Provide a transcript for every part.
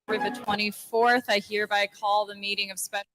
For the 24th, I hereby call the meeting of special.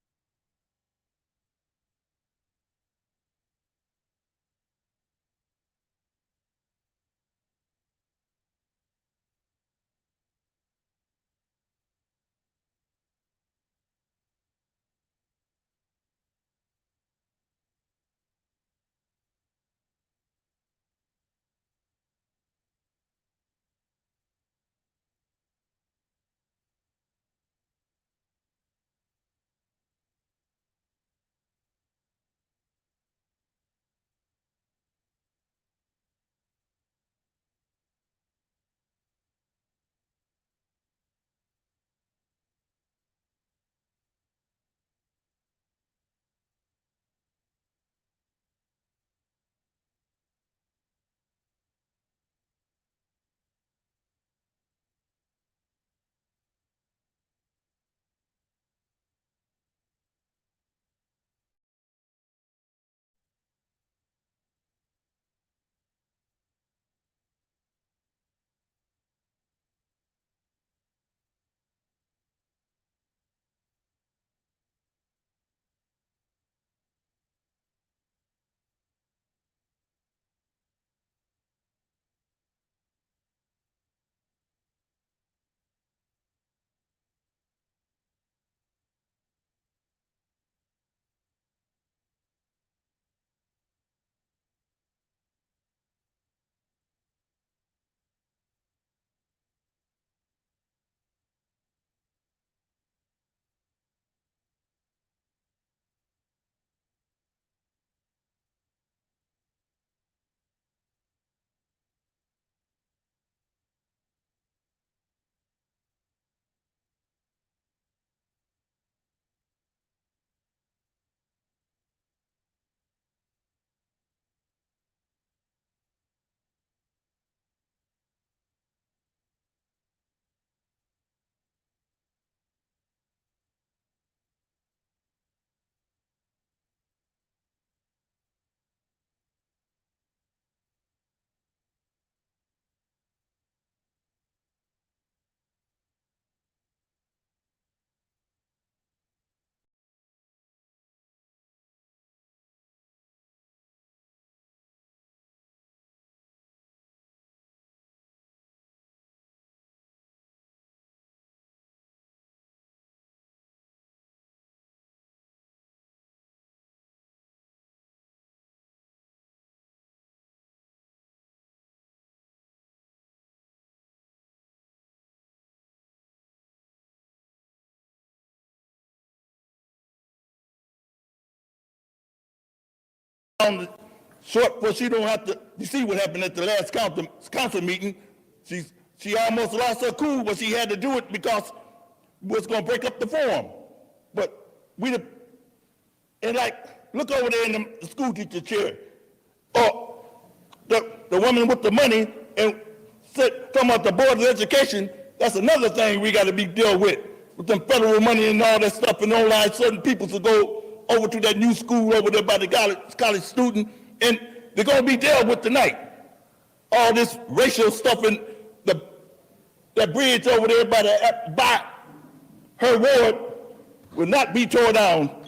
Short, but she don't have to. You see what happened at the last council meeting? She almost lost her cool, but she had to do it because it was going to break up the forum. But and like, look over there in the school teacher chair. Oh, the woman with the money and talking about the Board of Education. That's another thing we got to be dealt with them federal money and all that stuff, and online certain people to go over to that new school over there by the college student, and they're going to be dealt with tonight. All this racial stuff in that bridge over there by her ward will not be torn down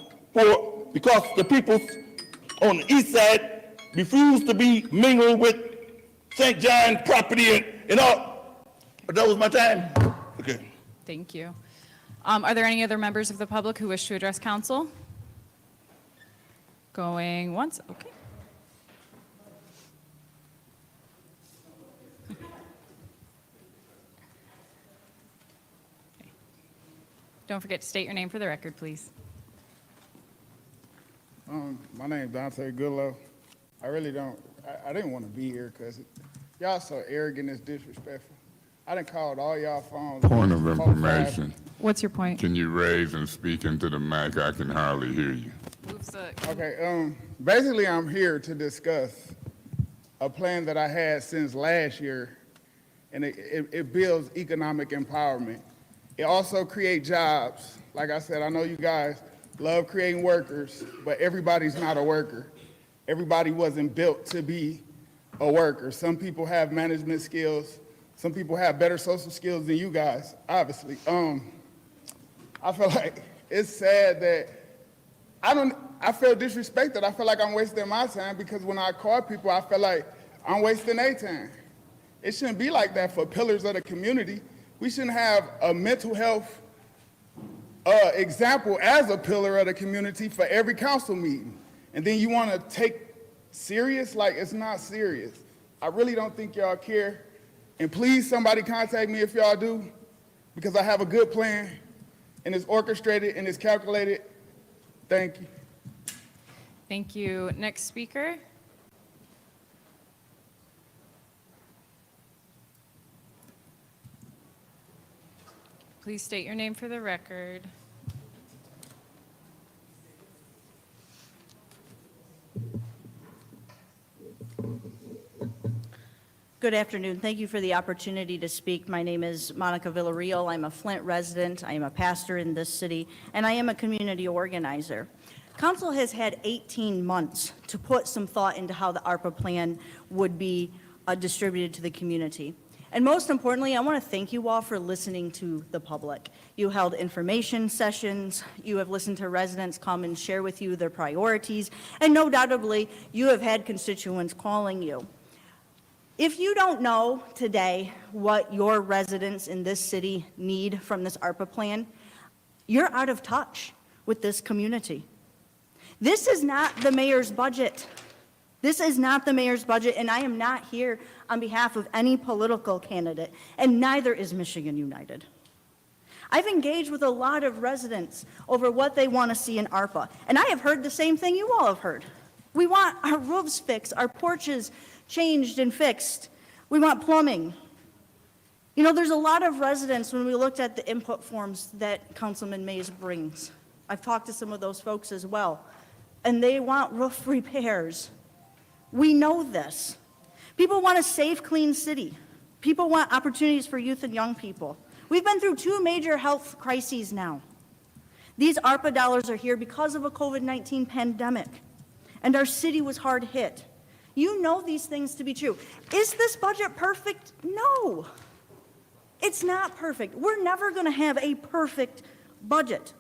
because the people on the east side refuse to be mingled with St. John property and all. But that was my time. Okay. Thank you. Are there any other members of the public who wish to address council? Going once, okay. Don't forget to state your name for the record, please. My name is Dante Goodlow. I really don't, I didn't want to be here because y'all so arrogant and disrespectful. I done called all y'all phones. Point of information. What's your point? Can you raise and speak into the mic? I can hardly hear you. Okay, basically I'm here to discuss a plan that I had since last year, and it builds economic empowerment. It also creates jobs. Like I said, I know you guys love creating workers, but everybody's not a worker. Everybody wasn't built to be a worker. Some people have management skills, Some people have better social skills than you guys, obviously. I feel like it's sad that I feel disrespected. I feel like I'm wasting my time because when I call people, I feel like I'm wasting their time. It shouldn't be like that for pillars of the community. We shouldn't have a mental health example as a pillar of the community for every council meeting. And then you want to take serious like it's not serious. I really don't think y'all care. And please, somebody contact me if y'all do, because I have a good plan, and it's orchestrated and it's calculated. Thank you. Thank you. Next speaker. Please state your name for the record. Good afternoon. Thank you for the opportunity to speak. My name is Monica Villarreal. I'm a Flint resident. I am a pastor in this city, and I am a community organizer. Council has had 18 months to put some thought into how the ARPA plan would be distributed to the community. And most importantly, I want to thank you all for listening to the public. You held information sessions, you have listened to residents come and share with you their priorities, and no doubtably, you have had constituents calling you. If you don't know today what your residents in this city need from this ARPA plan, you're out of touch with this community. This is not the mayor's budget. This is not the mayor's budget, and I am not here on behalf of any political candidate, and neither is Michigan United. I've engaged with a lot of residents over what they want to see in ARPA, and I have heard the same thing you all have heard. We want our roofs fixed, our porches changed and fixed. We want plumbing. You know, there's a lot of residents, when we looked at the input forms that Councilman Mays brings, I've talked to some of those folks as well, and they want roof repairs. We know this. People want a safe, clean city. People want opportunities for youth and young people. We've been through 2 major health crises now. These ARPA dollars are here because of a COVID-19 pandemic, and our city was hard hit. You know these things to be true. Is this budget perfect? No. It's not perfect. We're never going to have a perfect budget.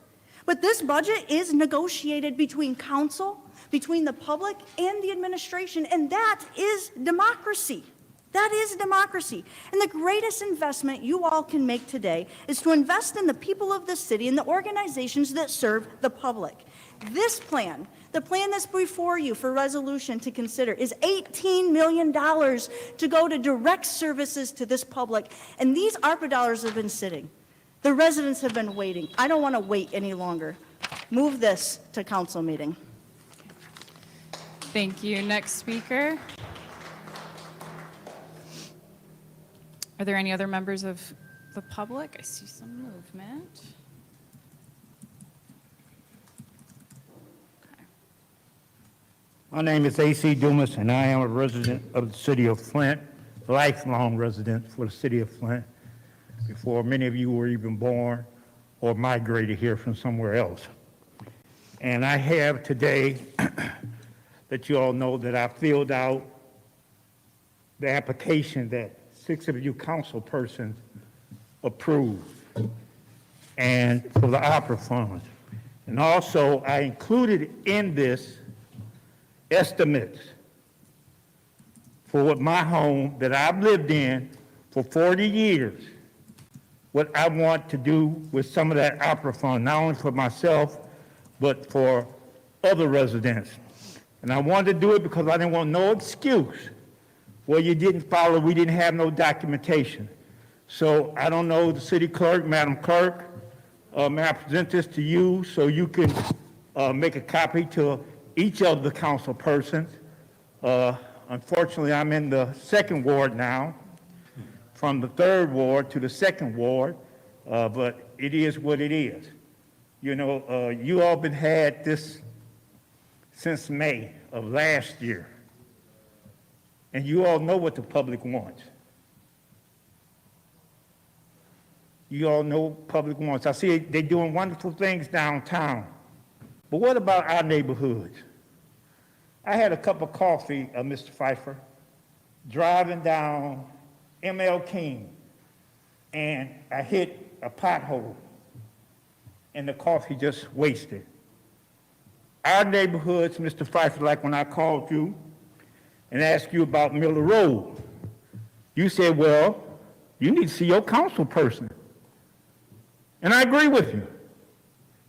But this budget is negotiated between council, between the public, and the administration, and that is democracy. That is democracy. And the greatest investment you all can make today is to invest in the people of this city and the organizations that serve the public. This plan, the plan that's before you for resolution to consider, is $18 million to go to direct services to this public. And these ARPA dollars have been sitting. The residents have been waiting. I don't want to wait any longer. Move this to council meeting. Thank you. Next speaker. Are there any other members of the public? I see some movement. My name is A.C. Dumas, and I am a resident of the city of Flint, lifelong resident for the city of Flint, before many of you were even born or migrated here from somewhere else. And I have today, that you all know, that I filled out the application that 6 of you council persons approved, and for the opera funds. And also, I included in this estimates for what my home that I've lived in for 40 years, what I want to do with some of that opera fund, not only for myself, but for other residents. And I wanted to do it because I didn't want no excuse. Well, you didn't follow, we didn't have no documentation. So I don't know, the city clerk, Madam Clerk, may I present this to you so you can make a copy to each of the council persons. Unfortunately, I'm in the 2nd ward now, from the 3rd ward to the 2nd ward, but it is what it is. You know, you all been had this since May of last year, and you all know what the public wants. You all know public wants. I see they're doing wonderful things downtown. But what about our neighborhoods? I had a cup of coffee, Mr. Pfeiffer, driving down ML King, and I hit a pothole, and the coffee just wasted. Our neighborhoods, Mr. Pfeiffer, like when I called you and asked you about Miller Road, you said, well, you need to see your council person. And I agree with you.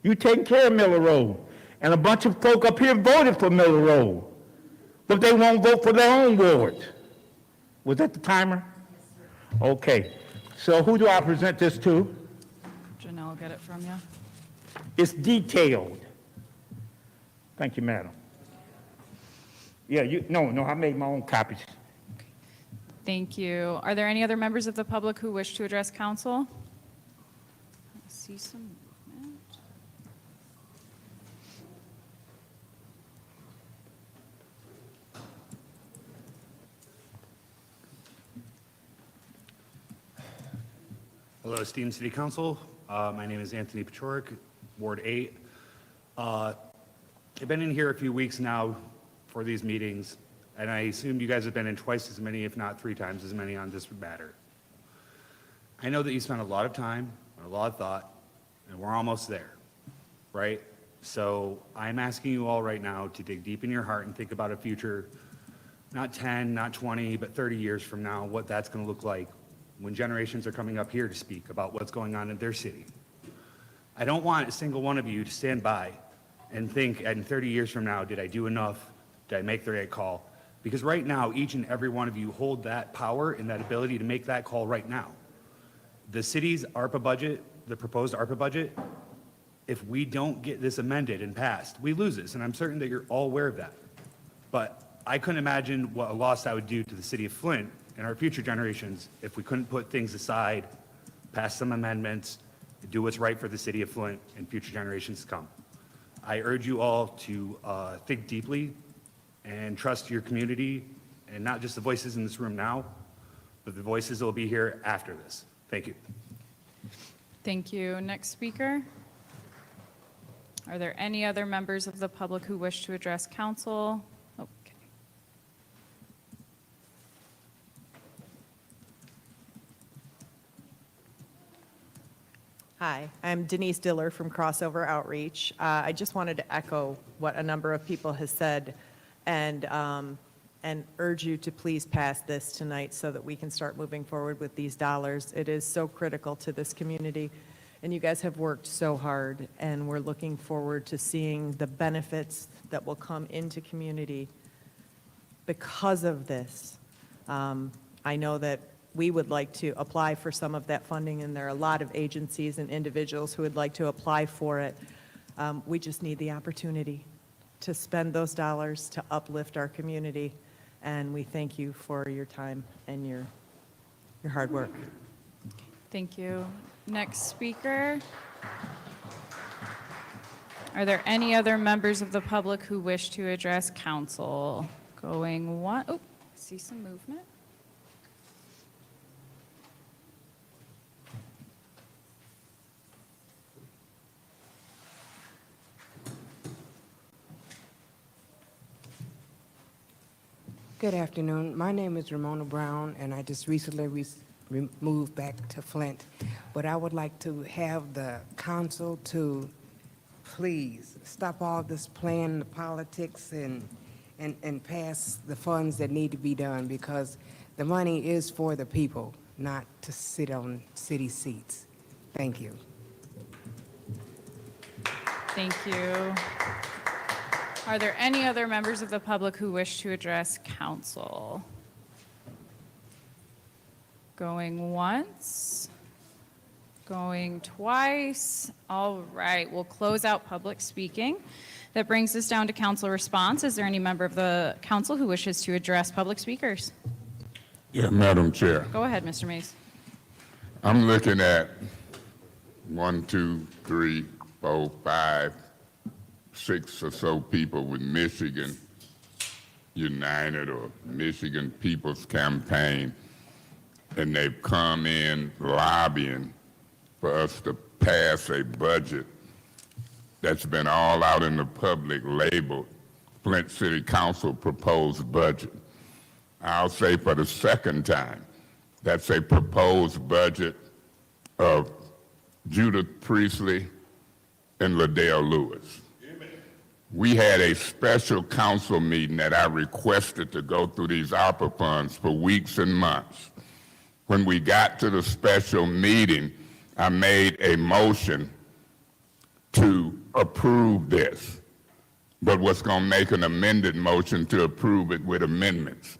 You taking care of Miller Road. And a bunch of folk up here voted for Miller Road, but they won't vote for their own wards. Was that the timer? Okay. So who do I present this to? Janelle will get it from you. It's detailed. Thank you, madam. Yeah, no, I made my own copies. Thank you. Are there any other members of the public who wish to address council? I see some movement. Hello, esteemed City Council. My name is Anthony Pachorik, Ward 8. I've been in here a few weeks now for these meetings, and I assume you guys have been in twice as many, if not 3 times as many on this matter. I know that you spent a lot of time and a lot of thought, and we're almost there, right? So I'm asking you all right now to dig deep in your heart and think about a future, not 10, not 20, but 30 years from now, what that's going to look like when generations are coming up here to speak about what's going on in their city. I don't want a single one of you to stand by and think, and 30 years from now, did I do enough? Did I make the right call? Because right now, each and every one of you hold that power and that ability to make that call right now. The city's ARPA budget, the proposed ARPA budget, if we don't get this amended and passed, we lose this, and I'm certain that you're all aware of that. But I couldn't imagine what a loss that would do to the city of Flint and our future generations if we couldn't put things aside, pass some amendments, do what's right for the city of Flint and future generations to come. I urge you all to think deeply and trust your community, and not just the voices in this room now, but the voices that will be here after this. Thank you. Thank you. Next speaker. Are there any other members of the public who wish to address council? Okay. Hi, I'm Denise Diller from Crossover Outreach. I just wanted to echo what a number of people has said and urge you to please pass this tonight so that we can start moving forward with these dollars. It is so critical to this community, and you guys have worked so hard, and we're looking forward to seeing the benefits that will come into community because of this. I know that we would like to apply for some of that funding, and there are a lot of agencies and individuals who would like to apply for it. We just need the opportunity to spend those dollars to uplift our community, and we thank you for your time and your hard work. Thank you. Next speaker. Are there any other members of the public who wish to address council? Going one, oh, I see some movement. Good afternoon. My name is Ramona Brown, and I just recently moved back to Flint. But I would like to have the council to please stop all this playing the politics and pass the funds that need to be done, because the money is for the people, not to sit on city seats. Thank you. Thank you. Are there any other members of the public who wish to address council? Going once, going twice. All right, we'll close out public speaking. That brings us down to council response. Is there any member of the council who wishes to address public speakers? Yeah, Madam Chair. Go ahead, Mr. Mays. I'm looking at 1, 2, 3, 4, 5, 6 or so people with Michigan United or Michigan People's Campaign, and they've come in lobbying for us to pass a budget that's been all out in the public labeled Flint City Council proposed budget. I'll say for the second time, That's a proposed budget of Judith Priestley and Liddell Lewis. We had a special council meeting that I requested to go through these ARPA funds for weeks and months. When we got to the special meeting, I made a motion to approve this, but was going to make an amended motion to approve it with amendments.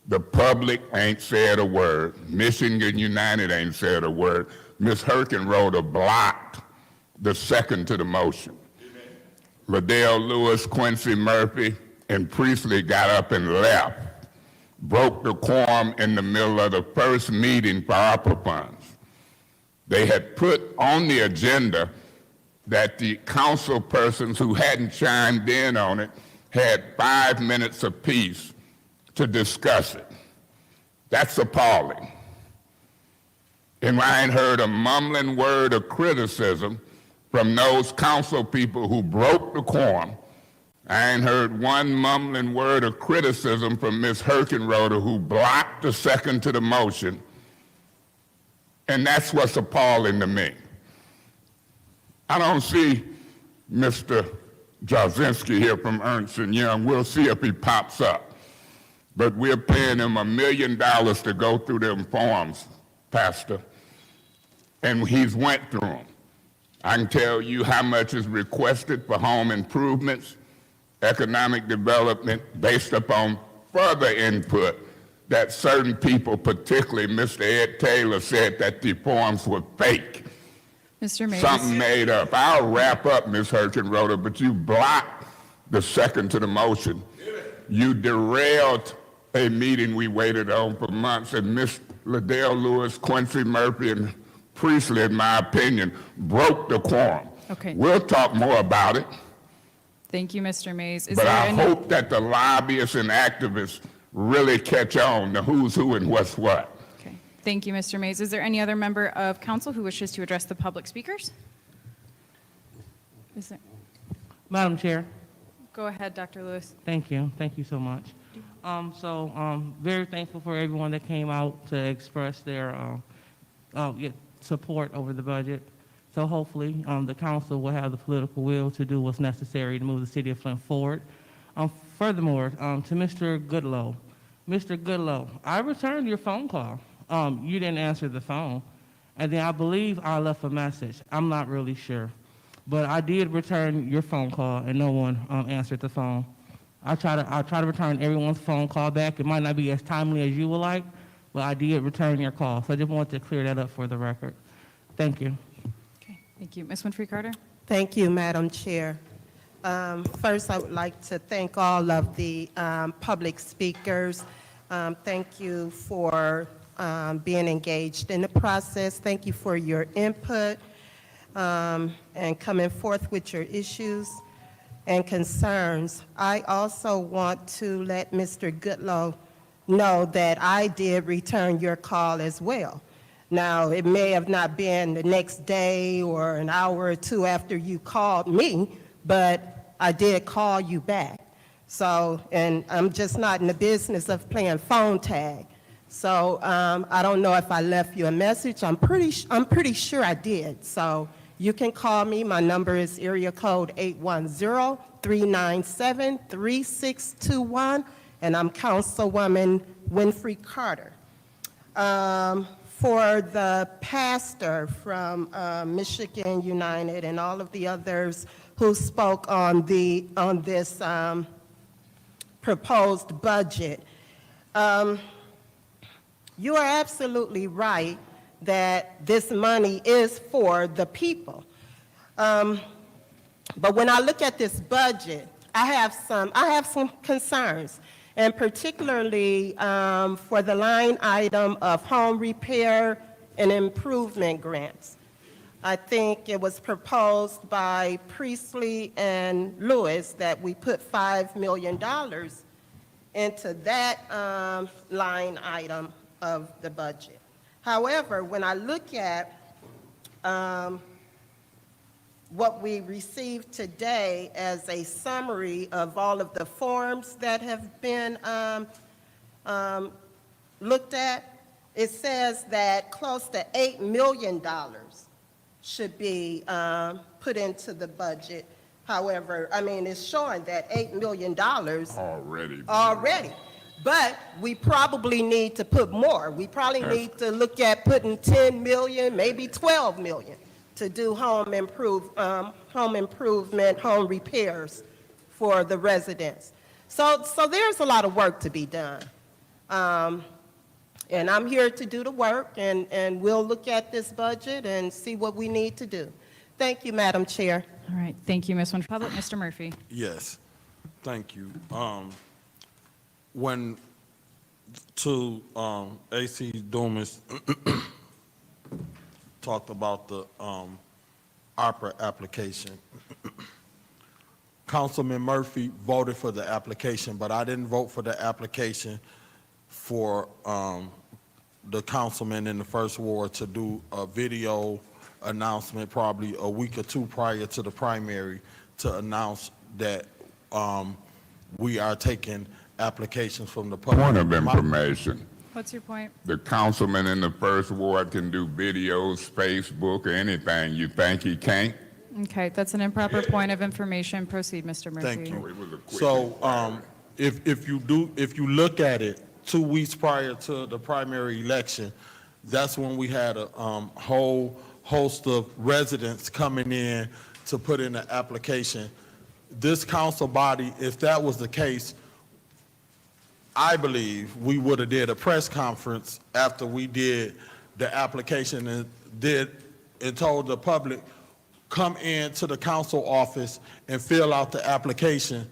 The public ain't said a word. Michigan United ain't said a word. Ms. Herkenroder blocked the second to the motion. Liddell Lewis, Quincy Murphy, and Priestley got up and left, broke the quorum in the middle of the first meeting for ARPA funds. They had put on the agenda that the council persons who hadn't chimed in on it had 5 minutes apiece to discuss it. That's appalling. And I ain't heard a mumbling word of criticism from those council people who broke the quorum. I ain't heard one mumbling word of criticism from Ms. Herkenroder, who blocked the second to the motion. And that's what's appalling to me. I don't see Mr. Jasinski here from Ernst & Young. We'll see if he pops up. But we're paying him $1 million to go through them forms, Pastor. And he's went through them. I can tell you how much is requested for home improvements, economic development, based upon further input that certain people, particularly Mr. Ed Taylor, said that the forms were fake. Mr. Mays. Something made up. I'll wrap up, Ms. Herkenroder, but you blocked the second to the motion. You derailed a meeting we waited on for months, and Ms. Liddell Lewis, Quincy Murphy, and Priestley, in my opinion, broke the quorum. Okay. We'll talk more about it, Thank you, Mr. Mays. Is but there I any- hope that the lobbyists and activists really catch on to who's who and what's what. Okay. Thank you, Mr. Mays. Is there any other member of council who wishes to address the public speakers? Is there? Madam Chair, Go ahead, Dr. Lewis. thank you. Thank you so much. Very thankful for everyone that came out to express their support over the budget. So hopefully, the council will have the political will to do what's necessary to move the city of Flint forward. Furthermore, to Mr. Goodloe. Mr. Goodloe, I returned your phone call. You didn't answer the phone. And then I believe I left a message. I'm not really sure. But I did return your phone call, and no one answered the phone. I'll try to return everyone's phone call back. It might not be as timely as you would like, but I did return your call. So I just wanted to clear that up for the record. Thank you. Okay. Thank you. Ms. Winfrey Carter? Thank you, Madam Chair. First, I would like to thank all of the public speakers. Thank you for being engaged in the process. Thank you for your input and coming forth with your issues and concerns. I also want to let Mr. Goodloe know that I did return your call as well. Now, it may have not been the next day or an hour or two after you called me, but I did call you back. So, and I'm just not in the business of playing phone tag. So, I don't know if I left you a message. I'm pretty sure I did. So, you can call me. My number is area code 810-397-3621, and I'm Councilwoman Winfrey Carter. For the pastor from Michigan United and all of the others who spoke on this proposed budget, you are absolutely right that this money is for the people. But when I look at this budget, I have some concerns, and particularly for the line item of home repair and improvement grants. I think it was proposed by Priestley and Lewis that we put $5 million into that line item of the budget. However, when I look at what we received today as a summary of all of the forms that have been looked at, it says that close to $8 million should be put into the budget. However, I mean, it's showing that $8 million Already. but we probably need to put more. We probably need to look at putting 10 million, maybe 12 million to do home improvement, home repairs for the residents. So there's a lot of work to be done. And I'm here to do the work, and we'll look at this budget and see what we need to do. Thank you, Madam Chair. All right, thank you, Ms. Winfrey. Public, Mr. Murphy. Yes, thank you. When to AC Dumas talked about the ARPA application. Councilman Murphy voted for the application, but I didn't vote for the application for the councilman in the first ward to do a video announcement probably a week or two prior to the primary to announce that we are taking applications from the public. Point of information. What's your point? The councilman in the first ward can do videos, Facebook, or anything. You think he can't? Okay, that's an improper point of information. Proceed, Mr. Murphy. Thank you. It was a quick So, if you look at it, 2 weeks prior to the primary election, that's when we had a whole host of residents coming in to put in an application. This council body, if that was the case, I believe we would have did a press conference after we did the application and told the public, come into the council office and fill out the application.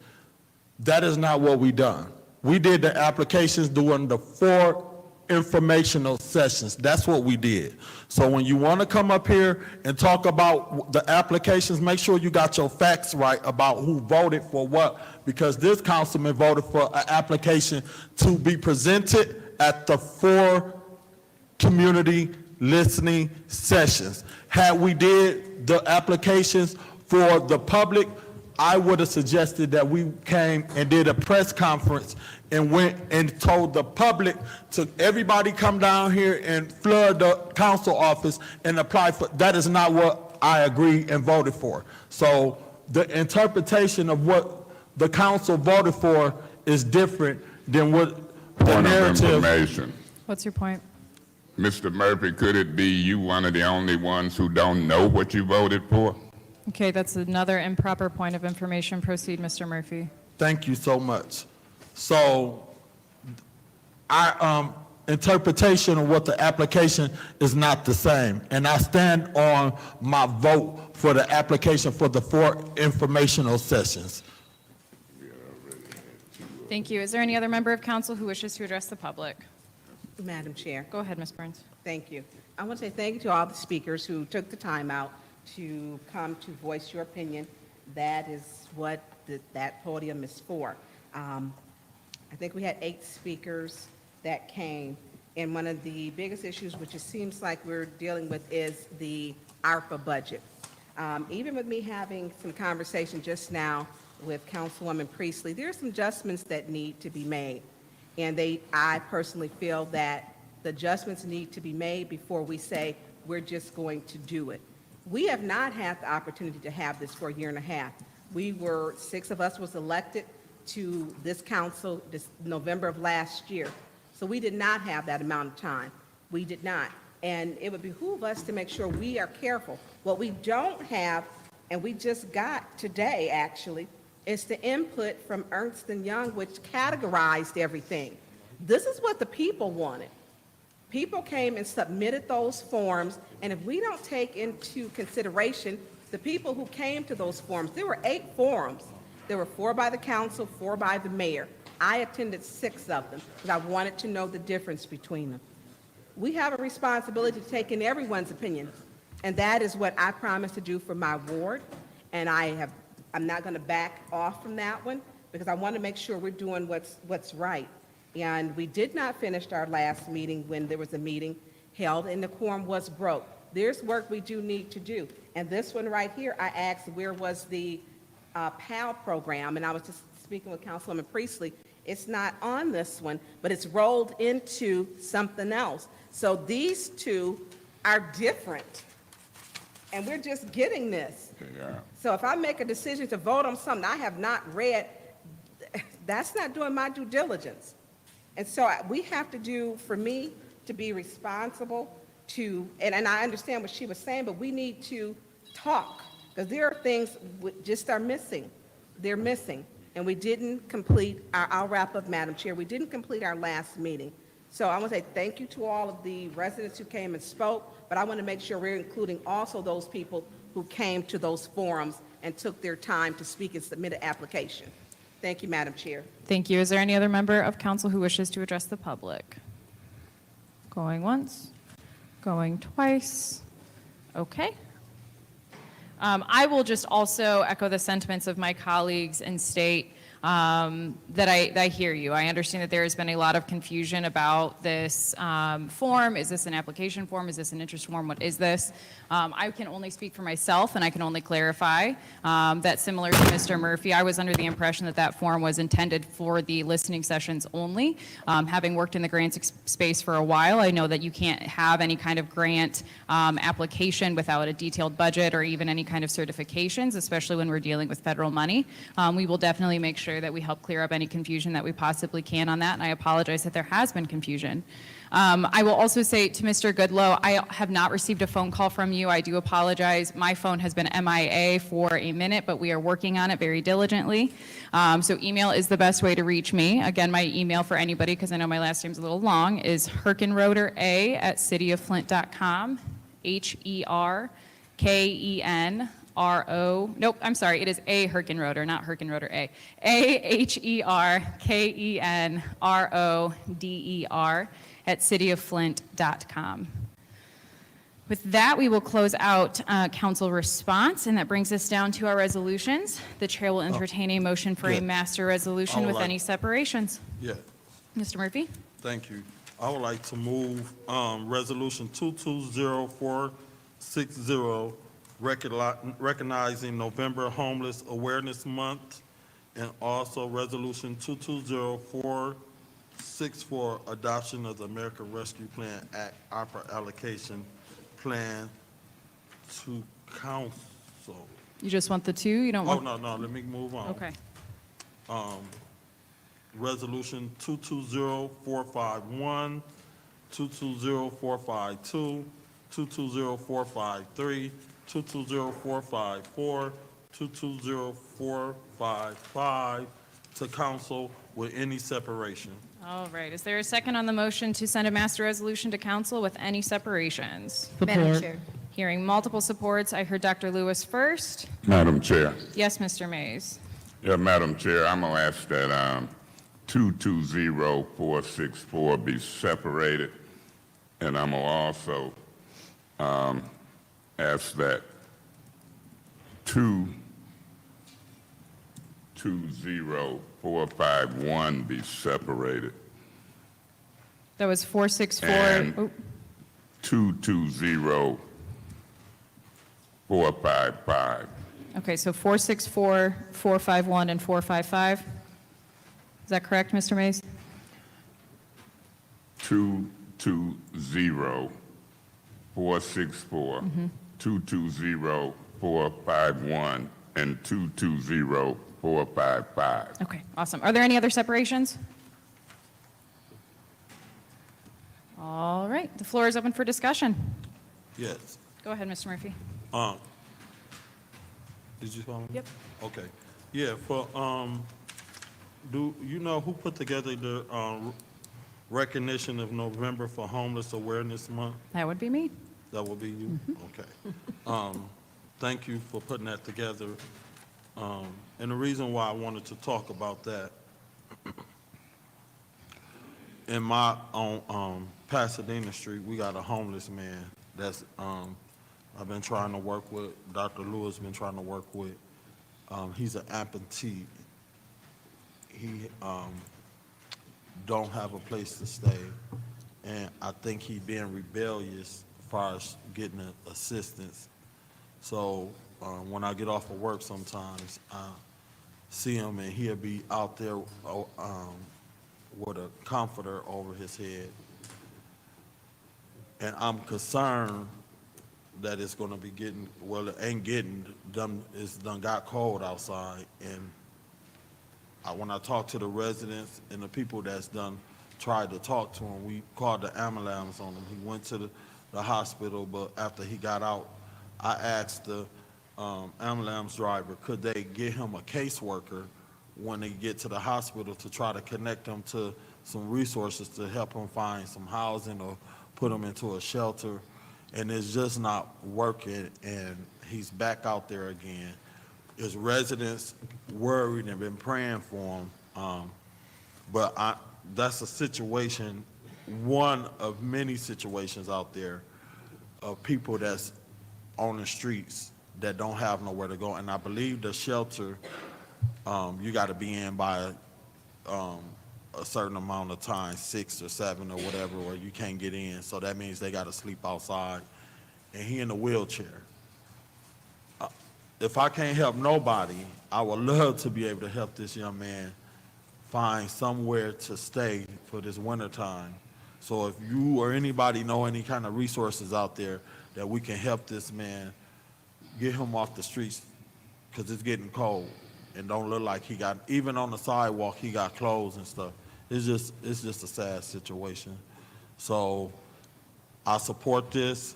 That is not what we done. We did the applications during the 4 informational sessions. That's what we did. So when you want to come up here and talk about the applications, make sure you got your facts right about who voted for what, because this councilman voted for an application to be presented at the 4 community listening sessions. Had we did the applications for the public, I would have suggested that we came and did a press conference and went and told the public to everybody come down here and flood the council office and apply for. That is not what I agree and voted for. So the interpretation of what the council voted for is different than what the Point of narrative. information. What's your point? Mr. Murphy, could it be you one of the only ones who don't know what you voted for? Okay, that's another improper point of information. Proceed, Mr. Murphy. Thank you so much. So, our interpretation of what the application is not the same, and I stand on my vote for the application for the 4 informational sessions. Thank you. Is there any other member of council who wishes to address the public? Madam Chair, Go ahead, Ms. Burns. thank you. I want to say thank you to all the speakers who took the time out to come to voice your opinion. That is what that podium is for. I think we had 8 speakers that came, and one of the biggest issues, which it seems like we're dealing with, is the ARPA budget. Even with me having some conversation just now with Councilwoman Priestley, there are some adjustments that need to be made. And I personally feel that the adjustments need to be made before we say we're just going to do it. We have not had the opportunity to have this for a year and a half. 6 of us was elected to this council this November of last year. So we did not have that amount of time. We did not. And it would behoove us to make sure we are careful. What we don't have, and we just got today actually, is the input from Ernst & Young, which categorized everything. This is what the people wanted. People came and submitted those forms, and if we don't take into consideration the people who came to those forms, there were 8 forums. There were 4 by the council, 4 by the mayor. I attended 6 of them because I wanted to know the difference between them. We have a responsibility to take in everyone's opinion, and that is what I promised to do for my ward, and I'm not going to back off from that one because I want to make sure we're doing what's right. And we did not finish our last meeting when there was a meeting held and the quorum was broke. There's work we do need to do. And this one right here, I asked where was the PAL program, and I was just speaking with Councilwoman Priestley, It's not on this one, but it's rolled into something else. So these two are different, and we're just getting this. Yeah. So if I make a decision to vote on something I have not read, that's not doing my due diligence. And so we have to do, for me, to be responsible to, and I understand what she was saying, but we need to talk, because there are things we just are missing. They're missing. And we didn't complete, I'll wrap up, Madam Chair, we didn't complete our last meeting. So I want to say thank you to all of the residents who came and spoke, but I want to make sure we're including also those people who came to those forums and took their time to speak and submit an application. Thank you, Madam Chair. Thank you. Is there any other member of council who wishes to address the public? Going once, going twice. Okay. I will just also echo the sentiments of my colleagues and state that I hear you. I understand that there has been a lot of confusion about this form. Is this an application form? Is this an interest form? What is this? I can only speak for myself, and I can only clarify that similar to Mr. Murphy, I was under the impression that that form was intended for the listening sessions only. Having worked in the grants space for a while, I know that you can't have any kind of grant application without a detailed budget or even any kind of certifications, especially when we're dealing with federal money. We will definitely make sure that we help clear up any confusion that we possibly can on that, and I apologize that there has been confusion. I will also say to Mr. Goodloe, I have not received a phone call from you. I do apologize. My phone has been MIA for a minute, but we are working on it very diligently. So email is the best way to reach me. Again, my email for anybody, because I know my last name's a little long, is herkenroder@cityoflint.com, HERKENRO, nope, I'm sorry, it is A Herkenroder, not Herkenroder A. AHERKENRODER @cityofflint.com. With that, we will close out council response, and that brings us down to our resolutions. The chair will entertain a motion for yeah. a master resolution I would with like- any separations. Yeah, Mr. Murphy? thank you. I would like to move Resolution 220460, recognizing November Homeless Awareness Month, and also Resolution 220464, adoption of the American Rescue Plan Act opera allocation plan to council. You just want the two? You don't Oh, want? no, let me move on. Okay. Resolution 220451, 220452, 220453, 220454, 220455 to council with any separation. All right. Is there a second on the motion to send a master resolution to council with any separations? Madam Support. Chair. Hearing multiple supports, I heard Dr. Lewis first. Madam Chair. Yes, Mr. Mays. Yeah, Madam Chair, I'm gonna ask that 220464 be separated, and I'm gonna also ask that 220451 be separated, That was 464. And- Oh, 220455. okay, so 464, 451, and 455. Is that correct, Mr. Mays? 220464, 220451, and 220455. Okay, awesome. Are there any other separations? All right, the floor is open for discussion. Yes. Go ahead, Mr. Murphy. Did you follow me? Yep. Okay. Yeah, for, do you know who put together the recognition of November for Homeless Awareness Month? That would be me. That will be you? Okay. Thank you for putting that together. And the reason why I wanted to talk about that, in my own Pasadena Street, we got a homeless man that's, I've been trying to work with, Dr. Lewis been trying to work with. He's an amputee. He don't have a place to stay, and I think he being rebellious as far as getting assistance. So when I get off of work sometimes, see him, and he'll be out there with a comforter over his head. And I'm concerned that it's gonna be getting, well, it ain't getting, it's done got cold outside. And when I talk to the residents and the people that's done tried to talk to him, we called the ambulance on him. He went to the hospital, but after he got out, I asked the ambulance driver, could they get him a caseworker when they get to the hospital to try to connect him to some resources to help him find some housing or put him into a shelter. And it's just not working, and he's back out there again. His residents worried and been praying for him. But that's a situation, one of many situations out there of people that's on the streets that don't have nowhere to go. And I believe the shelter, you got to be in by a certain amount of time, 6 or 7 or whatever, or you can't get in. So that means they got to sleep outside. And he in a wheelchair. If I can't help nobody, I would love to be able to help this young man find somewhere to stay for this winter time. So if you or anybody know any kind of resources out there that we can help this man, get him off the streets, because it's getting cold and don't look like he got, even on the sidewalk, he got clothes and stuff. It's just a sad situation. So I support this,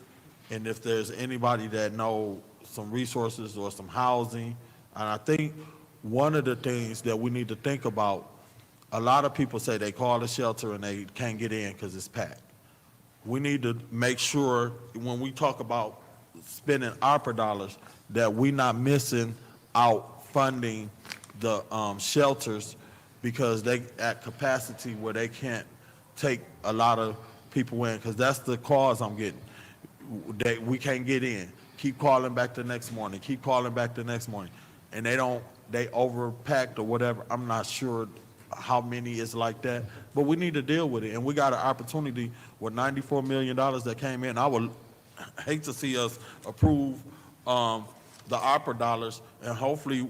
and if there's anybody that know some resources or some housing, and I think one of the things that we need to think about, a lot of people say they call the shelter and they can't get in because it's packed. We need to make sure when we talk about spending ARPA dollars that we're not missing out funding the shelters because they at capacity where they can't take a lot of people in, because that's the calls I'm getting. We can't get in. Keep calling back the next morning. Keep calling back the next morning. And they overpacked or whatever. I'm not sure how many is like that, but we need to deal with it. And we got an opportunity with $94 million that came in. I would hate to see us approve the ARPA dollars, and hopefully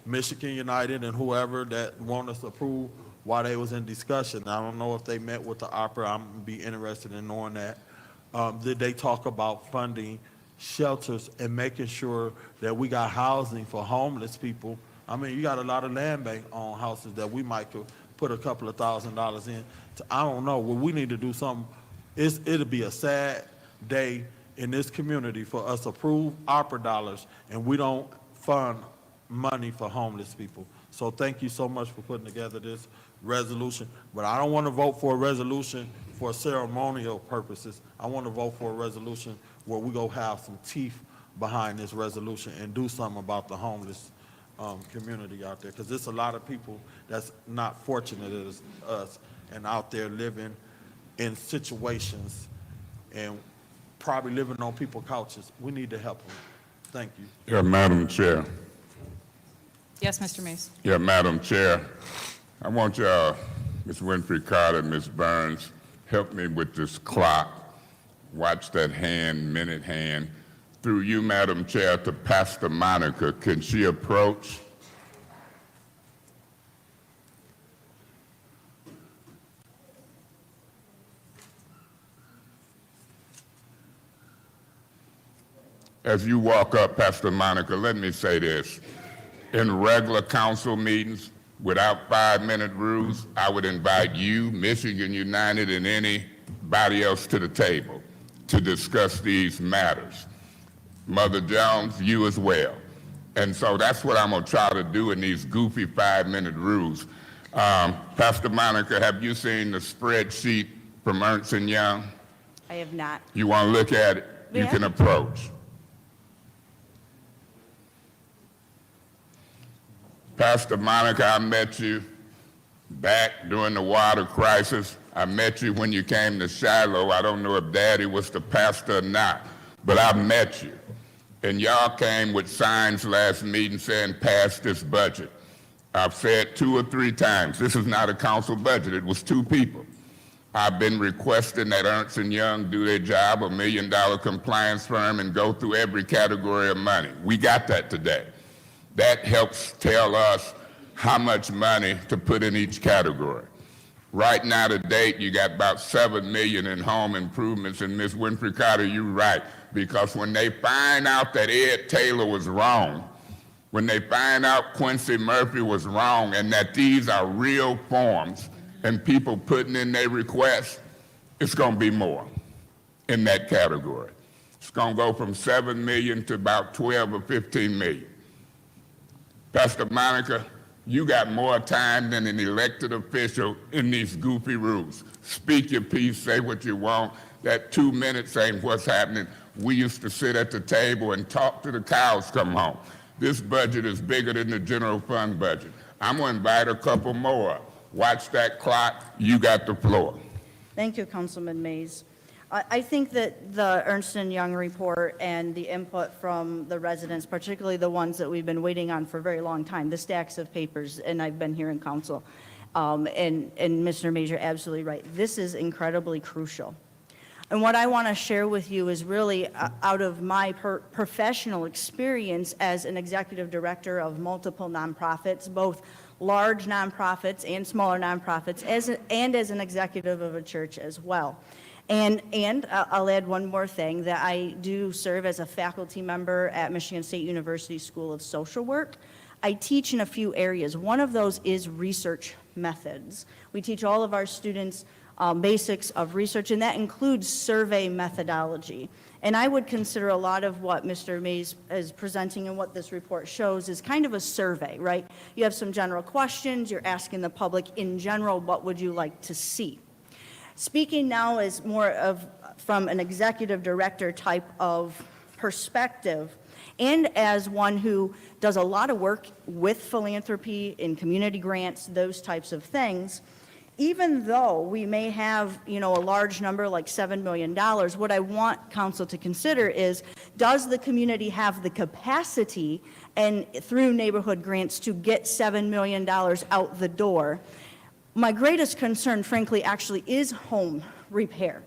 Michigan United and whoever that want us to approve while they was in discussion. I don't know if they met with the ARPA. I'm gonna be interested in knowing that. Did they talk about funding shelters and making sure that we got housing for homeless people? I mean, you got a lot of land bank on houses that we might could put a couple of $1,000s in. I don't know. Well, we need to do something. It'll be a sad day in this community for us to approve ARPA dollars and we don't fund money for homeless people. So thank you so much for putting together this resolution. But I don't want to vote for a resolution for ceremonial purposes. I want to vote for a resolution where we go have some teeth behind this resolution and do something about the homeless community out there, because there's a lot of people that's not fortunate as us and out there living in situations and probably living on people's couches. We need to help them. Thank you. Yeah, Madam Chair. Yes, Mr. Mays. Yeah, Madam Chair. I want y'all, Ms. Winfrey Carter, Ms. Burns, help me with this clock. Watch that minute hand. Through you, Madam Chair, to Pastor Monica. Can she approach? As you walk up, Pastor Monica, let me say this. In regular council meetings, without 5-minute rules, I would invite you, Michigan United, and anybody else to the table to discuss these matters. Mother Jones, you as well. And so that's what I'm gonna try to do in these goofy 5-minute rules. Pastor Monica, have you seen the spreadsheet from Ernst & Young? I have not. You wanna look at it? You Yeah. can approach. Pastor Monica, I met you back during the water crisis. I met you when you came to Shiloh. I don't know if Daddy was the pastor or not, but I met you. And y'all came with signs last meeting saying, pass this budget. I've said 2 or 3 times, this is not a council budget, it was 2 people. I've been requesting that Ernst & Young do their job, $1 million compliance firm, and go through every category of money. We got that today. That helps tell us how much money to put in each category. Right now to date, you got about $7 million in home improvements, and Ms. Winfrey Carter, you're right, because when they find out that Ed Taylor was wrong, when they find out Quincy Murphy was wrong, and that these are real forms and people putting in their requests, it's going to be more in that category. It's going to go from 7 million to about 12 or 15 million. Pastor Monica, you got more time than an elected official in these goofy rules. Speak your piece, say what you want. That 2 minutes ain't what's happening. We used to sit at the table and talk till the cows come home. This budget is bigger than the general fund budget. I'm going to invite a couple more. Watch that clock. You got the floor. Thank you, Councilman Mays. I think that the Ernst & Young report and the input from the residents, particularly the ones that we've been waiting on for a very long time, the stacks of papers, and I've been here in council, and Mr. Mays, you're absolutely right. This is incredibly crucial. And what I want to share with you is really out of my professional experience as an executive director of multiple nonprofits, both large nonprofits and smaller nonprofits, and as an executive of a church as well. And I'll add one more thing, that I do serve as a faculty member at Michigan State University School of Social Work. I teach in a few areas. One of those is research methods. We teach all of our students basics of research, and that includes survey methodology. And I would consider a lot of what Mr. Mays is presenting and what this report shows is kind of a survey, right? You have some general questions, you're asking the public in general, what would you like to see? Speaking now as more of from an executive director type of perspective, and as one who does a lot of work with philanthropy in community grants, those types of things, even though we may have, a large number like $7 million, what I want council to consider is, does the community have the capacity and through neighborhood grants to get $7 million out the door? My greatest concern, frankly, actually is home repair.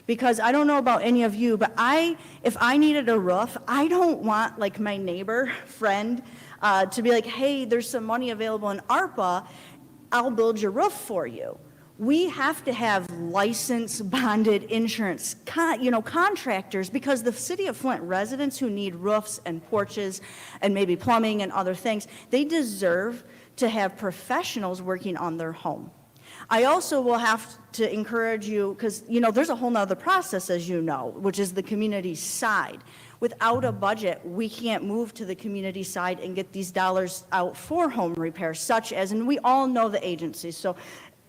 Because I don't know about any of you, but if I needed a roof, I don't want like my neighbor, friend, to be like, hey, there's some money available in ARPA, I'll build your roof for you. We have to have licensed, bonded insurance, contractors, because the city of Flint residents who need roofs and porches and maybe plumbing and other things, they deserve to have professionals working on their home. I also will have to encourage you, because, there's a whole nother process, as you know, which is the community side. Without a budget, we can't move to the community side and get these dollars out for home repair, such as, and we all know the agencies, so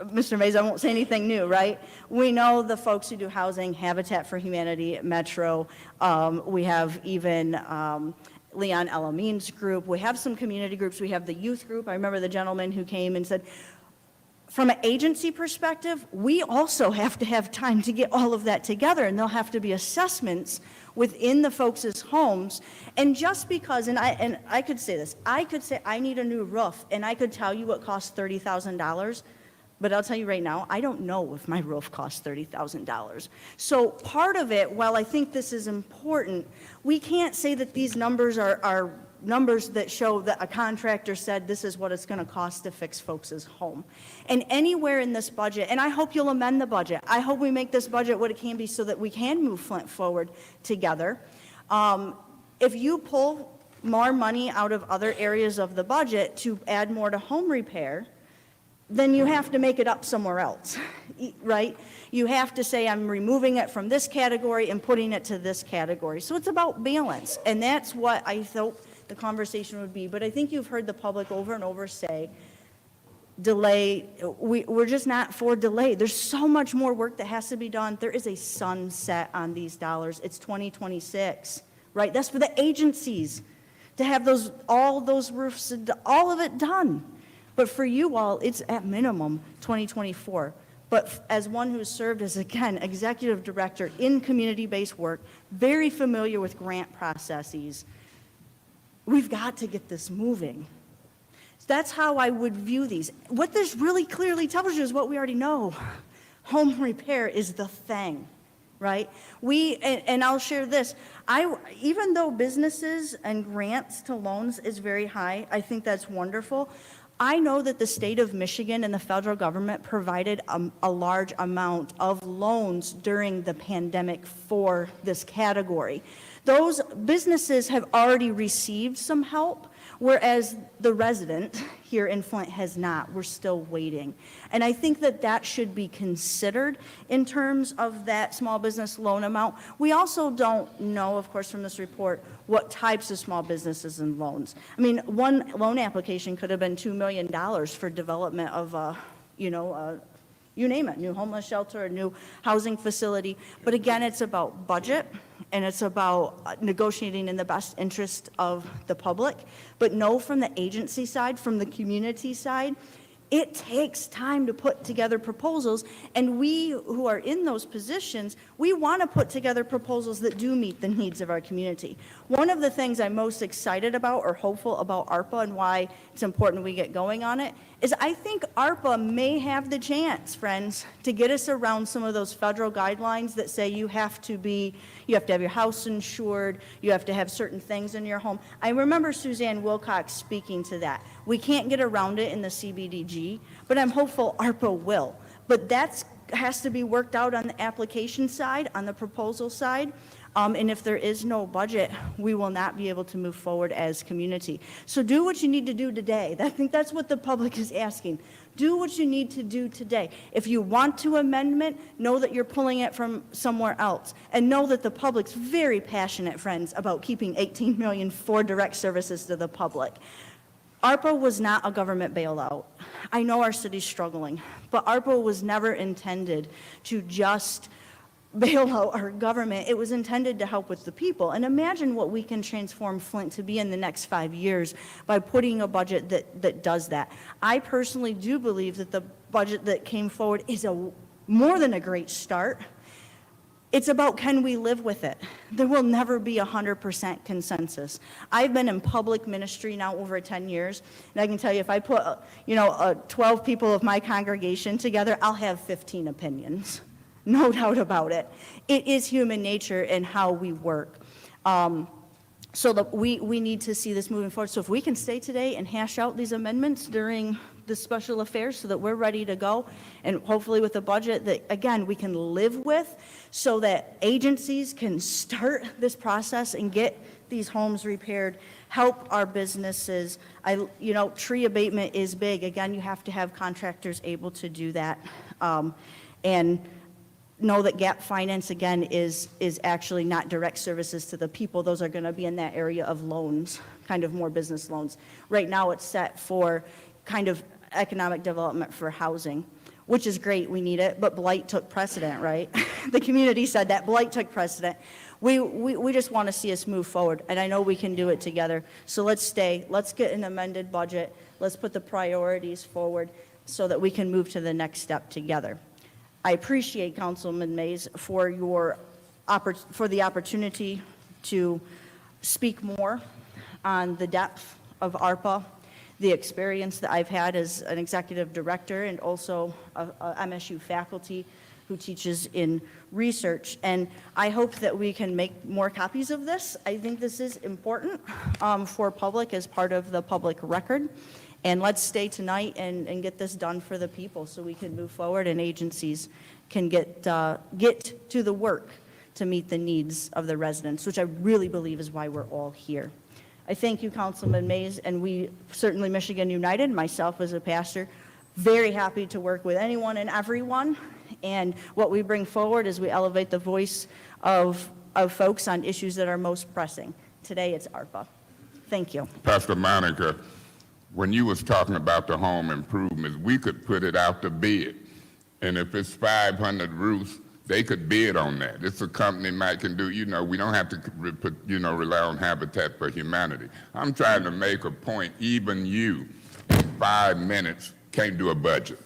Mr. Mays, I won't say anything new, right? We know the folks who do housing, Habitat for Humanity, Metro, we have even Leon Elameen's group, we have some community groups, we have the youth group. I remember the gentleman who came and said, from an agency perspective, we also have to have time to get all of that together, and there'll have to be assessments within the folks' homes. And just because, and I could say this, I could say I need a new roof, and I could tell you it costs $30,000, but I'll tell you right now, I don't know if my roof costs $30,000. So part of it, while I think this is important, we can't say that these numbers are numbers that show that a contractor said this is what it's going to cost to fix folks' home. And anywhere in this budget, and I hope you'll amend the budget. I hope we make this budget what it can be so that we can move Flint forward together. If you pull more money out of other areas of the budget to add more to home repair, then you have to make it up somewhere else, right? You have to say, I'm removing it from this category and putting it to this category. So it's about balance, and that's what I thought the conversation would be. But I think you've heard the public over and over say, delay, we're just not for delay. There's so much more work that has to be done. There is a sunset on these dollars. It's 2026, right? That's for the agencies to have all those roofs, all of it done. But for you all, it's at minimum 2024. But as one who's served as, again, executive director in community-based work, very familiar with grant processes, we've got to get this moving. So that's how I would view these. What this really clearly tells you is what we already know. Home repair is the thing. right? And I'll share this, even though businesses and grants to loans is very high, I think that's wonderful. I know that the state of Michigan and the federal government provided a large amount of loans during the pandemic for this category. Those businesses have already received some help, whereas the resident here in Flint has not. We're still waiting. And I think that that should be considered in terms of that small business loan amount. We also don't know, of course, from this report, what types of small businesses and loans. I mean, one loan application could have been $2 million for development of you name it, new homeless shelter, a new housing facility. But again, it's about budget, and it's about negotiating in the best interest of the public. But no, from the agency side, from the community side, it takes time to put together proposals, and we who are in those positions, we want to put together proposals that do meet the needs of our community. One of the things I'm most excited about or hopeful about ARPA and why it's important we get going on it is I think ARPA may have the chance, friends, to get us around some of those federal guidelines that say you have to have your house insured, you have to have certain things in your home. I remember Suzanne Wilcox speaking to that. We can't get around it in the CBDG, but I'm hopeful ARPA will. But that has to be worked out on the application side, on the proposal side. And if there is no budget, we will not be able to move forward as community. So do what you need to do today. I think that's what the public is asking. Do what you need to do today. If you want to amendment, know that you're pulling it from somewhere else. And know that the public's very passionate, friends, about keeping $18 million for direct services to the public. ARPA was not a government bailout. I know our city's struggling, but ARPA was never intended to just bail out our government. It was intended to help with the people. And imagine what we can transform Flint to be in the next 5 years by putting a budget that does that. I personally do believe that the budget that came forward is more than a great start. It's about, can we live with it? There will never be 100% consensus. I've been in public ministry now over 10 years, and I can tell you if I put 12 people of my congregation together, I'll have 15 opinions. No doubt about it. It is human nature and how we work. So we need to see this moving forward. So if we can stay today and hash out these amendments during the special affairs so that we're ready to go, and hopefully with a budget that, again, we can live with so that agencies can start this process and get these homes repaired, help our businesses. Tree abatement is big. Again, you have to have contractors able to do that. And know that gap finance, again, is actually not direct services to the people. Those are going to be in that area of loans, kind of more business loans. Right now, it's set for kind of economic development for housing, which is great. We need it, but blight took precedent, right? The community said that. Blight took precedent. We just want to see us move forward, and I know we can do it together. So let's get an amended budget. Let's put the priorities forward so that we can move to the next step together. I appreciate Councilman Mays for the opportunity to speak more on the depth of ARPA, the experience that I've had as an executive director and also a MSU faculty who teaches in research. And I hope that we can make more copies of this. I think this is important for public as part of the public record. And let's stay tonight and get this done for the people so we can move forward and agencies can get to the work to meet the needs of the residents, which I really believe is why we're all here. I thank you, Councilman Mays, and we, certainly Michigan United, myself as a pastor, very happy to work with anyone and everyone. And what we bring forward is we elevate the voice of folks on issues that are most pressing. Today, it's ARPA. Thank you. Pastor Monica, when you was talking about the home improvements, we could put it out to bid. And if it's 500 roofs, they could bid on that. It's a company might can do, we don't have to rely on Habitat for Humanity. I'm trying to make a point, even you, in 5 minutes, can't do a budget.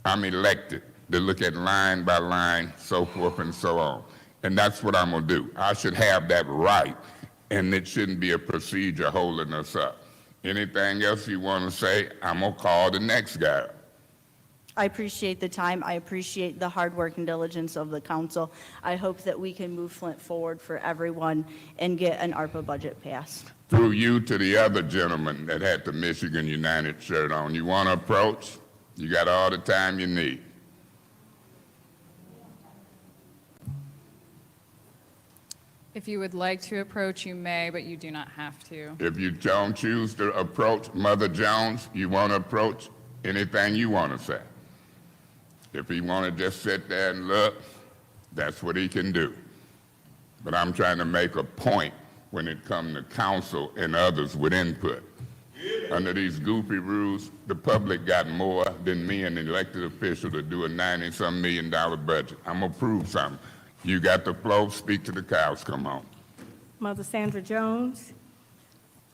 I'm elected to look at line by line, so forth and so on. And that's what I'm gonna do. I should have that right, and it shouldn't be a procedure holding us up. Anything else you wanna say, I'm gonna call the next guy. I appreciate the time. I appreciate the hard work and diligence of the council. I hope that we can move Flint forward for everyone and get an ARPA budget passed. Through you to the other gentleman that had the Michigan United shirt on. You want to approach? You got all the time you need. If you would like to approach, you may, but you do not have to. If you don't choose to approach Mother Jones, you want to approach anything you want to say. If he want to just sit there and look, that's what he can do. But I'm trying to make a point when it comes to council and others with input. Under these goofy rules, the public got more than me, an elected official, to do a $90-some million budget. I'm gonna prove something. You got the floor, speak to the cows come home. Mother Sandra Jones,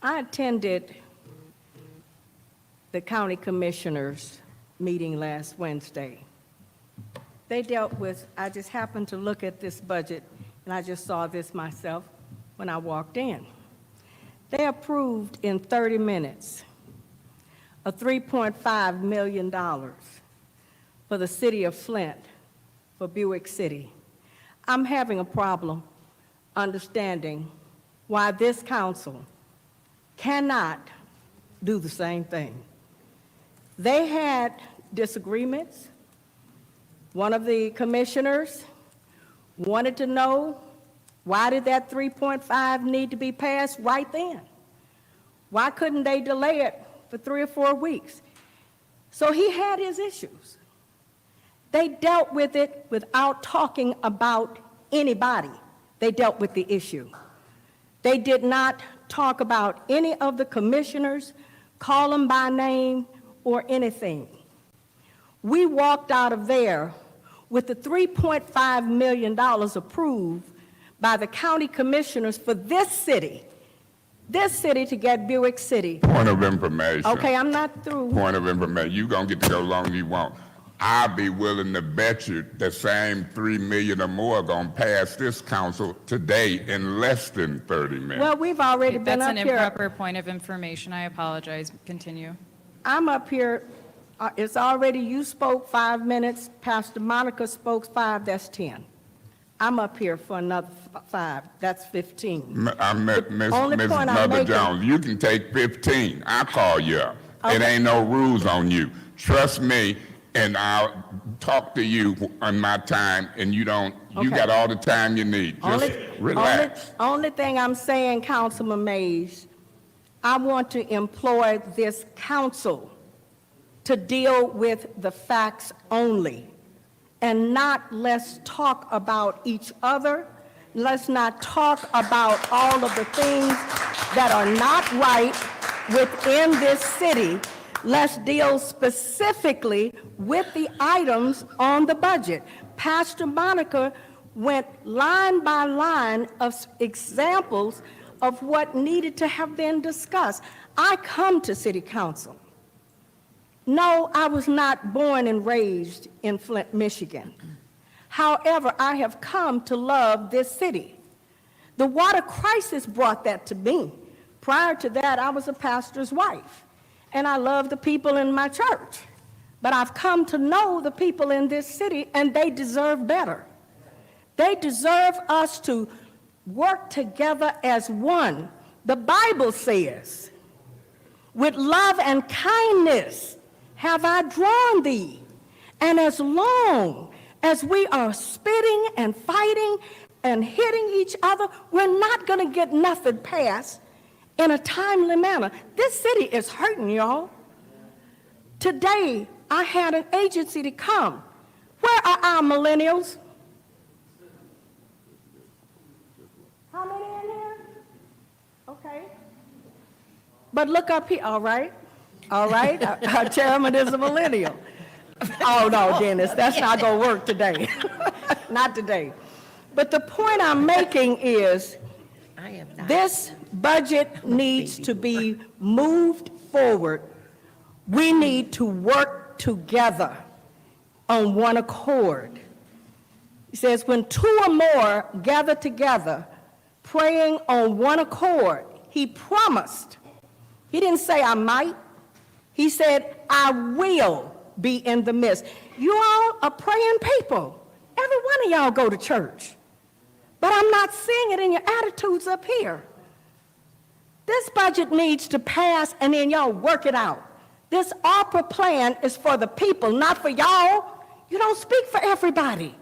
I attended the county commissioners' meeting last Wednesday. They dealt with, I just happened to look at this budget, and I just saw this myself when I walked in. They approved in 30 minutes a $3.5 million for the city of Flint, for Buick City. I'm having a problem understanding why this council cannot do the same thing. They had disagreements. One of the commissioners wanted to know, why did that 3.5 need to be passed right then? Why couldn't they delay it for 3 or 4 weeks? So he had his issues. They dealt with it without talking about anybody. They dealt with the issue. They did not talk about any of the commissioners, call them by name or anything. We walked out of there with the $3.5 million approved by the county commissioners for this city to get Buick City. Point of information. Okay, I'm not through. Point of information. You gonna get to go long as you want. I'll be willing to bet you the same $3 million or more gonna pass this council today in less than 30 minutes. Well, we've already been That's up an here. improper point of information. I apologize. Continue. I'm up here, it's already, you spoke 5 minutes, Pastor Monica spoke 5, that's 10. I'm up here for another 5, that's 15. I met Miss Only Mrs. point I'm Mother making- Jones. You can take 15. I'll call you up. It Okay. ain't no rules on you. Trust me, and I'll talk to you on my time, and you don't, you Okay. got all the time you need. Just relax. Only thing I'm saying, Councilman Mays, I want to employ this council to deal with the facts only, and not let's talk about each other. Let's not talk about all of the things that are not right within this city. Let's deal specifically with the items on the budget. Pastor Monica went line by line of examples of what needed to have been discussed. I come to city council. No, I was not born and raised in Flint, Michigan. However, I have come to love this city. The water crisis brought that to me. Prior to that, I was a pastor's wife, and I love the people in my church. But I've come to know the people in this city, and they deserve better. They deserve us to work together as one. The Bible says, with love and kindness have I drawn thee. And as long as we are spitting and fighting and hitting each other, we're not going to get nothing passed in a timely manner. This city is hurting, y'all. Today, I had an agency to come. Where are our millennials? How many in here? Okay. But look up here, all right? All right, our chairman is a millennial. Oh, no, Dennis, that's not going to work today. Not today. But the point I'm making is this budget needs to be moved forward. We need to work together on one accord. He says, when 2 or more gather together, praying on one accord, he promised. He didn't say I might. He said, I will be in the midst. You all are praying people. Every one of y'all go to church. But I'm not seeing it in your attitudes up here. This budget needs to pass, and then y'all work it out. This ARPA plan is for the people, not for y'all. You don't speak for everybody.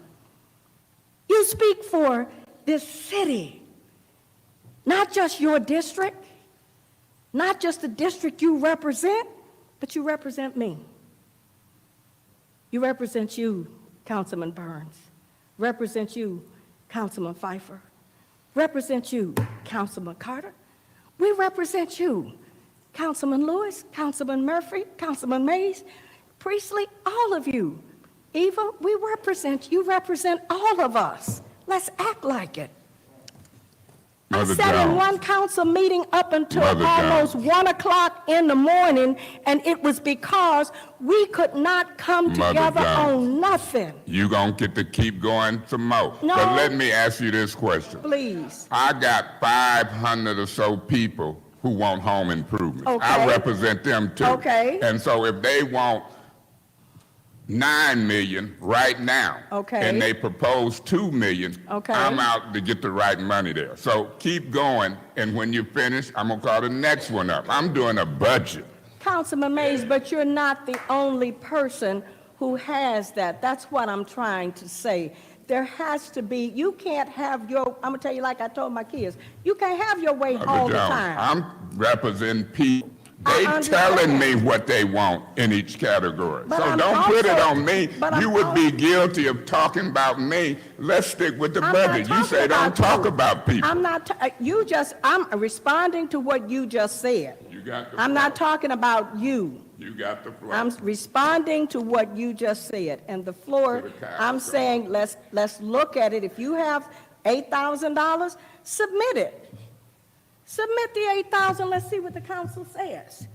You speak for this city, not just your district, not just the district you represent, but you represent me. You represent you, Councilman Burns. Represent you, Councilman Pfeiffer. Represent you, Councilman Carter. We represent you, Councilman Lewis, Councilman Murphy, Councilman Mays, Priestley, all of you. Eva, we represent, you represent all of us. Let's act like it. Mother I sat in Jones. one council meeting up until Mother almost Jones. 1 o'clock in the morning, and it was because we could not come Mother together Jones. on nothing. You gonna get to keep going some more. No. But let me ask you this question. Please. I got 500 or so people who want home improvements. I Okay. represent them too. Okay. And so if they want 9 million right now. Okay. And they propose 2 million. Okay. I'm out to get the right money there. So keep going, and when you finish, I'm gonna call the next one up. I'm doing a budget. Councilman Mays, but you're not the only person who has that. That's what I'm trying to say. There has to be, you can't have your, I'm gonna tell you like I told my kids, you can't have your way Mother all the Jones, time. I'm representing people. I They understand. telling me what they want in each category. But So I'm don't put it also- on me. but You I'm would be also- guilty of talking about me. Let's stick with the I'm not budget. You talking say don't about talk you. about people. I'm not, I'm responding to what you just said. You got the I'm not floor. talking about you. You got the floor. I'm responding to what you just said. And the floor, To the council. I'm saying, let's look at it. If you have $8,000, submit it. Submit the 8,000, let's see what the council says.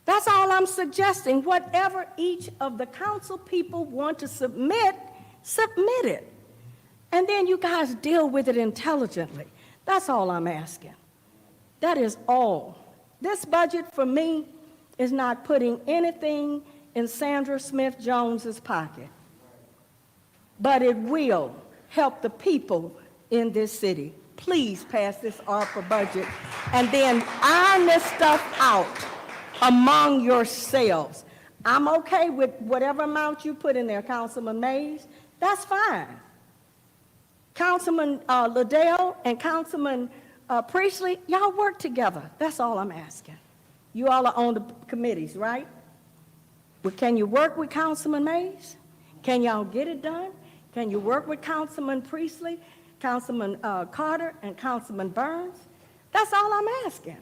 That's all I'm suggesting. Whatever each of the council people want to submit, submit it. And then you guys deal with it intelligently. That's all I'm asking. That is all. This budget for me is not putting anything in Sandra Smith Jones's pocket. But it will help the people in this city. Please pass this ARPA budget and then iron this stuff out among yourselves. I'm okay with whatever amount you put in there, Councilman Mays. That's fine. Councilman Liddell and Councilman Priestley, y'all work together. That's all I'm asking. You all are on the committees, right? But can you work with Councilman Mays? Can y'all get it done? Can you work with Councilman Priestley, Councilman Carter, and Councilman Burns? That's all I'm asking.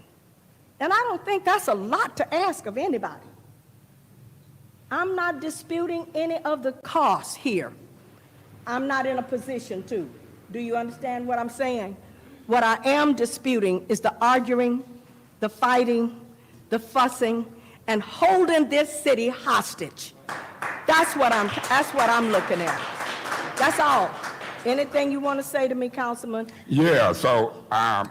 And I don't think that's a lot to ask of anybody. I'm not disputing any of the costs here. I'm not in a position to. Do you understand what I'm saying? What I am disputing is the arguing, the fighting, the fussing, and holding this city hostage. That's what I'm looking at. That's all. Anything you want to say to me, Councilman? Yeah, so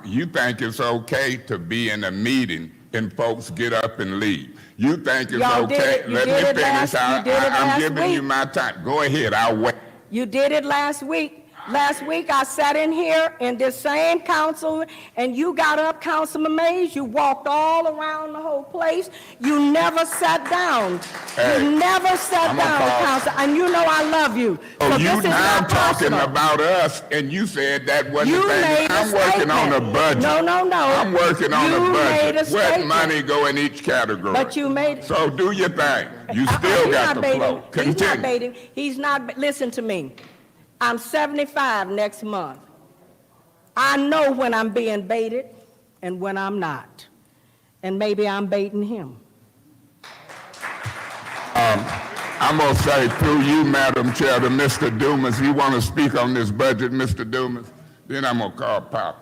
you think it's okay to be in a meeting and folks get up and leave? You think it's Y'all did okay? it- you Let did me it finish. last- you did it I'm last giving you week. my time. Go ahead, I'll wait. You did it last week. Last week, I sat in here in this same council, and you got up, Councilman Mays, you walked all around the whole place. You never sat down. Hey, You never sat I'm gonna down, call- Council, and you know I love you. Oh, So you this is now not talking personal. about us, and you said that wasn't You the thing. made a I'm working on a statement. budget. No. I'm working on You a made a budget. What statement. money go in each category? But you made- So do your thing. You He's still got not the baiting. flow. He's not Continue. baiting. He's not, listen to me. I'm 75 next month. I know when I'm being baited and when I'm not. And maybe I'm baiting him. I'm going to say through you, Madam Chair, to Mr. Dumas, you want to speak on this budget, Mr. Dumas? Then I'm going to call Papa.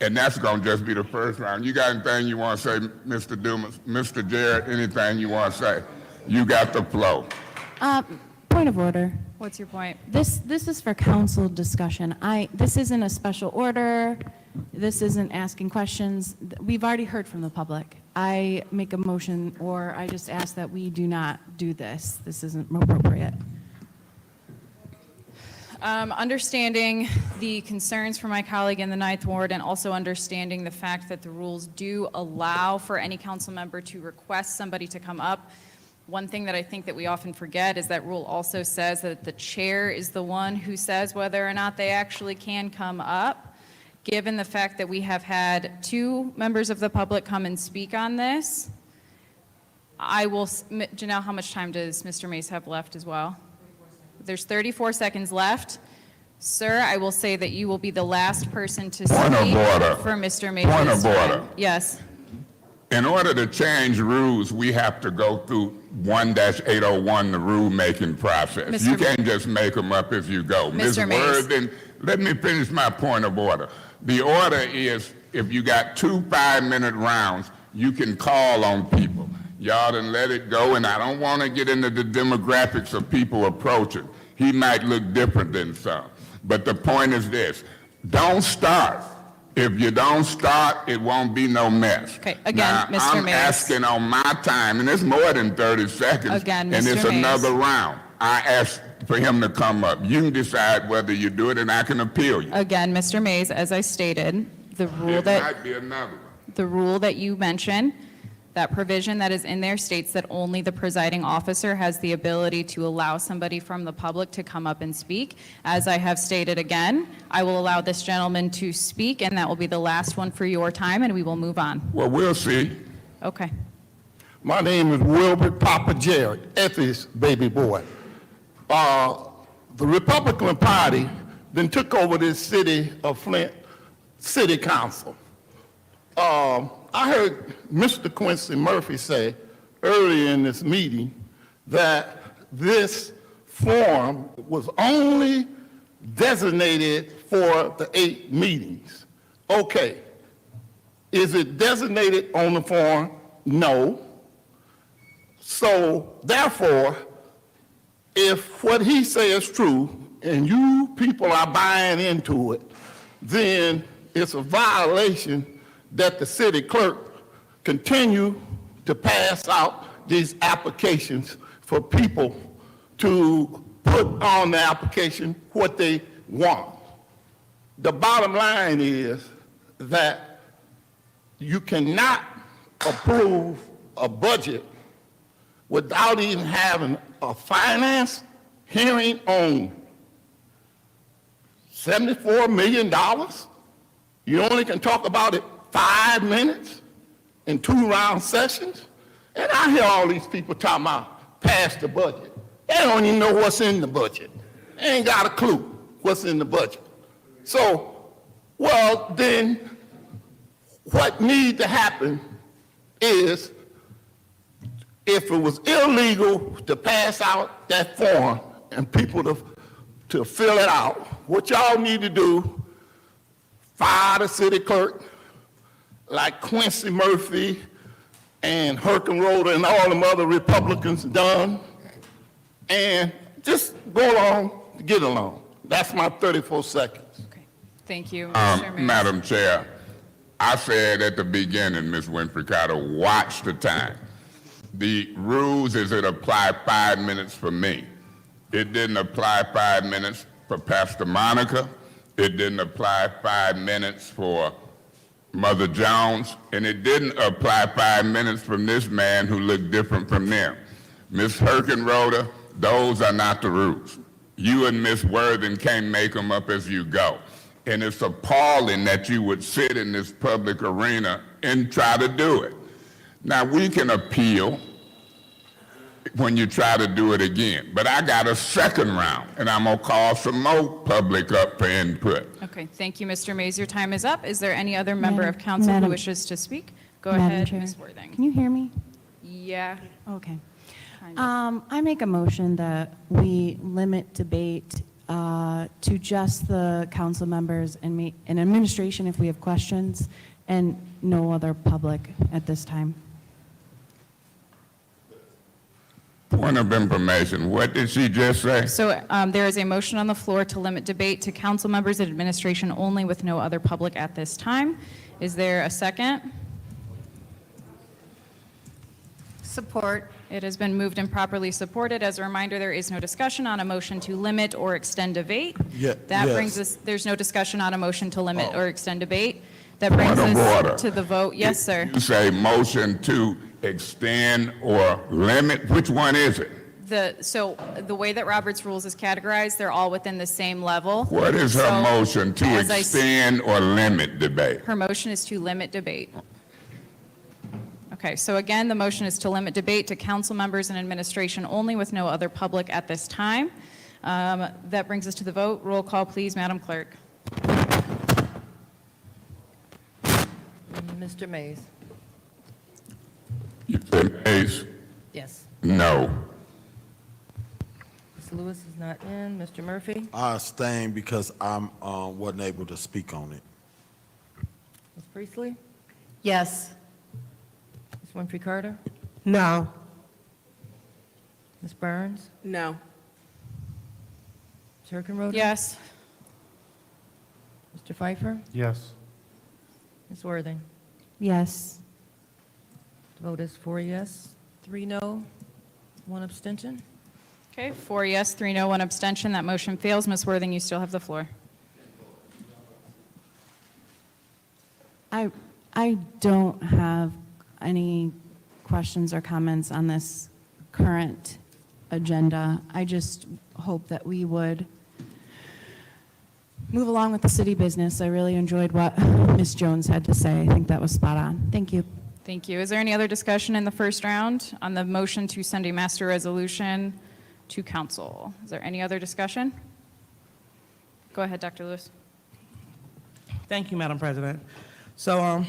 And that's going to just be the first round. You got anything you want to say, Mr. Dumas? Mr. Jarrett, anything you want to say? You got the flow. Point of order. What's your point? This is for council discussion. This isn't a special order. This isn't asking questions. We've already heard from the public. I make a motion, or I just ask that we do not do this. This isn't appropriate. Understanding the concerns from my colleague in the Ninth Ward, and also understanding the fact that the rules do allow for any council member to request somebody to come up. One thing that I think that we often forget is that rule also says that the chair is the one who says whether or not they actually can come up. Given the fact that we have had 2 members of the public come and speak on this, I will, Janelle, how much time does Mr. Mace have left as well? There's 34 seconds left. Sir, I will say that you will be the last person to Point of speak order. for Mr. Mace's Point of time. order. Yes. In order to change rules, we have to go through 1-801, the rule-making process. Mr. You can't just make them up as you go. Ms. Mr. Mays. Worthing, let me finish my point of order. The order is, if you got 2 5-minute rounds, you can call on people. Y'all done let it go, and I don't want to get into the demographics of people approaching. He might look different than some. But the point is this: don't start. If you don't start, it won't be no mess. Okay, again, Now, Mr. I'm Mays. asking on my time, and it's more than 30 seconds. Again, and Mr. it's Mays. another round. I asked for him to come up. You can decide whether you do it, and I can appeal you. Again, Mr. Mays, as I stated, the rule It that might be another one. the rule that you mentioned, that provision that is in there states that only the presiding officer has the ability to allow somebody from the public to come up and speak. As I have stated again, I will allow this gentleman to speak, and that will be the last one for your time, and we will move on. Well, we'll see. Okay. My name is Wilbert Papa Jared, Effie's baby boy. The Republican Party then took over this city of Flint City Council. I heard Mr. Quincy Murphy say earlier in this meeting that this forum was only designated for the 8 meetings. Okay. Is it designated on the forum? No. So therefore, if what he says is true and you people are buying into it, then it's a violation that the city clerk continue to pass out these applications for people to put on the application what they want. The bottom line is that you cannot approve a budget without even having a finance hearing on $74 million. You only can talk about it 5 minutes in 2-round sessions. And I hear all these people talking about pass the budget. They don't even know what's in the budget. They ain't got a clue what's in the budget. So, well, then what needs to happen is, if it was illegal to pass out that form and people to fill it out, what y'all need to do, fire the city clerk, like Quincy Murphy and Herkenroder and all them other Republicans done, and just go along, get along. That's my 34 seconds. Okay. Thank you, Mr. Mays. Madam Chair, I said at the beginning, Ms. Winfrey Carter, watch the time. The rules is it apply 5 minutes for me. It didn't apply 5 minutes for Pastor Monica. It didn't apply 5 minutes for Mother Jones, and it didn't apply 5 minutes from this man who looked different from them. Ms. Herkenroder, those are not the rules. You and Ms. Worthing can't make them up as you go. And it's appalling that you would sit in this public arena and try to do it. Now, we can appeal when you try to do it again, but I got a second round, and I'm gonna call some more public up for input. Okay, thank you, Mr. Mays. Your time is up. Is there any other member of council who Madam- wishes to speak? Go Madam ahead, Chair. Ms. Worthing. Can you hear me? Yeah. Okay. kind of. I make a motion that we limit debate to just the council members and administration if we have questions, and no other public at this time. Point of information, what did she just say? So there is a motion on the floor to limit debate to council members and administration only with no other public at this time. Is there a second? Support. It has been moved and properly supported. As a reminder, there is no discussion on a motion to limit or extend debate. That brings us, there's no discussion on a motion to limit or extend debate. That brings Point of order. us to the vote. Yes, sir. You say motion to extend or limit, which one is it? So the way that Robert's rules is categorized, they're all within the same level. What is her So, motion, to as I extend or limit debate? Her motion is to limit debate. Okay, so again, the motion is to limit debate to council members and administration only with no other public at this time. That brings us to the vote. Roll call, please, Madam Clerk. Mr. Mays? You say Mays? Yes. No. Ms. Lewis is not in. Mr. Murphy? I abstain because I wasn't able to speak on it. Ms. Priestley? Yes. Ms. Winfrey Carter? No. Ms. Burns? No. Ms. Herkenrode? Yes. Mr. Pfeiffer? Yes. Ms. Worthing? Yes. The vote is 4 yes, 3 no, 1 abstention. Okay, 4 yes, 3 no, 1 abstention. That motion fails. Ms. Worthing, you still have the floor. I don't have any questions or comments on this current agenda. I just hope that we would move along with the city business. I really enjoyed what Ms. Jones had to say. I think that was spot on. Thank you. Thank you. Is there any other discussion in the first round on the motion to send a master resolution to council? Is there any other discussion? Go ahead, Dr. Lewis. Thank you, Madam President. So,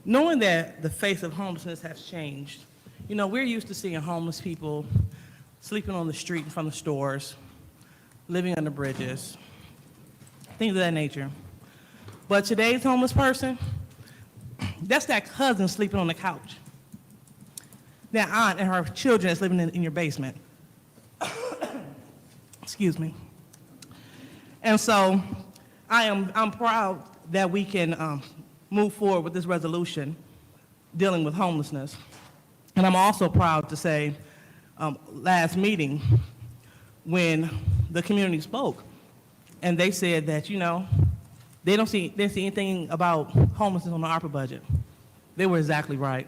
knowing that the face of homelessness has changed, you know, we're used to seeing homeless people sleeping on the street in front of stores, living under bridges, things of that nature. But today's homeless person, that's that cousin sleeping on the couch. That aunt and her children that's living in your basement. Excuse me. And so I'm proud that we can move forward with this resolution dealing with homelessness. And I'm also proud to say, last meeting, when the community spoke, and they said that, you know, they didn't see anything about homelessness on the ARPA budget. They were exactly right.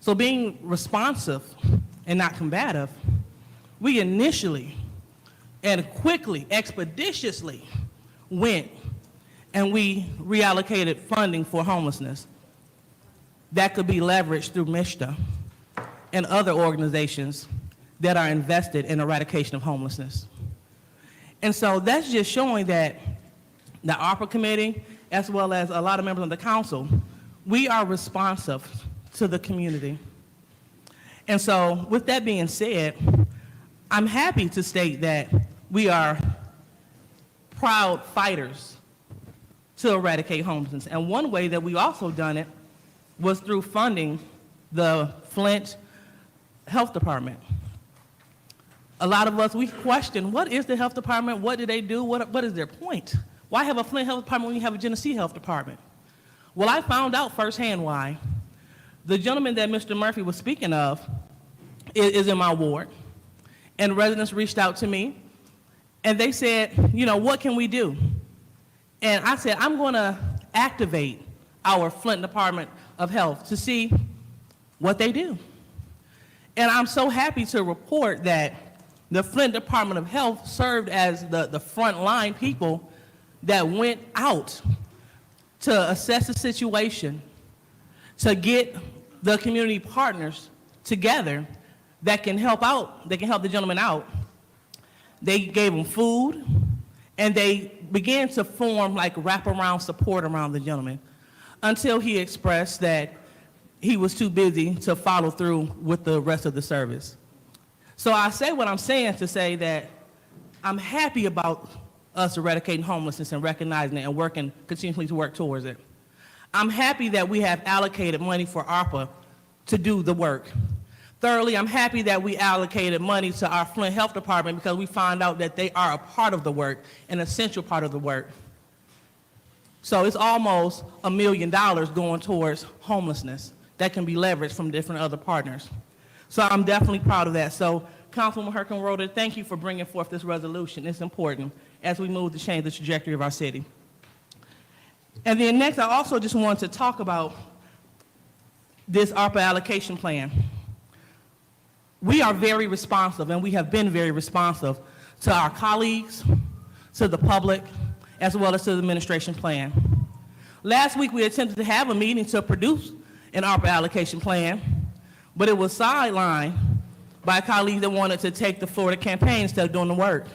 So being responsive and not combative, we initially and quickly, expeditiously went and we reallocated funding for homelessness. That could be leveraged through MISHDA and other organizations that are invested in eradication of homelessness. And so that's just showing that the ARPA committee, as well as a lot of members of the council, we are responsive to the community. And so with that being said, I'm happy to state that we are proud fighters to eradicate homelessness. And one way that we also done it was through funding the Flint Health Department. A lot of us, we question, what is the health department? What do they do? What is their point? Why have a Flint Health Department when you have a Genesee Health Department? Well, I found out firsthand why. The gentleman that Mr. Murphy was speaking of is in my ward, and residents reached out to me, and they said, you know, what can we do? And I said, I'm going to activate our Flint Department of Health to see what they do. And I'm so happy to report that the Flint Department of Health served as the front line people that went out to assess the situation, to get the community partners together that can help out, that can help the gentleman out. They gave him food, and they began to form like wraparound support around the gentleman until he expressed that he was too busy to follow through with the rest of the service. So I say what I'm saying to say that I'm happy about us eradicating homelessness and recognizing it and working, continually to work towards it. I'm happy that we have allocated money for ARPA to do the work. Thirdly, I'm happy that we allocated money to our Flint Health Department because we found out that they are a part of the work, an essential part of the work. So it's almost $1 million going towards homelessness that can be leveraged from different other partners. So I'm definitely proud of that. So Councilwoman Herkenrode, thank you for bringing forth this resolution. It's important as we move to change the trajectory of our city. And then next, I also just want to talk about this ARPA allocation plan. We are very responsive, and we have been very responsive to our colleagues, to the public, as well as to the administration plan. Last week, we attempted to have a meeting to produce an ARPA allocation plan, but it was sidelined by a colleague that wanted to take the Florida campaign instead of doing the work.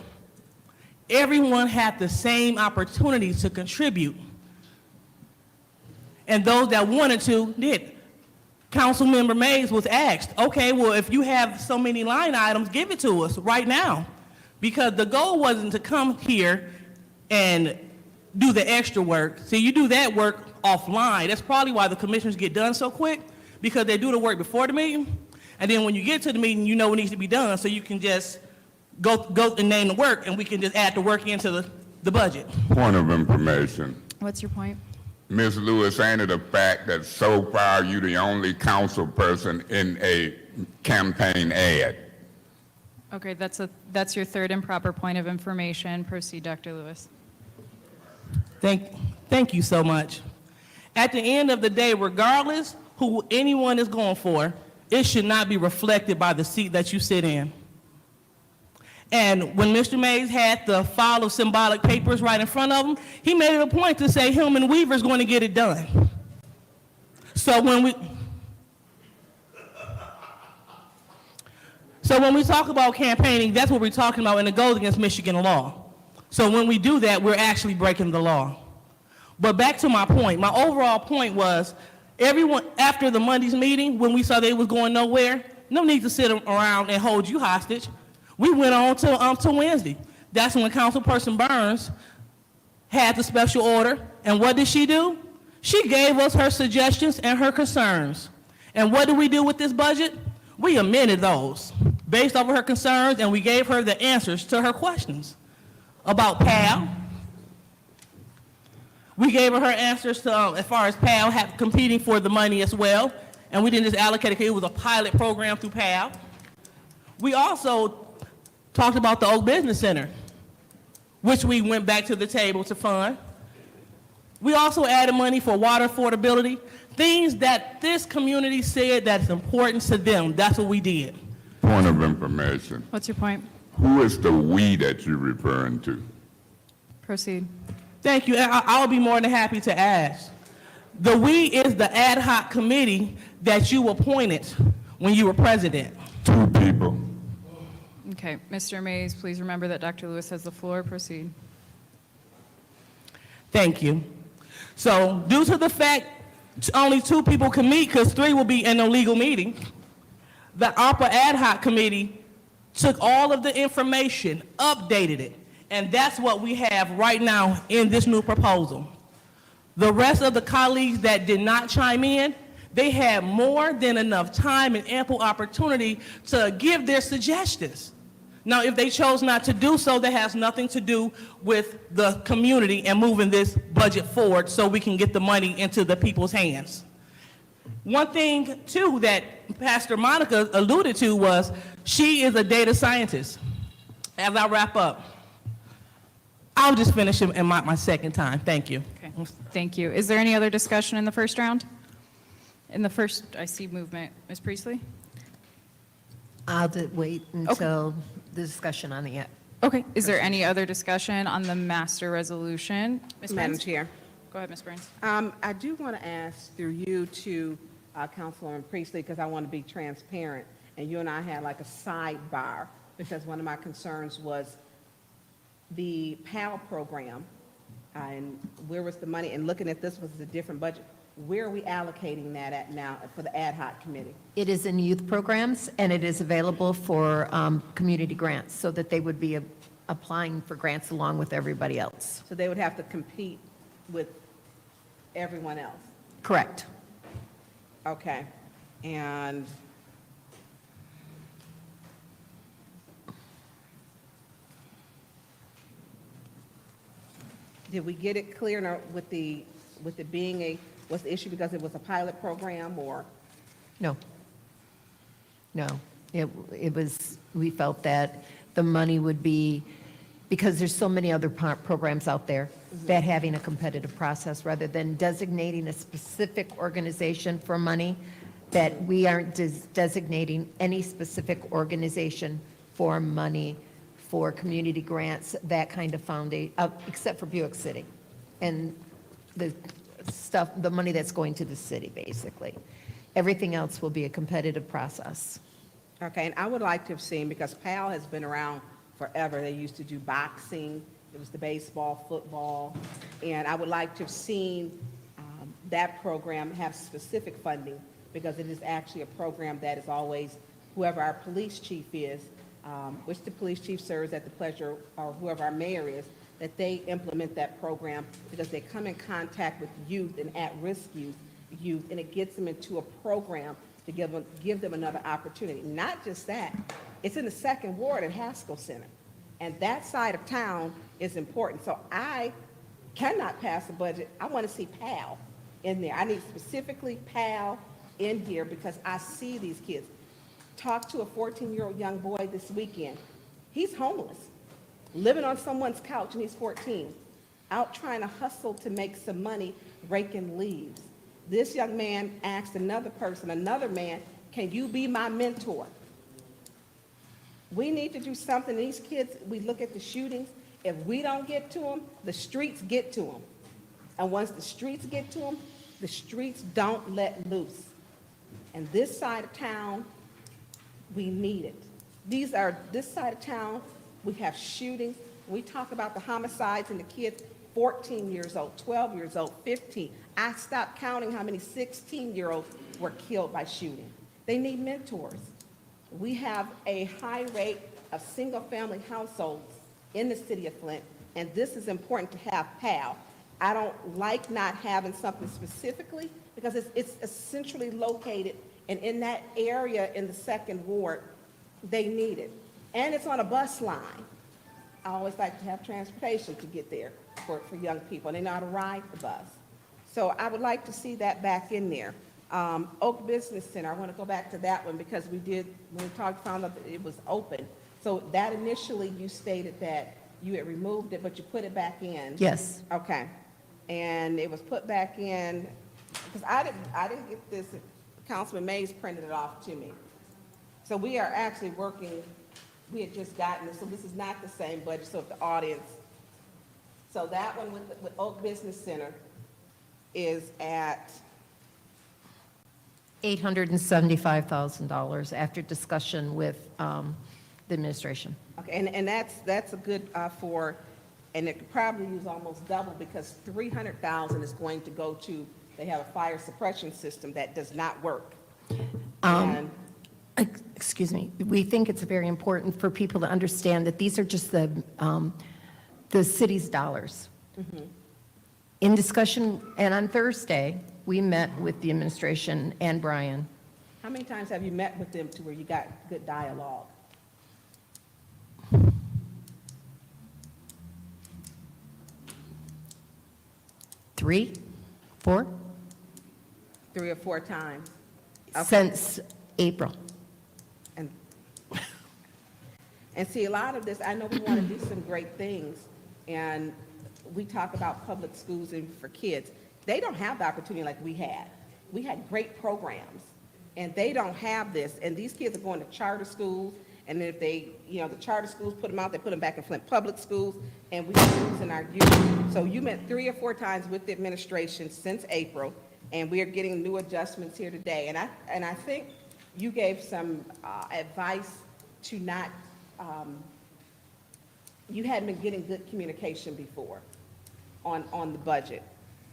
Everyone had the same opportunity to contribute, and those that wanted to did. Councilmember Mays was asked, okay, well, if you have so many line items, give it to us right now. Because the goal wasn't to come here and do the extra work. See, you do that work offline. That's probably why the commissioners get done so quick, because they do the work before the meeting, and then when you get to the meeting, you know what needs to be done, so you can just go and name the work, and we can just add the work into the budget. Point of information. What's your point? Ms. Lewis, ain't it a fact that so far you the only council person in a campaign ad? Okay, that's your third improper point of information. Proceed, Dr. Lewis. Thank you so much. At the end of the day, regardless who anyone is going for, it should not be reflected by the seat that you sit in. And when Mr. Mays had the file of symbolic papers right in front of him, he made it a point to say Hillman Weaver is going to get it done. So when we talk about campaigning, that's what we're talking about, and it goes against Michigan law. So when we do that, we're actually breaking the law. But back to my point, my overall point was, everyone, after the Monday's meeting, when we saw they was going nowhere, no need to sit around and hold you hostage. We went on to Wednesday. That's when Councilperson Burns had the special order. And what did she do? She gave us her suggestions and her concerns. And what did we do with this budget? We amended those based off of her concerns, and we gave her the answers to her questions about PAL. We gave her her answers to, as far as PAL competing for the money as well. And we didn't just allocate it, it was a pilot program through PAL. We also talked about the Oak Business Center, which we went back to the table to fund. We also added money for water affordability, things that this community said that's important to them. That's what we did. Point of information. What's your point? Who is the we that you're referring to? Proceed. Thank you. I'll be more than happy to ask. The we is the ad hoc committee that you appointed when you were president. 2 people. Okay, Mr. Mays, please remember that Dr. Lewis has the floor. Proceed. Thank you. So due to the fact only 2 people can meet, because 3 will be in a legal meeting, the ARPA ad hoc committee took all of the information, updated it, and that's what we have right now in this new proposal. The rest of the colleagues that did not chime in, they had more than enough time and ample opportunity to give their suggestions. Now, if they chose not to do so, that has nothing to do with the community and moving this budget forward so we can get the money into the people's hands. One thing, too, that Pastor Monica alluded to was she is a data scientist. As I wrap up, I'll just finish in my second time. Thank you. Okay, thank you. Is there any other discussion in the first round? In the first, I see movement. Ms. Priestley? I'll wait until the discussion on the. Okay. Is there any other discussion on the master resolution? Ms. Madam Burns? Chair. Go ahead, Ms. Burns. I do want to ask through you to Councilwoman Priestley, because I want to be transparent, and you and I had like a sidebar, because one of my concerns was the PAL program, and where was the money, and looking at this was a different budget. Where are we allocating that at now for the ad hoc committee? It is in youth programs, and it is available for community grants, so that they would be applying for grants along with everybody else. So they would have to compete with everyone else? Correct. Okay. And did we get it clear now with it being what's the issue, because it was a pilot program, or No. No. It was, we felt that the money would be, because there's so many other programs out there, that having a competitive process rather than designating a specific organization for money, that we aren't designating any specific organization for money for community grants, that kind of foundation, except for Buick City. And the stuff, the money that's going to the city, basically. Everything else will be a competitive process. Okay, and I would like to have seen, because PAL has been around forever, they used to do boxing, it was the baseball, football, and I would like to have seen that program have specific funding, because it is actually a program that is always, whoever our police chief is, which the police chief serves at the pleasure, or whoever our mayor is, that they implement that program, because they come in contact with youth and at-risk youth, and it gets them into a program to give them another opportunity. Not just that, it's in the 2nd Ward at Haskell Center, and that side of town is important. So I cannot pass a budget. I want to see PAL in there. I need specifically PAL in here, because I see these kids. Talked to a 14-year-old young boy this weekend. He's homeless, living on someone's couch, and he's 14, out trying to hustle to make some money raking leaves. This young man asked another person, another man, can you be my mentor? We need to do something. These kids, we look at the shootings. If we don't get to them, the streets get to them. And once the streets get to them, the streets don't let loose. And this side of town, we need it. This side of town, we have shootings. We talk about the homicides and the kids, 14 years old, 12 years old, 15. I stopped counting how many 16-year-olds were killed by shooting. They need mentors. We have a high rate of single-family households in the city of Flint, and this is important to have PAL. I don't like not having something specifically, because it's centrally located, and in that area in the 2nd Ward, they need it. And it's on a bus line. I always like to have transportation to get there for young people, and they know how to ride the bus. So I would like to see that back in there. Oak Business Center, I want to go back to that one, because when we found out that it was open. So that initially you stated that you had removed it, but you put it back in. Yes. Okay. And it was put back in, because I didn't get this, Councilman Mays printed it off to me. So we are actually working, we had just gotten this, so this is not the same budget, so if the audience, so that one with Oak Business Center is at $875,000 after discussion with the administration. Okay, and that's a good for, and it could probably use almost double, because $300,000 is going to go to, they have a fire suppression system that does not work. And Excuse me. We think it's very important for people to understand that these are just the city's dollars. In discussion, and on Thursday, we met with the administration and Brian. how many times have you met with them to where you got good dialogue? Three, four? 3 or 4 times. Okay. Since April. And see, a lot of this, I know we want to do some great things, and we talk about public schools and for kids. They don't have the opportunity like we had. We had great programs, and they don't have this. And these kids are going to charter schools, and if they, the charter schools put them out, they put them back in Flint public schools, and we're losing our youth. So you met 3 or 4 times with the administration since April, and we are getting new adjustments here today. And I think you gave some advice to not, you hadn't been getting good communication before on the budget.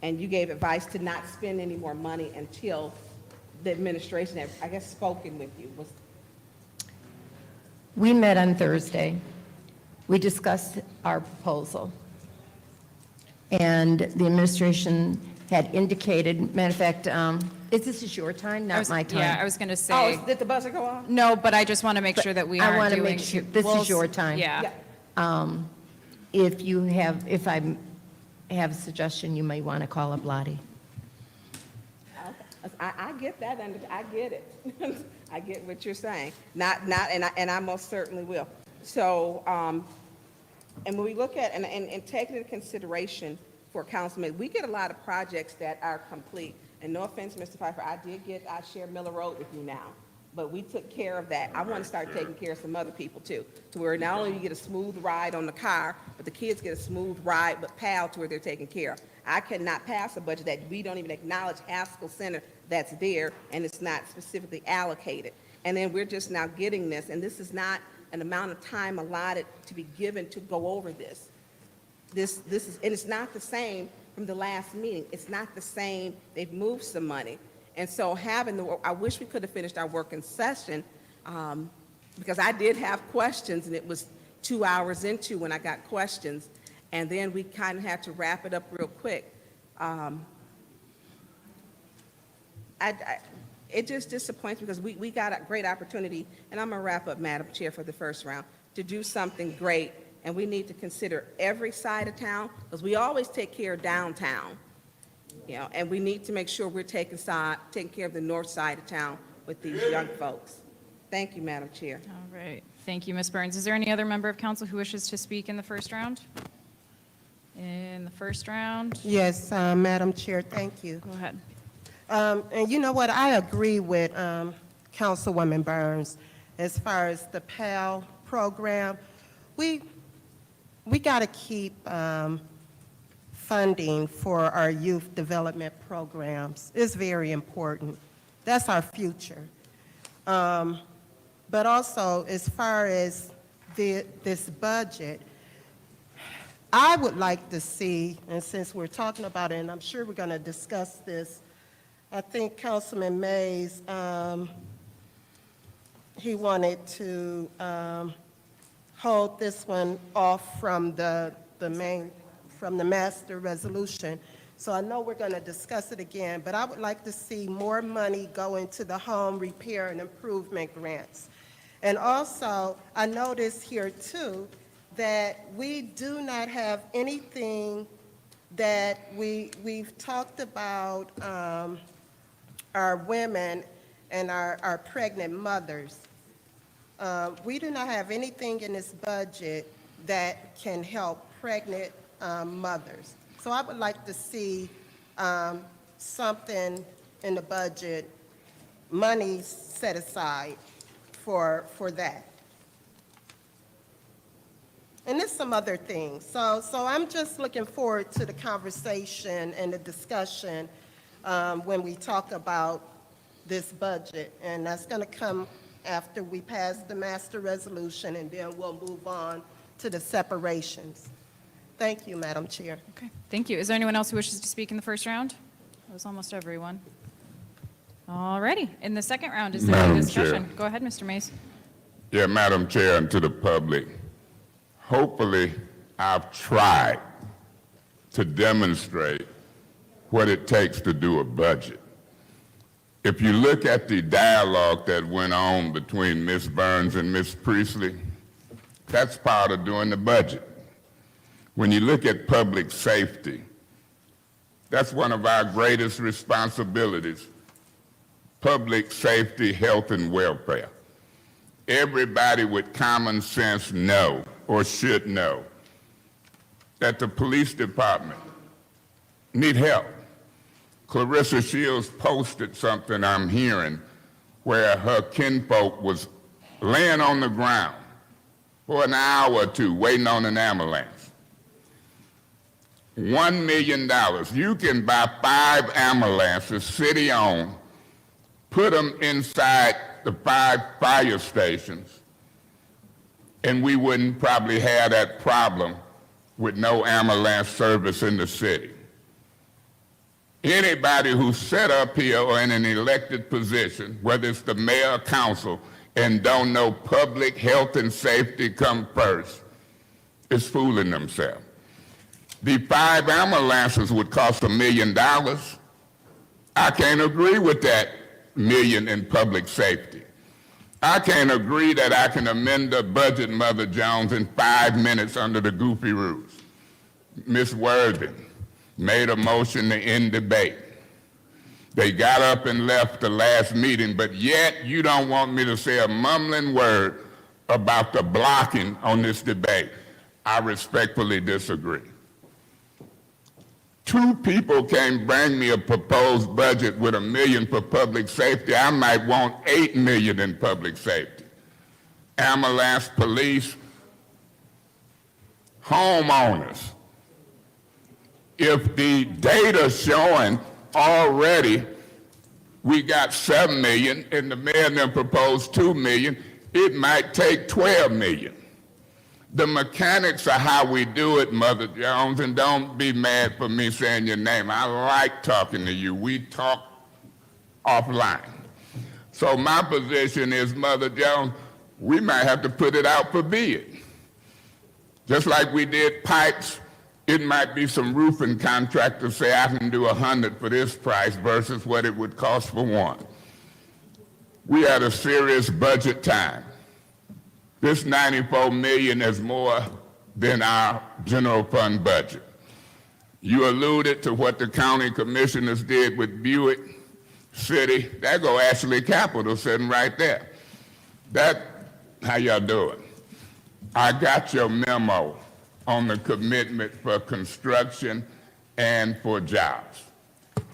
And you gave advice to not spend any more money until the administration had, I guess, spoken with you. We met on Thursday. We discussed our proposal. And the administration had indicated, matter of fact, this is your time, not my time. Yeah, I was going to say. Oh, did the buzzer go off? No, but I just want to make sure that we I aren't want to doing. make sure, this is your time. Yeah. If I have a suggestion, you may want to call up Lottie. I get that, and I get it. I get what you're saying. And I most certainly will. So, and when we look at, and take into consideration for councilmen, we get a lot of projects that are complete. And no offense, Mr. Pfeiffer, I share Miller Road with you now. But we took care of that. I want to start taking care of some other people too, to where not only you get a smooth ride on the car, but the kids get a smooth ride with PAL to where they're taken care of. I cannot pass a budget that we don't even acknowledge Haskell Center that's there, and it's not specifically allocated. And then we're just now getting this, and this is not an amount of time allotted to be given to go over this. This is, and it's not the same from the last meeting. It's not the same. They've moved some money. And so I wish we could have finished our working session, because I did have questions, and it was 2 hours into when I got questions, and then we kind of had to wrap it up real quick. It just disappoints me because we got a great opportunity, and I'm gonna wrap up, Madam Chair, for the first round, to do something great, and we need to consider every side of town, because we always take care of downtown. And we need to make sure we're taking care of the north side of town with these young folks. Thank you, Madam Chair. All right. Thank you, Ms. Burns. Is there any other member of council who wishes to speak in the first round? In the first round? Yes, Madam Chair, thank you. Go ahead. And you know what, I agree with Councilwoman Burns as far as the PAL program. We got to keep funding for our youth development programs. It's very important. That's our future. But also, as far as this budget, I would like to see, and since we're talking about it, and I'm sure we're going to discuss this, I think Councilman Mays, he wanted to hold this one off from the master resolution. So I know we're going to discuss it again, but I would like to see more money go into the home repair and improvement grants. And also, I noticed here too, that we do not have anything that we've talked about our women and our pregnant mothers. We do not have anything in this budget that can help pregnant mothers. So I would like to see something in the budget, money set aside for that. And there's some other things. So I'm just looking forward to the conversation and the discussion when we talk about this budget. And that's going to come after we pass the master resolution, and then we'll move on to the separations. Thank you, Madam Chair. Okay, thank you. Is there anyone else who wishes to speak in the first round? That was almost everyone. All righty. In the second round, is there any Madam discussion? Chair. Go ahead, Mr. Mays. Yeah, Madam Chair, and to the public, hopefully I've tried to demonstrate what it takes to do a budget. If you look at the dialogue that went on between Ms. Burns and Ms. Priestley, that's part of doing the budget. When you look at public safety, that's one of our greatest responsibilities, public safety, health, and welfare. Everybody with common sense know, or should know, that the police department need help. Clarissa Shields posted something I'm hearing where her kinfolk was laying on the ground for an hour or two waiting on an ambulance. $1 million. You can buy 5 ambulances, city-owned, put them inside the 5 fire stations, and we wouldn't probably have that problem with no ambulance service in the city. Anybody who's set up here or in an elected position, whether it's the mayor or council, and don't know public health and safety come first, is fooling themselves. The 5 ambulances would cost $1 million. I can't agree with that million in public safety. I can't agree that I can amend the budget, Mother Jones, in 5 minutes under the goofy rules. Ms. Worthing made a motion to end debate. They got up and left the last meeting, but yet you don't want me to say a mumbling word about the blocking on this debate. I respectfully disagree. 2 people can bring me a proposed budget with $1 million for public safety. I might want $8 million in public safety. Ambulance, police, homeowners. If the data showing already we got $7 million and the mayor then proposed $2 million, it might take $12 million. The mechanics of how we do it, Mother Jones, and don't be mad for me saying your name. I like talking to you. We talk offline. So my position is, Mother Jones, we might have to put it out for bid. Just like we did pipes, it might be some roofing contractors say I can do 100 for this price versus what it would cost for one. We had a serious budget time. This $94 million is more than our general fund budget. You alluded to what the county commissioners did with Buick City. There go Ashley Capital sitting right there. How y'all doing? I got your memo on the commitment for construction and for jobs.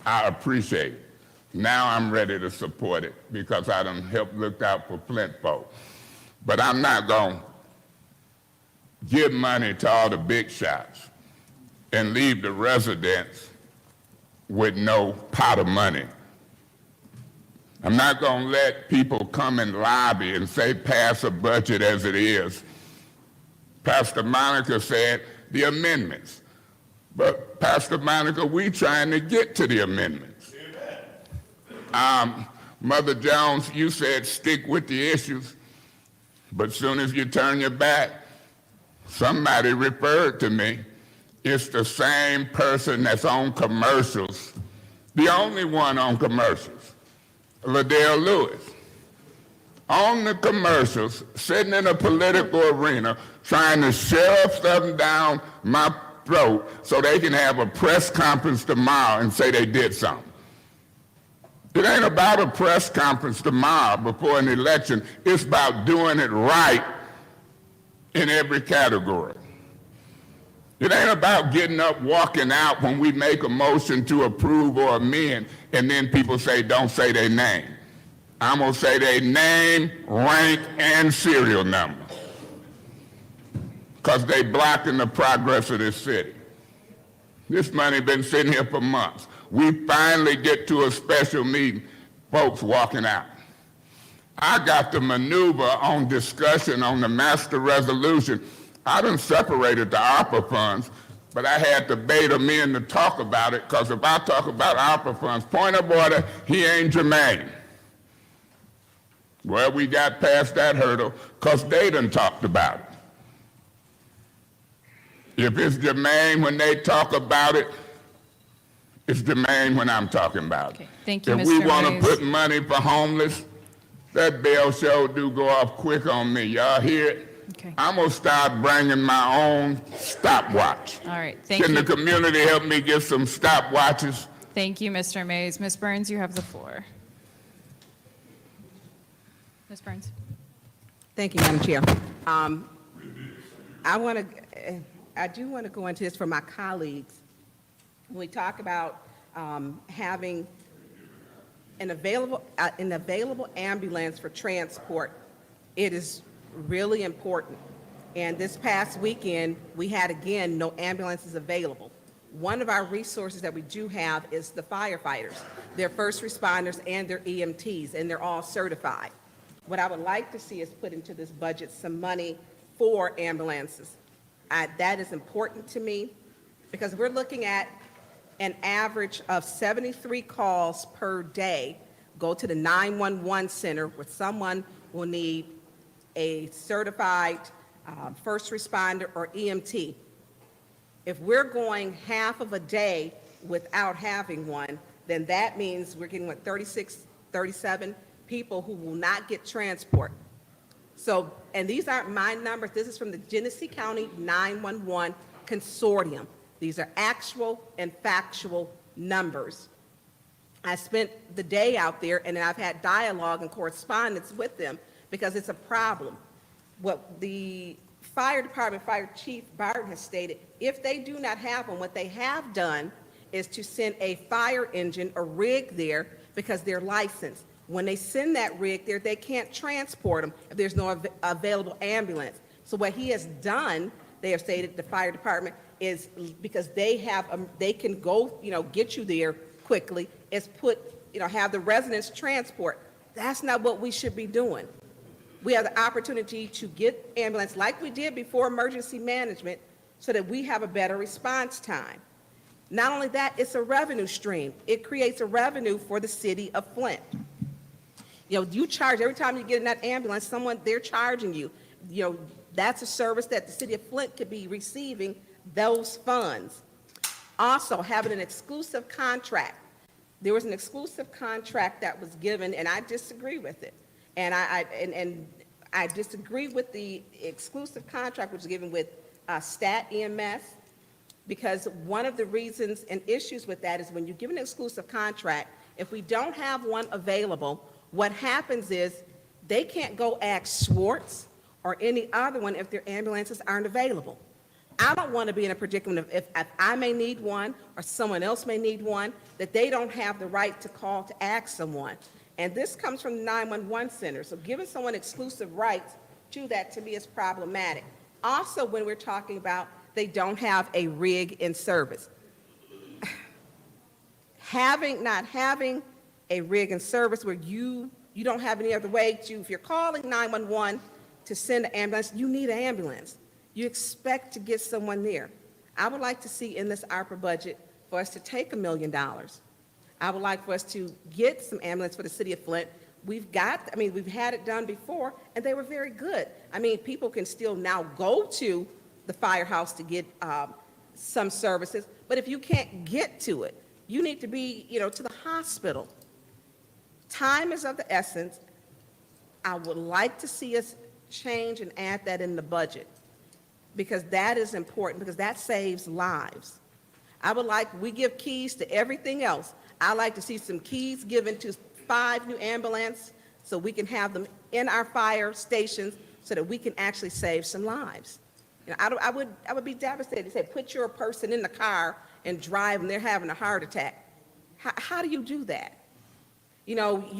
I appreciate it. Now I'm ready to support it because I done helped look out for Flint folk. But I'm not going to give money to all the big shots and leave the residents with no pot of money. I'm not going to let people come and lobby and say pass a budget as it is. Pastor Monica said the amendments. But Pastor Monica, we trying to get to the amendments. Mother Jones, you said stick with the issues. But soon as you turn your back, somebody referred to me. It's the same person that's on commercials, the only one on commercials, Liddell Lewis. On the commercials, sitting in a political arena, trying to shove something down my throat so they can have a press conference tomorrow and say they did something. It ain't about a press conference tomorrow before an election. It's about doing it right in every category. It ain't about getting up, walking out when we make a motion to approve or amend, and then people say, don't say their name. I'm going to say their name, rank, and serial number because they blocking the progress of this city. This money been sitting here for months. We finally get to a special meeting, folks walking out. I got the maneuver on discussion on the master resolution. I done separated the ARPA funds, but I had to bait them in to talk about it, because if I talk about ARPA funds, point of order, he ain't germane. Well, we got past that hurdle because they done talked about it. If it's germane when they talk about it, it's germane when I'm talking about it. Okay. Thank you, If we Mr. want to Mays. put money for homeless, that bell sure do go off quick on me. Y'all hear it? Okay. I'm going to start bringing my own stopwatch. All right, thank Can you. the community help me get some stopwatches? Thank you, Mr. Mays. Ms. Burns, you have the floor. Ms. Burns. Thank you, Madam Chair. I do want to go into this for my colleagues. When we talk about having an available ambulance for transport, it is really important. And this past weekend, we had, again, no ambulances available. One of our resources that we do have is the firefighters. They're first responders and they're EMTs, and they're all certified. What I would like to see is put into this budget some money for ambulances. That is important to me because we're looking at an average of 73 calls per day go to the 911 center where someone will need a certified first responder or EMT. If we're going half of a day without having one, then that means we're getting, 36, 37 people who will not get transport. So, and these aren't my numbers, this is from the Genesee County 911 Consortium. These are actual and factual numbers. I spent the day out there, and I've had dialogue and correspondence with them because it's a problem. What the fire department, Fire Chief Barton has stated, if they do not have one, what they have done is to send a fire engine, a rig there, because they're licensed. When they send that rig there, they can't transport them if there's no available ambulance. So what he has done, they have stated, the fire department, is because they can go, get you there quickly, is have the residents transport. That's not what we should be doing. We have the opportunity to get ambulance like we did before emergency management so that we have a better response time. Not only that, it's a revenue stream. It creates a revenue for the city of Flint. You charge every time you get in that ambulance, they're charging you. That's a service that the city of Flint could be receiving those funds. Also, having an exclusive contract. There was an exclusive contract that was given, and I disagree with it. And I disagree with the exclusive contract which was given with Stat EMS, because one of the reasons and issues with that is when you give an exclusive contract, if we don't have one available, what happens is they can't go ask Schwartz or any other one if their ambulances aren't available. I don't want to be in a predicament of if I may need one or someone else may need one, that they don't have the right to call to ask someone. And this comes from the 911 center. So giving someone exclusive rights to that, to me, is problematic. Also, when we're talking about they don't have a rig in service. Not having a rig in service where you don't have any other way to, if you're calling 911 to send an ambulance, you need an ambulance. You expect to get someone there. I would like to see in this ARPA budget for us to take $1 million. I would like for us to get some ambulance for the city of Flint. We've had it done before, and they were very good. People can still now go to the firehouse to get some services, but if you can't get to it, you need to be, to the hospital. Time is of the essence. I would like to see us change and add that in the budget, because that is important, because that saves lives. We give keys to everything else. I like to see some keys given to 5 new ambulances so we can have them in our fire stations so that we can actually save some lives. I would be devastated to say, put your person in the car and drive and they're having a heart attack. How do you do that? You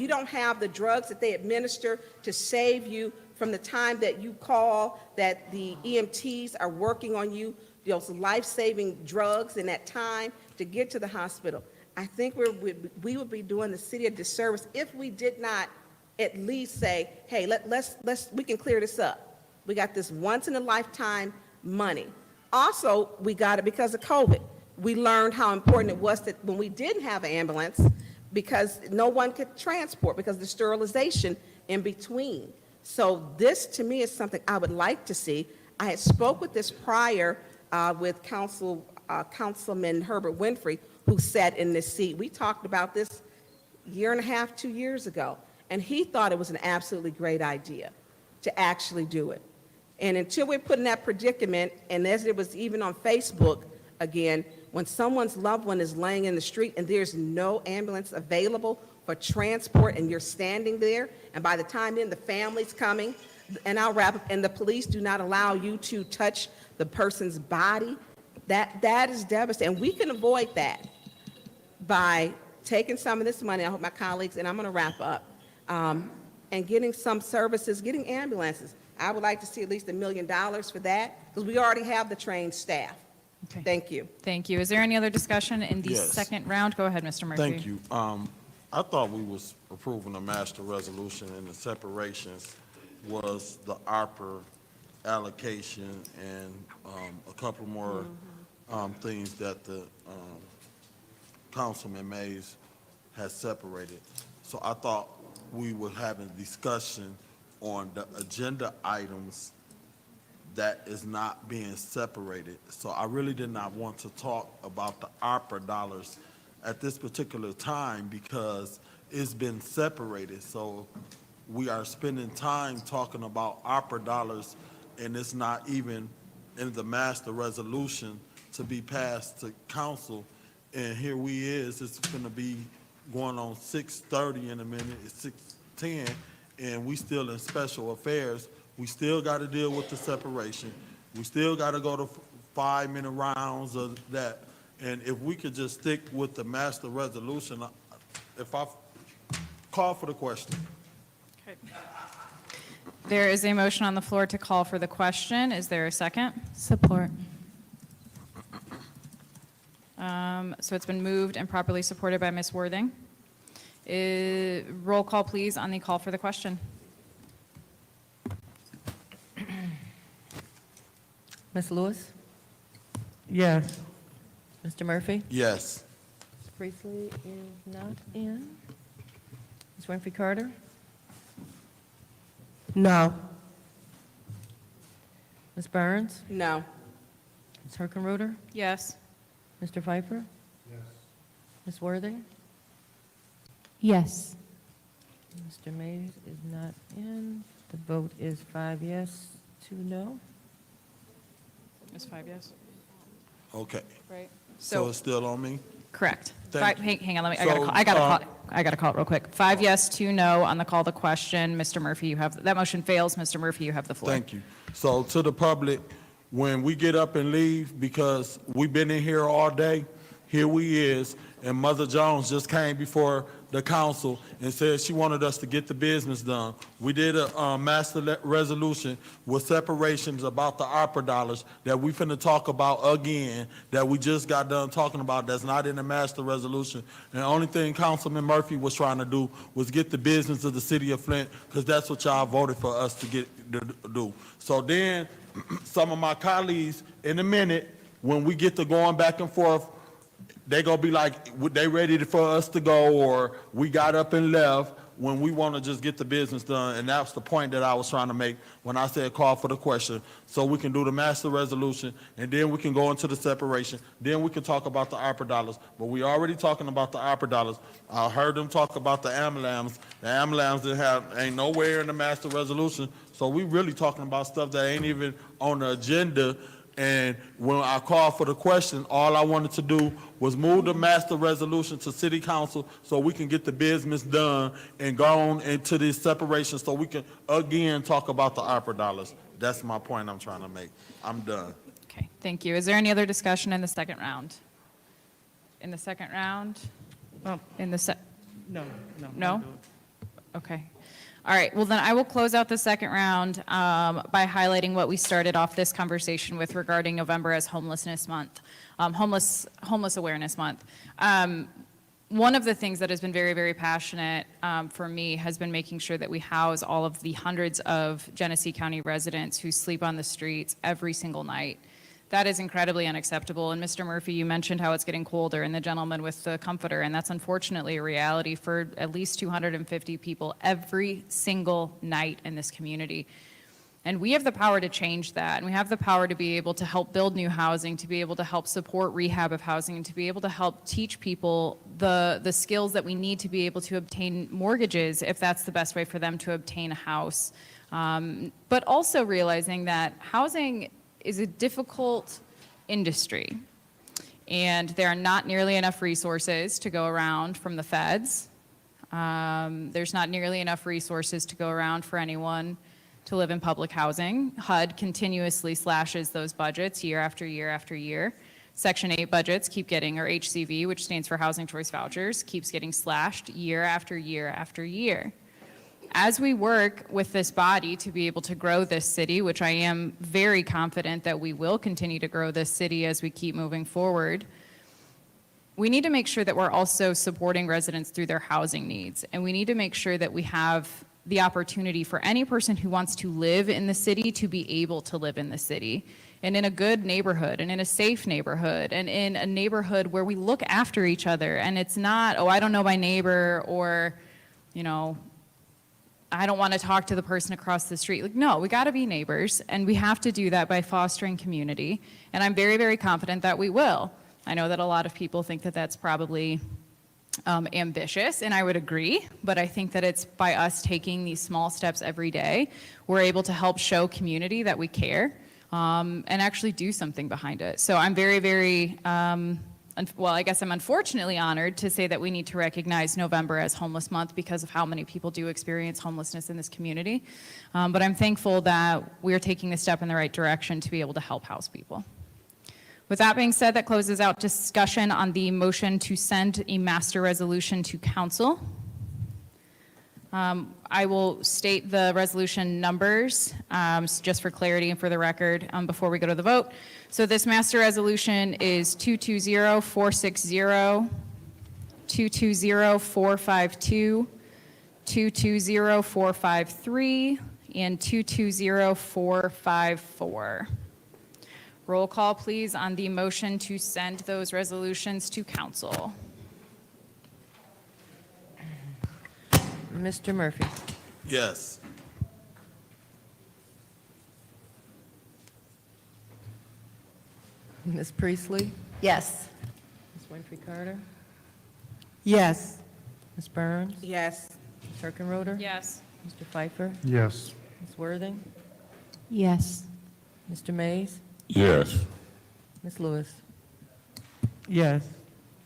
don't have the drugs that they administer to save you from the time that you call, that the EMTs are working on you, those life-saving drugs in that time to get to the hospital. I think we would be doing the city a disservice if we did not at least say, hey, we can clear this up. We got this once-in-a-lifetime money. Also, we got it because of COVID. We learned how important it was that when we didn't have an ambulance, because no one could transport because of the sterilization in between. So this, to me, is something I would like to see. I had spoke with this prior with Councilman Herbert Winfrey, who sat in this seat. We talked about this 1.5 years, 2 years ago, and he thought it was an absolutely great idea to actually do it. And until we're put in that predicament, and as it was even on Facebook again, when someone's loved one is laying in the street and there's no ambulance available for transport and you're standing there, and by the time then the family's coming, and I'll wrap up, and the police do not allow you to touch the person's body, that is devastating. And we can avoid that by taking some of this money, I hope my colleagues, and I'm going to wrap up, and getting some services, getting ambulances. I would like to see at least $1 million for that, because we already have the trained staff. Okay. Thank you. Thank you. Is there any other discussion in the Yes. second round? Go ahead, Mr. Murphy. Thank you. I thought we was approving a master resolution, and the separations was the ARPA allocation and a couple more things that the Councilman Mays has separated. So I thought we were having discussion on the agenda items that is not being separated. So I really did not want to talk about the ARPA dollars at this particular time because it's been separated. So we are spending time talking about ARPA dollars, and it's not even in the master resolution to be passed to council. And here it's going to be going on 6:30 in a minute, it's 6:10, and we still in special affairs. We still got to deal with the separation. We still got to go to 5-minute rounds of that. And if we could just stick with the master resolution, if I call for the question. There is a motion on the floor to call for the question. Is there a second? Support. So it's been moved and properly supported by Ms. Worthing. Roll call, please, on the call for the question. Ms. Lewis? Yes. Mr. Murphy? Yes. Ms. Priestley is not in. Ms. Winfrey Carter? No. Ms. Burns? No. Ms. Herkenruder? Yes. Mr. Pfeiffer? Yes. Ms. Worthing? Yes. Mr. Mays is not in. The vote is 5 yes, 2 no. Ms. 5 yes. Okay. Right. So it's still on me? Correct. Thank Hang on, let me, So, I gotta call it real quick. 5 yes, 2 no on the call to question. Mr. Murphy, you have, that motion fails. Mr. Murphy, you have the floor. Thank you. So to the public, when we get up and leave, because we've been in here all day, here we is, and Mother Jones just came before the council and said she wanted us to get the business done. We did a master resolution with separations about the opera dollars that we finna talk about again, that we just got done talking about, that's not in the master resolution. And the only thing Councilman Murphy was trying to do was get the business of the city of Flint, because that's what y'all voted for us to get to do. So then, some of my colleagues, in a minute, when we get to going back and forth, they gonna be like, they ready for us to go, or we got up and left, when we wanna just get the business done. And that's the point that I was trying to make when I said call for the question. So we can do the master resolution, and then we can go into the separation. Then we can talk about the opera dollars. But we already talking about the opera dollars. I heard them talk about the AMLAMs. The AMLAMs ain't nowhere in the master resolution. So we really talking about stuff that ain't even on the agenda. And when I called for the question, all I wanted to do was move the master resolution to city council so we can get the business done and go on into this separation so we can again talk about the opera dollars. That's my point I'm trying to make. I'm done. Okay, thank you. Is there any other discussion in the second round? In the second round? In the No? No? Okay. All right, well then I will close out the second round by highlighting what we started off this conversation with regarding November as Homelessness Month, Homeless Awareness Month. One of the things that has been very, very passionate for me has been making sure that we house all of the hundreds of Genesee County residents who sleep on the streets every single night. That is incredibly unacceptable. And Mr. Murphy, you mentioned how it's getting colder, and the gentleman with the comforter, and that's unfortunately a reality for at least 250 people every single night in this community. And we have the power to change that, and we have the power to be able to help build new housing, to be able to help support rehab of housing, and to be able to help teach people the skills that we need to be able to obtain mortgages if that's the best way for them to obtain a house. But also realizing that housing is a difficult industry, and there are not nearly enough resources to go around from the feds. There's not nearly enough resources to go around for anyone to live in public housing. HUD continuously slashes those budgets year after year after year. Section 8 budgets keep getting, or HCV, which stands for Housing Choice Vouchers, keeps getting slashed year after year after year. As we work with this body to be able to grow this city, which I am very confident that we will continue to grow this city as we keep moving forward, we need to make sure that we're also supporting residents through their housing needs. And we need to make sure that we have the opportunity for any person who wants to live in the city to be able to live in the city, and in a good neighborhood, and in a safe neighborhood, and in a neighborhood where we look after each other. And it's not, oh, I don't know my neighbor, or, you know, I don't want to talk to the person across the street. Like, no, we got to be neighbors, and we have to do that by fostering community. And I'm very, very confident that we will. I know that a lot of people think that that's probably ambitious, and I would agree, but I think that it's by us taking these small steps every day, we're able to help show community that we care and actually do something behind it. So I'm very, very well, I guess I'm unfortunately honored to say that we need to recognize November as Homeless Month because of how many people do experience homelessness in this community. But I'm thankful that we're taking the step in the right direction to be able to help house people. With that being said, that closes out discussion on the motion to send a master resolution to council. I will state the resolution numbers, just for clarity and for the record, before we go to the vote. So this master resolution is 220-460, 220-452, 220-453, and 220-454. Roll call, please, on the motion to send those resolutions to council. Mr. Murphy? Yes. Ms. Priestley? Yes. Ms. Winfrey Carter? Yes. Ms. Burns? Yes. Ms. Herkenroder? Yes. Mr. Pfeiffer? Yes. Ms. Worthing? Yes. Mr. Mays? Yes. Ms. Lewis? Yes.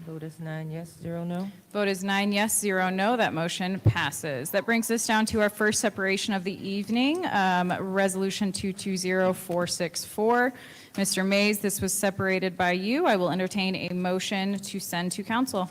Vote is 9 yes, 0 no. Vote is 9 yes, 0 no. That motion passes. That brings us down to our first separation of the evening, Resolution 220464. Mr. Mays, this was separated by you. I will entertain a motion to send to council.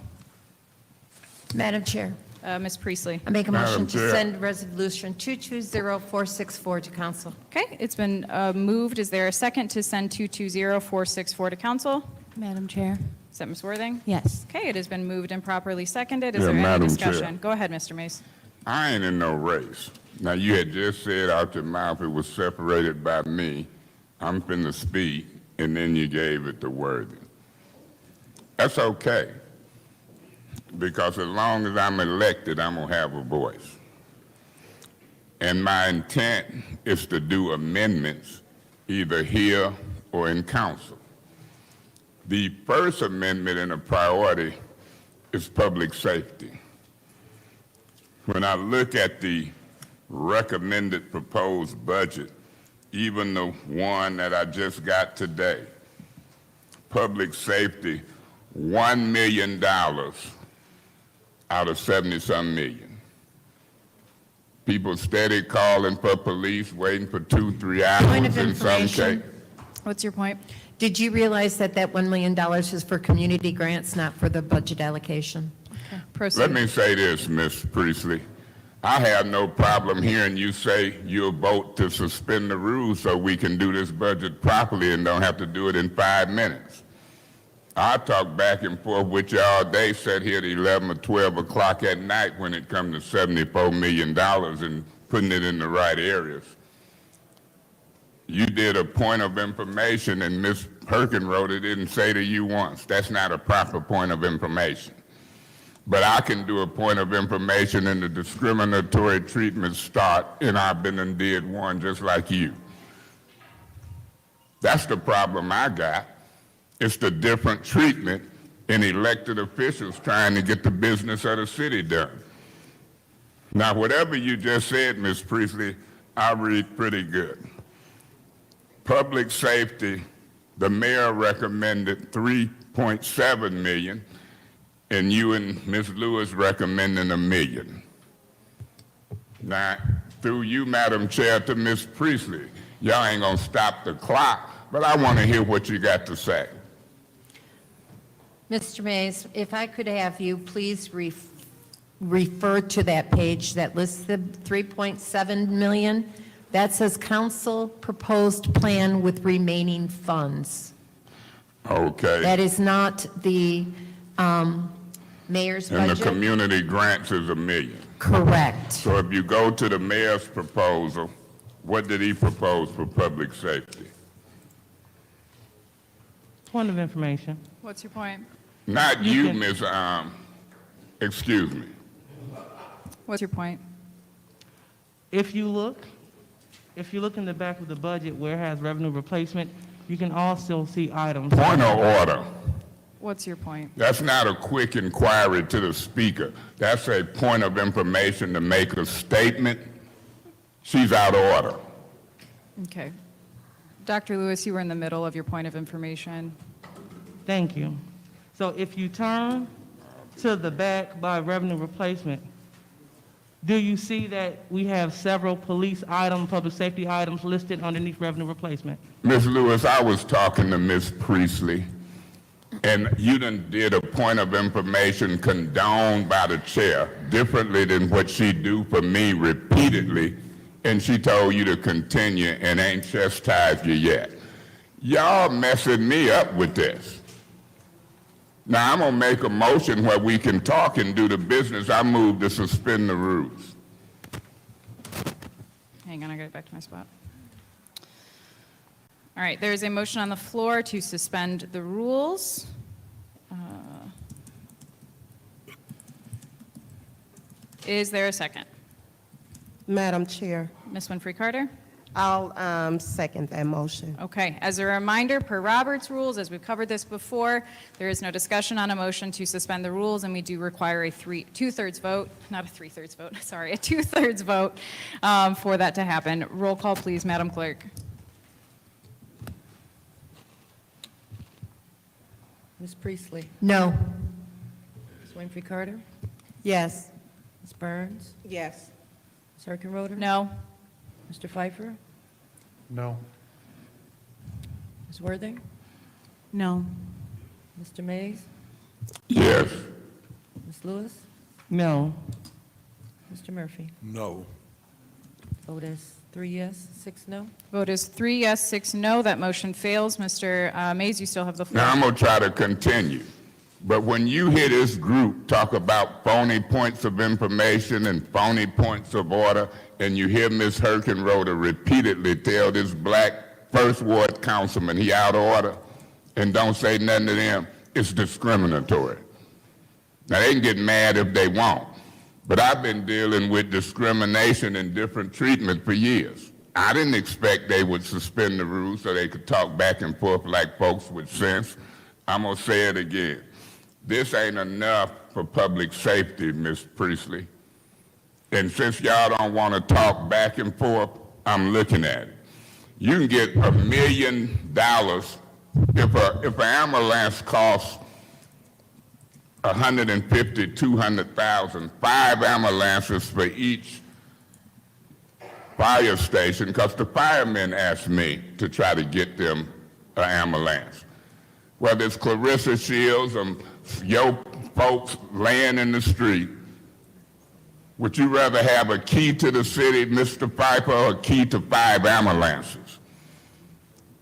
Madam Chair, Ms. Priestley. I make a Madam motion to Chair. send Resolution 220464 to council. Okay, it's been moved. Is there a second to send 220464 to council? Madam Chair? Is that Ms. Worthing? Yes. Okay, it has been moved and properly seconded. Is Yeah, there any Madam Chair. discussion? Go ahead, Mr. Mays. I ain't in no race. Now, you had just said out your mouth it was separated by me. I'm finna speak, and then you gave it to Worthing. That's okay, because as long as I'm elected, I'm gonna have a voice. And my intent is to do amendments either here or in council. The first amendment and a priority is public safety. When I look at the recommended proposed budget, even the one that I just got today, public safety, $1 million out of 70-some million. People steady calling for police, waiting for 2-3 hours Point of in some information. case. What's your point? Did you realize that that $1 million is for community grants, not for the budget allocation? Proceed. Let me say this, Ms. Priestley. I have no problem hearing you say you'll vote to suspend the rules so we can do this budget properly and don't have to do it in 5 minutes. I talk back and forth with you all day, sit here at 11 or 12 o'clock at night when it comes to $74 million and putting it in the right areas. You did a point of information and Ms. Herkenroder didn't say to you once. That's not a proper point of information. But I can do a point of information and the discriminatory treatment start, and I've been and did one just like you. That's the problem I got. It's the different treatment in elected officials trying to get the business of the city done. Now, whatever you just said, Ms. Priestley, I read pretty good. Public safety, the mayor recommended $3.7 million, and you and Ms. Lewis recommending $1 million. Now, through you, Madam Chair, to Ms. Priestley, y'all ain't gonna stop the clock, but I want to hear what you got to say. Mr. Mays, if I could have you please refer to that page that lists the 3.7 million. That says council proposed plan with remaining funds. Okay. That is not the mayor's And the budget. community grants is $1 million. Correct. So if you go to the mayor's proposal, what did he propose for public safety? Point of information. What's your point? Not You you, can- Ms. Excuse me. What's your point? If you look in the back of the budget where it has revenue replacement, you can also see items. Point of order. What's your point? That's not a quick inquiry to the speaker. That's a point of information to make a statement. She's out of order. Okay. Dr. Lewis, you were in the middle of your point of information. Thank you. So if you turn to the back by revenue replacement, do you see that we have several police items, public safety items listed underneath revenue replacement? Ms. Lewis, I was talking to Ms. Priestley, and you done did a point of information condoned by the chair differently than what she do for me repeatedly, and she told you to continue and ain't chastised you yet. Y'all messing me up with this. Now, I'm gonna make a motion where we can talk and do the business. I move to suspend the rules. Hang on, I gotta get back to my spot. All right, there is a motion on the floor to suspend the rules. Is there a second? Madam Chair, Ms. Winfrey Carter? I'll second that motion. Okay, as a reminder, per Robert's rules, as we've covered this before, there is no discussion on a motion to suspend the rules, and we do require a two-thirds vote, not a three-thirds vote, sorry, a two-thirds vote for that to happen. Roll call, please, Madam Clerk. Ms. Priestley? No. Ms. Winfrey Carter? Yes. Ms. Burns? Yes. Ms. Hurkenroder? No. Mr. Pfeiffer? No. Ms. Worthing? No. Mr. Mays? Yes. Ms. Lewis? No. Mr. Murphy? No. Vote is 3 yes, 6 no. Vote is 3 yes, 6 no. That motion fails. Mr. Mays, you still have the floor. Now, I'm gonna try to continue. But when you hear this group talk about phony points of information and phony points of order, and you hear Ms. Hurkenroder repeatedly tell this black First Ward councilman he out of order and don't say nothing to them, it's discriminatory. Now, they can get mad if they want, but I've been dealing with discrimination and different treatment for years. I didn't expect they would suspend the rules so they could talk back and forth like folks with sense. I'm gonna say it again. This ain't enough for public safety, Ms. Priestley. And since y'all don't want to talk back and forth, I'm looking at it. You can get $1 million if an ambulance costs $150,000, $200,000, 5 ambulances for each fire station, because the firemen asked me to try to get them an ambulance. Whether it's Clarissa Shields or your folks laying in the street, would you rather have a key to the city, Mr. Pfeiffer, or a key to 5 ambulances?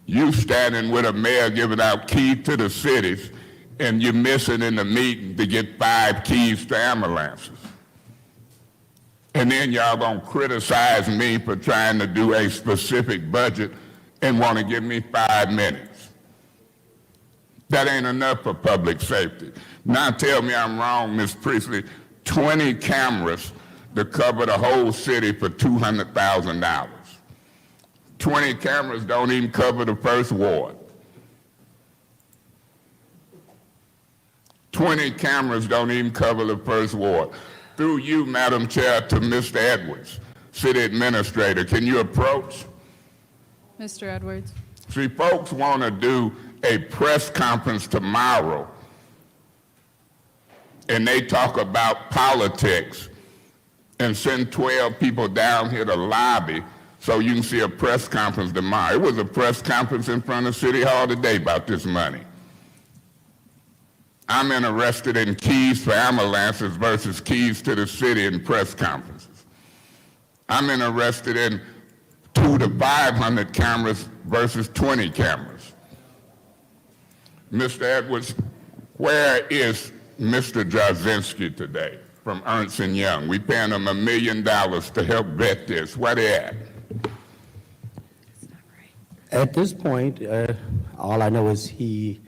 You standing with a mayor giving out keys to the cities, and you're missing in the meeting to get 5 keys to ambulances. And then y'all gonna criticize me for trying to do a specific budget and want to give me 5 minutes. That ain't enough for public safety. Now tell me I'm wrong, Ms. Priestley. 20 cameras to cover the whole city for $200,000. 20 cameras don't even cover the First Ward. 20 cameras don't even cover the First Ward. Through you, Madam Chair, to Mr. Edwards, City Administrator, can you approach? Mr. Edwards. See, folks want to do a press conference tomorrow, and they talk about politics and send 12 people down here to lobby so you can see a press conference tomorrow. It was a press conference in front of City Hall today about this money. I'm interested in keys for ambulances versus keys to the city in press conferences. I'm interested in 200 to 500 cameras versus 20 cameras. Mr. Edwards, where is Mr. Jarzynski today from Ernst & Young? We paying him $1 million to help vet this. Where they at? At this point, all I know is he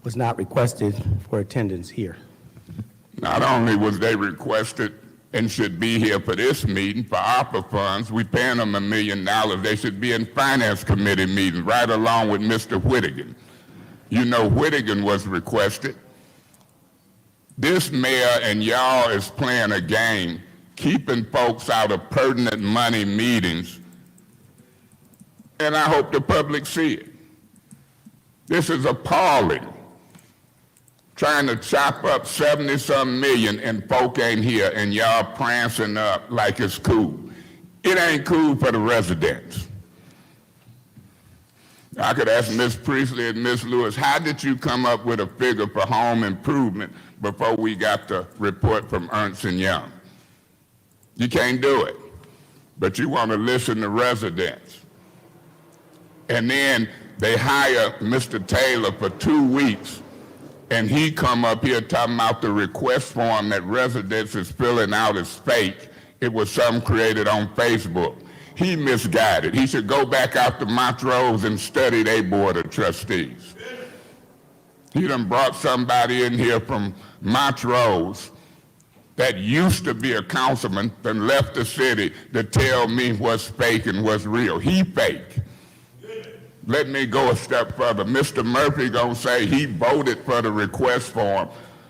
was not requested for attendance here. Not only was they requested and should be here for this meeting for ARPA funds, we paying them $1 million. They should be in Finance Committee meetings right along with Mr. Whittigan. You know Whittigan was requested. This mayor and y'all is playing a game, keeping folks out of pertinent money meetings, and I hope the public see it. This is appalling. trying to chop up 70-some million and folk ain't here and y'all prancing up like it's cool. It ain't cool for the residents. I could ask Ms. Priestley and Ms. Lewis, how did you come up with a figure for home improvement before we got the report from Ernst & Young? You can't do it, but you want to listen to residents. And then they hire Mr. Taylor for 2 weeks, and he come up here talking about the request form that residents is filling out is fake. It was something created on Facebook. He misguided. He should go back out to Montrose and study their board of trustees. He done brought somebody in here from Montrose that used to be a councilman and left the city to tell me what's fake and what's real. He fake. Let me go a step further. Mr. Murphy gonna say he voted for the request form,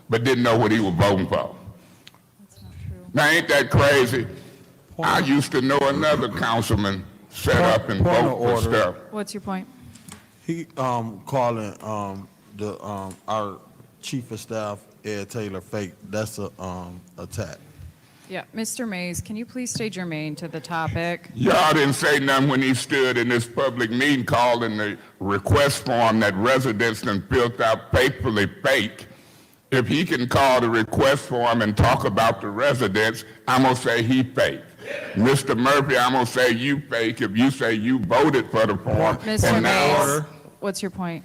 but didn't know what he was voting for. That's not true. Now, ain't that crazy? I used to know another councilman set up and Point of vote for order. stuff. What's your point? He calling our chief of staff, Ed Taylor, fake. That's a attack. Yeah, Mr. Mays, can you please stay germane to the topic? Y'all didn't say nothing when he stood in this public meeting calling the request form that residents done filled out faithfully fake. If he can call the request form and talk about the residents, I'm gonna say he fake. Mr. Murphy, I'm gonna say you fake if you say you voted for the form. Mr. And now- Mays, what's your point?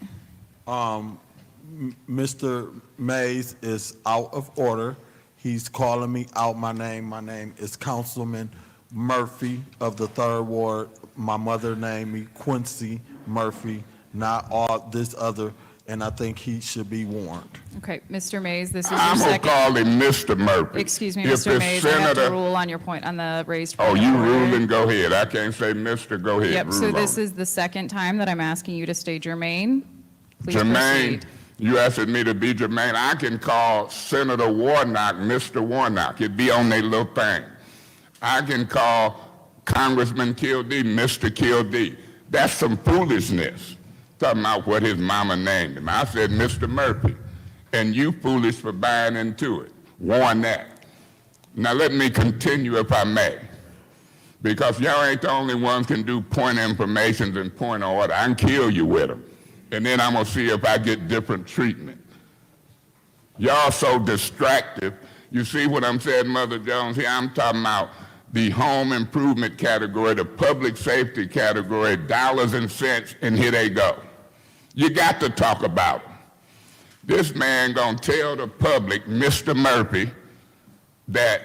Mr. Mays is out of order. He's calling me out my name. My name is Councilman Murphy of the 3rd Ward. My mother named me Quincy Murphy, not all this other, and I think he should be warned. Okay, Mr. Mays, this is your I'm gonna second. call him Mr. Murphy. Excuse me, If Mr. it's Mays, I have to Senator- rule on your point, on the raised Oh, point. you of order. ruling, go ahead. I can't say Mr., go ahead. Yep, so Rule this on. is the second time that I'm asking you to stay germane. Please Jermaine, proceed. you asked me to be Jermaine. I can call Senator Warnock Mr. Warnock. It'd be on their little thing. I can call Congressman Kildee Mr. Kildee. That's some foolishness. Talking about what his mama named him. I said Mr. Murphy. And you foolish for buying into it. Warn that. Now let me continue if I may. Because y'all ain't the only ones can do point informations and point of order. I can kill you with them. And then I'm gonna see if I get different treatment. Y'all so distracted. You see what I'm saying, Mother Jones? Here I'm talking about the home improvement category, the public safety category, dollars and cents, and here they go. You got to talk about them. This man gonna tell the public, Mr. Murphy, that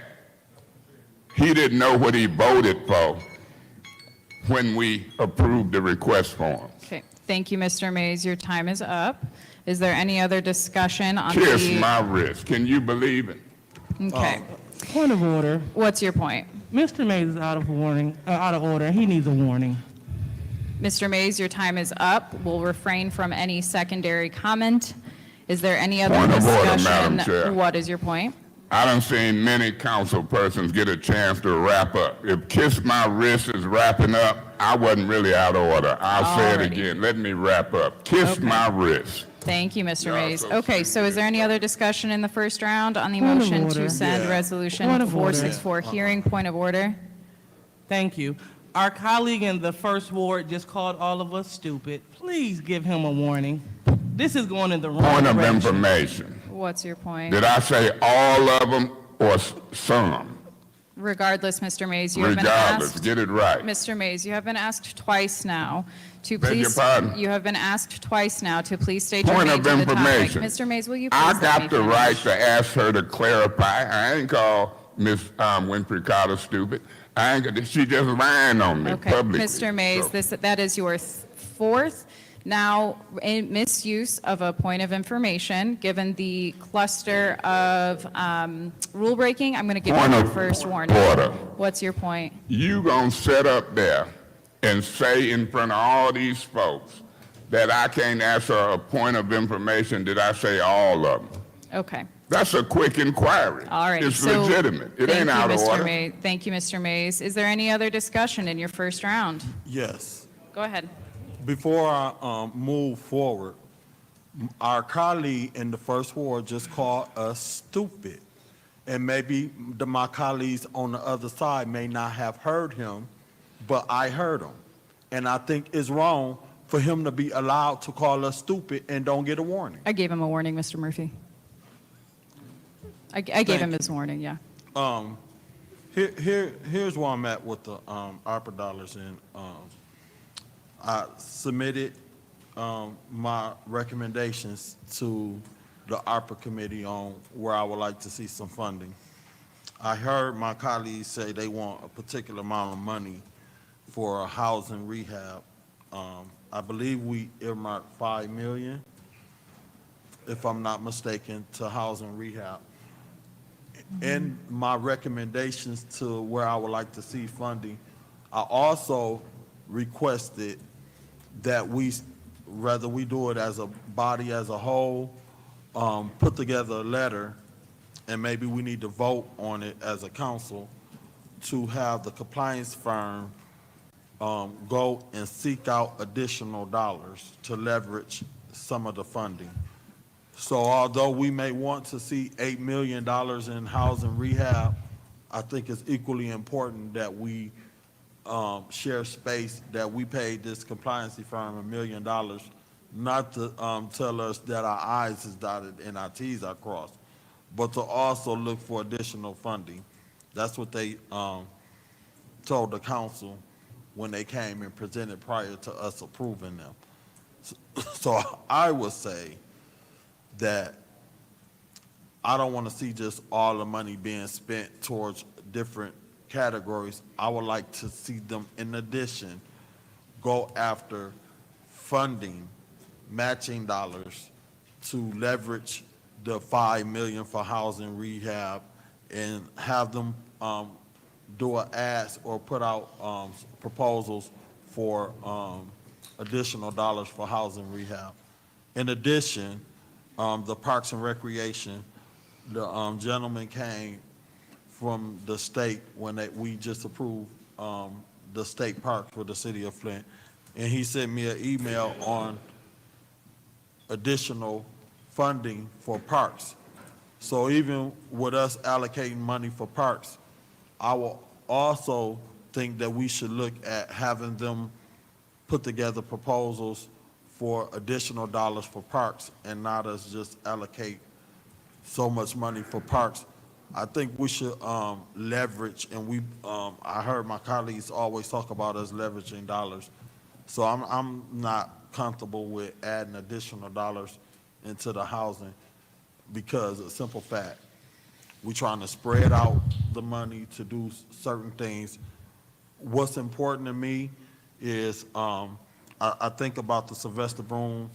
he didn't know what he voted for when we approved the request form. Okay, thank you, Mr. Mays. Your time is up. Is there any other discussion on Kiss the? my wrist. Can you believe it? Okay, Point of order. what's your point? Mr. Mays is out of order. He needs a warning. Mr. Mays, your time is up. We'll refrain from any secondary comment. Is there any other Point of order, discussion? Madam Chair. What is your point? I done seen many council persons get a chance to wrap up. If kiss my wrist is wrapping up, I wasn't really out of order. I'll say it Alrighty. again. Let me wrap up. Kiss Okay. my wrist. Thank you, Mr. Y'all Mays. so Okay, so is there any other discussion in the first round on the Point of motion order. to send Yeah. resolution Point of order. 464 hearing? Point of order. Thank you. Our colleague in the 1st Ward just called all of us stupid. Please give him a warning. This is going in the wrong Point of direction. information. What's your point? Did I say all of them or some? Regardless, Mr. Mays, you have been Regardless, asked. get it right. Mr. Mays, you have been asked twice now to Beg your please. pardon? You have been asked twice now to please stay Point germane of to the topic. information. Mr. Mays, will you please I let me got the finish? right to ask her to clarify. I ain't called Miss Winfrey Carter stupid. I ain't got, she just lying on me Okay, publicly. Mr. Mays, So- that is your fourth now in misuse of a point of information. Given the cluster of rule breaking, I'm going to give you Point your of first warning. order. What's your point? You gonna sit up there and say in front of all these folks that I can't ask her a point of information? Did I say all of them? Okay. That's a quick inquiry. All right. It's so legitimate. It thank ain't you, out of Mr. order. Mays. Thank you, Mr. Mays. Is there any other discussion in your first round? Yes. Go ahead. Before I move forward, Our colleague in the first ward just called us stupid. And maybe my colleagues on the other side may not have heard him, but I heard him. And I think it's wrong for him to be allowed to call us stupid and don't get a warning. I gave him a warning, Mr. Murphy. I gave him his warning, yeah. Here's where I'm at with the ARPA dollars, and I submitted my recommendations to the ARPA committee on where I would like to see some funding. I heard my colleagues say they want a particular amount of money for a housing rehab. I believe we earmarked 5 million, if I'm not mistaken, to housing rehab. In my recommendations to where I would like to see funding, I also requested that whether we do it as a body as a whole, put together a letter, and maybe we need to vote on it as a council to have the compliance firm go and seek out additional dollars to leverage some of the funding. So although we may want to see $8 million in housing rehab, I think it's equally important that we share space, that we paid this compliance firm $1 million, not to tell us that our I's is dotted and our T's are crossed, but to also look for additional funding. That's what they told the council when they came and presented prior to us approving them. So I would say that I don't want to see just all the money being spent towards different categories. I would like to see them, in addition, go after funding, matching dollars to leverage the 5 million for housing rehab, and have them do an ask or put out proposals for additional dollars for housing rehab. In addition, the Parks and Recreation, the gentleman came from the state when we just approved the state park for the city of Flint, and he sent me an email on additional funding for parks. So even with us allocating money for parks, I will also think that we should look at having them put together proposals for additional dollars for parks, and not us just allocate so much money for parks. I think we should leverage, and I heard my colleagues always talk about us leveraging dollars. So I'm not comfortable with adding additional dollars into the housing, because a simple fact, we're trying to spread out the money to do certain things. What's important to me is I think about the Sylvester Broom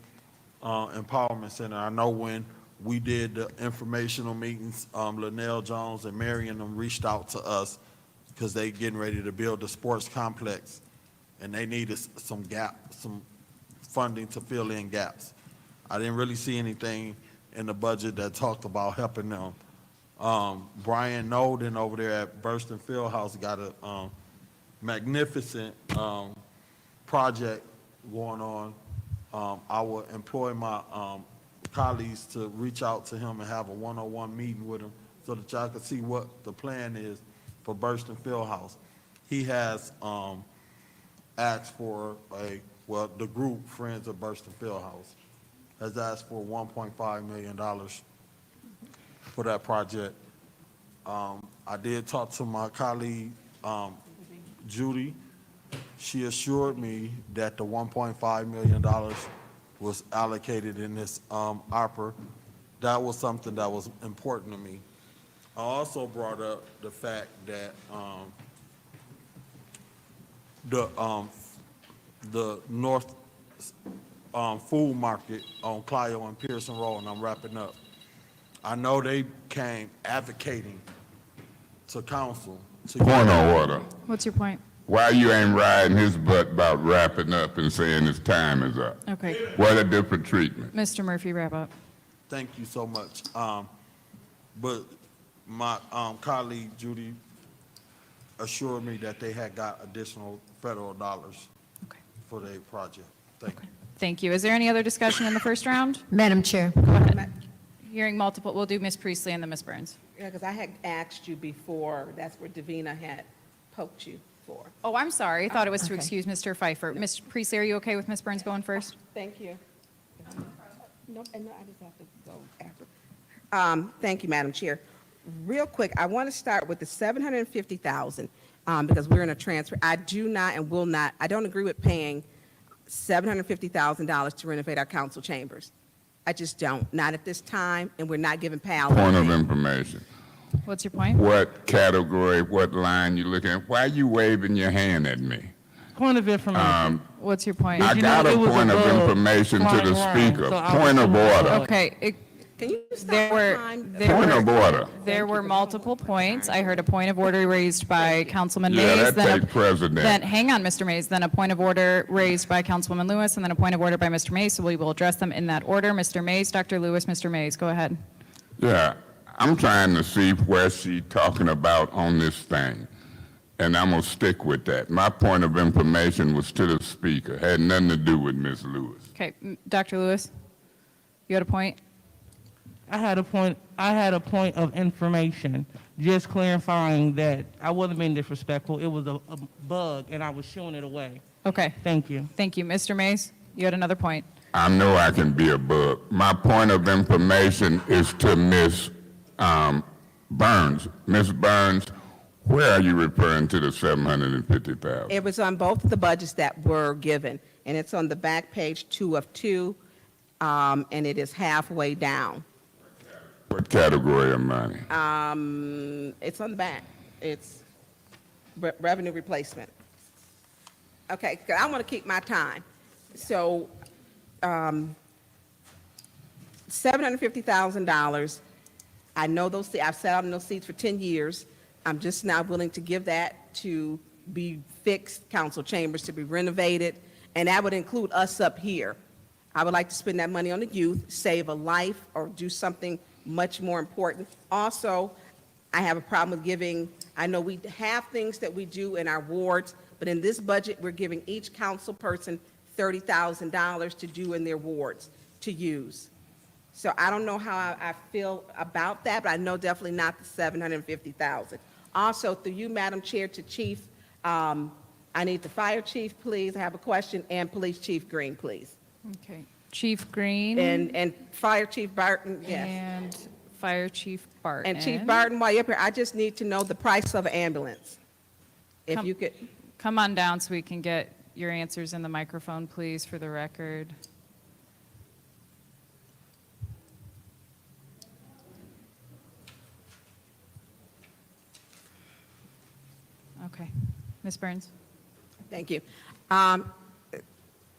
Empowerment Center. I know when we did the informational meetings, Linnell Jones and Marion them reached out to us because they getting ready to build a sports complex, and they needed some funding to fill in gaps. I didn't really see anything in the budget that talked about helping them. Brian Nolden over there at Burston Fieldhouse got a magnificent project going on. I will employ my colleagues to reach out to him and have a one-on-one meeting with him so that y'all can see what the plan is for Burston Fieldhouse. He has asked for the group Friends of Burston Fieldhouse has asked for $1.5 million for that project. I did talk to my colleague, Judy. She assured me that the $1.5 million was allocated in this ARPA. That was something that was important to me. I also brought up the fact that the North Food Market on Clio and Pearson Road, and I'm wrapping up. I know they came advocating to council. Point of order. What's your point? Why you ain't riding his butt about wrapping up and saying his time is up? Okay. What a different treatment. Mr. Murphy, wrap up. Thank you so much. But my colleague Judy assured me that they had got additional federal dollars for their project. Thank you. Thank you. Is there any other discussion in the first round? Madam Chair. Go ahead. Hearing multiple, we'll do Ms. Priestley and then Ms. Burns. Yeah, because I had asked you before, that's where Davina had poked you for. Oh, I'm sorry. I thought it was to Okay. excuse Mr. Pfeiffer. Ms. Priestley, are you okay with Ms. Burns going first? Thank you. No, I just have to go after. Thank you, Madam Chair. Real quick, I want to start with the $750,000, because we're in a transfer. I do not and will not, I don't agree with paying $750,000 to renovate our council chambers. I just don't, not at this time, and we're not giving Powell. Point of information. What's your point? What category, what line you looking at? Why are you waving your hand at me? Point of information. What's your point? I you got know a it was point of above information to the flying around, speaker. so I Point was of moving order. forward. Okay, Can you stop there the were, time? Point of order. there were multiple points. I heard a point of order raised by Councilman Yeah, Mays. that then a- takes precedent. Then, hang on, Mr. Mays, then a point of order raised by Councilwoman Lewis, and then a point of order by Mr. Mays, so we will address them in that order. Mr. Mays, Dr. Lewis, Mr. Mays, go ahead. Yeah, I'm trying to see where she talking about on this thing, and I'm gonna stick with that. My point of information was to the speaker, had nothing to do with Ms. Lewis. Okay, Dr. Lewis, you had a point? I had a point of information, just clarifying that I wasn't being disrespectful. It was a bug, and I was shooing it away. Okay, Thank you. thank you. Mr. Mays, you had another point. I know I can be a bug. My point of information is to Ms. Burns. Ms. Burns, where are you referring to the 750,000? It was on both of the budgets that were given, and it's on the back page 2 of 2, and it is halfway down. What category of money? It's on the back. It's revenue replacement. Okay, 'cause I want to keep my time. So, $750,000. I know those, I've sat out in those seats for 10 years. I'm just not willing to give that to be fixed, council chambers to be renovated, and that would include us up here. I would like to spend that money on the youth, save a life, or do something much more important. Also, I have a problem with giving, I know we have things that we do in our wards, but in this budget, we're giving each council person $30,000 to do in their wards to use. So I don't know how I feel about that, but I know definitely not the $750,000. Also, through you, Madam Chair, to Chief, I need the fire chief, please. I have a question, and Police Chief Green, please. Okay, Chief Green. And Fire Chief Barton, yes. And Fire Chief Barton. And Chief Barton, while you're up here, I just need to know the price of an ambulance. If you could, Come on down so we can get your answers in the microphone, please, for the record. Okay. Ms. Burns? thank you.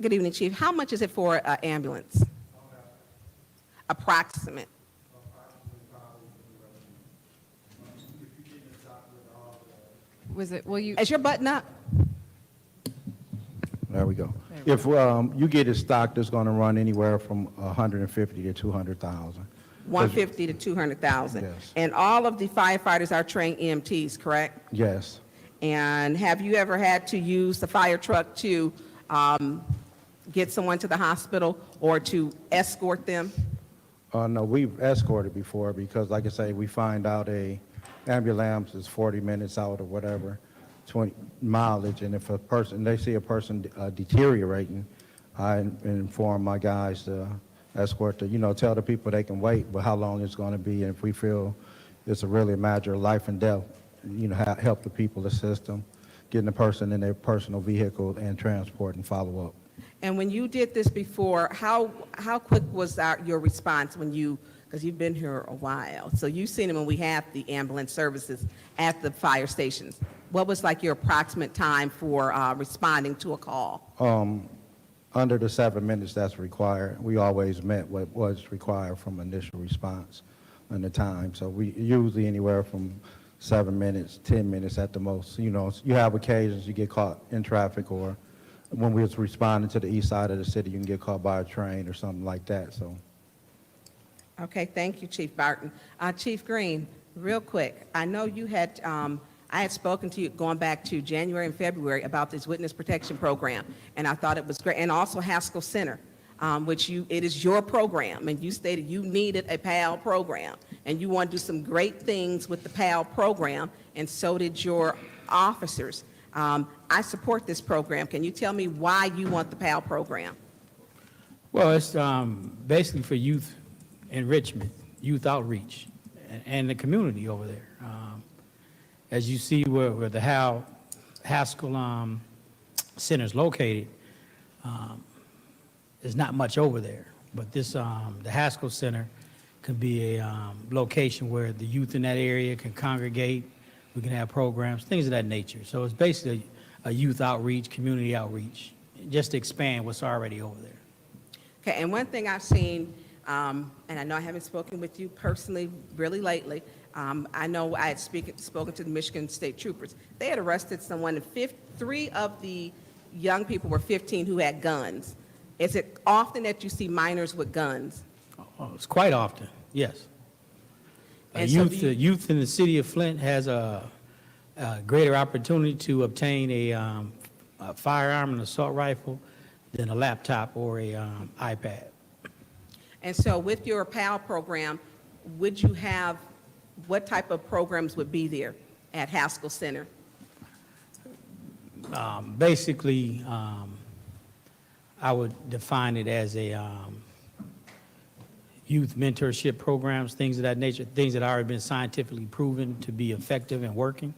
Good evening, Chief. How much is it for an ambulance? Approximate. Was it, will you? Is your button up? There we go. If you get it stocked, it's going to run anywhere from 150 to 200,000. 150 to 200,000. Yes. And all of the firefighters are trained EMTs, correct? Yes. And have you ever had to use the fire truck to get someone to the hospital or to escort them? No, we've escorted before because, like I say, we find out a ambulance is 40 minutes out or whatever, 20 mileage, and if a person, they see a person deteriorating, I inform my guys to escort to, tell the people they can wait, but how long it's going to be, and if we feel it's a really matter of life and death, help the people, assist them, getting the person in their personal vehicle and transport and follow up. And when you did this before, how quick was your response when you, because you've been here a while, so you've seen it when we had the ambulance services at the fire stations. What was like your approximate time for responding to a call? Under the 7 minutes that's required. We always met what was required from initial response and the time. So we usually anywhere from 7 minutes, 10 minutes at the most. You have occasions you get caught in traffic, or when we was responding to the east side of the city, you can get caught by a train or something like that. So. Okay, thank you, Chief Barton. Chief Green, real quick, I know you had, I had spoken to you going back to January and February about this witness protection program, and I thought it was great, and also Haskell Center. it is your program, and you stated you needed a PAL program, and you want to do some great things with the PAL program, and so did your officers. I support this program. Can you tell me why you want the PAL program? Well, it's basically for youth enrichment, youth outreach, and the community over there. As you see where the Haskell Center is located, there's not much over there. But this, the Haskell Center could be a location where the youth in that area can congregate. We can have programs, things of that nature. So it's basically a youth outreach, community outreach, just to expand what's already over there. Okay, and one thing I've seen, and I know I haven't spoken with you personally really lately, I know I had spoken to the Michigan State Troopers. They had arrested someone, and 3 of the young people were 15 who had guns. Is it often that you see minors with guns? Oh, it's quite often, yes. And so The youth in the city of Flint has a greater opportunity to obtain a firearm, an assault rifle, than a laptop or a iPad. And so with your PAL program, would you have, what type of programs would be there at Haskell Center? Basically, I would define it as a youth mentorship programs, things of that nature, things that have already been scientifically proven to be effective and working.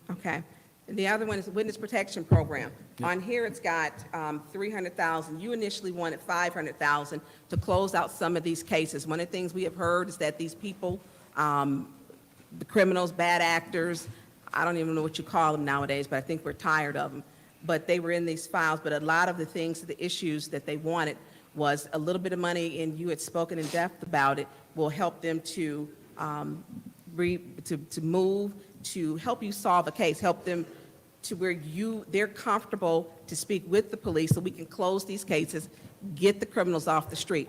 Okay. And the other one is the Witness Protection Program. On here, it's got 300,000. You initially wanted 500,000 to close out some of these cases. One of the things we have heard is that these people, the criminals, bad actors, I don't even know what you call them nowadays, but I think we're tired of them. But they were in these files, but a lot of the things, the issues that they wanted was a little bit of money, and you had spoken in depth about it, will help them to move, to help you solve a case, help them to where they're comfortable to speak with the police so we can close these cases, get the criminals off the street.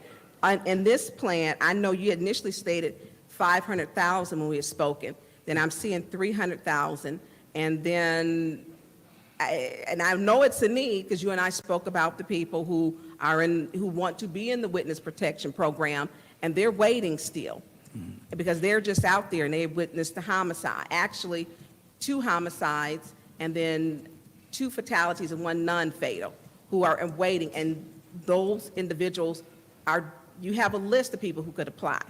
In this plan, I know you initially stated 500,000 when we had spoken, then I'm seeing 300,000, and then and I know it's a need because you and I spoke about the people who want to be in the Witness Protection Program, and they're waiting still because they're just out there and they witnessed a homicide, actually 2 homicides, and then 2 fatalities and 1 non-fatal who are waiting. And those individuals you have a list of people who could apply.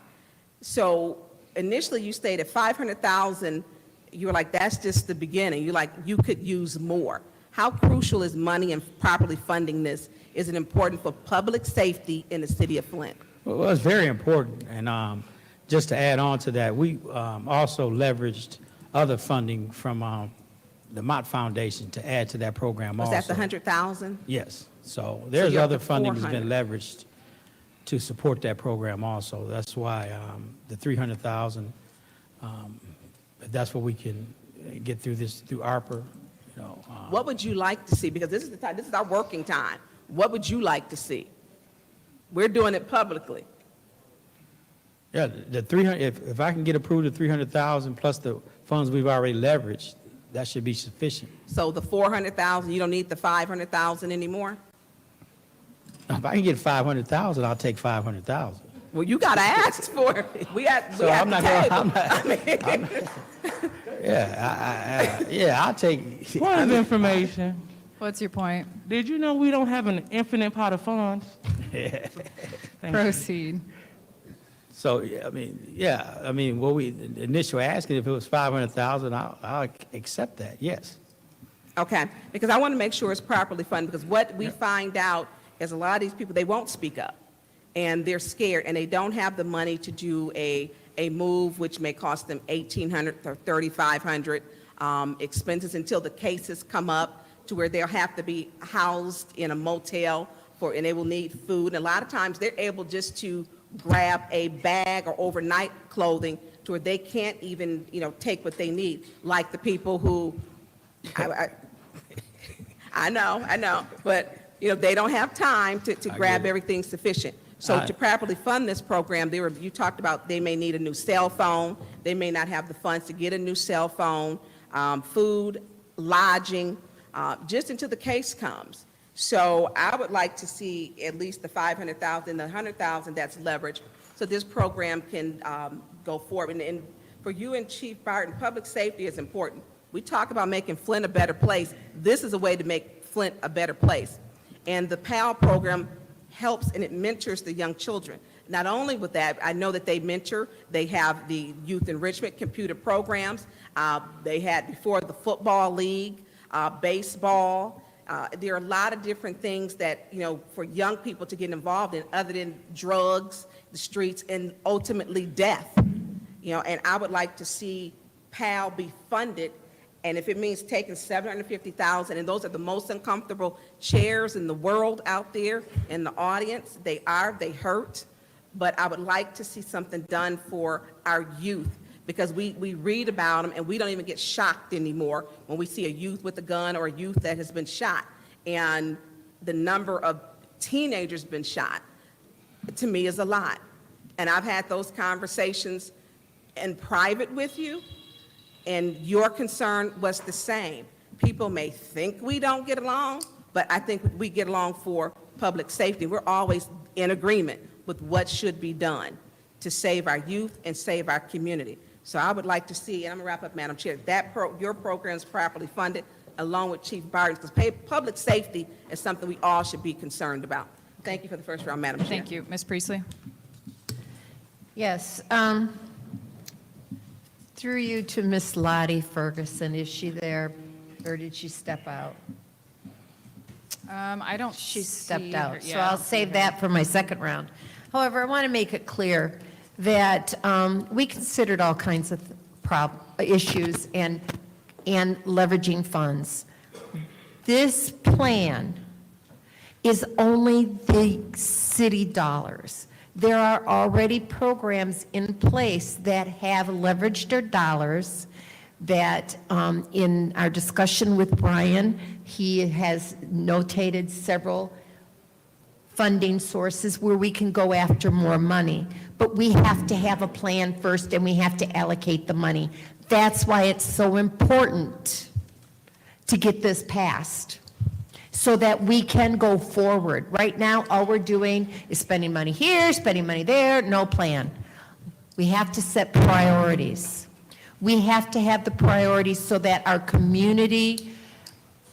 So initially you stated 500,000. You were like, that's just the beginning. You're like, you could use more. How crucial is money and properly funding this? Is it important for public safety in the city of Flint? Well, it's very important. And just to add on to that, we also leveraged other funding from the Mott Foundation to add to that program also. Was that the 100,000? Yes. So there's you're up other to funding that's been 400. leveraged to support that program also. That's why the 300,000, if that's what we can get through this, through ARPA, you know. What would you like to see? Because this is the time, this is our working time. What would you like to see? We're doing it publicly. Yeah, the 300, if I can get approved the 300,000 plus the funds we've already leveraged, that should be sufficient. So the 400,000, you don't need the 500,000 anymore? If I can get 500,000, I'll take 500,000. Well, you got to ask for it. We got So I'm not table. Yeah, I'll take. Point of information. What's your point? Did you know we don't have an infinite pot of funds? Thank you. Proceed. So, I mean, what we initially asking, if it was 500,000, I'll accept that, yes. Okay, because I want to make sure it's properly funded, because what we find out is a lot of these people, they won't speak up, and they're scared, and they don't have the money to do a move, which may cost them $1,800 or $3,500 expenses until the cases come up to where they'll have to be housed in a motel and they will need food. And a lot of times they're able just to grab a bag or overnight clothing to where they can't even, take what they need, like the people who, I know, but, they don't have time to grab everything sufficient. So to properly fund this program, you talked about they may need a new cell phone, they may not have the funds to get a new cell phone, food, lodging, just until the case comes. So I would like to see at least the 500,000, the 100,000 that's leveraged, so this program can go forward. And for you and Chief Barton, public safety is important. We talk about making Flint a better place. This is a way to make Flint a better place. And the PAL program helps and it mentors the young children. Not only with that, I know that they mentor, they have the youth enrichment computer programs. They had before the football league, baseball. There are a lot of different things that, you know, for young people to get involved in other than drugs, the streets, and ultimately death. You know, and I would like to see PAL be funded, and if it means taking $750,000, and those are the most uncomfortable chairs in the world out there in the audience, they hurt, but I would like to see something done for our youth, because we read about them and we don't even get shocked anymore when we see a youth with a gun or a youth that has been shot. And the number of teenagers been shot, to me, is a lot. And I've had those conversations in private with you, and your concern was the same. People may think we don't get along, but I think we get along for public safety. We're always in agreement with what should be done to save our youth and save our community. So I would like to see, and I'm gonna wrap up, Madam Chair, that your program is properly funded along with Chief Barton, because public safety is something we all should be concerned about. Thank you for the first round, Madam Chair. Thank you. Ms. Priestley? Yes. Through you to Miss Lottie Ferguson. Is she there, or did she step out? I don't She see stepped her. out, so Yeah, I I'll don't see save her. that for my second round. However, I want to make it clear that we considered all kinds of issues and leveraging funds. This plan is only the city dollars. There are already programs in place that have leveraged their dollars, that in our discussion with Brian, he has notated several funding sources where we can go after more money. But we have to have a plan first, and we have to allocate the money. That's why it's so important to get this passed, so that we can go forward. Right now, all we're doing is spending money here, spending money there, no plan. We have to set priorities. We have to have the priorities so that our community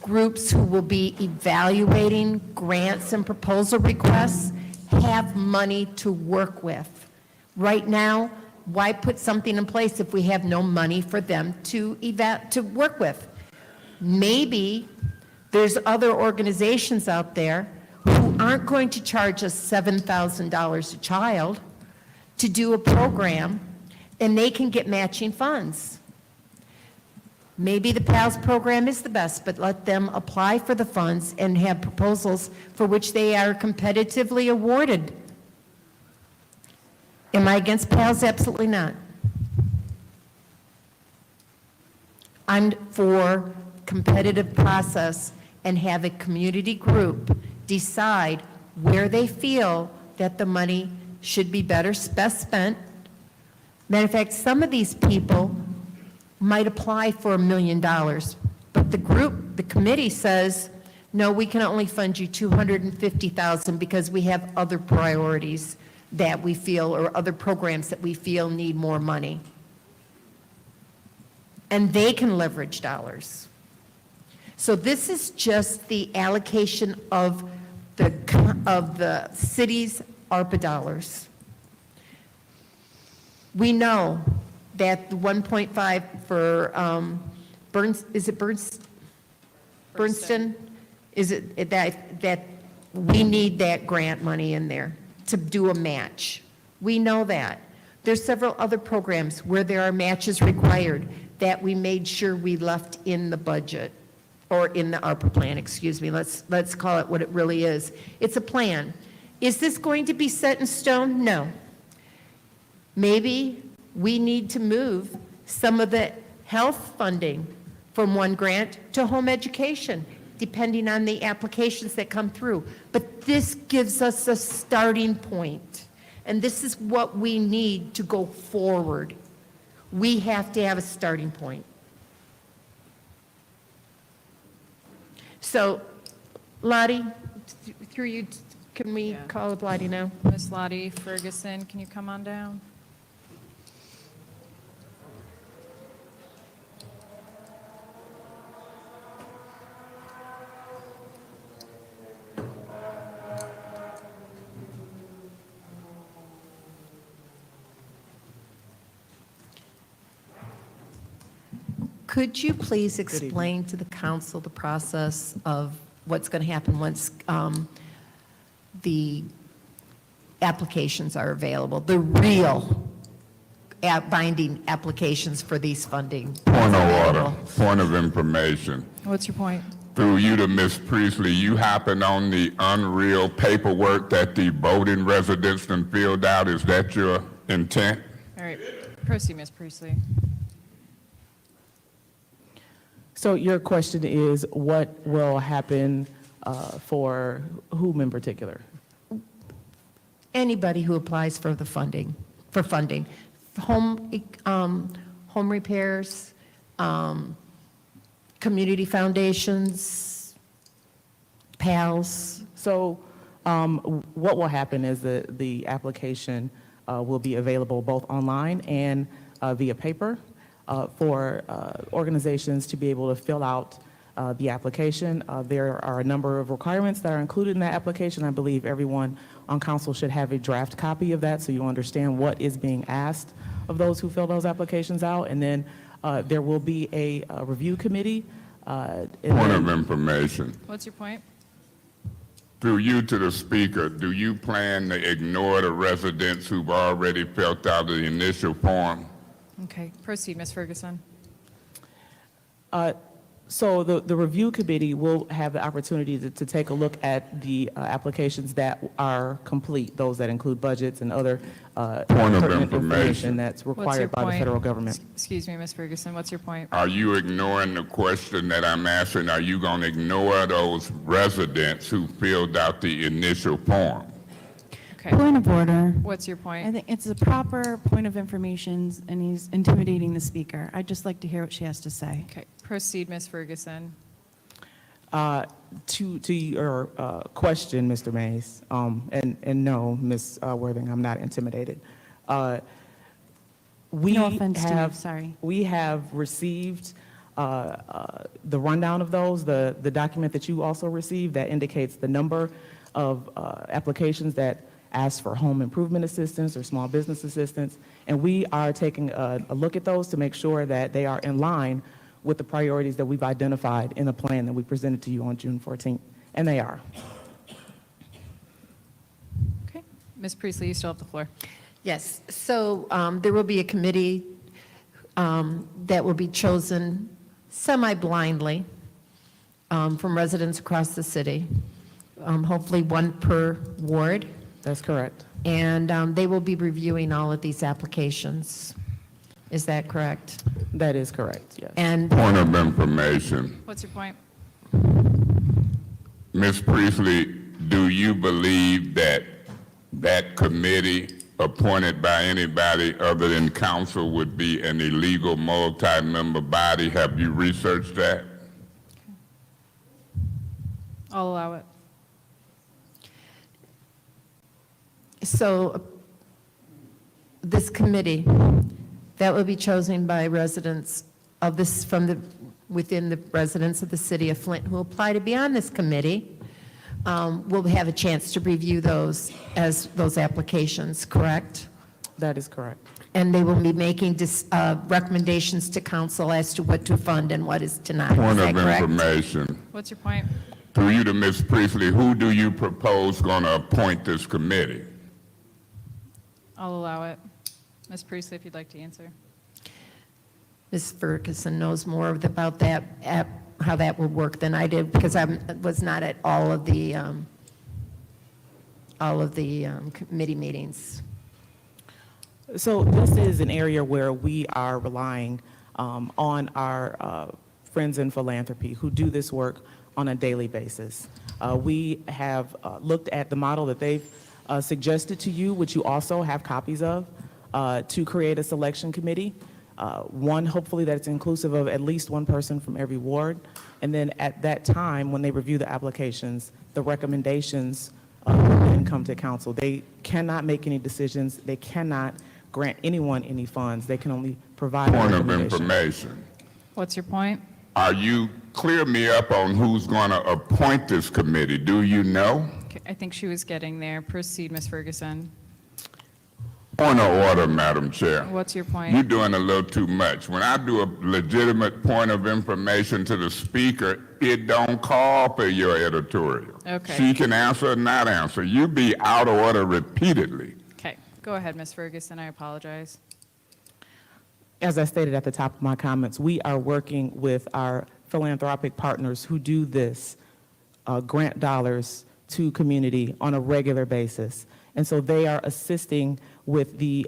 groups who will be evaluating grants and proposal requests have money to work with. Right now, why put something in place if we have no money for them to work with? Maybe there's other organizations out there who aren't going to charge us $7,000 a child to do a program, and they can get matching funds. Maybe the PALS program is the best, but let them apply for the funds and have proposals for which they are competitively awarded. Am I against PALS? Absolutely not. I'm for competitive process and have a community group decide where they feel that the money should be best spent. Matter of fact, some of these people might apply for $1 million, but the committee says, no, we can only fund you $250,000 because we have other priorities that we feel, or other programs that we feel need more money. And they can leverage dollars. So this is just the allocation of the city's ARPA dollars. We know that the 1.5 for Bernston? Is it that we need that grant money in there to do a match? We know that. There's several other programs where there are matches required that we made sure we left in the budget, or in the ARPA plan, excuse me. Let's call it what it really is. It's a plan. Is this going to be set in stone? No. Maybe we need to move some of the health funding from one grant to home education, depending on the applications that come through. But this gives us a starting point, and this is what we need to go forward. We have to have a starting point. So Lottie, through you, can we call up Lottie now? Miss Lottie Ferguson, can you come on down? Could you please explain to the council the process of what's going to happen once the applications are available, the real binding applications for these funding? Point of order, point of information. What's your point? Through you to Ms. Priestley, you happened on the unreal paperwork that the voting residents then filled out. Is that your intent? All right, proceed, Ms. Priestley. So your question is, what will happen for whom in particular? Anybody who applies for the funding, home repairs, community foundations, PALs. So what will happen is that the application will be available both online and via paper for organizations to be able to fill out the application. There are a number of requirements that are included in that application. I believe everyone on council should have a draft copy of that so you understand what is being asked of those who fill those applications out. And then there will be a review committee. Point of information. What's your point? Through you to the speaker, do you plan to ignore the residents who've already filled out the initial form? Okay, proceed, Ms. Ferguson. So the review committee will have the opportunity to take a look at the applications that are complete, those that include budgets and other Point of pertinent information. that's What's your required by the point? federal government. Excuse me, Ms. Ferguson, what's your point? Are you ignoring the question that I'm asking? Are you going to ignore those residents who filled out the initial form? Okay, Point of order. what's your I point? think it's a proper point of information, and he's intimidating the speaker. I'd just like to hear what she has to say. Okay, proceed, Ms. Ferguson. To your question, Mr. Mays, and no, Ms. Worthing, I'm not intimidated. We No offense to you, have, sorry. We have received the rundown of those, the document that you also received that indicates the number of applications that ask for home improvement assistance or small business assistance, and we are taking a look at those to make sure that they are in line with the priorities that we've identified in the plan that we presented to you on June 14th, and they are. Okay, Ms. Priestley, you still have the floor. Yes, so there will be a committee that will be chosen semi-blindly from residents across the city, hopefully one per ward. That's correct. And they will be reviewing all of these applications. Is that correct? That is correct, yes. And Point of information. What's your point? Ms. Priestley, do you believe that that committee appointed by anybody other than council would be an illegal multi-member body? Have you researched that? I'll allow it. so this committee, that will be chosen by residents of this, within the residents of the city of Flint who apply to be on this committee, will have a chance to review those applications, correct? That is correct. And they will be making recommendations to council as to what to fund and what is to not. Point Is of that correct? information. What's your point? Through you to Ms. Priestley, who do you propose going to appoint this committee? I'll allow it. Ms. Priestley, if you'd like to answer. Ms. Ferguson knows more about that, how that would work than I did, because I was not at all of the committee meetings. So this is an area where we are relying on our friends in philanthropy who do this work on a daily basis. We have looked at the model that they've suggested to you, which you also have copies of, to create a selection committee One, hopefully that it's inclusive of at least one person from every ward. And then at that time, when they review the applications, the recommendations will then come to council. They cannot make any decisions. They cannot grant anyone any funds. They can only provide a Point of recommendation. information. What's your point? Are you, clear me up on who's going to appoint this committee? Do you know? Okay, I think she was getting there. Proceed, Ms. Ferguson. Point of order, Madam Chair. What's your point? You're doing a little too much. When I do a legitimate point of information to the speaker, it don't call for your editorial. Okay. She can answer or not answer. You be out of order repeatedly. Okay, go ahead, Ms. Ferguson. I apologize. As I stated at the top of my comments, we are working with our philanthropic partners who do this, grant dollars to community on a regular basis. And so they are assisting with the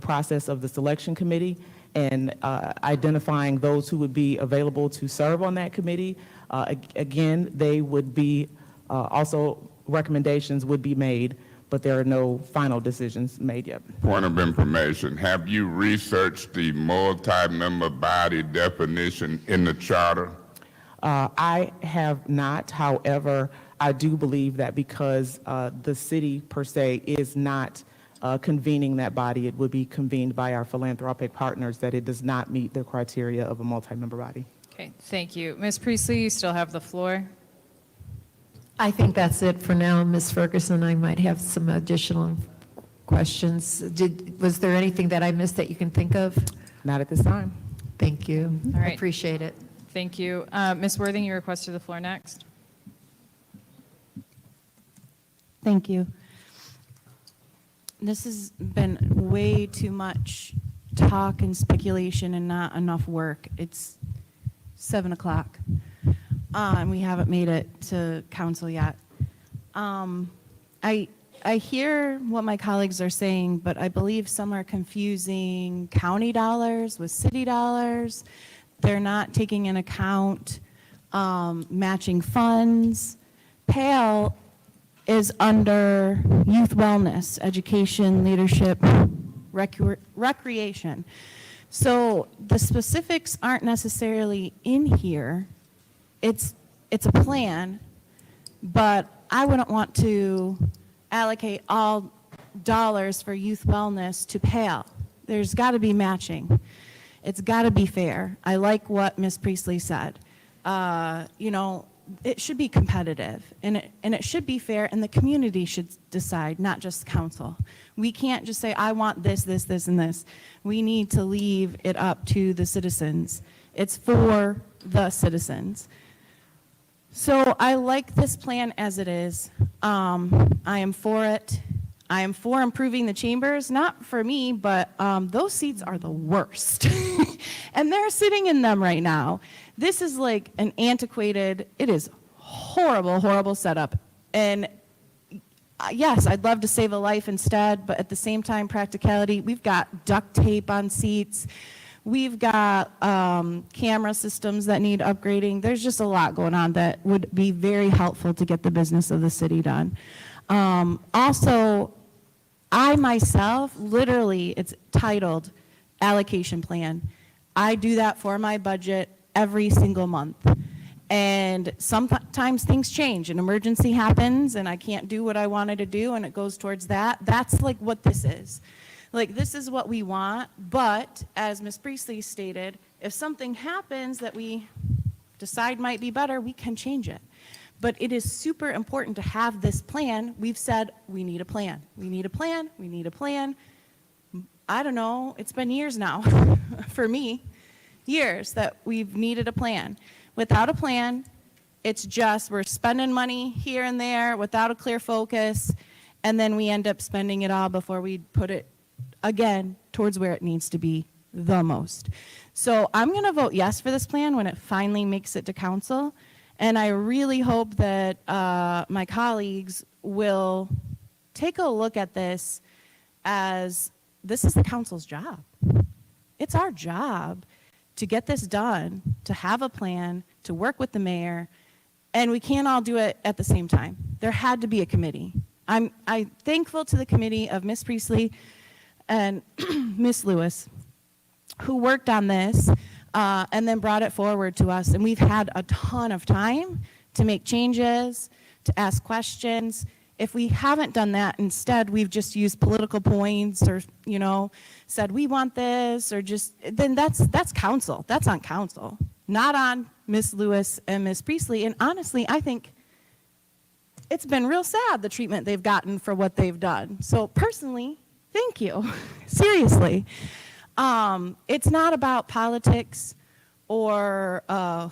process of the selection committee and identifying those who would be available to serve on that committee. Again, they would be, also recommendations would be made, but there are no final decisions made yet. Point of information. Have you researched the multi-member body definition in the charter? I have not. However, I do believe that because the city per se is not convening that body, it would be convened by our philanthropic partners, that it does not meet the criteria of a multi-member body. Okay, thank you. Ms. Priestley, you still have the floor. I think that's it for now, Ms. Ferguson. I might have some additional questions. Was there anything that I missed that you can think of? Not at this time. Thank you. All I right. appreciate it. Thank you. Ms. Worthing, you requested the floor next. Thank you. This has been way too much talk and speculation and not enough work. It's 7 o'clock, and we haven't made it to council yet. I hear what my colleagues are saying, but I believe some are confusing county dollars with city dollars. They're not taking into account matching funds. PAL is under youth wellness, education, leadership, recreation. So the specifics aren't necessarily in here. It's a plan, but I wouldn't want to allocate all dollars for youth wellness to PAL. There's got to be matching. It's got to be fair. I like what Ms. Priestley said. It should be competitive, and it should be fair, and the community should decide, not just council. We can't just say, I want this, this, this, and this. We need to leave it up to the citizens. It's for the citizens. So I like this plan as it is. I am for it. I am for improving the chambers, not for me, but those seats are the worst. And they're sitting in them right now. This is like an antiquated, it is horrible, horrible setup. And yes, I'd love to save a life instead, but at the same time, practicality, we've got duct tape on seats. We've got camera systems that need upgrading. There's just a lot going on that would be very helpful to get the business of the city done. Also, I myself, literally, it's titled allocation plan. I do that for my budget every single month. And sometimes things change, an emergency happens, and I can't do what I wanted to do, and it goes towards that. That's like what this is. Like, this is what we want, but as Ms. Priestley stated, if something happens that we decide might be better, we can change it. But it is super important to have this plan. We've said we need a plan. We need a plan. We need a plan. I don't know, it's been years now, for me, years that we've needed a plan. Without a plan, it's just we're spending money here and there without a clear focus, and then we end up spending it all before we put it, again, towards where it needs to be the most. So I'm going to vote yes for this plan when it finally makes it to council, and I really hope that my colleagues will take a look at this as this is the council's job. It's our job to get this done, to have a plan, to work with the mayor, and we can't all do it at the same time. There had to be a committee. I'm thankful to the committee of Ms. Priestley and Ms. Lewis who worked on this and then brought it forward to us. And we've had a ton of time to make changes, to ask questions. If we haven't done that, instead we've just used political points or, you know, said we want this or just, then that's council. That's on council, not on Ms. Lewis and Ms. Priestley. And honestly, I think it's been real sad, the treatment they've gotten for what they've done. So personally, thank you. Seriously. It's not about politics or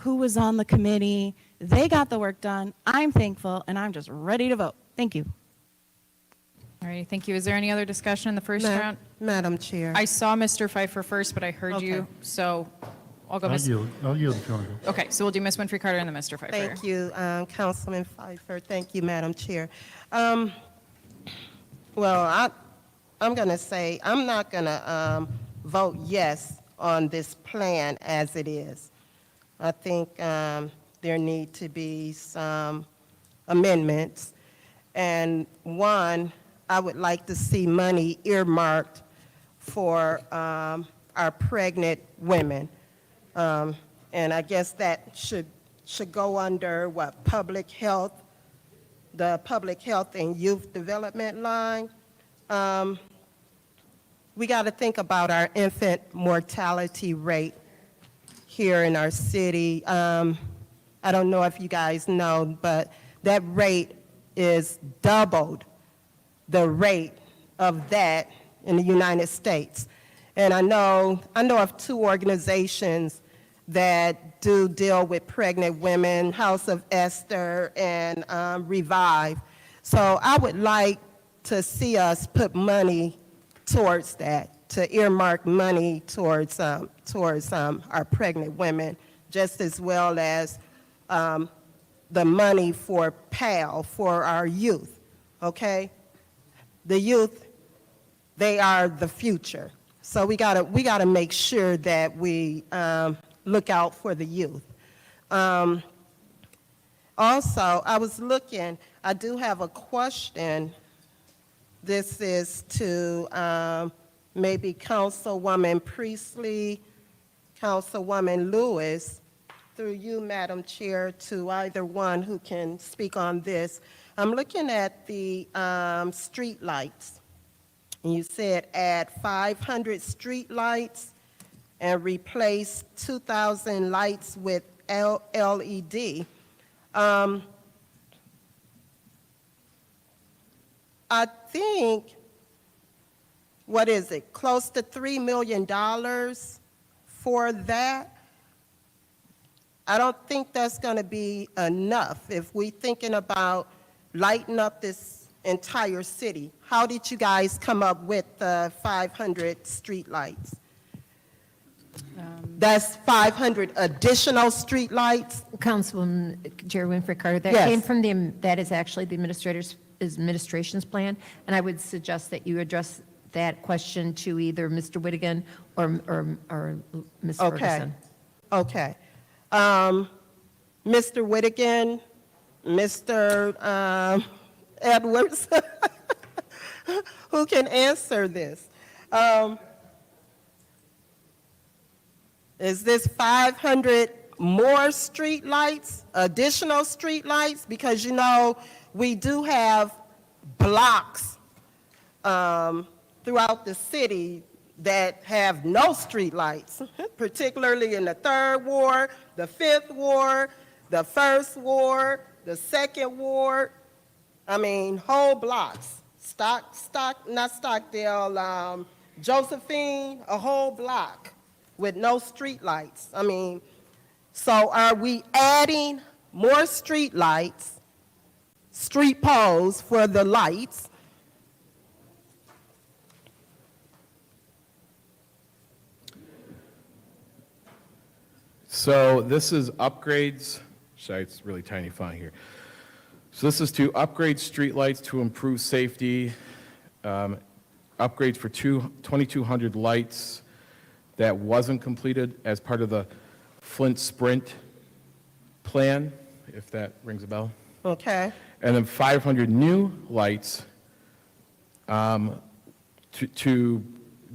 who was on the committee. They got the work done. I'm thankful, and I'm just ready to vote. Thank you. All right, thank you. Is there any other discussion in the first round? Madam Chair. I saw Mr. Pfeiffer first, but I heard you, so I'll go Ms. I'll yield if you want to go. Okay, so we'll do Ms. Winfrey Carter and then Mr. Pfeiffer. Thank you, Councilman Pfeiffer. Thank you, Madam Chair. Well, I'm going to say I'm not going to vote yes on this plan as it is. I think there need to be some amendments. And one, I would like to see money earmarked for our pregnant women. And I guess that should go under what, public health, the public health and youth development line. We got to think about our infant mortality rate here in our city. I don't know if you guys know, but that rate is doubled the rate of that in the United States. And I know of two organizations that do deal with pregnant women, House of Esther and Revive. So I would like to see us put money towards that, to earmark money towards our pregnant women, just as well as the money for PAL, for our youth, okay? The youth, they are the future. So we gotta make sure that we look out for the youth. Also, I was looking, I do have a question. This is to maybe Councilwoman Priestley, Councilwoman Lewis, through you, Madam Chair, to either one who can speak on this. I'm looking at the street lights. And you said add 500 street lights and replace 2,000 lights with LED. I think, what is it, close to $3 million for that? I don't think that's going to be enough if we're thinking about lighting up this entire city. How did you guys come up with the 500 streetlights? That's 500 additional streetlights? Councilwoman Jerry Winfrey Carter, that Yes. came from that is actually the administration's plan, and I would suggest that you address that question to either Mr. Whittigan or Ms. Ferguson. Okay. Mr. Whittigan, Mr. Edwards, who can answer this? Is this 500 more street lights, additional street lights? Because, you know, we do have blocks throughout the city that have no street lights, particularly in the 3rd Ward, the 5th Ward, the 1st Ward, the 2nd Ward. I mean, whole blocks. Not Stockdale, Josephine, a whole block with no street lights. I mean, so are we adding more street lights, street poles for the lights? So this is upgrades, sorry, it's really tiny font here. So this is to upgrade streetlights to improve safety, upgrades for 2,200 lights that wasn't completed as part of the Flint Sprint plan, if that rings a bell. Okay. And then 500 new lights to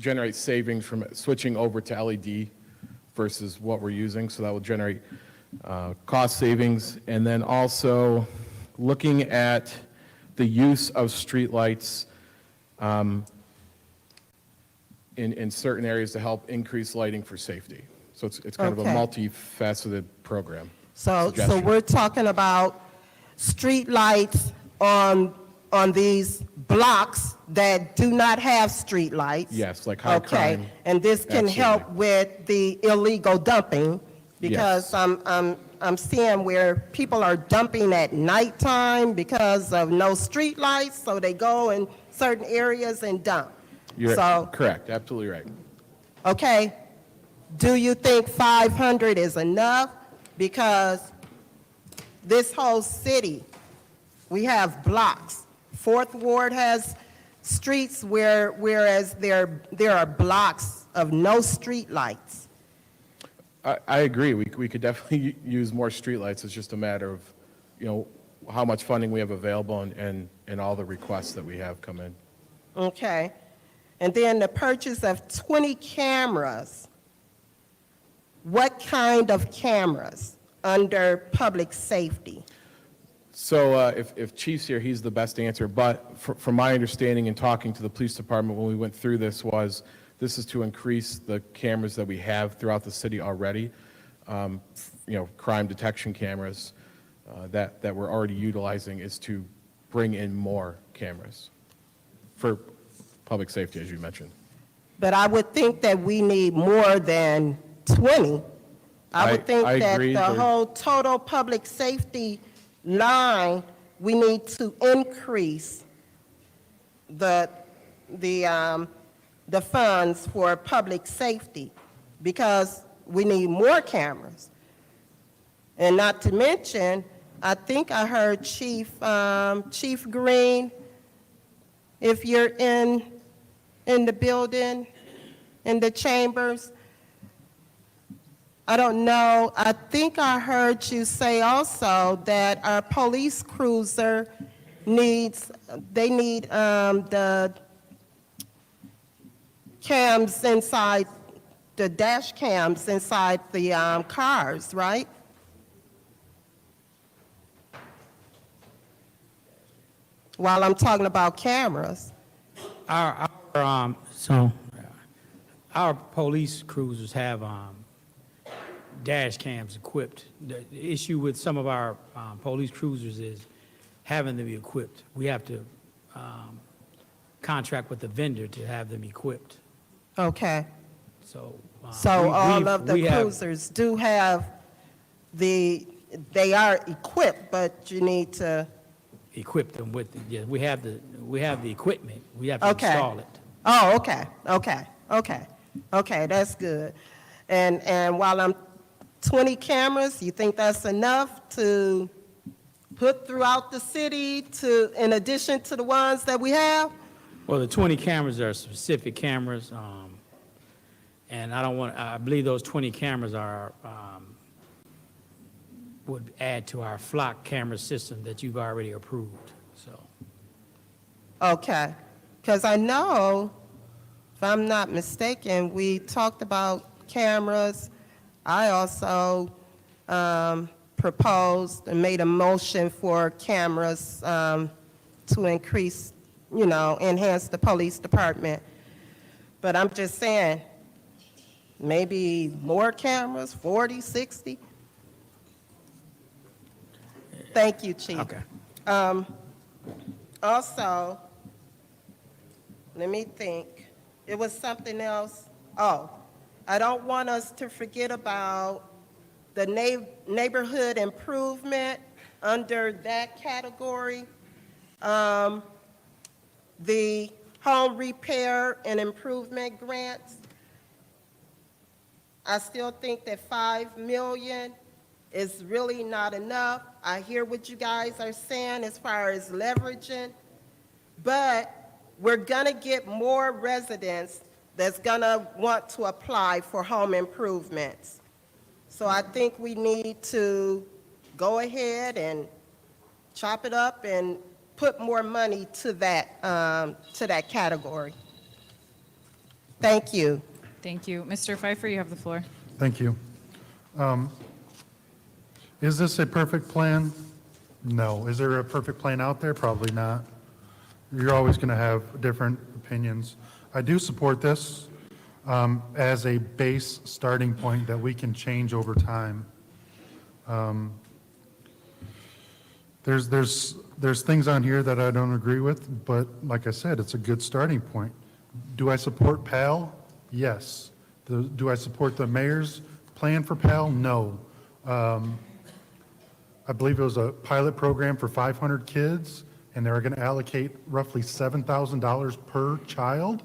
generate savings from switching over to LED versus what we're using, so that will generate cost savings. And then also looking at the use of streetlights in certain areas to help increase lighting for safety. So it's kind of a Okay. multifaceted program. So Suggestion. we're talking about street lights on these blocks that do not have street lights. Yes, like high Okay, crime. and this can help with the illegal dumping, because Yes. I'm seeing where people are dumping at nighttime because of no street lights, so they go in certain areas and dump. You're So, correct, absolutely right. okay, do you think 500 is enough? Because this whole city, we have blocks. Fourth Ward has streets whereas there are blocks of no street lights. I agree. We could definitely use more streetlights. It's just a matter of, how much funding we have available and all the requests that we have come in. Okay. And then the purchase of 20 cameras. What kind of cameras under public safety? So if Chief's here, he's the best answer. But from my understanding and talking to the police department when we went through this is to increase the cameras that we have throughout the city already. Crime detection cameras that we're already utilizing is to bring in more cameras for public safety, as you mentioned. But I would think that we need more than 20. I would think I that agree. the There- whole total public safety line, we need to increase the funds for public safety, because we need more cameras. And not to mention, I think I heard Chief Green, if you're in the building, in the chambers, I don't know, I think I heard you say also that our police cruiser need the cams inside, the dash cams inside the cars, right? While I'm talking about cameras. Our police cruisers have dash cams equipped. The issue with some of our police cruisers is having them equipped. We have to contract with the vendor to have them equipped. Okay. So. So all of the we have- cruisers do have they are equipped, but you need to, Equip them with, we have the equipment. We have to okay. install it. Oh, okay, that's good. And while I'm 20 cameras, you think that's enough to put throughout the city in addition to the ones that we have? Well, the 20 cameras are specific cameras, and I believe those 20 cameras would add to our flock camera system that you've already approved, so. Okay, because I know, if I'm not mistaken, we talked about cameras. I also proposed and made a motion for cameras to increase, enhance the police department. But I'm just saying, maybe more cameras, 40, 60? Thank you, Chief. Okay. Also, let me think. It was something else. Oh, I don't want us to forget about the neighborhood improvement under that category. The home repair and improvement grants. I still think that $5 million is really not enough. I hear what you guys are saying as far as leveraging, but we're gonna get more residents that's gonna want to apply for home improvements. So I think we need to go ahead and chop it up and put more money to that category. Thank you. Thank you. Mr. Pfeiffer, you have the floor. Thank you. Is this a perfect plan? No. Is there a perfect plan out there? Probably not. You're always going to have different opinions. I do support this as a base starting point that we can change over time. There's things on here that I don't agree with, but like I said, it's a good starting point. Do I support PAL? Yes. Do I support the mayor's plan for PAL? No. I believe it was a pilot program for 500 kids, and they were going to allocate roughly $7,000 per child.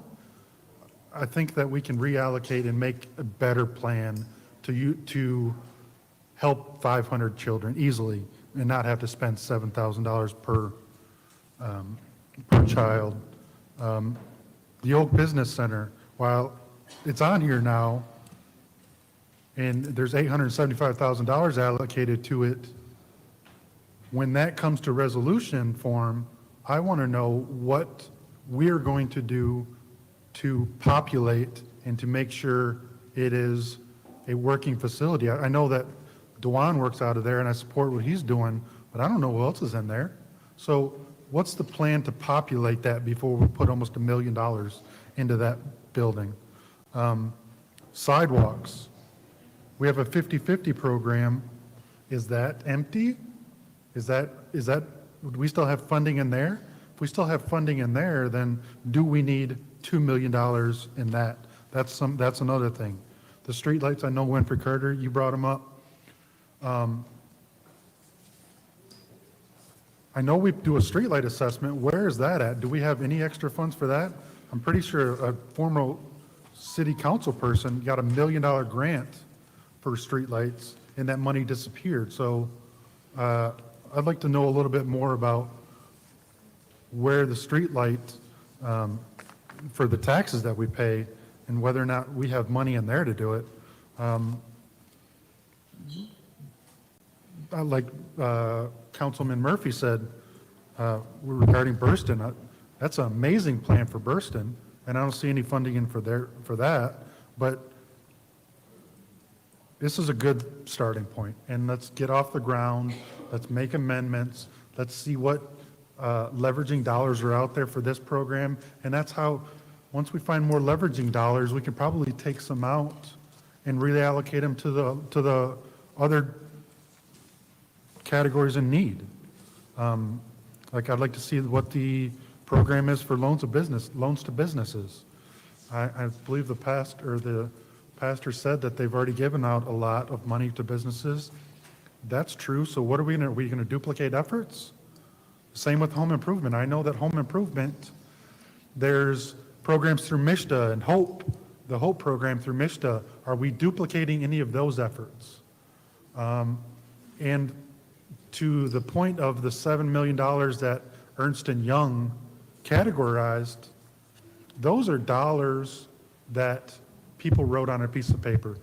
I think that we can reallocate and make a better plan to help 500 children easily and not have to spend $7,000 per child. The Oak Business Center, while it's on here now, and there's $875,000 allocated to it, when that comes to resolution form, I want to know what we're going to do to populate and to make sure it is a working facility. I know that Dewan works out of there, and I support what he's doing, but I don't know who else is in there. So what's the plan to populate that before we put almost $1 million into that building? Sidewalks. We have a 50-50 program. Is that empty? Is that, do we still have funding in there? If we still have funding in there, then do we need $2 million in that? That's another thing. The streetlights, I know Winfrey Carter, you brought them up. I know we do a streetlight assessment. Where is that at? Do we have any extra funds for that? I'm pretty sure a former city council person got $1 million grant for streetlights, and that money disappeared. So I'd like to know a little bit more about where the streetlight for the taxes that we pay and whether or not we have money in there to do it. Like Councilman Murphy said regarding Burston, that's an amazing plan for Burston, and I don't see any funding in for that. But this is a good starting point, and let's get off the ground. Let's make amendments. Let's see what leveraging dollars are out there for this program, and that's how, once we find more leveraging dollars, we can probably take some out and reallocate them to the other categories in need. Like I'd like to see what the program is for loans to businesses. I believe the pastor said that they've already given out a lot of money to businesses. That's true. So what are we going to duplicate efforts? Same with home improvement. I know that home improvement, there's programs through MISTA and HOPE, the HOPE program through MISTA. Are we duplicating any of those efforts? And to the point of the $7 million that Ernst & Young categorized, those are dollars that people wrote on a piece of paper.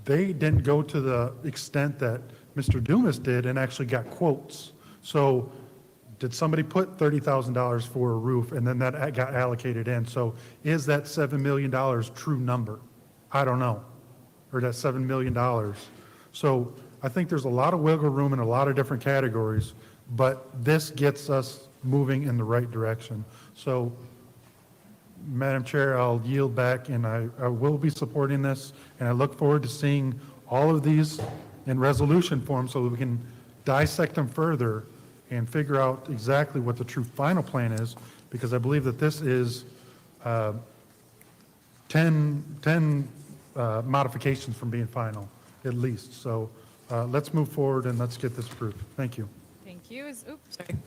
They didn't go to the extent that Mr. Dumas did and actually got quotes. So did somebody put $30,000 for a roof and then that got allocated in? So is that $7 million true number? I don't know. Or that $7 million. So I think there's a lot of wiggle room in a lot of different categories, but this gets us moving in the right direction. So, Madam Chair, I'll yield back, and I will be supporting this, and I look forward to seeing all of these in resolution form so that we can dissect them further and figure out exactly what the true final plan is, because I believe that this is 10 modifications from being final, at least. So let's move forward and let's get this approved. Thank you. Thank you.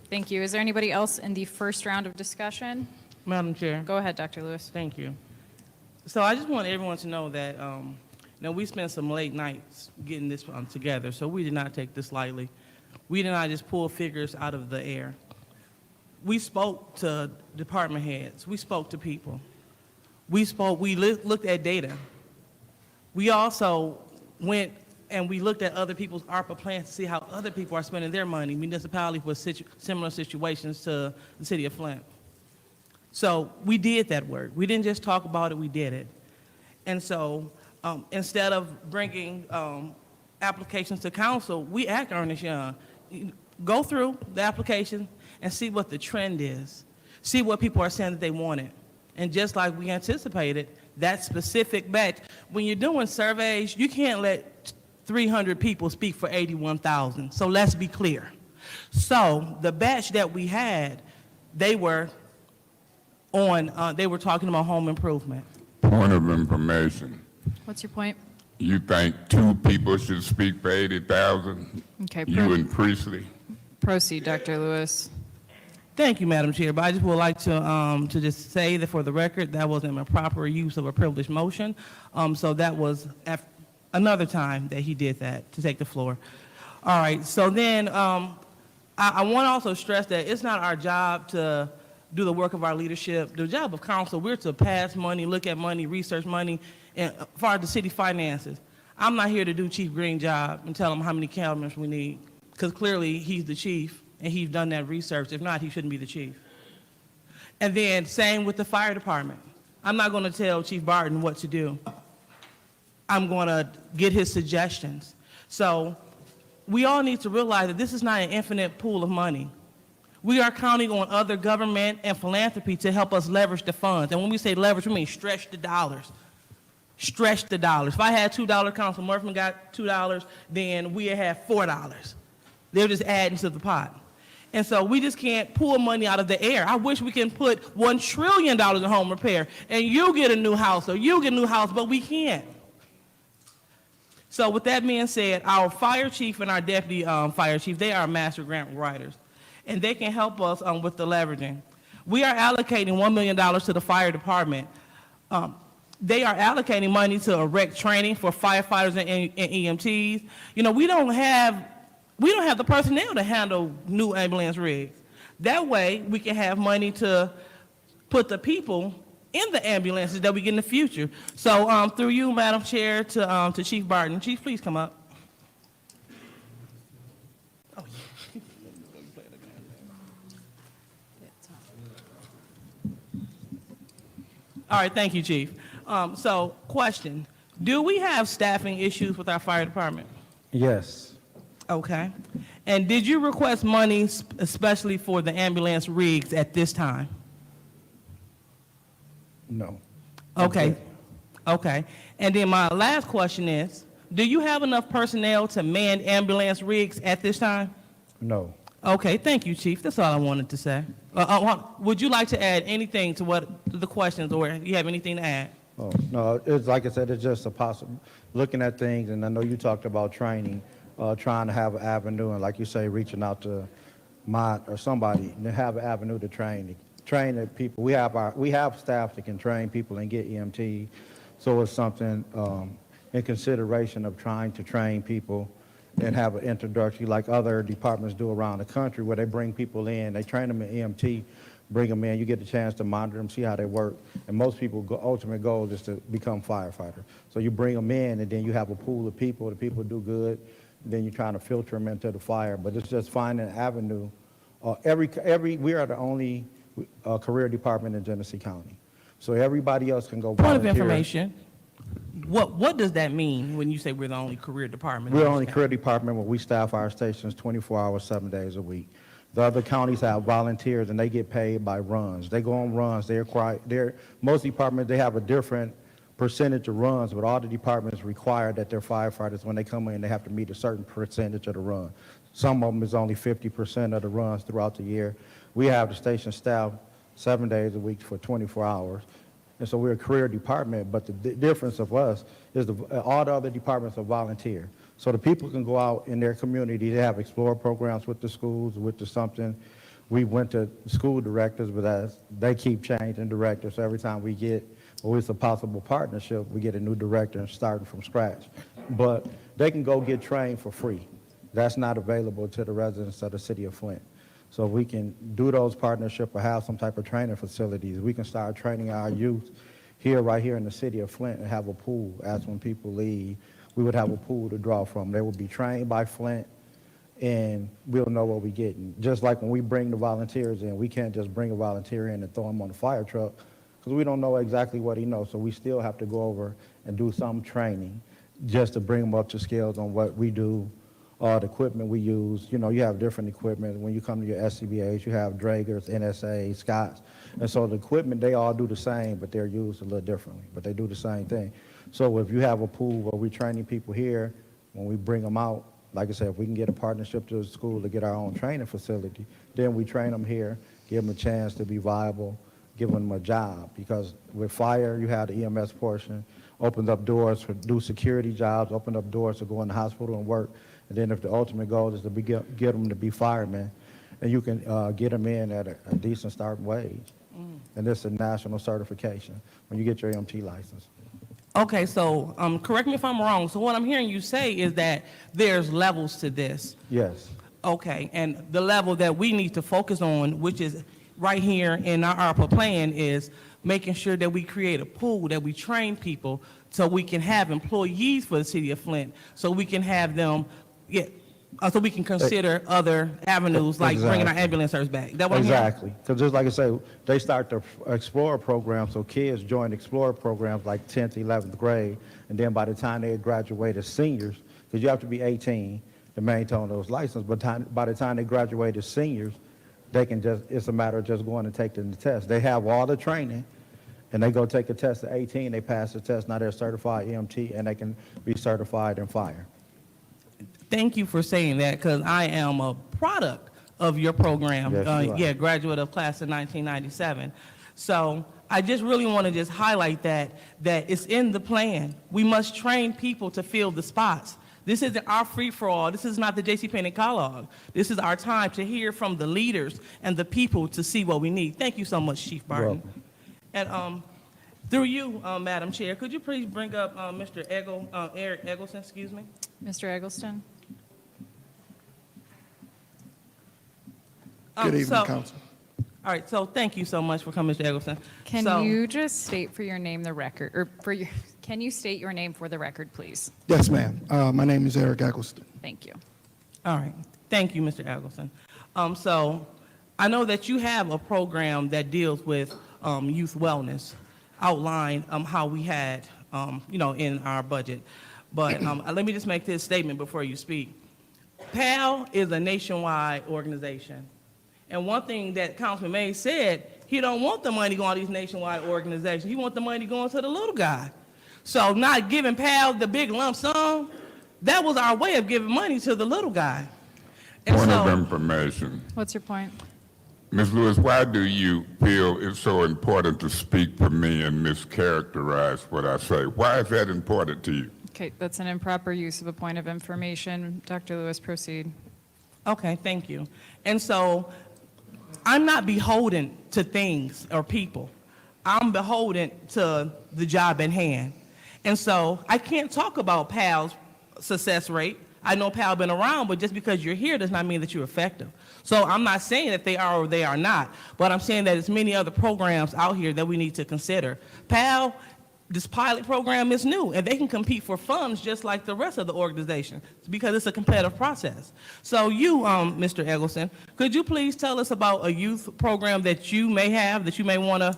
Thank you. Is there anybody else in the first round of discussion? Madam Chair. Go ahead, Dr. Lewis. Thank you. So I just want everyone to know that, we spent some late nights getting this together, so we did not take this lightly. We did not just pull figures out of the air. We spoke to department heads. We spoke to people. We looked at data. We also went and we looked at other people's ARPA plans to see how other people are spending their money, municipalities with similar situations to the city of Flint. So we did that work. We didn't just talk about it, we did it. And so instead of bringing applications to council, we asked Ernest Young, go through the application and see what the trend is. See what people are saying that they wanted. And just like we anticipated, that specific batch, when you're doing surveys, you can't let 300 people speak for 81,000. So let's be clear. So the batch that we had, they were talking about home improvement. Point of information. What's your point? You think 2 people should speak for 80,000? Okay, You and Priestley? proceed, Dr. Lewis. Thank you, Madam Chair, but I just would like to just say that for the record, that wasn't a proper use of a privileged motion. So that was another time that he did that, to take the floor. All right, so then I want to also stress that it's not our job to do the work of our leadership. The job of council, we're to pass money, look at money, research money, and as far as the city finances. I'm not here to do Chief Green's job and tell him how many cameras we need, because clearly he's the chief and he's done that research. If not, he shouldn't be the chief. And then same with the fire department. I'm not going to tell Chief Barton what to do. I'm going to get his suggestions. So we all need to realize that this is not an infinite pool of money. We are counting on other government and philanthropy to help us leverage the funds. And when we say leverage, we mean stretch the dollars. Stretch the dollars. If I had $2, Council Murphy got $2, then we have $4. They're just adding to the pot. And so we just can't pull money out of the air. I wish we can put $1 trillion in home repair and you get a new house or you get a new house, but we can't. So with that being said, our fire chief and our deputy fire chief, they are master grant writers, and they can help us with the leveraging. We are allocating $1 million to the fire department. They are allocating money to erect training for firefighters and EMTs. You know, we don't have the personnel to handle new ambulance rigs. That way, we can have money to put the people in the ambulances that we get in the future. So through you, Madam Chair, to Chief Barton. Chief, please come up. Oh, yeah. All right, thank you, Chief. So, question, do we have staffing issues with our fire department? Yes. Okay. And did you request money especially for the ambulance rigs at this time? No. Okay. Okay. And then my last question is, do you have enough personnel to man ambulance rigs at this time? No. Okay, thank you, Chief. That's all I wanted to say. Would you like to add anything to the questions, or you have anything to add? Oh, no, it's like I said, it's just a possible, looking at things, and I know you talked about training, trying to have an avenue, and like you say, reaching out to Mott or somebody, to have an avenue to train the people. We have staff that can train people and get EMT, so it's something in consideration of trying to train people and have an introduction like other departments do around the country, where they bring people in, they train them in EMT, bring them in, you get the chance to monitor them, see how they work, and most people, ultimate goal is to become firefighter. So you bring them in, and then you have a pool of people, the people do good, then you're trying to filter them into the fire, but it's just finding an avenue. We are the only career department in Genesee County, so everybody else can go volunteer. Point of information. What does that mean when you say we're the only career department? We're the only career department where we staff our stations 24 hours, 7 days a week. The other counties have volunteers, and they get paid by runs. They go on runs. Most departments, they have a different percentage of runs, but all the departments require that their firefighters, when they come in, they have to meet a certain percentage of the run. Some of them is only 50% of the runs throughout the year. We have the station staff 7 days a week for 24 hours. And so we're a career department, but the difference of us is all the other departments are volunteer. So the people can go out in their community. They have explore programs with the schools, with the something. We went to school directors, but they keep changing directors. So every time it's a possible partnership, we get a new director and starting from scratch. But they can go get trained for free. That's not available to the residents of the city of Flint. So we can do those partnerships or have some type of training facilities. We can start training our youth right here in the city of Flint, and have a pool. As when people leave, we would have a pool to draw from. They would be trained by Flint, and we'll know what we're getting. Just like when we bring the volunteers in, we can't just bring a volunteer in and throw him on the fire truck because we don't know exactly what he knows. So we still have to go over and do some training just to bring him up to scales on what we do, the equipment we use. You know, you have different equipment. When you come to your SCBAs, you have Dragers, NSA, Scotts. And so the equipment, they all do the same, but they're used a little differently, but they do the same thing. So if you have a pool where we're training people here, when we bring them out, like I said, if we can get a partnership to the school to get our own training facility, then we train them here, give them a chance to be viable, give them a job. Because with fire, you have the EMS portion, opened up doors for do security jobs, opened up doors to go in the hospital and work. And then if the ultimate goal is to get them to be firemen, and you can get them in at a decent starting wage. And this is a national certification when you get your EMT license. Okay, so correct me if I'm wrong. So what I'm hearing you say is that there's levels to this. Yes. Okay, and the level that we need to focus on, which is right here in our ARPA plan, is making sure that we create a pool, that we train people so we can have employees for the city of Flint, so we can have them, so we can consider other avenues like bringing our ambulance service back. That what I'm hearing? Exactly. Because just like I say, they start the Explorer program, so kids join Explorer programs like 10th, 11th grade, and then by the time they graduate as seniors, because you have to be 18 to maintain those licenses, but by the time they graduate as seniors, they can just, it's a matter of just going and taking the test. They have all the training, and they go take a test at 18, they pass the test, now they're certified EMT, and they can be certified in fire. Thank you for saying that, because I am a product of your program. Yes, you are. Graduate of class of 1997. So I just really want to just highlight that it's in the plan. We must train people to fill the spots. This isn't our free-for-all. This is not the JCPenney catalog. This is our time to hear from the leaders and the people to see what we need. Thank you so much, Chief Barton. And through you, Madam Chair, could you please bring up Mr. Eric Eggleston, excuse me? Mr. Eggleston? Good evening, Council. All right, so thank you so much for coming, Mr. Eggleston. Can you just state for your name the record, or can you state your name for the record, please? Yes, ma'am. My name is Eric Eggleston. Thank you. All right, thank you, Mr. Eggleston. So I know that you have a program that deals with youth wellness, outline how we had, in our budget. But let me just make this statement before you speak. PAL is a nationwide organization. And one thing that Councilman Mays said, he don't want the money going to these nationwide organizations. He wants the money going to the little guy. So not giving PAL the big lump sum, that was our way of giving money to the little guy. And Point of information. What's your point? Ms. Lewis, why do you feel it's so important to speak for me and mischaracterize what I say? Why is that important to you? Okay, that's an improper use of a point of information. Dr. Lewis, proceed. Okay, thank you. And so I'm not beholden to things or people. I'm beholden to the job at hand. And so I can't talk about PAL's success rate. I know PAL been around, but just because you're here does not mean that you're effective. So I'm not saying that they are or they are not, but I'm saying that there's many other programs out here that we need to consider. PAL, this pilot program is new, and they can compete for funds just like the rest of the organization because it's a competitive process. So you, Mr. Eggleston, could you please tell us about a youth program that you may have, that you may want to,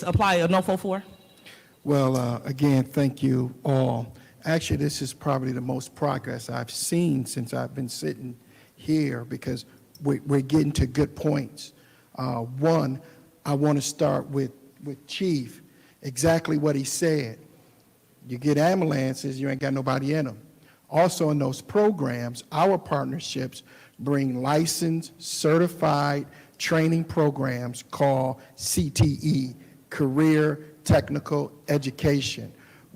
apply a NOFO for? Well, again, thank you all. Actually, this is probably the most progress I've seen since I've been sitting here because we're getting to good points. One, I want to start with Chief. Exactly what he said. You get ambulances, you ain't got nobody in them. Also in those programs, our partnerships bring licensed, certified training programs called CTE, Career Technical Education,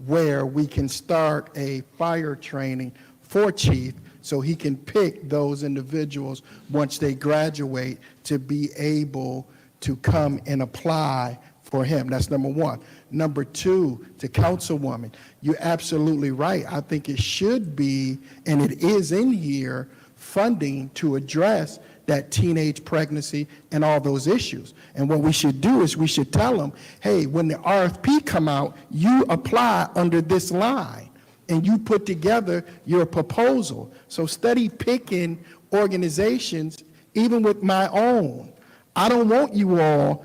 where we can start a fire training for Chief so he can pick those individuals once they graduate to be able to come and apply for him. That's number one. Number two, to Councilwoman, you're absolutely right. I think it should be, and it is in here, funding to address that teenage pregnancy and all those issues. And what we should do is we should tell them, hey, when the RFP come out, you apply under this line. and you put together your proposal. So study picking organizations, even with my own. I don't want you all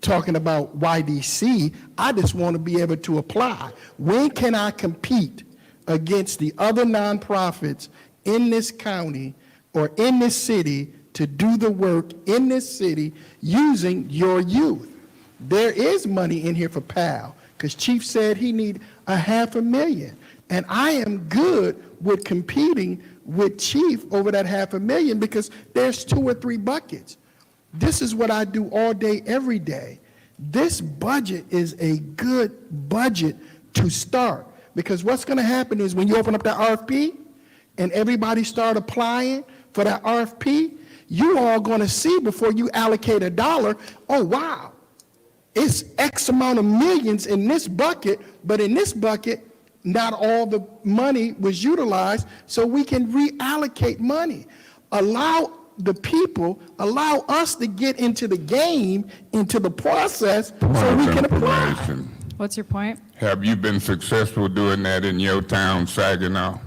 talking about YDC. I just want to be able to apply. When can I compete against the other nonprofits in this county or in this city to do the work in this city using your youth? There is money in here for PAL, because Chief said he need $500,000. And I am good with competing with Chief over that $500,000 because there's 2 or 3 buckets. This is what I do all day, every day. This budget is a good budget to start, because what's going to happen is when you open up that RFP and everybody start applying for that RFP, you all going to see before you allocate $1, oh, wow, it's X amount of millions in this bucket, but in this bucket, not all the money was utilized, so we can reallocate money. Allow the people, allow us to get into the game, into the process, so we can apply. What's your point? Have you been successful doing that in your town, Saginaw?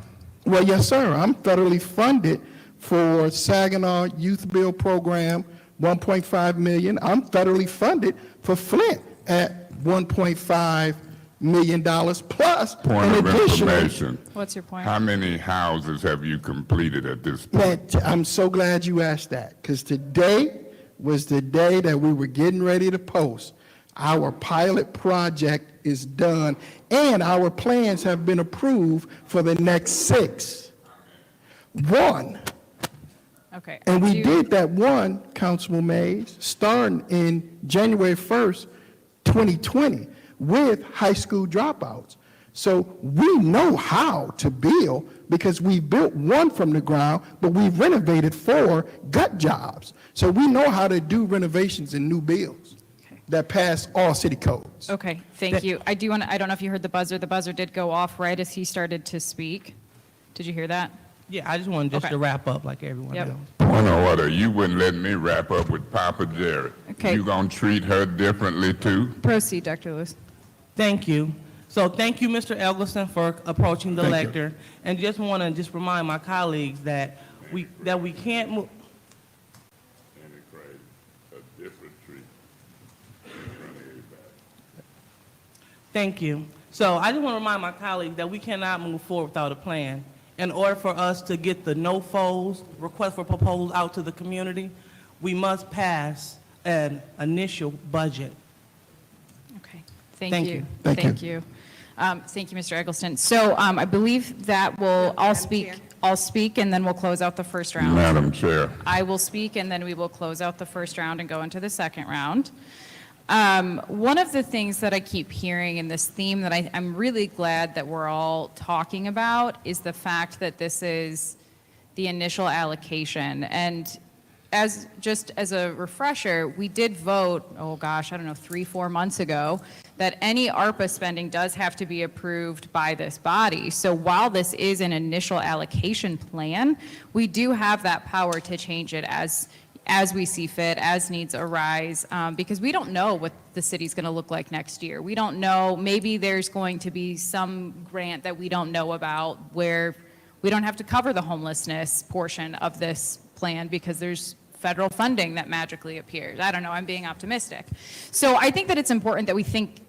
Well, yes, sir. I'm federally funded for Saginaw Youth Build Program, $1.5 million. I'm federally funded for Flint at $1.5 million plus Point an of additional. information. What's your point? How many houses have you completed at this point? Man, I'm so glad you asked that, because today was the day that we were getting ready to post. Our pilot project is done, and our plans have been approved for the next 6. 1. Okay. And we do- did that one, Councilman Mays, starting in January 1st, 2020, with high school dropouts. So we know how to build, because we built one from the ground, but we renovated 4 gut jobs. So we know how to do renovations in new builds that pass all city codes. Okay, thank you. I don't know if you heard the buzzer. The buzzer did go off right as he started to speak. Did you hear that? Yeah, I just wanted just Okay. to wrap up like everyone Yep. else. Point of order, you wouldn't let me wrap up with Papa Jerry. Okay. You gonna treat her differently too? Proceed, Dr. Lewis. Thank you. So thank you, Mr. Eggleston, for approaching the Thank you. lectern. And just want to just remind my colleagues that we can't move. Thank you. So I just want to remind my colleagues that we cannot move forward without a plan. In order for us to get the NOFOs, request for proposals out to the community, we must pass an initial budget. Okay, Thank thank you. you. Thank Thank you. Thank you, Mr. Eggleston. So I believe that I'll speak, and then we'll close out the first round. Madam Chair. I will speak, and then we will close out the first round and go into the second round. One of the things that I keep hearing in this theme that I'm really glad that we're all talking about is the fact that this is the initial allocation. And just as a refresher, we did vote, 3-4 months ago, that any ARPA spending does have to be approved by this body. So while this is an initial allocation plan, we do have that power to change it as we see fit, as needs arise, because we don't know what the city's going to look like next year. We don't know, maybe there's going to be some grant that we don't know about where we don't have to cover the homelessness portion of this plan because there's federal funding that magically appears. I don't know, I'm being optimistic. So I think that it's important that we think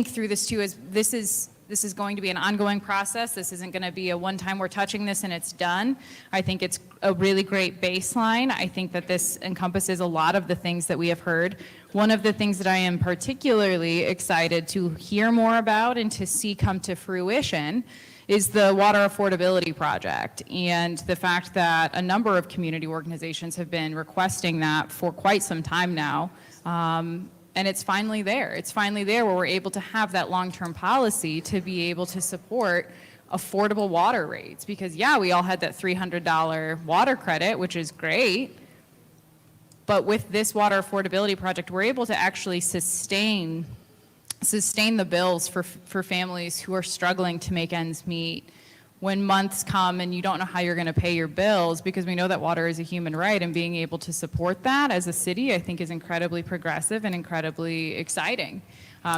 through this too, as this is going to be an ongoing process. This isn't going to be a one-time we're touching this and it's done. I think it's a really great baseline. I think that this encompasses a lot of the things that we have heard. One of the things that I am particularly excited to hear more about and to see come to fruition is the water affordability project, and the fact that a number of community organizations have been requesting that for quite some time now. And it's finally there. It's finally there where we're able to have that long-term policy to be able to support affordable water rates. Because yeah, we all had that $300 water credit, which is great. But with this water affordability project, we're able to actually sustain the bills for families who are struggling to make ends meet when months come and you don't know how you're going to pay your bills, because we know that water is a human right, and being able to support that as a city, I think, is incredibly progressive and incredibly exciting.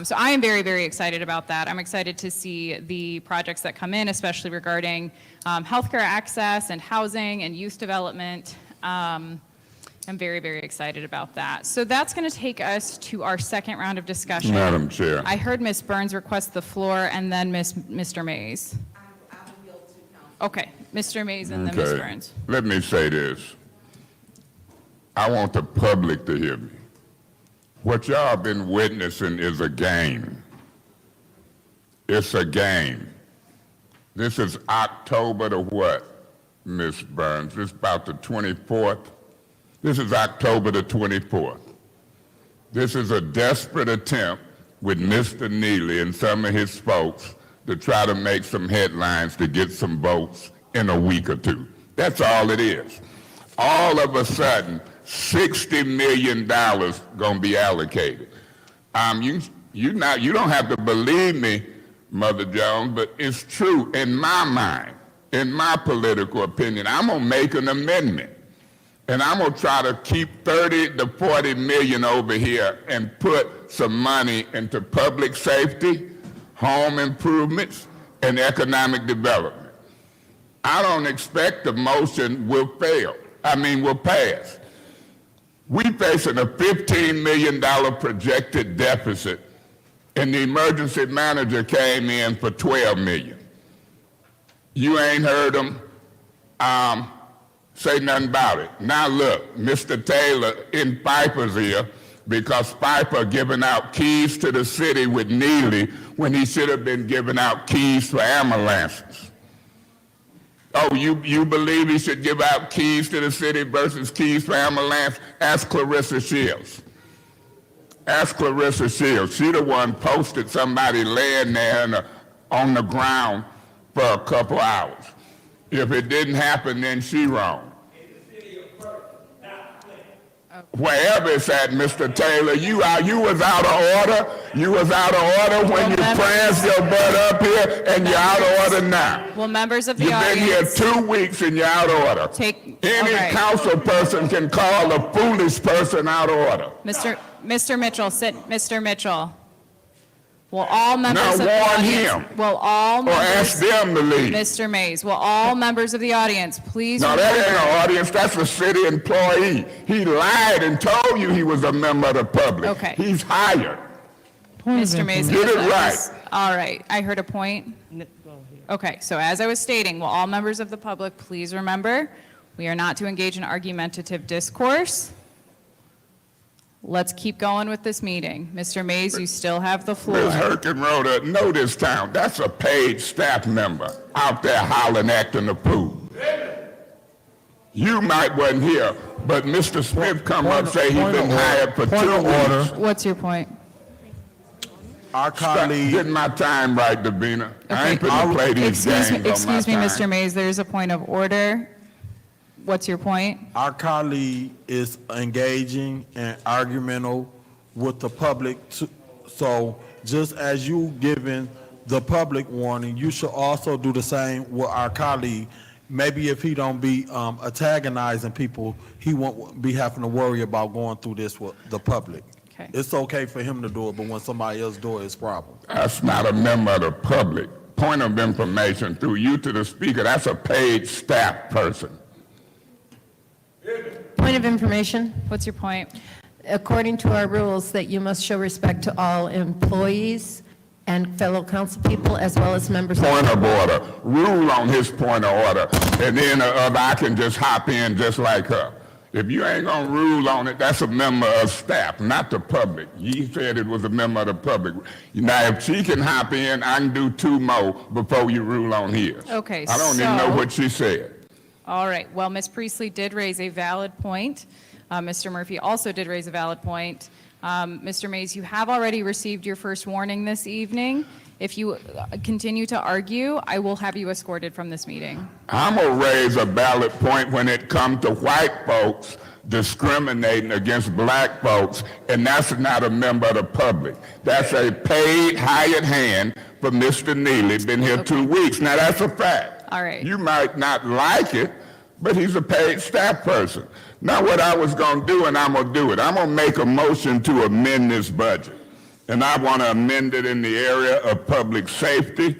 So I am very, very excited about that. I'm excited to see the projects that come in, especially regarding healthcare access and housing and youth development. I'm very, very excited about that. So that's going to take us to our second round of discussion. Madam Chair. I heard Ms. Burns request the floor, and then Mr. Mays. Okay, Mr. Mays and then Ms. Okay. Burns. Let me say this. I want the public to hear me. What y'all been witnessing is a game. It's a game. This is October the what, Ms. Burns? This is about the 24th. This is October the 24th. This is a desperate attempt with Mr. Neely and some of his folks to try to make some headlines to get some votes in a week or two. That's all it is. All of a sudden, $60 million gonna be allocated. You don't have to believe me, Mother Jones, but it's true in my mind, in my political opinion. I'm gonna make an amendment, and I'm gonna try to keep 30 to 40 million over here and put some money into public safety, home improvements, and economic development. I don't expect the motion will pass. We facing a $15 million projected deficit, and the emergency manager came in for $12 million. You ain't heard him say nothing about it. Now look, Mr. Taylor in Piper's ear, because Piper giving out keys to the city with Neely when he should have been giving out keys for ambulances. Oh, you believe he should give out keys to the city versus keys for ambulance? Ask Clarissa Shields. Ask Clarissa Shields. She the one posted somebody laying there on the ground for a couple hours. If it didn't happen, then she wrong. Wherever it's at, Mr. Taylor, you was out of order. You was out of order when you pranced your butt up here, and you're out of order now. Well, members of the You've been here audience, 2 weeks and you're out of order. Any okay. council person can call a foolish person out of order. Mr. Mitchell, Mr. Mitchell. Will all members Now of the warn audience, him. will all Or members, ask them to leave. Mr. Mays, will all members of the audience please No, that ain't remember- an audience. That's a city employee. He lied and told you he was a member of the public. Okay. He's hired. Mr. Mays. Get it right. All right, I heard a point. Okay, so as I was stating, will all members of the public please remember, we are not to engage in argumentative discourse. Let's keep going with this meeting. Mr. Mays, you still have the floor. Ms. Herkenroder, know this town. That's a paid staff member out there hollering, acting the fool. You might wasn't here, but Mr. Smith come up say he's been hired for 2 weeks. What's your point? Our colleague. Getting my time right, Davina. I ain't finna play these games on my Excuse me, time. Mr. Mays, there's a point of order. What's your point? Our colleague is engaging and argumental with the public. So just as you giving the public warning, you should also do the same with our colleague. Maybe if he don't be antagonizing people, he won't be having to worry about going through this with the public. Okay. It's okay for him to do it, but when somebody else do it, it's a problem. That's not a member of the public. Point of information through you to the speaker, that's a paid staff person. Point of information. What's your point? According to our rules, that you must show respect to all employees and fellow council people, as well as members of... Point of order. Rule on his point of order, and then I can just hop in just like her. If you ain't gonna rule on it, that's a member of staff, not the public. You said it was a member of the public. Now, if she can hop in, I can do 2 more before you rule on his. Okay, I don't even know so- what she said. All right, well, Ms. Priestley did raise a valid point. Mr. Murphy also did raise a valid point. Mr. Mays, you have already received your first warning this evening. If you continue to argue, I will have you escorted from this meeting. I'm gonna raise a valid point when it comes to white folks discriminating against black folks, and that's not a member of the public. That's a paid hired hand for Mr. Neely, been here 2 weeks. Now, that's a fact. All right. You might not like it, but he's a paid staff person. Now, what I was going to do, and I'm going to do it, I'm going to make a motion to amend this budget. And I want to amend it in the area of public safety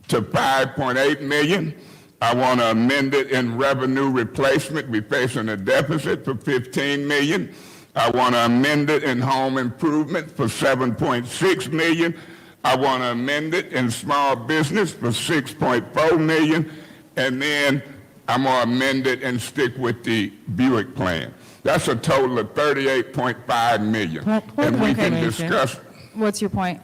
to 5.8 million. I want to amend it in revenue replacement. We're facing a deficit for 15 million. I want to amend it in home improvement for 7.6 million. I want to amend it in small business for 6.4 million. And then I'm going to amend it and stick with the Buick plan. That's a total of 38.5 million. And we can discuss. What's your point?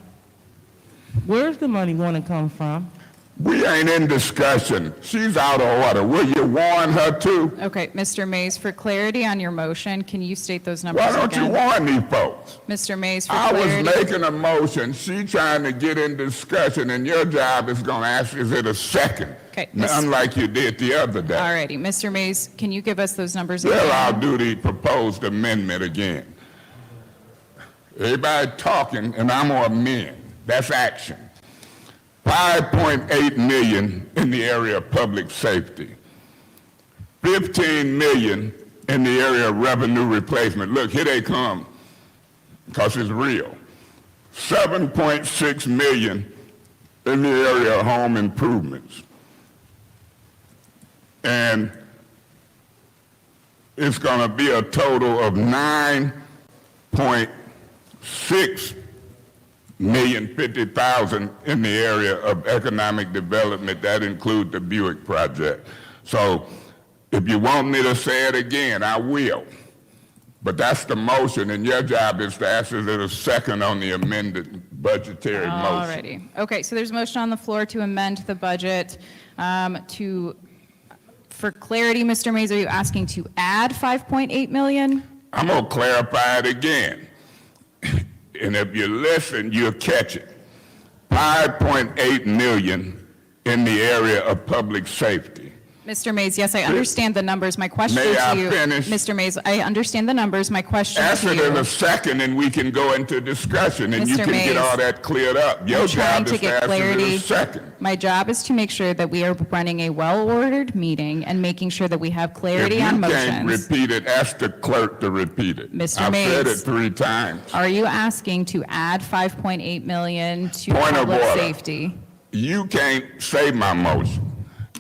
Where's the money going to come from? We ain't in discussion. She's out of order. Will you warn her too? Okay, Mr. Mays, for clarity on your motion, can you state those numbers Why don't again? you warn these folks? Mr. Mays, for I clarity. was making a motion. She trying to get in discussion, and your job is going to ask, is it a second? Okay, Unlike you did the other day. All righty, Mr. Mays, can you give us those numbers Well, again? I'll do the proposed amendment again. Everybody talking, and I'm going to amend. That's action. 5.8 million in the area of public safety. 15 million in the area of revenue replacement. Look, here they come, because it's real. 7.6 million in the area of home improvements. And it's going to be a total of 9.6 $1,050,000 in the area of economic development. That includes the Buick project. So if you want me to say it again, I will. But that's the motion, and your job is to ask is it a second on the amended budgetary motion. All righty. Okay, so there's a motion on the floor to amend the budget for clarity, Mr. Mays, are you asking to add 5.8 million? I'm going to clarify it again. And if you listen, you'll catch it. 5.8 million in the area of public safety. Mr. Mays, yes, I understand the numbers. My question May to I you, finish? Mr. Mays, I understand the numbers. My question Answer to it in you, a second, and we can go into discussion, and you Mr. can get Mays, all that cleared up. Your I'm trying job to is to get answer it in clarity. a second. My job is to make sure that we are running a well-ordered meeting and making sure that we have If clarity you on can't motions. repeat it, ask the clerk to repeat it. Mr. I've said it Mays. 3 times. Are you asking to add 5.8 million to Point of public order. safety? You can't say my motion.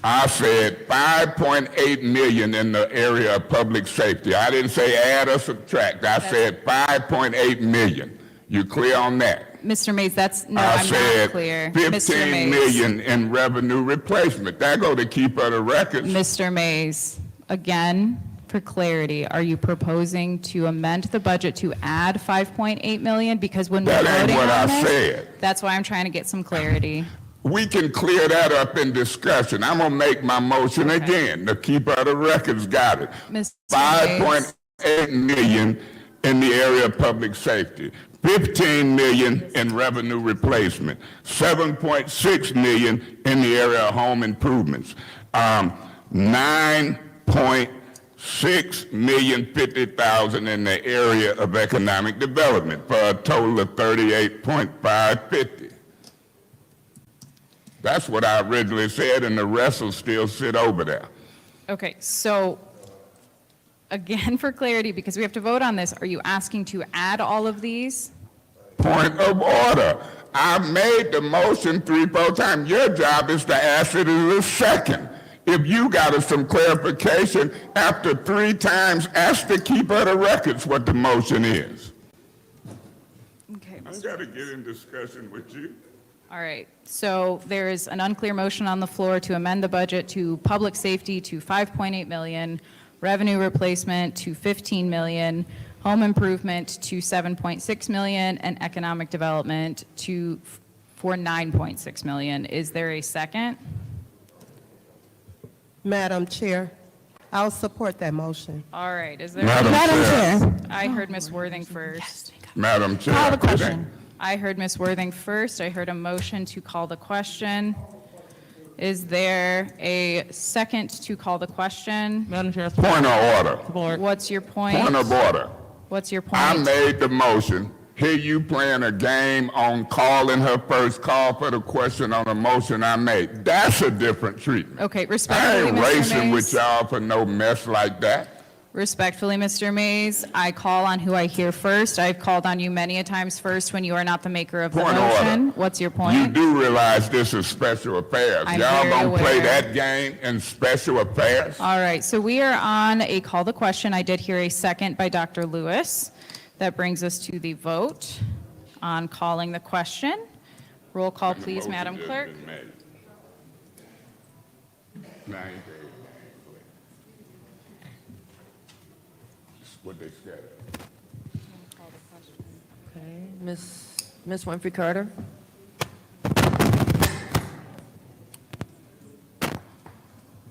I said 5.8 million in the area of public safety. I didn't say add or subtract. I said 5.8 million. You clear on that? Mr. Mays, that's, no, I I'm said not clear. 15 Mr. Mays. million in revenue replacement. That go to keep of the records. Mr. Mays, again, for clarity, are you proposing to amend the budget to add 5.8 million? Because when we're That ain't voting what I on this, said. that's why I'm trying to get some clarity. We can clear that up in discussion. I'm going to make my motion again. The keeper of the records got it. Mr. 5.8 million in the area of public safety. 15 million in revenue replacement. 7.6 million in the area of home improvements. 9.6 million 50,000 in the area of economic development for a total of 38.550. That's what I originally said, and the rest will still sit over there. Okay, so again, for clarity, because we have to vote on this, are you asking to add all of these? Point of order. I made the motion 3-4 times. Your job is to ask it in a second. If you got some clarification after 3 times, ask the keeper of the records what the motion is. Okay. I got to get in discussion with you. All right, so there is an unclear motion on the floor to amend the budget to public safety to 5.8 million, revenue replacement to 15 million, home improvement to 7.6 million, and economic development for 9.6 million. Is there a second? Madam Chair, I'll support that motion. All right, is there? Madam Chair. I heard Ms. Worthing first. Madam Chair. Call the question. I heard Ms. Worthing first. I heard a motion to call the question. Is there a second to call the question? Madam Chair. Point of order. Support. What's your point? Point of order. What's your I point? made the motion. Here you playing a game on calling her first, call for the question on a motion I made. That's a different treatment. Okay, I respectfully, ain't Mr. racing with Mays. y'all for no mess like that. Respectfully, Mr. Mays, I call on who I hear first. I've called on you many a times first when you are not the maker of the Point of order. motion. What's your You point? do realize this is special affairs. I'm Y'all very gonna play aware. that game in special affairs? All right, so we are on a call the question. I did hear a second by Dr. Lewis. That brings us to the vote on calling the question. Roll call, please, Motion Madam just Clerk. been made. Now, ain't they- What they said. Okay, Ms. Winfrey Carter?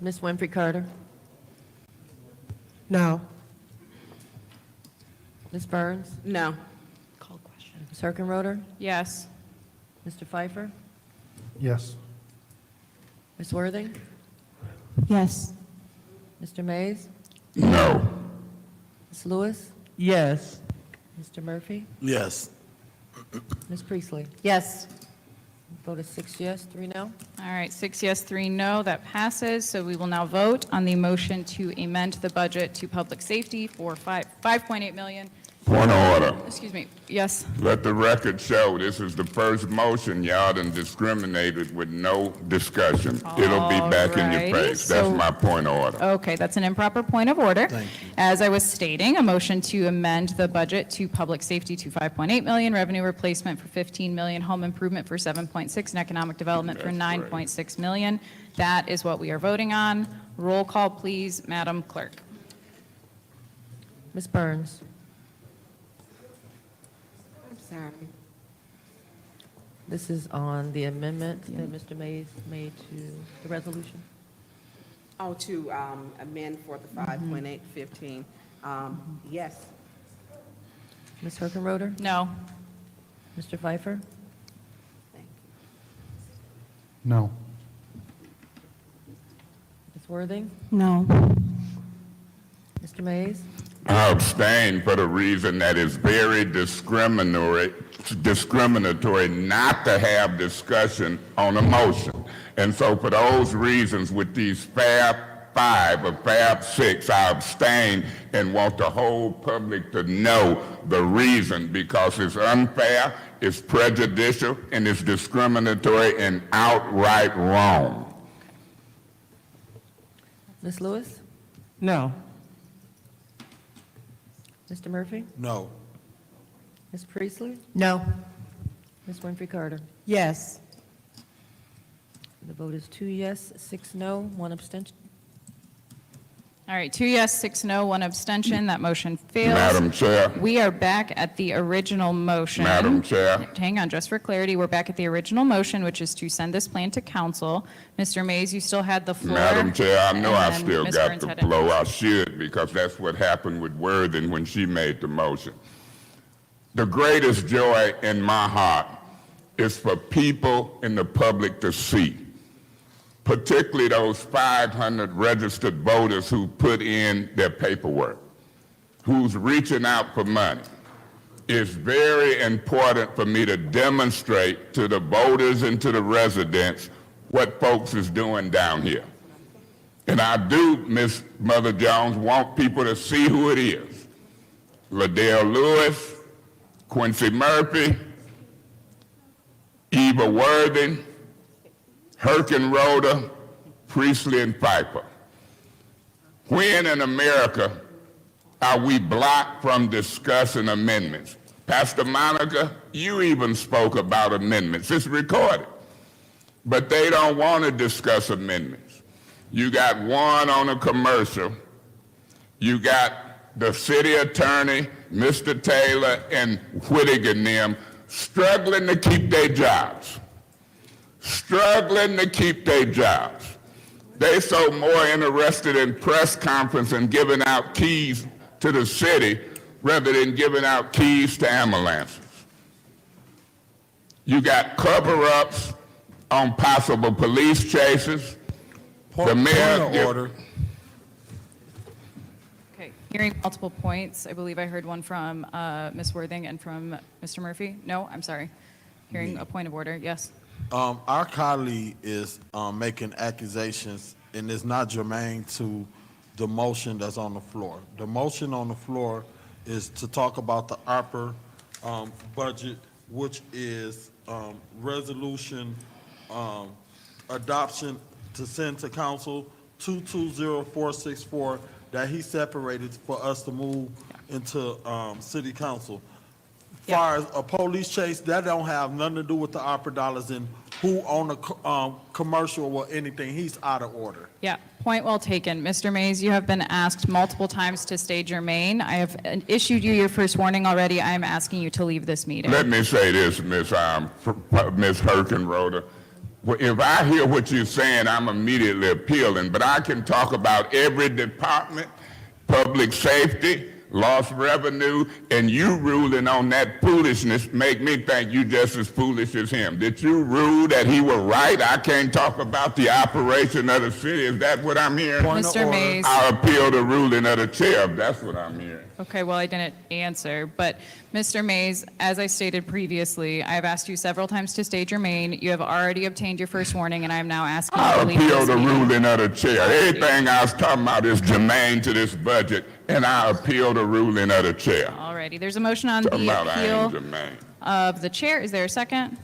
Ms. Winfrey Carter? No. Ms. Burns? No. Ms. Herkenroder? Yes. Mr. Pfeiffer? Yes. Ms. Worthing? Yes. Mr. Mays? No. Ms. Lewis? Yes. Mr. Murphy? Yes. Ms. Priestley? Yes. Vote is 6 yes, 3 no. All right, 6 yes, 3 no, that passes. So we will now vote on the motion to amend the budget to public safety for 5.8 million. Point of order. Excuse me, yes. Let the record show this is the first motion y'all done discriminated with no discussion. It'll be back in your Alrighty, face. That's so- my point of order. Okay, that's an improper point of order. As I was stating, a motion to amend the budget to public safety to 5.8 million, revenue replacement for 15 million, home improvement for 7.6, and economic development for That's 9.6 million. That is what we are voting on. Roll call, please, Madam Clerk. Ms. Burns? I'm sorry. This is on the amendment that Mr. Mays made to the resolution. Oh, to amend for the 5.815. Yes. Ms. Herkenroder? No. Mr. Pfeiffer? No. Ms. Worthing? No. Mr. Mays? I abstain for the reason that it's very discriminatory not to have discussion on a motion. And so for those reasons, with these Fab 5 or Fab 6, I abstain and want the whole public to know the reason, because it's unfair, it's prejudicial, and it's discriminatory and outright wrong. Ms. Lewis? No. Mr. Murphy? No. Ms. Priestley? No. Ms. Winfrey Carter? Yes. The vote is 2 yes, 6 no, 1 abstention. All right, 2 yes, 6 no, 1 abstention. That motion fails. Madam Chair. We are back at the original motion. Madam Chair. Hang on, just for clarity, we're back at the original motion, which is to send this plan to council. Mr. Mays, you still had the floor. Madam Chair, I know I and then still Ms. got Burns the had it. floor. I should, because that's what happened with Worthing when she made the motion. The greatest joy in my heart is for people in the public to see, particularly those 500 registered voters who put in their paperwork, who's reaching out for money. It's very important for me to demonstrate to the voters and to the residents what folks is doing down here. And I do, Miss Mother Jones, want people to see who it is. Liddell Lewis, Quincy Murphy, Eva Worthing, Herkenroder, Priestley, and Pfeiffer. When in America are we blocked from discussing amendments? Pastor Monica, you even spoke about amendments. It's recorded. But they don't want to discuss amendments. You got one on a commercial. You got the city attorney, Mr. Taylor, and Whittigan and them struggling to keep their jobs. Struggling to keep their jobs. They so more interested in press conference and giving out keys to the city rather than giving out keys to ambulances. You got cover-ups on possible police chases. Point of order. Okay, Hearing multiple points, I believe I heard one from Ms. Worthing and from Mr. Murphy. No, I'm sorry. Hearing a point of order, yes. Our colleague is making accusations, and it's not germane to the motion that's on the floor. The motion on the floor is to talk about the ARPA budget, which is resolution adoption to send to council 220464 that he separated for us to move into city council. Far as a police chase, that don't have nothing to do with the ARPA dollars and who own a commercial or anything. He's out of order. Yeah, point well taken. Mr. Mays, you have been asked multiple times to stay germane. I have issued you your first warning already. I am asking you to leave this meeting. Let me say this, Ms. Herkenroder. Well, if I hear what you're saying, I'm immediately appealing, but I can talk about every department, public safety, lost revenue, and you ruling on that foolishness make me think you just as foolish as him. Did you rule that he was right? I can't talk about the operation of the city. Is that what I'm hearing? Mr. Mays. I appeal the ruling of the chair, if that's what I'm hearing. Okay, well, I didn't answer, but Mr. Mays, as I stated previously, I have asked you several times to stay germane. You have already obtained your first warning, and I am now asking you I to leave appeal this the meeting. ruling of the chair. Everything I was talking about is germane to this budget, and I appeal the ruling of the chair. All righty, there's a motion on the Talking about I ain't appeal germane. of the chair. Is there a second?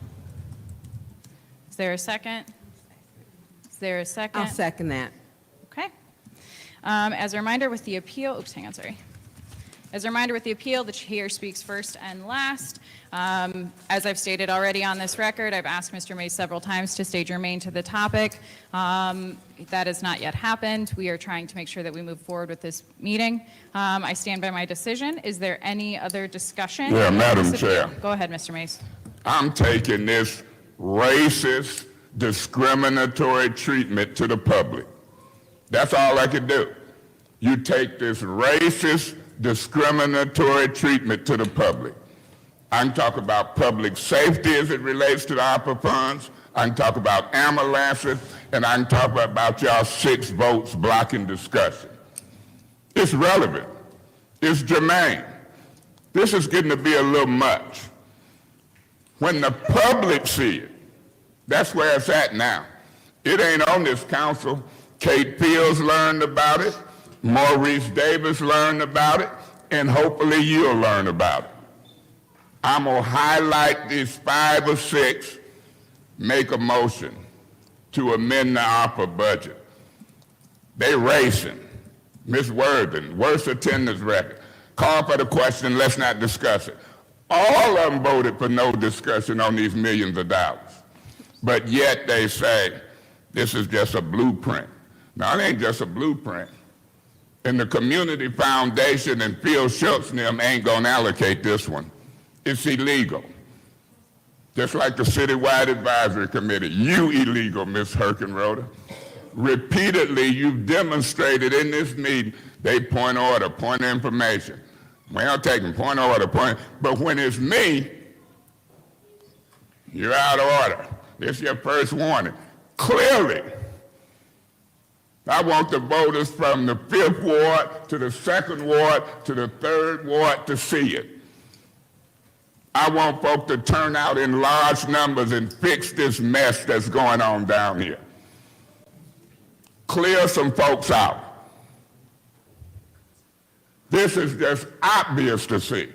Is there a second? Is there a second? I'll second that. Okay. As a reminder with the appeal, oops, hang on, sorry. As a reminder with the appeal, the chair speaks first and last. As I've stated already on this record, I've asked Mr. Mays several times to stay germane to the topic. That has not yet happened. We are trying to make sure that we move forward with this meeting. I stand by my decision. Is there any other discussion? Yeah, on Madam this appeal? Chair. Go ahead, Mr. Mays. I'm taking this racist, discriminatory treatment to the public. That's all I can do. You take this racist, discriminatory treatment to the public. I can talk about public safety as it relates to the ARPA funds. I can talk about ambulances, and I can talk about y'all 6 votes blocking discussion. It's relevant. It's germane. This is getting to be a little much. When the public see it, that's where it's at now. It ain't on this council. Kate Fields learned about it. Maurice Davis learned about it, and hopefully you'll learn about it. I'm going to highlight these 5 or 6, make a motion to amend the ARPA budget. They racing. Ms. Worthing, worst attendance record. Call for the question, let's not discuss it. All of them voted for no discussion on these millions of dollars. But yet they say this is just a blueprint. Now, it ain't just a blueprint. And the Community Foundation and Phil Schultz and them ain't gonna allocate this one. It's illegal. Just like the Citywide Advisory Committee. You illegal, Ms. Herkenroder. Repeatedly, you've demonstrated in this meeting, they point order, point information. Well, take them, point order, point. But when it's me, you're out of order. This is your first warning. Clearly, I want the voters from the 5th ward to the 2nd ward to the 3rd ward to see it. I want folk to turn out in large numbers and fix this mess that's going on down here. Clear some folks out. This is just obvious to see.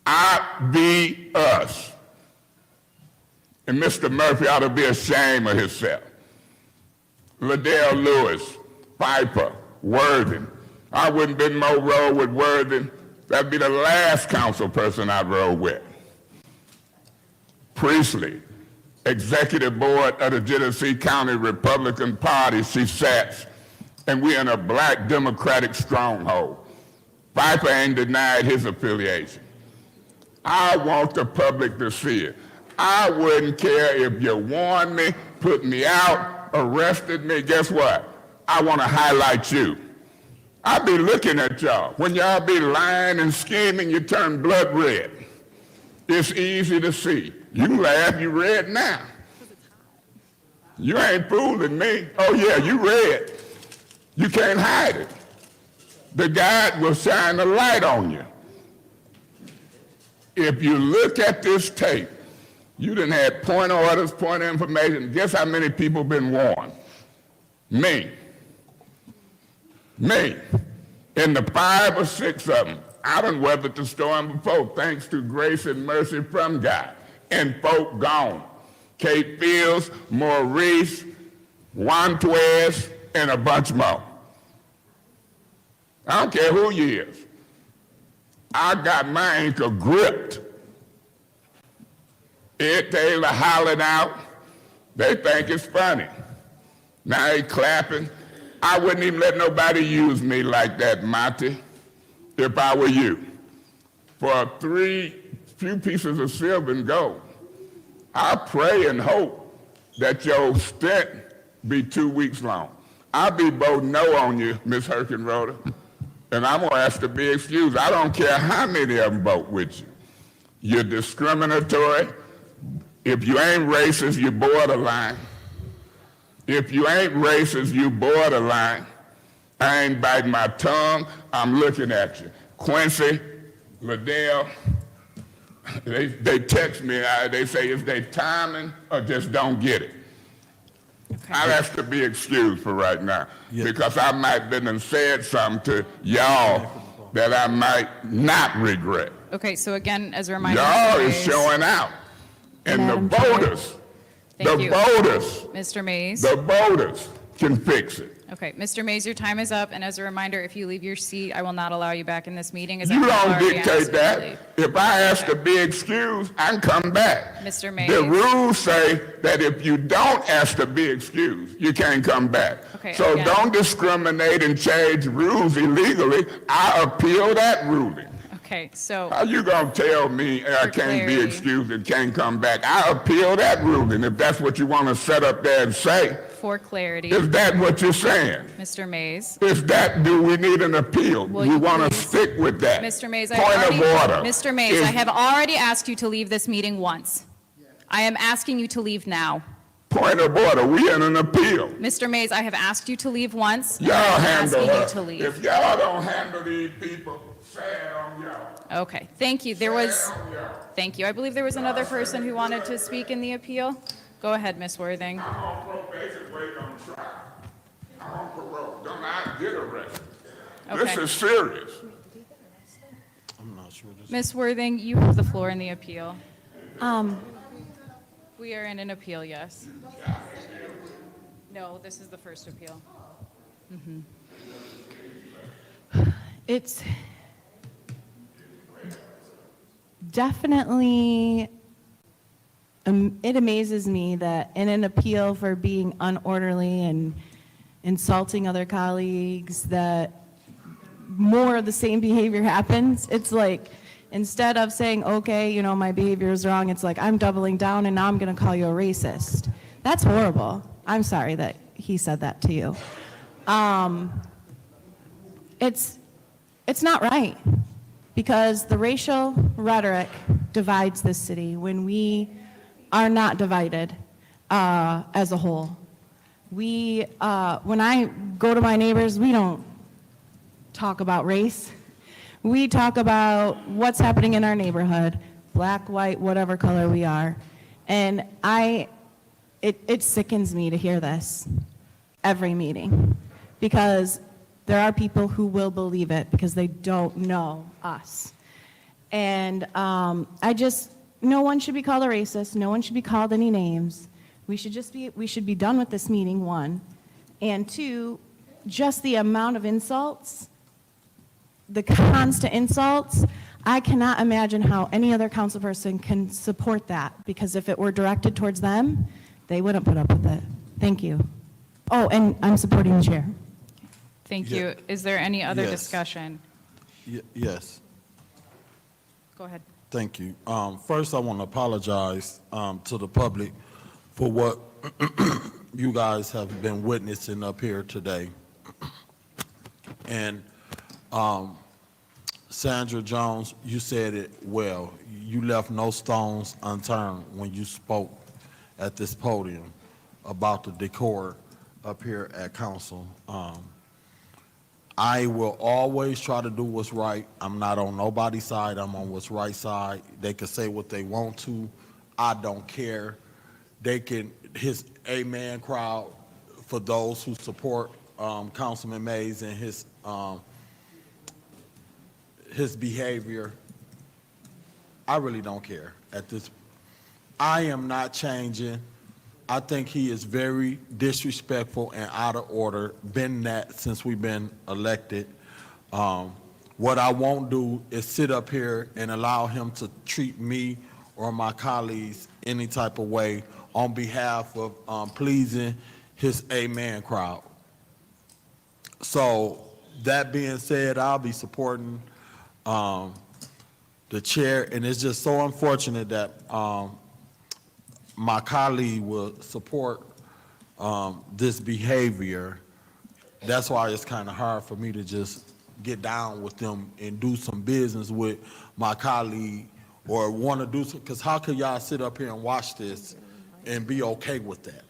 Obvious. And Mr. Murphy ought to be ashamed of himself. Liddell Lewis, Piper, Worthing. I wouldn't been more roll with Worthing. That'd be the last council person I'd roll with. Priestley, executive board of the Genesee County Republican Party, she sits, and we're in a black Democratic stronghold. Piper ain't denied his affiliation. I want the public to see it. I wouldn't care if you warned me, put me out, arrested me. Guess what? I want to highlight you. I be looking at y'all. When y'all be lying and scheming, you turn blood red. It's easy to see. You laugh, you red now. You ain't fooling me. Oh yeah, you red. You can't hide it. the guide will shine a light on you. If you look at this tape, you done had point orders, point information. Guess how many people been warned? Me. Me. In the 5 or 6 of them, I done weathered the storm before, thanks to grace and mercy from God. And folk gone. Kate Fields, Maurice, Juan Tuez, and a bunch more. I don't care who you is. I got my ankle gripped. Ed Taylor hollering out. They think it's funny. Now they clapping. I wouldn't even let nobody use me like that, Monty, if I were you. For 3 few pieces of silver and gold. I pray and hope that your stint be 2 weeks long. I'll be voting no on you, Ms. Herkenroder, and I'm gonna ask to be excused. I don't care how many of them vote with you. You're discriminatory. If you ain't racist, you're borderline. If you ain't racist, you borderline. I ain't biting my tongue. I'm looking at you. Quincy, Liddell, they text me. They say, is they timing or just don't get it? Okay. I'd ask to be excused for right now because I might have been and said something to y'all that I might not regret. Okay, so again, as a reminder. Y'all Mr. is Mays- showing out. And Madam the Chair. voters, Thank the you. voters, Mr. Mays. the voters can fix it. Okay, Mr. Mays, your time is up, and as a reminder, if you leave your seat, I will not allow you back in this meeting. As I You have don't already dictate asked you to that. leave. If I ask to be excused, I can come back. Mr. Mays. The rules say that if you don't ask to be excused, you can't come back. Okay, So again. don't discriminate and change rules illegally. I appeal that ruling. Okay, so. How you gonna tell me I For can't be clarity. excused and can't come back? I appeal that ruling if that's what you want to set up there and say. For clarity, Is that what you're saying? Mr. Mays. Do we need an appeal? Will You you want to please- stick with that? Mr. Mays, I Point already. of order. Mr. Mays, Is- I have already asked you to leave this meeting once. I am asking you to leave now. Point of order, we in an appeal. Mr. Mays, I have asked you to leave once. and Y'all I am handle asking her. you to leave. If y'all don't handle these people, say it on y'all. Okay, thank you. Thank you. I believe there was another person who wanted to speak in the appeal. Go ahead, Ms. Worthing. I'm on probation waiting on trial. I'm on parole. Don't I get arrested? This Okay. is serious. Ms. Worthing, you have the floor in the appeal. We are in an appeal, yes. No, this is the first appeal. It's definitely, it amazes me that in an appeal for being unorderly and insulting other colleagues, that more of the same behavior happens. It's like, instead of saying, okay, you know, my behavior is wrong, it's like, I'm doubling down and now I'm going to call you a racist. That's horrible. I'm sorry that he said that to you. It's not right, because the racial rhetoric divides this city when we are not divided as a whole. When I go to my neighbors, we don't talk about race. We talk about what's happening in our neighborhood, black, white, whatever color we are. And it sickens me to hear this every meeting, because there are people who will believe it because they don't know us. And no one should be called a racist. No one should be called any names. We should be done with this meeting, one. And two, just the amount of insults, the constant insults, I cannot imagine how any other council person can support that, because if it were directed towards them, they wouldn't put up with it. Thank you. Oh, and I'm supporting the chair. Thank Yeah. you. Is there any other Yes. discussion? Yes, Go ahead. thank you. First, I want to apologize to the public for what you guys have been witnessing up here today. And Sandra Jones, you said it well. You left no stones unturned when you spoke at this podium about the decor up here at council. I will always try to do what's right. I'm not on nobody's side. I'm on what's right side. They can say what they want to. I don't care. They can, his amen crowd for those who support Councilman Mays and his behavior. I really don't care at this. I am not changing. I think he is very disrespectful and out of order, been that since we've been elected. What I won't do is sit up here and allow him to treat me or my colleagues any type of way on behalf of pleasing his amen crowd. So that being said, I'll be supporting the chair, and it's just so unfortunate that my colleague will support this behavior. That's why it's kind of hard for me to just get down with them and do some business with my colleague or want to do some, because how could y'all sit up here and watch this and be okay with that?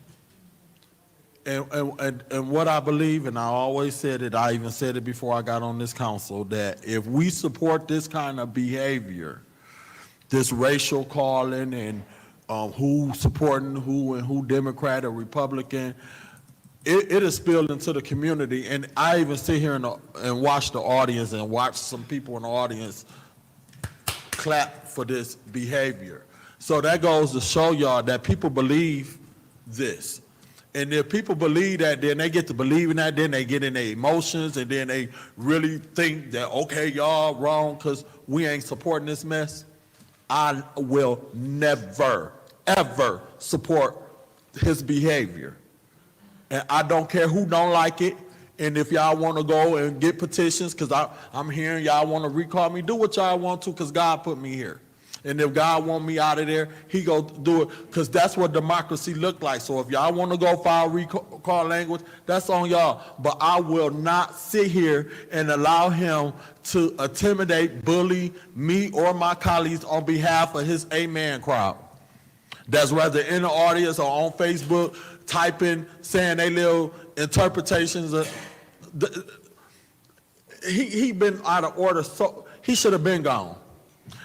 And what I believe, and I always said it, I even said it before I got on this council, that if we support this kind of behavior, this racial calling and who supporting who and who Democrat or Republican, it is spilled into the community. And I even sit here and watch the audience and watch some people in the audience clap for this behavior. So that goes to show y'all that people believe this. And if people believe that, then they get to believing that, then they get in their emotions, and then they really think that, okay, y'all wrong because we ain't supporting this mess. I will never, ever support his behavior. And I don't care who don't like it. And if y'all want to go and get petitions, because I'm hearing y'all want to recall me, do what y'all want to, because God put me here. And if God want me out of there, he go do it, because that's what democracy look like. So if y'all want to go file recall language, that's on y'all. But I will not sit here and allow him to intimidate, bully me or my colleagues on behalf of his amen crowd. That's rather in the audience or on Facebook, typing, saying they little interpretations of he been out of order, so he should have been gone.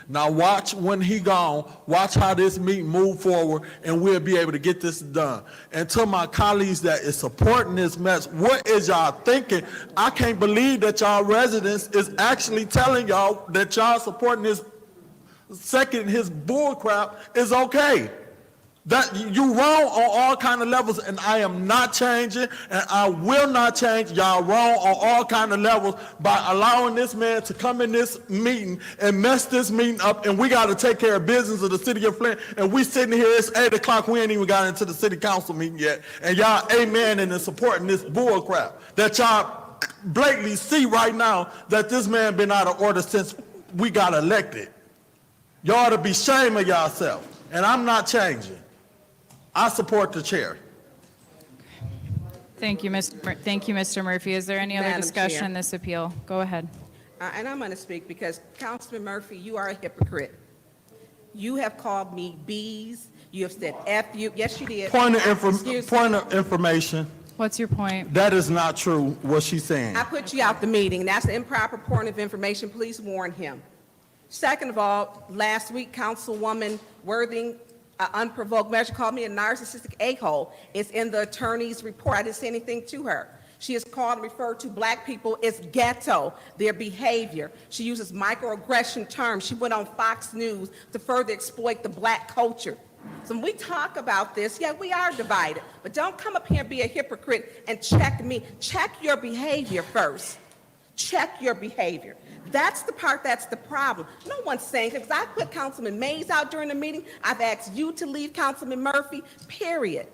Now watch when he gone, watch how this meeting move forward, and we'll be able to get this done. And to my colleagues that is supporting this mess, what is y'all thinking? I can't believe that y'all residents is actually telling y'all that y'all supporting this second, his bull crap is okay. That you wrong on all kind of levels, and I am not changing, and I will not change. Y'all wrong on all kind of levels by allowing this man to come in this meeting and mess this meeting up, and we got to take care of business of the city of Flint, and we sitting here, it's 8 o'clock, we ain't even got into the city council meeting yet, and y'all amening and supporting this bull crap that y'all blatantly see right now that this man been out of order since we got elected. Y'all ought to be ashamed of yourself, and I'm not changing. I support the chair. Thank you, Mr. Murphy. Is there any other Madam discussion Chair. on this appeal? Go ahead. And I'm going to speak because, Councilman Murphy, you are a hypocrite. You have called me bees. You have said F you. Yes, you did. Point Excuse of information. What's your point? That is not true, what she's saying. I put you out the meeting. That's an improper point of information. Please warn him. Second of all, last week, Councilwoman Worthing, unprovoked measure, called me a narcissistic a-hole. It's in the attorney's report. I didn't say anything to her. She has called and referred to black people as ghetto, their behavior. She uses microaggression terms. She went on Fox News to further exploit the black culture. So when we talk about this, yeah, we are divided, but don't come up here and be a hypocrite and check me. Check your behavior first. Check your behavior. That's the part that's the problem. No one's saying, because I put Councilman Mays out during the meeting, I've asked you to leave Councilman Murphy, period.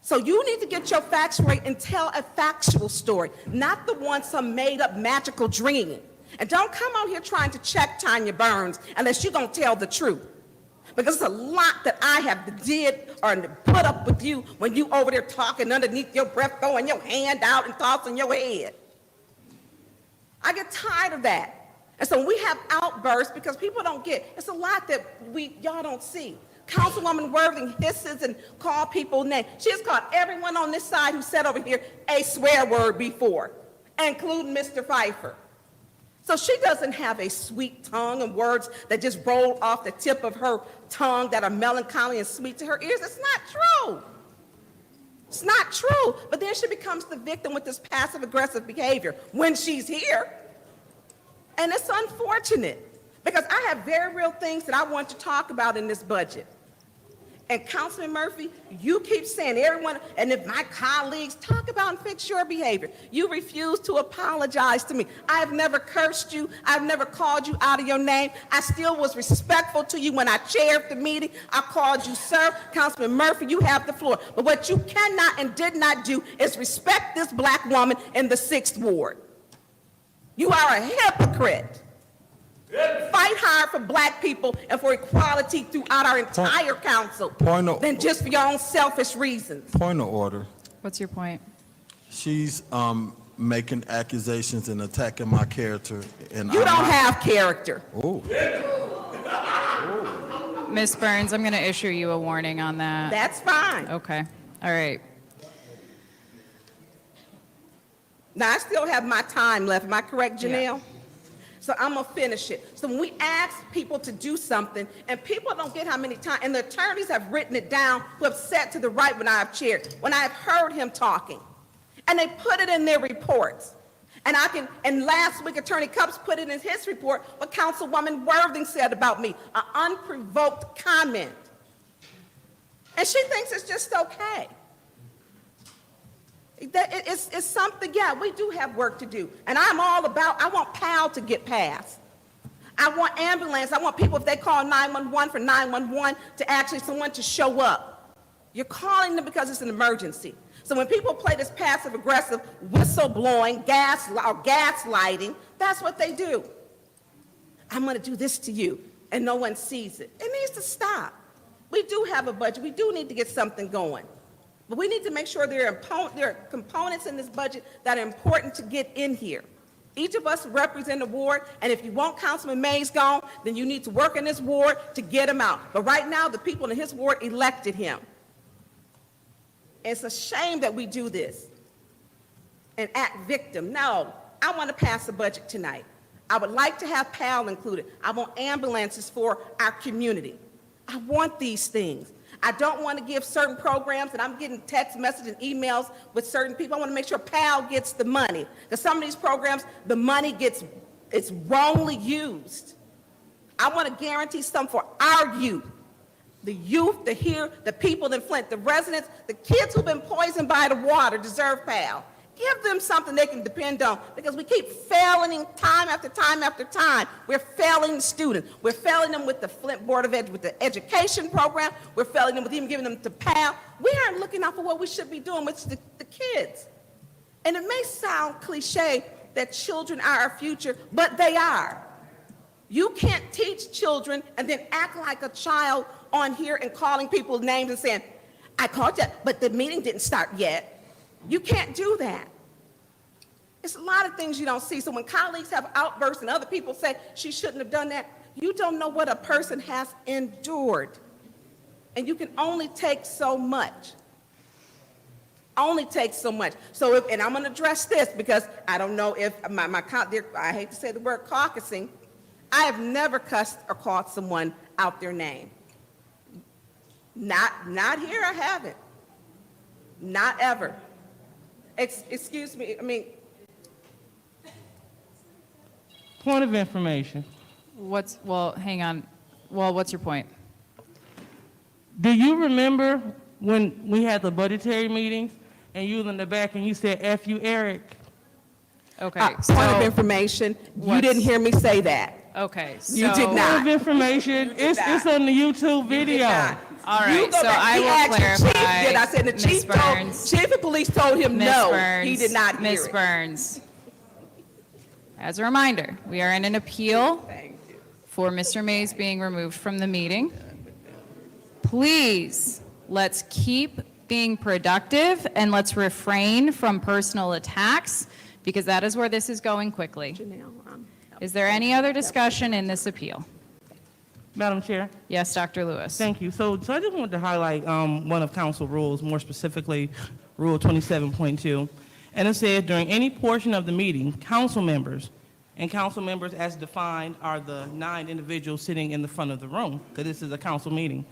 So you need to get your facts right and tell a factual story, not the one some made-up magical dream. And don't come out here trying to check Tanya Burns unless you're going to tell the truth. Because it's a lot that I have did or put up with you when you over there talking underneath your breath, throwing your hand out and tossing your head. I get tired of that. And so we have outbursts because people don't get, it's a lot that y'all don't see. Councilwoman Worthing hisses and call people names. She has called everyone on this side who sat over here a swear word before. including Mr. Pfeiffer. So she doesn't have a sweet tongue and words that just roll off the tip of her tongue that are melancholy and sweet to her ears. It's not true. It's not true. But then she becomes the victim with this passive-aggressive behavior when she's here. And it's unfortunate because I have very real things that I want to talk about in this budget. And Councilman Murphy, you keep saying everyone, and if my colleagues talk about and fix your behavior, you refuse to apologize to me. I've never cursed you. I've never called you out of your name. I still was respectful to you when I chaired the meeting. I called you sir. Councilman Murphy, you have the floor. But what you cannot and did not do is respect this black woman in the 6th Ward. You are a hypocrite. Fight hard for black people and for equality throughout our entire council than just for your own selfish reasons. Point of order. What's your point? She's making accusations and attacking my character. And You don't have character. Oh. Ms. Burns, I'm going to issue you a warning on that. That's fine. Okay. All right. Now, I still have my time left. Am I correct, Janelle? So I'm going to finish it. So when we ask people to do something, and people don't get how many times, and the attorneys have written it down who have sat to the right when I have chaired, when I have heard him talking, and they put it in their reports. And last week, Attorney Cups put it in his report what Councilwoman Worthing said about me, an unprovoked comment. And she thinks it's just okay. It's something, yeah, we do have work to do. And I'm all about, I want PAL to get passed. I want ambulance. I want people, if they call 911 for 911, to actually someone to show up. You're calling them because it's an emergency. So when people play this passive-aggressive whistleblowing, gaslighting, that's what they do. I'm going to do this to you, and no one sees it. It needs to stop. We do have a budget. We do need to get something going. But we need to make sure there are components in this budget that are important to get in here. Each of us represent a ward, and if you want Councilman Mays gone, then you need to work in this ward to get him out. But right now, the people in his ward elected him. It's a shame that we do this and act victim. No, I want to pass a budget tonight. I would like to have PAL included. I want ambulances for our community. I want these things. I don't want to give certain programs, and I'm getting text messages and emails with certain people. I want to make sure PAL gets the money. Because some of these programs, the money it's wrongly used. I want to guarantee something for our youth. The youth, the people in Flint, the residents, the kids who've been poisoned by the water deserve PAL. Give them something they can depend on, because we keep failing time after time after time. We're failing students. We're failing them with the Flint Board of Ed, with the education program. We're failing them with even giving them to PAL. We aren't looking out for what we should be doing with the kids. And it may sound cliche that children are our future, but they are. You can't teach children and then act like a child on here and calling people names and saying, I called you, but the meeting didn't start yet. You can't do that. It's a lot of things you don't see. So when colleagues have outbursts and other people say she shouldn't have done that, you don't know what a person has endured. And you can only take so much. Only take so much. So and I'm going to address this because I don't know if I hate to say the word caucusing. I have never cussed or called someone out their name. Not here, I haven't. Not ever. Excuse me, Point of information. Hang on. Well, what's your point? Do you remember when we had the budgetary meetings and you was in the back and you said, F you, Eric? Okay. Point of information, you didn't hear me say that. Okay. You did not. Point of information, it's on the YouTube video. All right, so I will clarify. I said the chief of police told him no. He did not hear Ms. Burns, as a reminder, we are in an appeal for Mr. Mays being removed from the meeting. Please, let's keep being productive and let's refrain from personal attacks, because that is where this is going quickly. Is there any other discussion in this appeal? Madam Chair? Yes, Dr. Lewis. Thank you. So I just wanted to highlight one of council rules, more specifically Rule 27.2. And it says, during any portion of the meeting, council members, and council members as defined are the 9 individuals sitting in the front of the room, because this is a council meeting.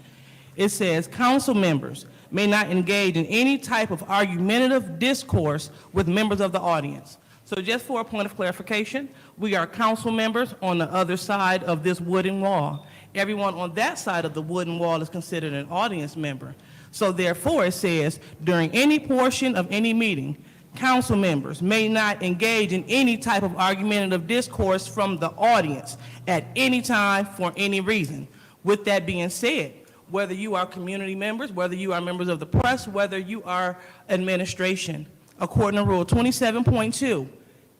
It says, council members may not engage in any type of argumentative discourse with members of the audience. So just for a point of clarification, we are council members on the other side of this wooden wall. Everyone on that side of the wooden wall is considered an audience member. So therefore, it says, during any portion of any meeting, council members may not engage in any type of argumentative discourse from the audience at any time for any reason. With that being said, whether you are community members, whether you are members of the press, whether you are administration, according to Rule 27.2,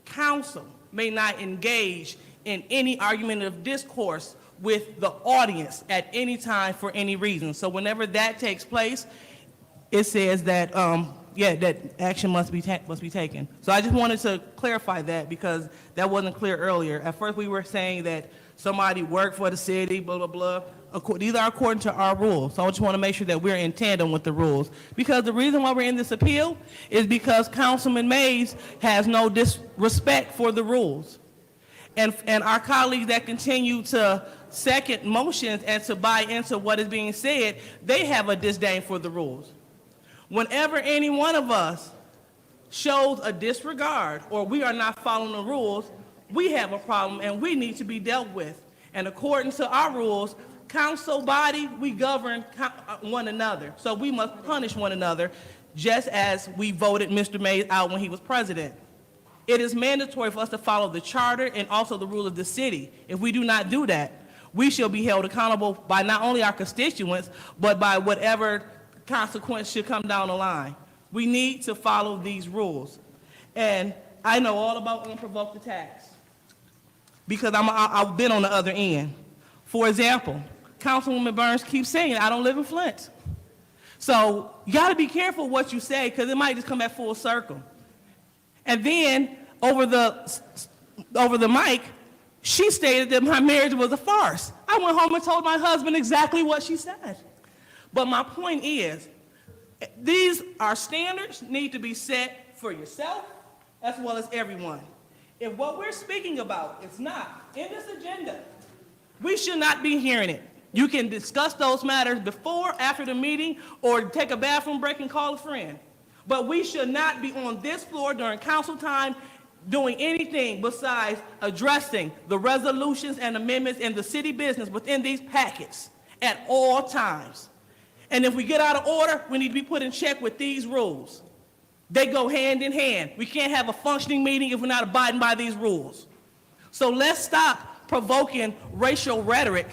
council may not engage in any argumentative discourse with the audience at any time for any reason. So whenever that takes place, it says that, that action must be taken. So I just wanted to clarify that because that wasn't clear earlier. At first, we were saying that somebody worked for the city, blah, blah, blah. These are according to our rules. So I just want to make sure that we're in tandem with the rules. Because the reason why we're in this appeal is because Councilman Mays has no disrespect for the rules. And our colleagues that continue to second motions and to buy into what is being said, they have a disdain for the rules. Whenever any one of us shows a disregard or we are not following the rules, we have a problem and we need to be dealt with. And according to our rules, council body, we govern one another. So we must punish one another just as we voted Mr. Mays out when he was president. It is mandatory for us to follow the charter and also the rule of the city. If we do not do that, we shall be held accountable by not only our constituents, but by whatever consequence should come down the line. We need to follow these rules. And I know all about unprovoked attacks because I've been on the other end. For example, Councilwoman Burns keeps saying, I don't live in Flint. So you gotta be careful what you say because it might just come back full circle. And then over the mic, she stated that my marriage was a farce. I went home and told my husband exactly what she said. But my point is, these are standards need to be set for yourself as well as everyone. If what we're speaking about is not in this agenda, we should not be hearing it. You can discuss those matters before, after the meeting, or take a bathroom break and call a friend. But we should not be on this floor during council time doing anything besides addressing the resolutions and amendments in the city business within these packets at all times. And if we get out of order, we need to be put in check with these rules. They go hand in hand. We can't have a functioning meeting if we're not abiding by these rules. So let's stop provoking racial rhetoric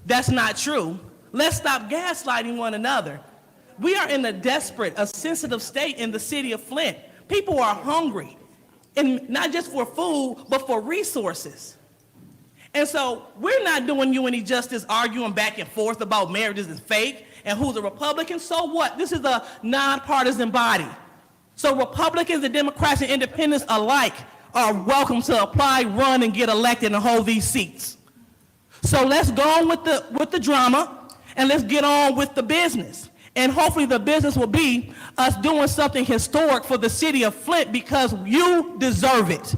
that's not true. Let's stop gaslighting one another. We are in a sensitive state in the city of Flint. People are hungry, and not just for food, but for resources. And so we're not doing you any justice arguing back and forth about marriages is fake and who's a Republican. So what? This is a nonpartisan body. So Republicans and Democrats and independents alike are welcome to apply, run, and get elected and hold these seats. So let's go on with the drama, and let's get on with the business. And hopefully the business will be us doing something historic for the city of Flint because you deserve it.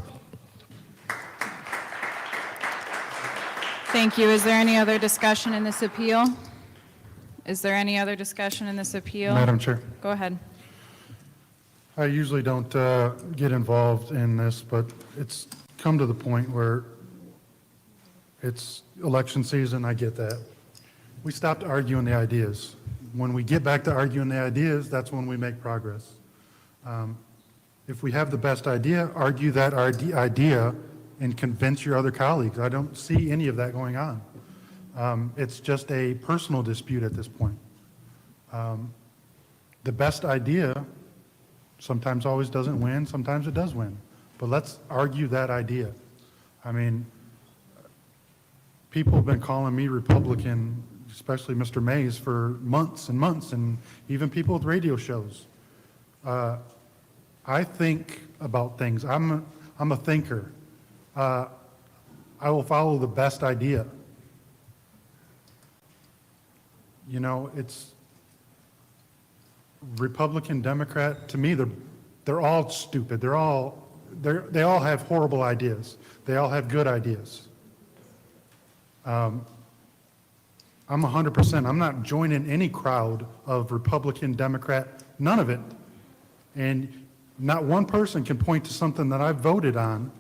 Thank you. Is there any other discussion in this appeal? Is there any other discussion in this appeal? Madam Chair. Go ahead. I usually don't get involved in this, but it's come to the point where it's election season, I get that. We stopped arguing the ideas. When we get back to arguing the ideas, that's when we make progress. If we have the best idea, argue that idea and convince your other colleagues. I don't see any of that going on. It's just a personal dispute at this point. The best idea sometimes always doesn't win, sometimes it does win. But let's argue that idea. I mean, people have been calling me Republican, especially Mr. Mays, for months and months, and even people with radio shows. I think about things. I'm a thinker. I will follow the best idea. You know, it's Republican, Democrat, to me, they're they're all stupid. They all have horrible ideas. They all have good ideas. I'm 100%. I'm not joining any crowd of Republican, Democrat, none of it. And not one person can point to something that I've voted on,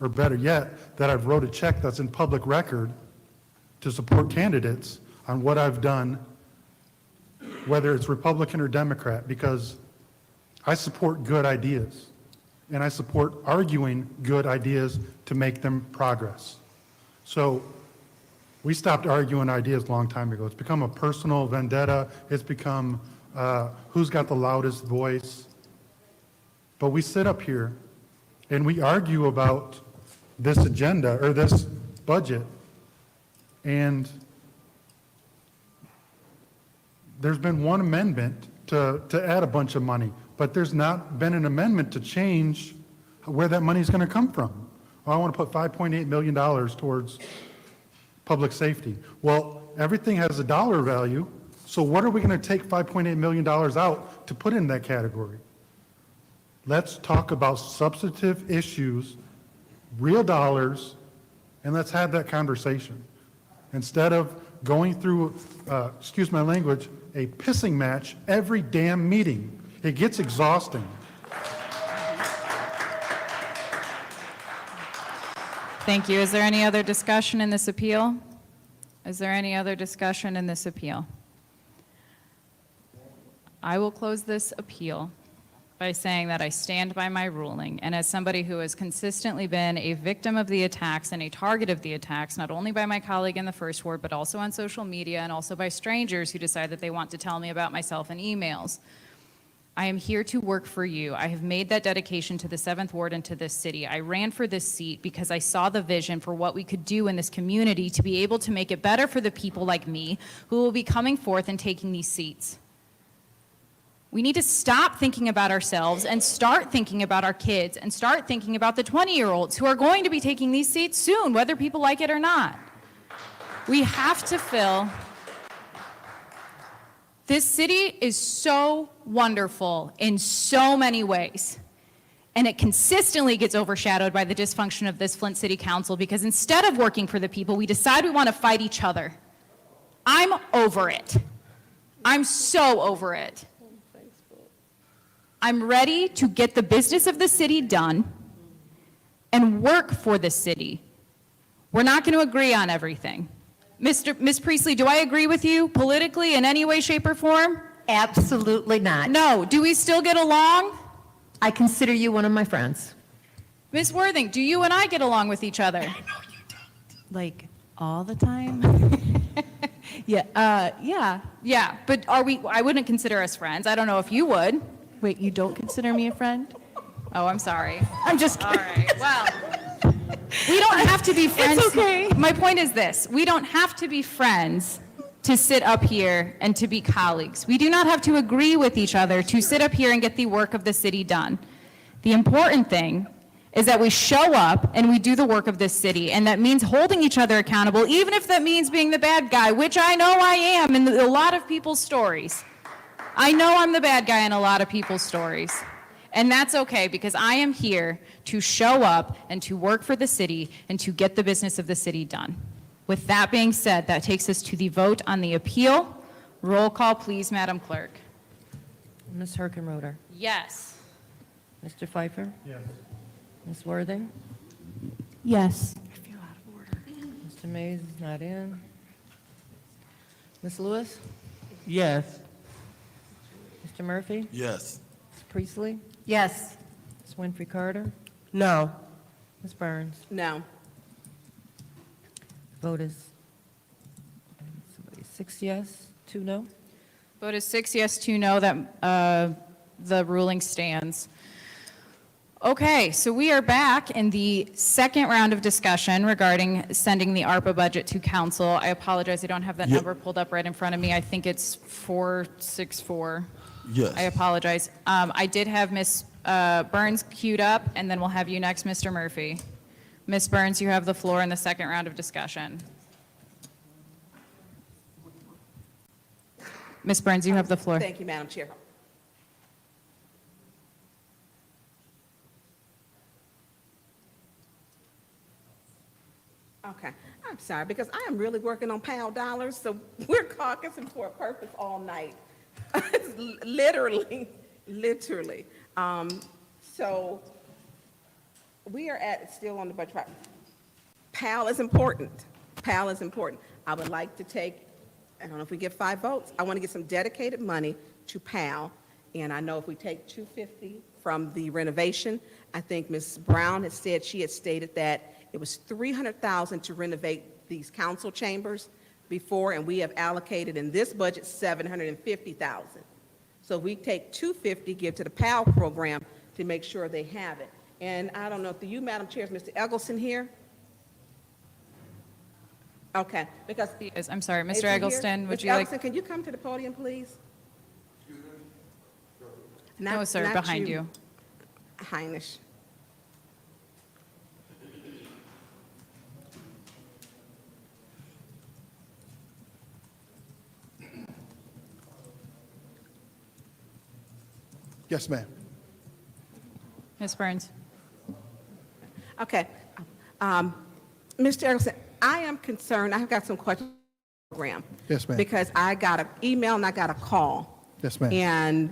or better yet, that I've wrote a check that's in public record to support candidates on what I've done, whether it's Republican or Democrat, because I support good ideas. And I support arguing good ideas to make them progress. So we stopped arguing ideas a long time ago. It's become a personal vendetta. It's become who's got the loudest voice. But we sit up here and we argue about this agenda or this budget, and there's been one amendment to add a bunch of money, but there's not been an amendment to change where that money's going to come from. Well, I want to put $5.8 million towards public safety. Well, everything has a dollar value, so what are we going to take $5.8 million out to put in that category? Let's talk about substantive issues, real dollars, and let's have that conversation. Instead of going through, excuse my language, a pissing match every damn meeting. It gets exhausting. Thank you. Is there any other discussion in this appeal? Is there any other discussion in this appeal? I will close this appeal by saying that I stand by my ruling, and as somebody who has consistently been a victim of the attacks and a target of the attacks, not only by my colleague in the first ward, but also on social media and also by strangers who decide that they want to tell me about myself in emails, I am here to work for you. I have made that dedication to the 7th Ward and to this city. I ran for this seat because I saw the vision for what we could do in this community to be able to make it better for the people like me who will be coming forth and taking these seats. We need to stop thinking about ourselves and start thinking about our kids and start thinking about the 20-year-olds who are going to be taking these seats soon, whether people like it or not. We have to fill. This city is so wonderful in so many ways, and it consistently gets overshadowed by the dysfunction of this Flint City Council because instead of working for the people, we decide we want to fight each other. I'm over it. I'm so over it. I'm ready to get the business of the city done and work for the city. We're not going to agree on everything. Ms. Priestley, do I agree with you politically in any way, shape, or form? Absolutely not. No. Do we still get along? I consider you one of my friends. Ms. Worthing, do you and I get along with each other? Like, all the time? Yeah, but are we, I wouldn't consider us friends. I don't know if you would. Wait, you don't consider me a friend? Oh, I'm sorry. I'm just All kidding. right, well, we don't have to be friends. It's okay. My point is this, we don't have to be friends to sit up here and to be colleagues. We do not have to agree with each other to sit up here and get the work of the city done. The important thing is that we show up and we do the work of this city, and that means holding each other accountable, even if that means being the bad guy, which I know I am in a lot of people's stories. I know I'm the bad guy in a lot of people's stories. And that's okay, because I am here to show up and to work for the city and to get the business of the city done. With that being said, that takes us to the vote on the appeal. Roll call, please, Madam Clerk. Ms. Herkenroder. Yes. Mr. Pfeiffer. Yes. Ms. Worthing. Yes. Mr. Mays is not in. Ms. Lewis. Yes. Mr. Murphy. Yes. Ms. Priestley. Yes. Ms. Winfrey Carter. No. Ms. Burns. No. Vote is 6 yes, 2 no. Vote is 6 yes, 2 no, that the ruling stands. Okay, so we are back in the second round of discussion regarding sending the ARPA budget to council. I apologize, I don't have that Yep. number pulled up right in front of me. I think it's 464. Yes. I apologize. I did have Ms. Burns queued up, and then we'll have you next, Mr. Murphy. Ms. Burns, you have the floor in the second round of discussion. Ms. Burns, you have the floor. Thank you, Madam Chair. I'm sorry, because I am really working on PAL dollars, so we're caucusing for a purpose all night. Literally. So we are still on the budget track. PAL is important. PAL is important. I would like to take, I don't know if we get 5 votes. I want to get some dedicated money to PAL. And I know if we take $250 from the renovation, I think Ms. Brown has said, she had stated that it was $300,000 to renovate these council chambers before, and we have allocated in this budget $750,000. So we take $250, give to the PAL program to make sure they have it. And I don't know if you, Madam Chair, is Mr. Eggleston here? Okay, because. I'm sorry, Is Mr. he here? Eggleston, would Mr. you like? Eggleston, can you come to the podium, please? No, sir, Not behind you. Heinisch. Yes, ma'am. Ms. Burns? Okay. Mr. Eggleston, I am concerned, I've got some questions on the program. Yes, ma'am. Because I got an email and I got a call. Yes, ma'am. And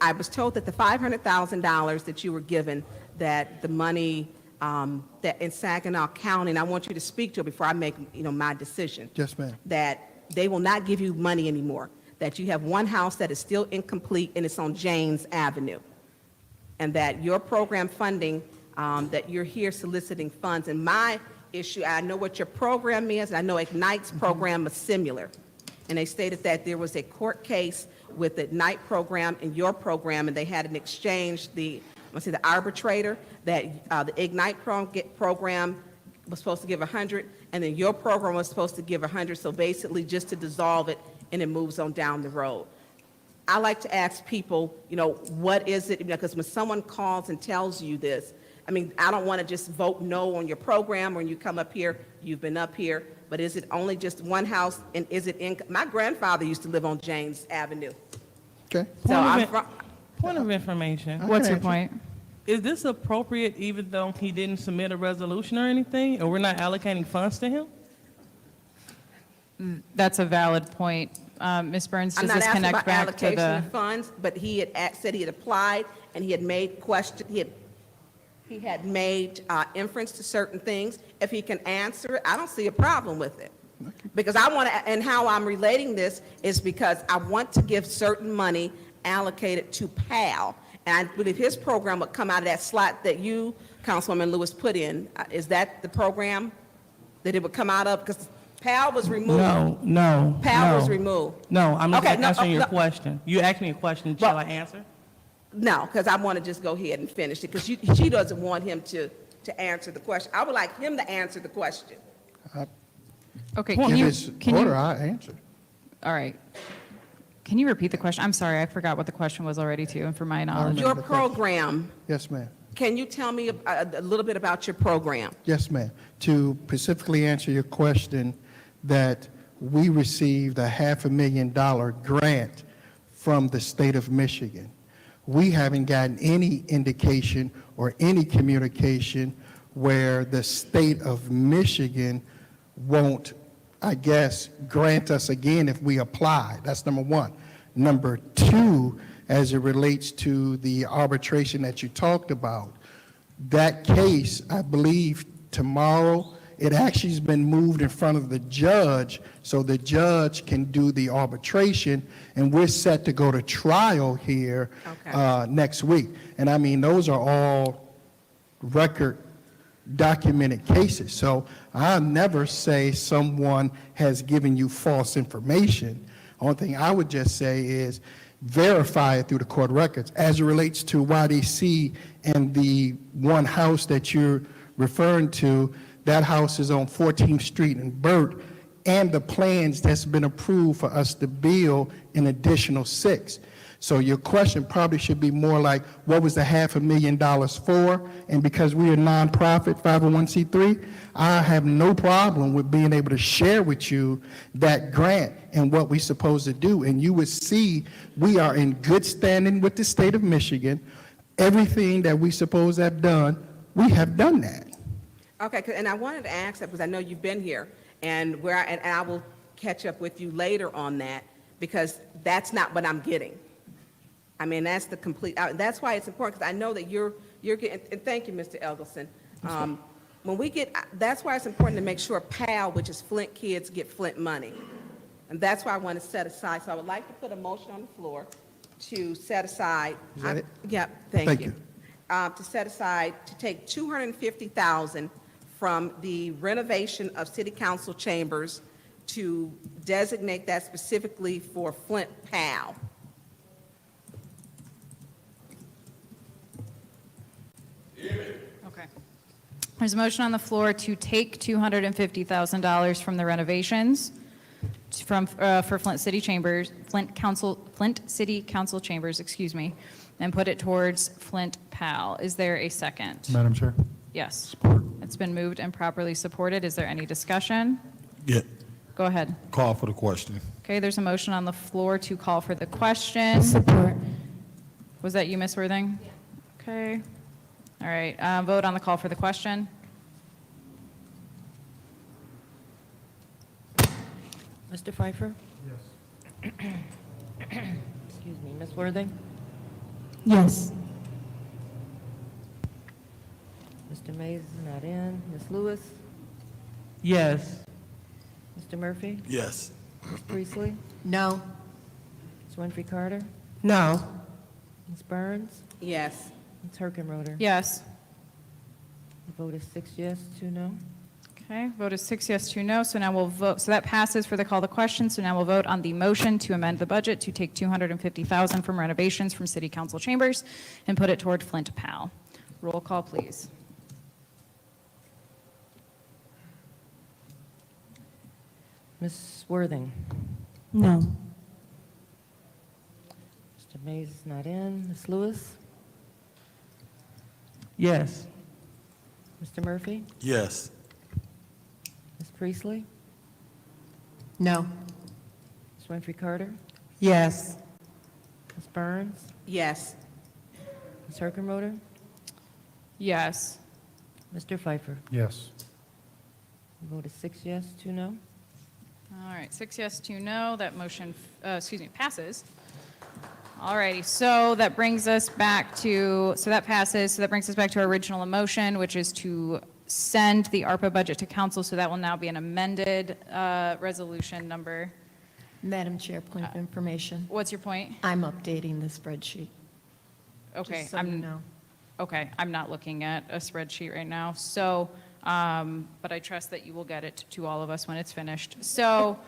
I was told that the $500,000 that you were given, that the money that in Saginaw County, and I want you to speak to it before I make, my decision, Yes, ma'am. that they will not give you money anymore, that you have one house that is still incomplete and it's on James Avenue, and that your program funding, that you're here soliciting funds. And my issue, I know what your program is, and I know Ignite's program is similar. And they stated that there was a court case with the Ignite program and your program, and they had an exchange, the arbitrator, that the Ignite program was supposed to give 100, and then your program was supposed to give 100, so basically just to dissolve it, and it moves on down the road. I like to ask people, what is it, because when someone calls and tells you this, I don't want to just vote no on your program when you come up here, you've been up here, but is it only just one house, and is it in, my grandfather used to live on James Avenue. Okay. Point of information. What's your point? Is this appropriate even though he didn't submit a resolution or anything, or we're not allocating funds to him? That's a valid point. Ms. Burns, I'm does not this asking connect about back to allocation the? of funds, but he had said he had applied, and he had made he had made inference to certain things. If he can answer it, I don't see a problem with it. Because I want to, and how I'm relating this is because I want to give certain money allocated to PAL. And I believe his program would come out of that slot that you, Councilwoman Lewis, put in. Is that the program that it would come out of? Because PAL was removed. No. PAL was removed. No, I'm just Okay, no, answering your no. question. You asked me a question, shall I answer? No, because I want to just go ahead and finish it, because she doesn't want him to answer the question. I would like him to answer the question. Okay, If it's order, I answer. All right. Can you repeat the question? I'm sorry, I forgot what the question was already too, and for my knowledge. Your program, Yes, ma'am. can you tell me a little bit about your program? Yes, ma'am. To specifically answer your question, that we received a $500,000 grant from the state of Michigan. We haven't gotten any indication or any communication where the state of Michigan won't, I guess, grant us again if we apply. That's number one. Number two, as it relates to the arbitration that you talked about, that case, I believe tomorrow, it actually has been moved in front of the judge, so the judge can do the arbitration, and we're set to go to trial here next week. And those are all record documented cases. So I'll never say someone has given you false information. Only thing I would just say is verify it through the court records. As it relates to YDC and the one house that you're referring to, that house is on 14th Street in Burt, and the plans that's been approved for us to build an additional 6. So your question probably should be more like, what was the $500,000 for? And because we're a nonprofit 501c3, I have no problem with being able to share with you that grant and what we're supposed to do. And you would see we are in good standing with the state of Michigan. Everything that we supposed to have done, we have done that. Okay, and I wanted to ask that because I know you've been here, And and I will catch up with you later on that, because that's not what I'm getting. I mean, that's the complete, that's why it's important, because I know that you're getting, and thank you, Mr. Elgelson. When we get, that's why it's important to make sure PAL, which is Flint kids, get Flint money. And that's why I want to set aside, so I would like to put a motion on the floor to set aside. Is that it? Yeah, thank Thank you. To set aside, to take $250,000 from the renovation of city council chambers to designate that specifically for Flint PAL. Okay. There's a motion on the floor to take $250,000 from the renovations for Flint City Chambers, Flint City Council Chambers, excuse me, and put it towards Flint PAL. Is there a second? Madam Chair? Yes. Support. It's been moved and properly supported. Is there any discussion? Yeah, Go ahead. call for the question. Okay, there's a motion on the floor to call for the question. Support. Was that you, Ms. Worthing? Okay. All right, vote on the call for the question. Mr. Pfeiffer? Yes. Excuse me, Ms. Worthing? Yes. Mr. Mays is not in. Ms. Lewis? Yes. Mr. Murphy? Yes. Ms. Priestley? No. Ms. Winfrey Carter? No. Ms. Burns? Yes. Ms. Herkenroder? Yes. The vote is 6 yes, 2 no. Okay, vote is 6 yes, 2 no. So now we'll vote, so that passes for the call to question. So now we'll vote on the motion to amend the budget to take $250,000 from renovations from city council chambers and put it toward Flint PAL. Roll call, please. Ms. Worthing? No. Mr. Mays is not in. Ms. Lewis? Yes. Mr. Murphy? Yes. Ms. Priestley? No. Ms. Winfrey Carter? Yes. Ms. Burns? Yes. Ms. Herkenroder? Yes. Mr. Pfeiffer? Yes. The vote is 6 yes, 2 no. All right, 6 yes, 2 no. That motion, passes. All righty, so that brings us back to, so that passes, so that brings us back to our original motion, which is to send the ARPA budget to council, so that will now be an amended resolution number. Madam Chair, point of information. What's your point? I'm updating the spreadsheet. Okay, Just so you know. Okay, I'm not looking at a spreadsheet right now, so, but I trust that you will get it to all of us when it's finished. So,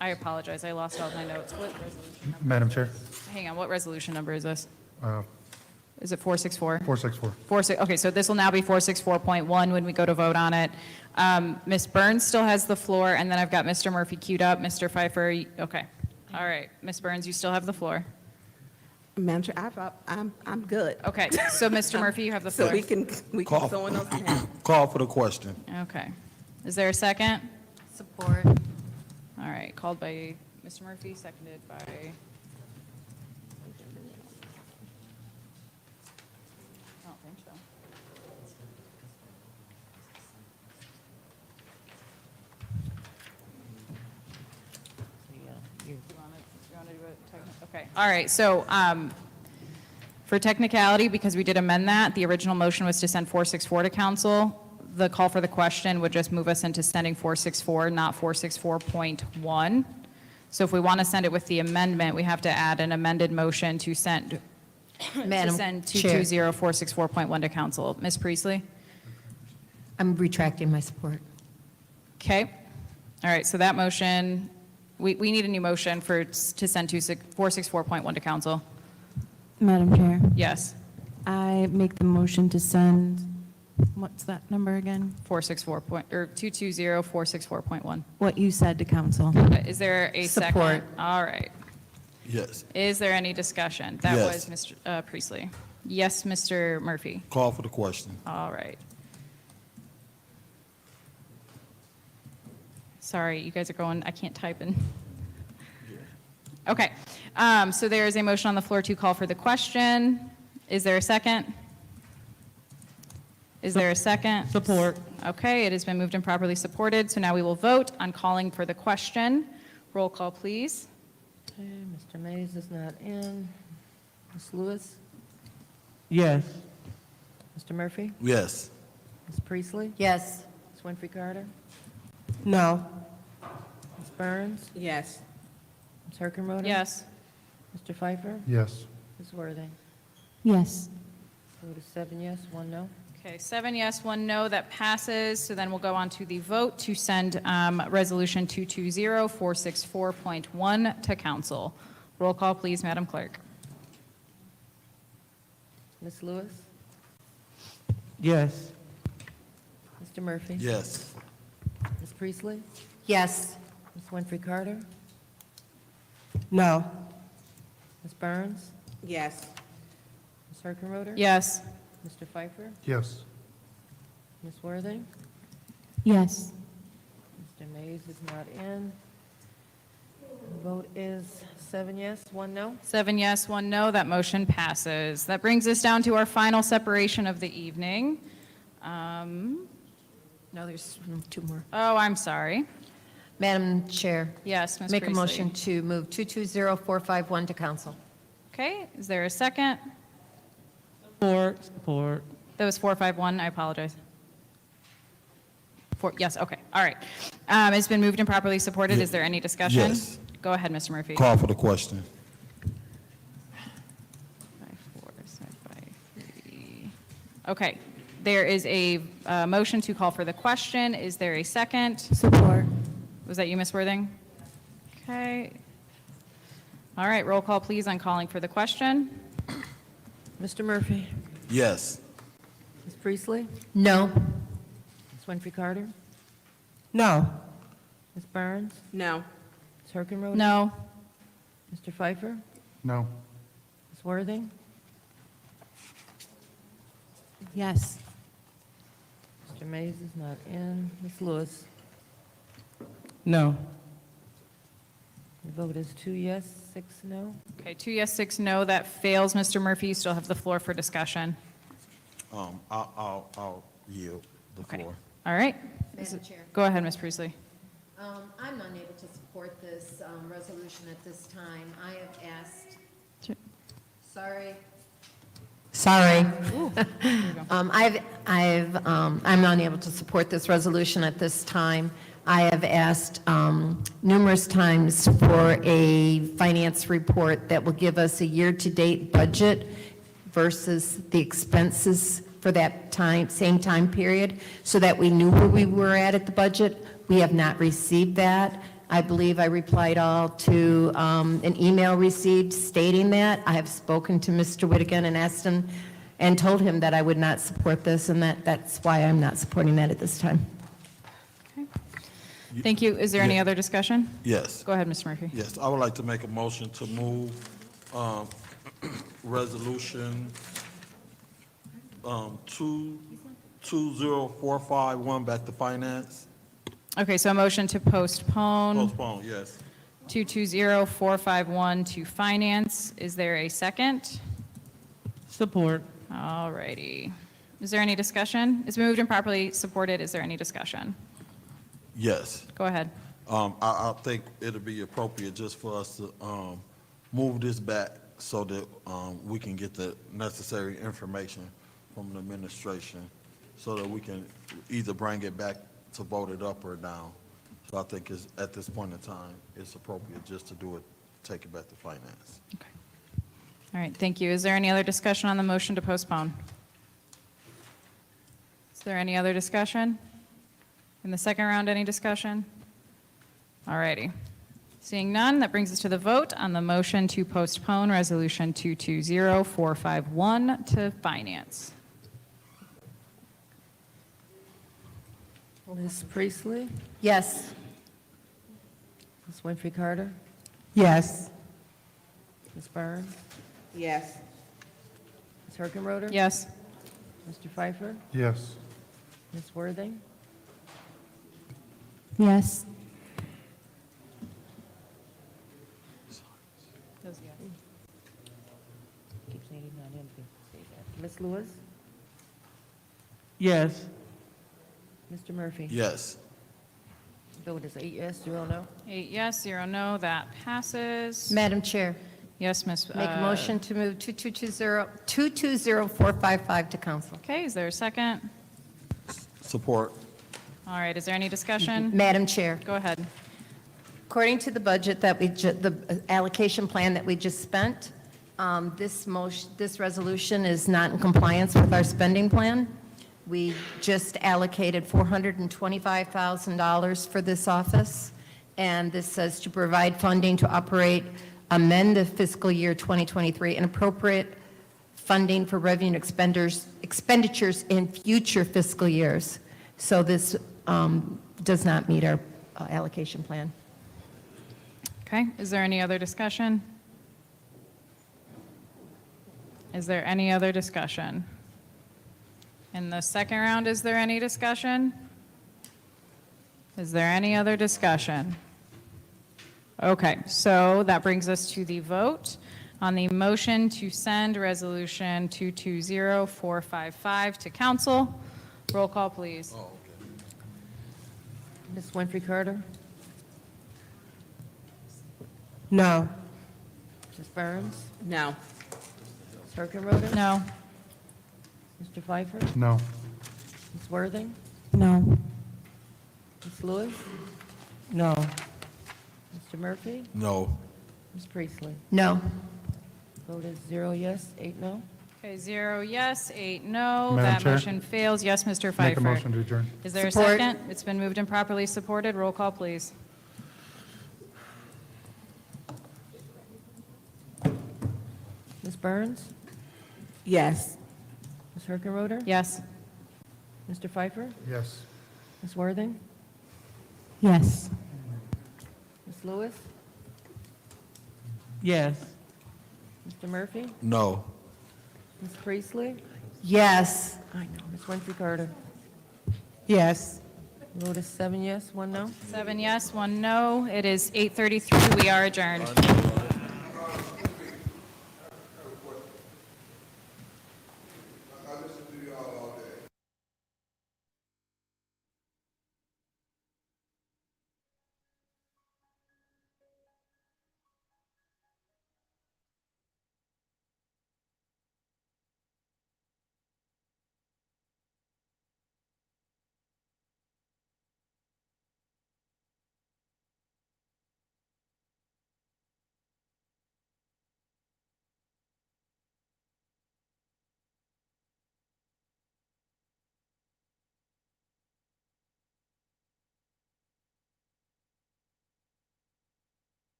I apologize, I lost all my notes. What resolution number? Madam Chair? Hang on, what resolution number is this? Uh, Is it 464? 464. Okay, so this will now be 464.1 when we go to vote on it. Ms. Burns still has the floor, and then I've got Mr. Murphy queued up. Mr. Pfeiffer, okay. All right, Ms. Burns, you still have the floor. Madam Chair, I'm good. Okay, so Mr. Murphy, you have the So floor. Call. someone else can have. Call for the question. Okay. Is there a second? Support. All right, called by Mr. Murphy, seconded by... I don't think so. You wanna do it okay, all right, so for technicality, because we did amend that, the original motion was to send 464 to council. The call for the question would just move us into sending 464, not 464.1. So if we want to send it with the amendment, we have to add an amended motion to send, Madam Chair. 220-464.1 to council. Ms. Priestley? I'm retracting my support. Okay. All right, so that motion, we need a new motion to send 464.1 to council. Madam Chair, Yes, I make the motion to send, what's that number again? 220-464.1. What you said to council. Is there a second? Support. All right. Yes. Is there any discussion? That Yes. was Mr. Priestley. Yes, Mr. Murphy. Call for the question. All right. Sorry, you guys are going, I can't type in. Okay, so there is a motion on the floor to call for the question. Is there a second? Is there a second? Support. Okay, it has been moved and properly supported, so now we will vote on calling for the question. Roll call, please. Okay, Mr. Mays is not in. Ms. Lewis? Yes. Mr. Murphy? Yes. Ms. Priestley? Yes. Ms. Winfrey Carter? No. Ms. Burns? Yes. Ms. Herkenroder? Yes. Mr. Pfeiffer? Yes. Ms. Worthing? Yes. Vote is 7 yes, 1 no. Okay, 7 yes, 1 no, that passes. So then we'll go on to the vote to send Resolution 220-464.1 to council. Roll call, please, Madam Clerk. Ms. Lewis? Yes. Mr. Murphy? Yes. Ms. Priestley? Yes. Ms. Winfrey Carter? No. Ms. Burns? Yes. Ms. Herkenroder? Yes. Mr. Pfeiffer? Yes. Ms. Worthing? Yes. Mr. Mays is not in. The vote is 7 yes, 1 no. 7 yes, 1 no, that motion passes. That brings us down to our final separation of the evening. No, there's two more. Oh, I'm sorry. Madam Chair. Yes, Ms. Make a Priestley. motion to move 220451 to council. Okay, is there a second? Support. That was 451, I apologize. Yes, okay, all right. It's been moved and properly supported. Is there any discussion? Yes. Go ahead, Mr. Murphy. Call for the question. 5453. Okay, there is a motion to call for the question. Is there a second? Support. Was that you, Ms. Worthing? Okay. All right, roll call, please, on calling for the question. Mr. Murphy? Yes. Ms. Priestley? No. Ms. Winfrey Carter? No. Ms. Burns? No. Ms. Herkenroder? No. Mr. Pfeiffer? No. Ms. Worthing? Yes. Mr. Mays is not in. Ms. Lewis? No. The vote is 2 yes, 6 no. Okay, 2 yes, 6 no, that fails. Mr. Murphy, you still have the floor for discussion. I'll yield the floor. All right. Madam Chair. Go ahead, Ms. Priestley. I'm unable to support this resolution at this time. I have asked, sorry. I'm unable to support this resolution at this time. I have asked numerous times for a finance report that will give us a year-to-date budget versus the expenses for that time, same time period, so that we knew where we were at the budget. We have not received that. I believe I replied all to an email received stating that. I have spoken to Mr. Whittigan and asked him and told him that I would not support this, and that's why I'm not supporting that at this time. Thank you. Is there any other discussion? Yes. Go ahead, Mr. Murphy. Yes, I would like to make a motion to move resolution 20451 back to finance. Okay, so a motion to postpone Postpone, yes. 220451 to finance. Is there a second? Support. All righty. Is there any discussion? It's been moved and properly supported. Is there any discussion? Yes. Go ahead. I think it'll be appropriate just for us to move this back so that we can get the necessary information from the administration so that we can either bring it back to vote it up or down. So I think at this point in time, it's appropriate just to do it, take it back to finance. All right, thank you. Is there any other discussion on the motion to postpone? Is there any other discussion? In the second round, any discussion? All righty. Seeing none, that brings us to the vote on the motion to postpone Resolution 220451 to finance. Ms. Priestley? Yes. Ms. Winfrey Carter? Yes. Ms. Burns? Yes. Ms. Herkenroder? Yes. Mr. Pfeiffer? Yes. Ms. Worthing? Yes. Keep saying he's not in. Say that. Ms. Lewis? Yes. Mr. Murphy? Yes. Vote is 8 yes, 0 no. 8 yes, 0 no, that passes. Madam Chair, Yes, Ms. make a motion to move 220455 to council. Okay, is there a second? Support. All right, is there any discussion? Madam Chair, Go ahead. according to the budget that the allocation plan that we just spent, this resolution is not in compliance with our spending plan. We just allocated $425,000 for this office, and this says to provide funding to operate, amend the fiscal year 2023, and appropriate funding for revenue expenditures in future fiscal years. So this does not meet our allocation plan. Okay, is there any other discussion? Is there any other discussion? In the second round, is there any discussion? Is there any other discussion? Okay, so that brings us to the vote on the motion to send Resolution 220455 to council. Roll call, please. Ms. Winfrey Carter? No. Ms. Burns? No. Ms. Hergenroder? No. Mr. Pfeiffer? No. Ms. Worthing? No. Ms. Lewis? No. Mr. Murphy? No. Ms. Priestley? No. Vote is 0 yes, 8 no. Okay, 0 yes, 8 no. Madam That Chair? motion fails. Yes, Mr. Pfeiffer. Make a motion to adjourn. Is there Support. a second? It's been moved and properly supported. Roll call, please. Ms. Burns? Yes. Ms. Hergenroder? Yes. Mr. Pfeiffer? Yes. Ms. Worthing? Yes. Ms. Lewis? Yes. Mr. Murphy? No. Ms. Priestley? Yes. I know. Ms. Winfrey Carter? Yes. Vote is 7 yes, 1 no. 7 yes, 1 no. It is 8:33. We are adjourned.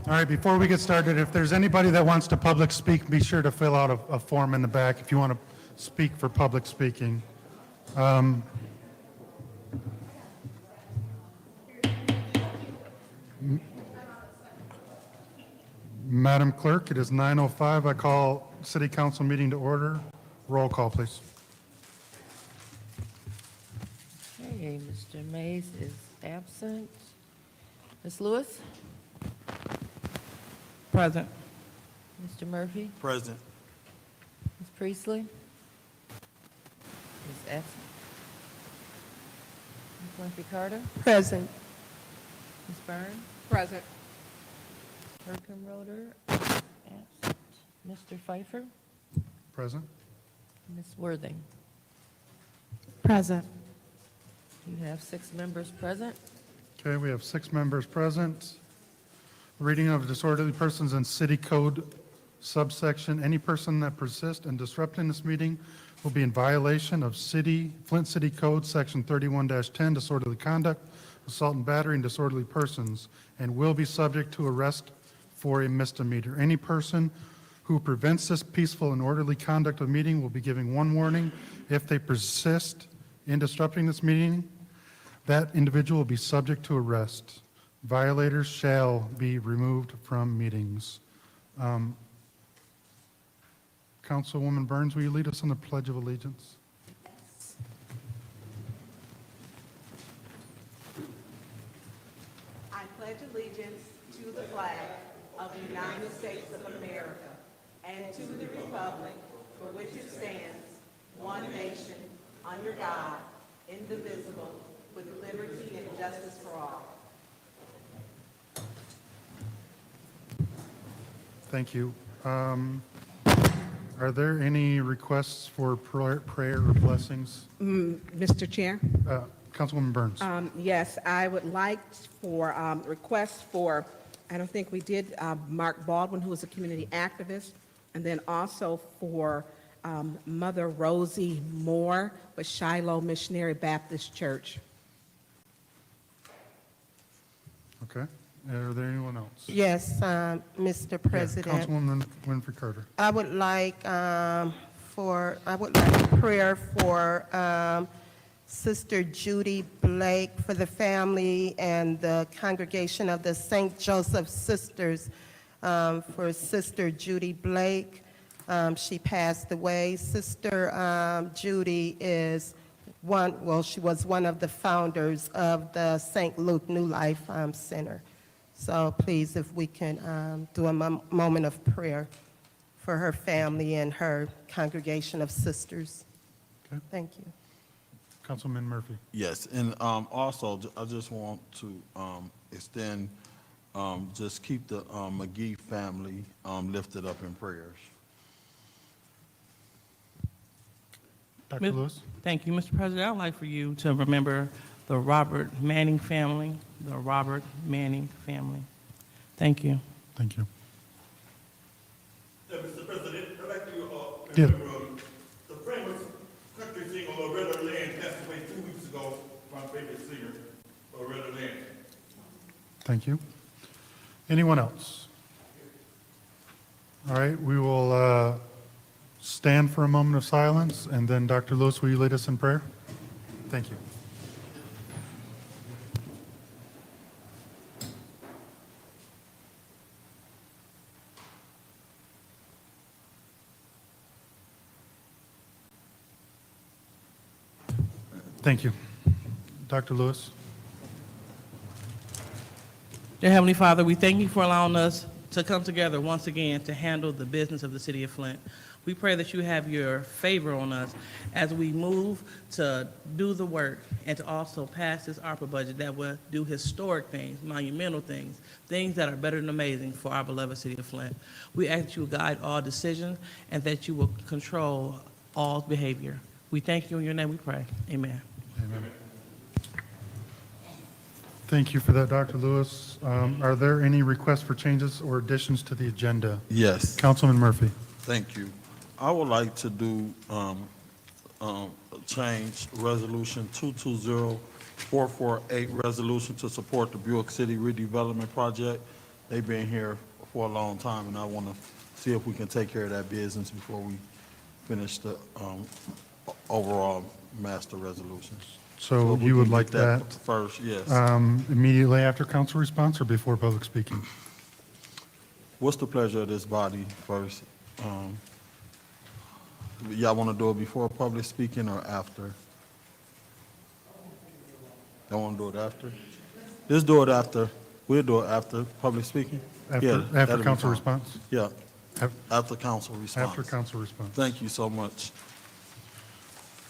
All right, before we get started, if there's anybody that wants to public speak, be sure to fill out a form in the back if you want to speak for public speaking. Madam Clerk, it is 9:05. I call City Council meeting to order. Roll call, please. Okay, Mr. Mays is absent. Ms. Lewis? Present. Mr. Murphy? Present. Ms. Priestley? Is absent. Ms. Winfrey Carter? Present. Ms. Byrne? Present. Herkenroder? Absent. Mr. Pfeiffer? Present. Ms. Worthing? Present. You have 6 members present. Okay, we have 6 members present. Reading of disorderly persons in city code subsection, any person that persists in disrupting this meeting will be in violation of Flint City Code Section 31-10, disorderly conduct, assault and battery, and disorderly persons, and will be subject to arrest for a misdemeanor. Any person who prevents this peaceful and orderly conduct of the meeting will be given 1 warning. If they persist in disrupting this meeting, that individual will be subject to arrest. Violators shall be removed from meetings. Councilwoman Burns, will you lead us in the Pledge of Allegiance? I pledge allegiance to the flag of the United States of America and to the republic for which it stands, one nation, under God, indivisible, with liberty and justice for all. Thank you. Are there any requests for prayer or blessings? Mr. Chair? Councilwoman Burns. Yes, I would like for requests for, I don't think we did, Mark Baldwin, who is a community activist, and then also for Mother Rosie Moore with Shiloh Missionary Baptist Church. Okay. Are there anyone else? Yes, Mr. President. Yeah, Councilwoman Winfrey Carter. I would like prayer for Sister Judy Blake, for the family and the congregation of the St. Joseph Sisters, for Sister Judy Blake. She passed away. Sister Judy is she was one of the founders of the St. Luke New Life Center. So please, if we can do a moment of prayer for her family and her congregation of sisters. Okay. Thank you. Councilman Murphy. Yes, and also, I just want to extend, just keep the McGee family lifted up in prayers. Dr. Lewis. Thank you, Mr. President. I'd like for you to remember the Robert Manning family, the Robert Manning family. Thank you. Thank you. Mr. President, I'd like to Yeah. remember the famous country singer Loretta Lynn passed away 2 weeks ago, my favorite singer, Loretta Lynn. Thank you. Anyone else? All right, we will stand for a moment of silence, and then Dr. Lewis, will you lead us in prayer? Thank you. Thank you. Dr. Lewis. Dear Heavenly Father, we thank you for allowing us to come together once again to handle the business of the city of Flint. We pray that you have your favor on us as we move to do the work and to also pass this ARPA budget that will do historic things, monumental things, things that are better than amazing for our beloved city of Flint. We ask that you will guide all decisions and that you will control all behavior. We thank you in your name we pray. Amen. Amen. Thank you for that, Dr. Lewis. Are there any requests for changes or additions to the agenda? Yes. Councilman Murphy. Thank you. I would like to do change Resolution 220448, resolution to support the Buick City redevelopment project, They've been here for a long time, and I want to see if we can take care of that business before we finish the overall master resolution. So if we you would can like get that first? Yes. immediately after council response or before public speaking? What's the pleasure of this body first? Y'all want to do it before public speaking or after? Y'all want to do it after? Let's do it after. We'll do it after public speaking? Yeah, After that'll be council fine. response? Yeah, Af- after council response. After council response. Thank you so much.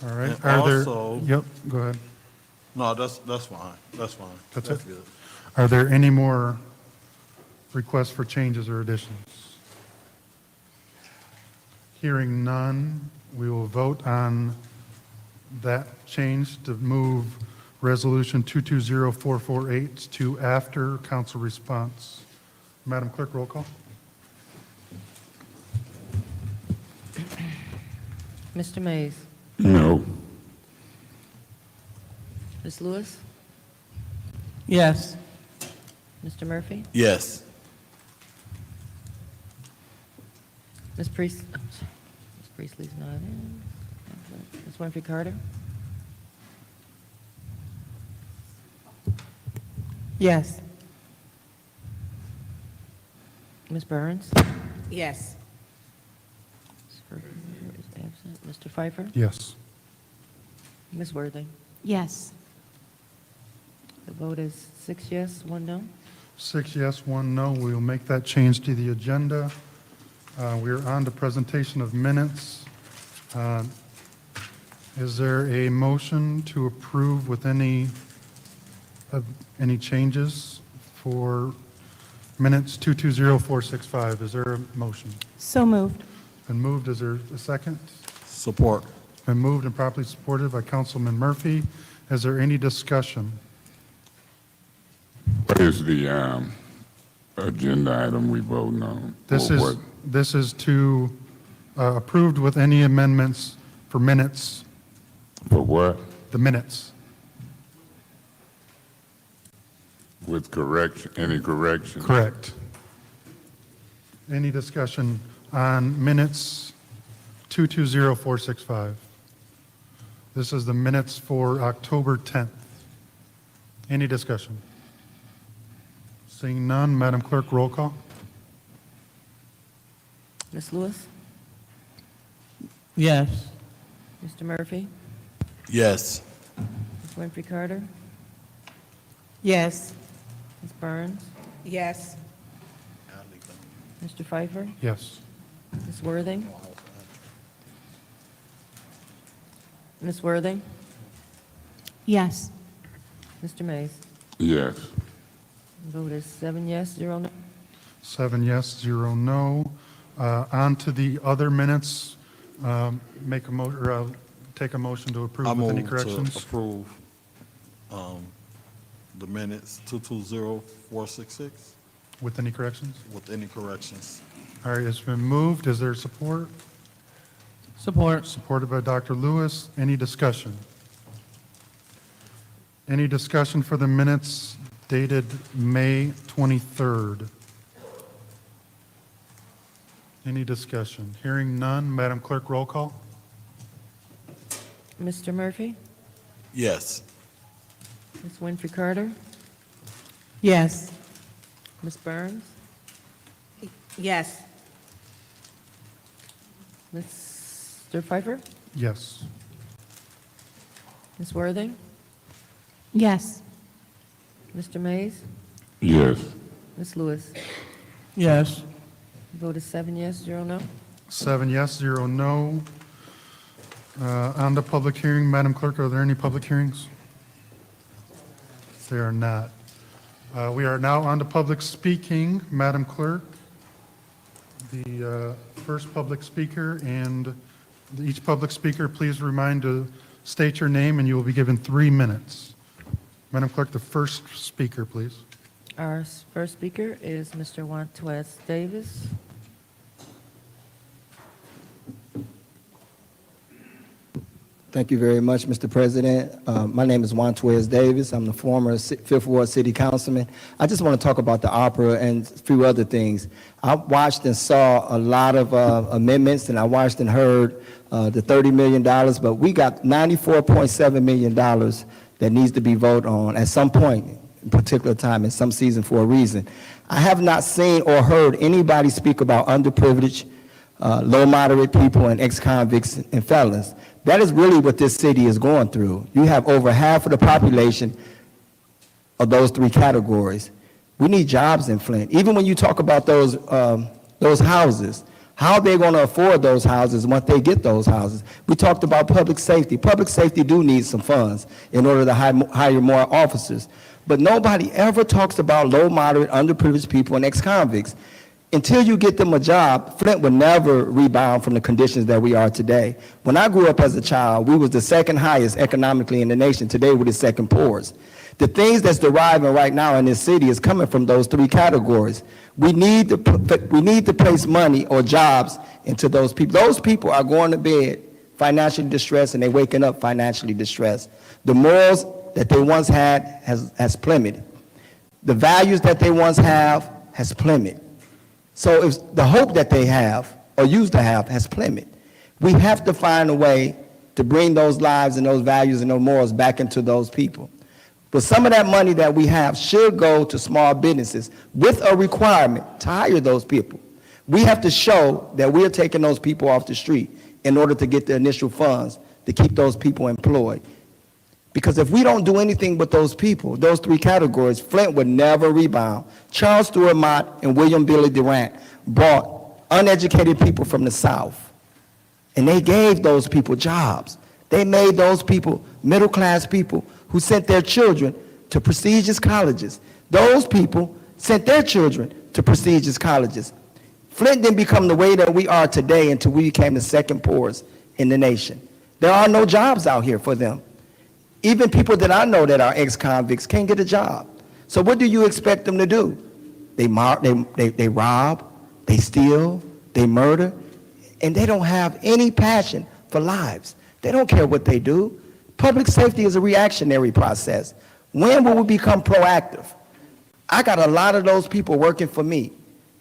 All right. And Are there? also- Yep, go ahead. No, that's fine. That's fine. That's it? good. Are there any more requests for changes or additions? Hearing none, we will vote on that change to move Resolution 220448 to after council response. Madam Clerk, roll call. Mr. Mays. No. Ms. Lewis. Yes. Mr. Murphy. Yes. Ms. Priest. Ms. Priestley's not in. Ms. Winfrey Carter. Yes. Ms. Burns. Yes. Ms. Ferguson is absent. Mr. Pfeiffer. Yes. Ms. Worthing. Yes. The vote is 6 yes, 1 no. 6 yes, 1 no. We will make that change to the agenda. We are on to presentation of minutes. Is there a motion to approve with any changes for minutes 220465? Is there a motion? So moved. Been moved. Is there a second? Support. Been moved and properly supported by Councilman Murphy. Is there any discussion? What is the agenda item we voting on? This Or is, what? this is to approved with any amendments for minutes, For what? the minutes. With correction, any correction? Correct. Any discussion on minutes 220465? This is the minutes for October 10th. Any discussion? Seeing none, Madam Clerk, roll call. Ms. Lewis. Yes. Mr. Murphy. Yes. Ms. Winfrey Carter. Yes. Ms. Burns. Yes. Mr. Pfeiffer. Yes. Ms. Worthing. Ms. Worthing. Yes. Mr. Mays. Yes. Vote is 7 yes, 0 no. 7 yes, 0 no. On to the other minutes. Make a mo, or take a motion to I approve with any move to corrections. approve the minutes 220466 With any corrections? with any corrections. All right, it's been moved. Is there support? Support. Supported by Dr. Lewis. Any discussion? Any discussion for the minutes dated May 23rd? Any discussion? Hearing none, Madam Clerk, roll call. Mr. Murphy. Yes. Ms. Winfrey Carter. Yes. Ms. Burns. Yes. Mr. Pfeiffer. Yes. Ms. Worthing. Yes. Mr. Mays. Yes. Ms. Lewis. Yes. Vote is 7 yes, 0 no. 7 yes, 0 no. On the public hearing, Madam Clerk, are there any public hearings? There are not. We are now on to public speaking. Madam Clerk, the first public speaker, and each public speaker, please remind to state your name, and you will be given 3 minutes. Madam Clerk, the first speaker, please. Our first speaker is Mr. Wantwez Davis. Thank you very much, Mr. President. My name is Juan Davis. I'm the former Fifth Ward City Councilman. I just want to talk about the opera and a few other things. I watched and saw a lot of amendments, and I watched and heard the $30 million, but we got $94.7 million that needs to be voted on at some point, in particular time, in some season for a reason. I have not seen or heard anybody speak about underprivileged, low moderate people and ex-convicts and felons. That is really what this city is going through. You have over half of the population of those three categories. We need jobs in Flint. Even when you talk about those houses, how are they going to afford those houses once they get those houses? We talked about public safety. Public safety do need some funds in order to hire more officers. But nobody ever talks about low, moderate, underprivileged people and ex-convicts. Until you get them a job, Flint will never rebound from the conditions that we are today. When I grew up as a child, we was the second highest economically in the nation. Today, we're the second poorest. The things that's deriving right now in this city is coming from those three categories. We need to place money or jobs into those people. Those people are going to bed financially distressed, and they're waking up financially distressed. The morals that they once had has plummeted. The values that they once have has plummeted. So if the hope that they have or used to have has plummeted, we have to find a way to bring those lives and those values and those morals back into those people. But some of that money that we have should go to small businesses with a requirement to hire those people. We have to show that we're taking those people off the street in order to get the initial funds to keep those people employed. Because if we don't do anything with those people, those three categories, Flint would never rebound. Charles Stewart Mott and William Billy Durant brought uneducated people from the South, and they gave those people jobs. They made those people middle-class people who sent their children to prestigious colleges. Those people sent their children to prestigious colleges. Flint didn't become the way that we are today until we became the second poorest in the nation. There are no jobs out here for them. Even people that I know that are ex-convicts can't get a job. So what do you expect them to do? They rob, they steal, they murder, and they don't have any passion for lives. They don't care what they do. Public safety is a reactionary process. When will we become proactive? I got a lot of those people working for me,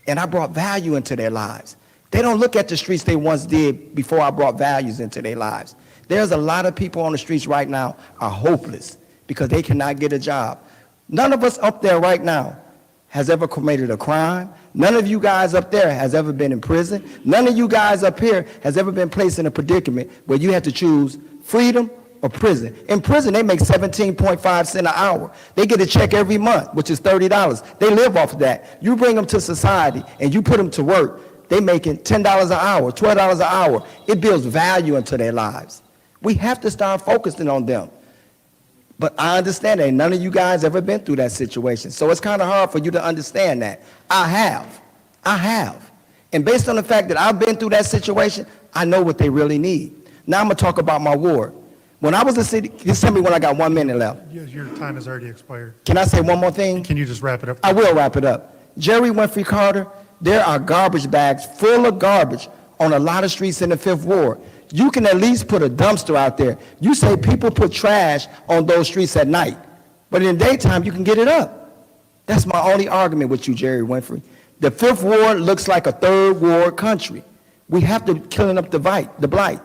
and I brought value into their lives. They don't look at the streets they once did before I brought values into their lives. There's a lot of people on the streets right now are hopeless because they cannot get a job. None of us up there right now has ever committed a crime. None of you guys up there has ever been in prison. None of you guys up here has ever been placed in a predicament where you had to choose freedom or prison. In prison, they make 17.5 cents an hour. They get a check every month, which is $30. They live off of that. You bring them to society and you put them to work, they making $10 an hour, $12 an hour. It builds value into their lives. We have to start focusing on them. But I understand that none of you guys ever been through that situation. So it's kind of hard for you to understand that. I have. And based on the fact that I've been through that situation, I know what they really need. Now I'm going to talk about my ward. When I was a city, just tell me when I got 1 minute left. Your time has already expired. Can I say one more thing? Can you just wrap it up? I will wrap it up. Jerry Winfrey Carter, there are garbage bags full of garbage on a lot of streets in the Fifth Ward. You can at least put a dumpster out there. You say people put trash on those streets at night, but in the daytime you can get it up. That's my only argument with you, Jerry Winfrey. The Fifth Ward looks like a third world country. We have to clean up the blight.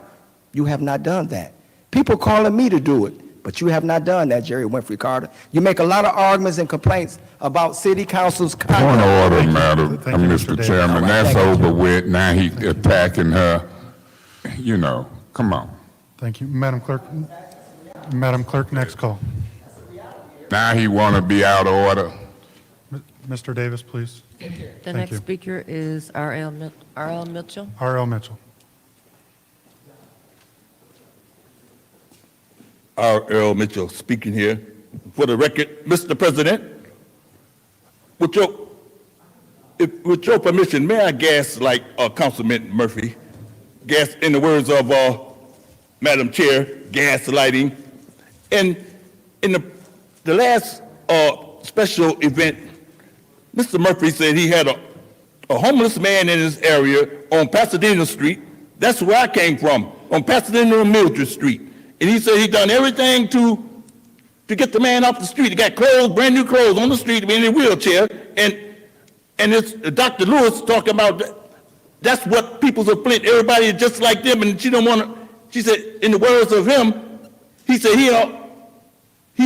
You have not done that. People calling me to do it, but you have not done that, Jerry Winfrey Carter. You make a lot of arguments and complaints about city council's conduct. Point of order, Madam, Mr. Chairman. That's over with. Now he's attacking her. You know, come on. Thank you. Madam Clerk, next call. Now he want to be out of order. Mr. Davis, please. The next speaker is R.L. Mitchell. R.L. Mitchell. R.L. Mitchell speaking here. For the record, Mr. President, with your permission, may I gaslight Councilman Murphy? Gas, in the words of Madam Chair, gaslighting. And in the last special event, Mr. Murphy said he had a homeless man in his area on Pasadena Street. That's where I came from, on Pasadena and Mildred Street. and he said he done everything to get the man off the street. He got clothes, brand new clothes on the street, in a wheelchair, and it's Dr. Lewis talking about that's what people's of Flint, everybody is just like them, and she don't want to, she said, in the words of him, he said he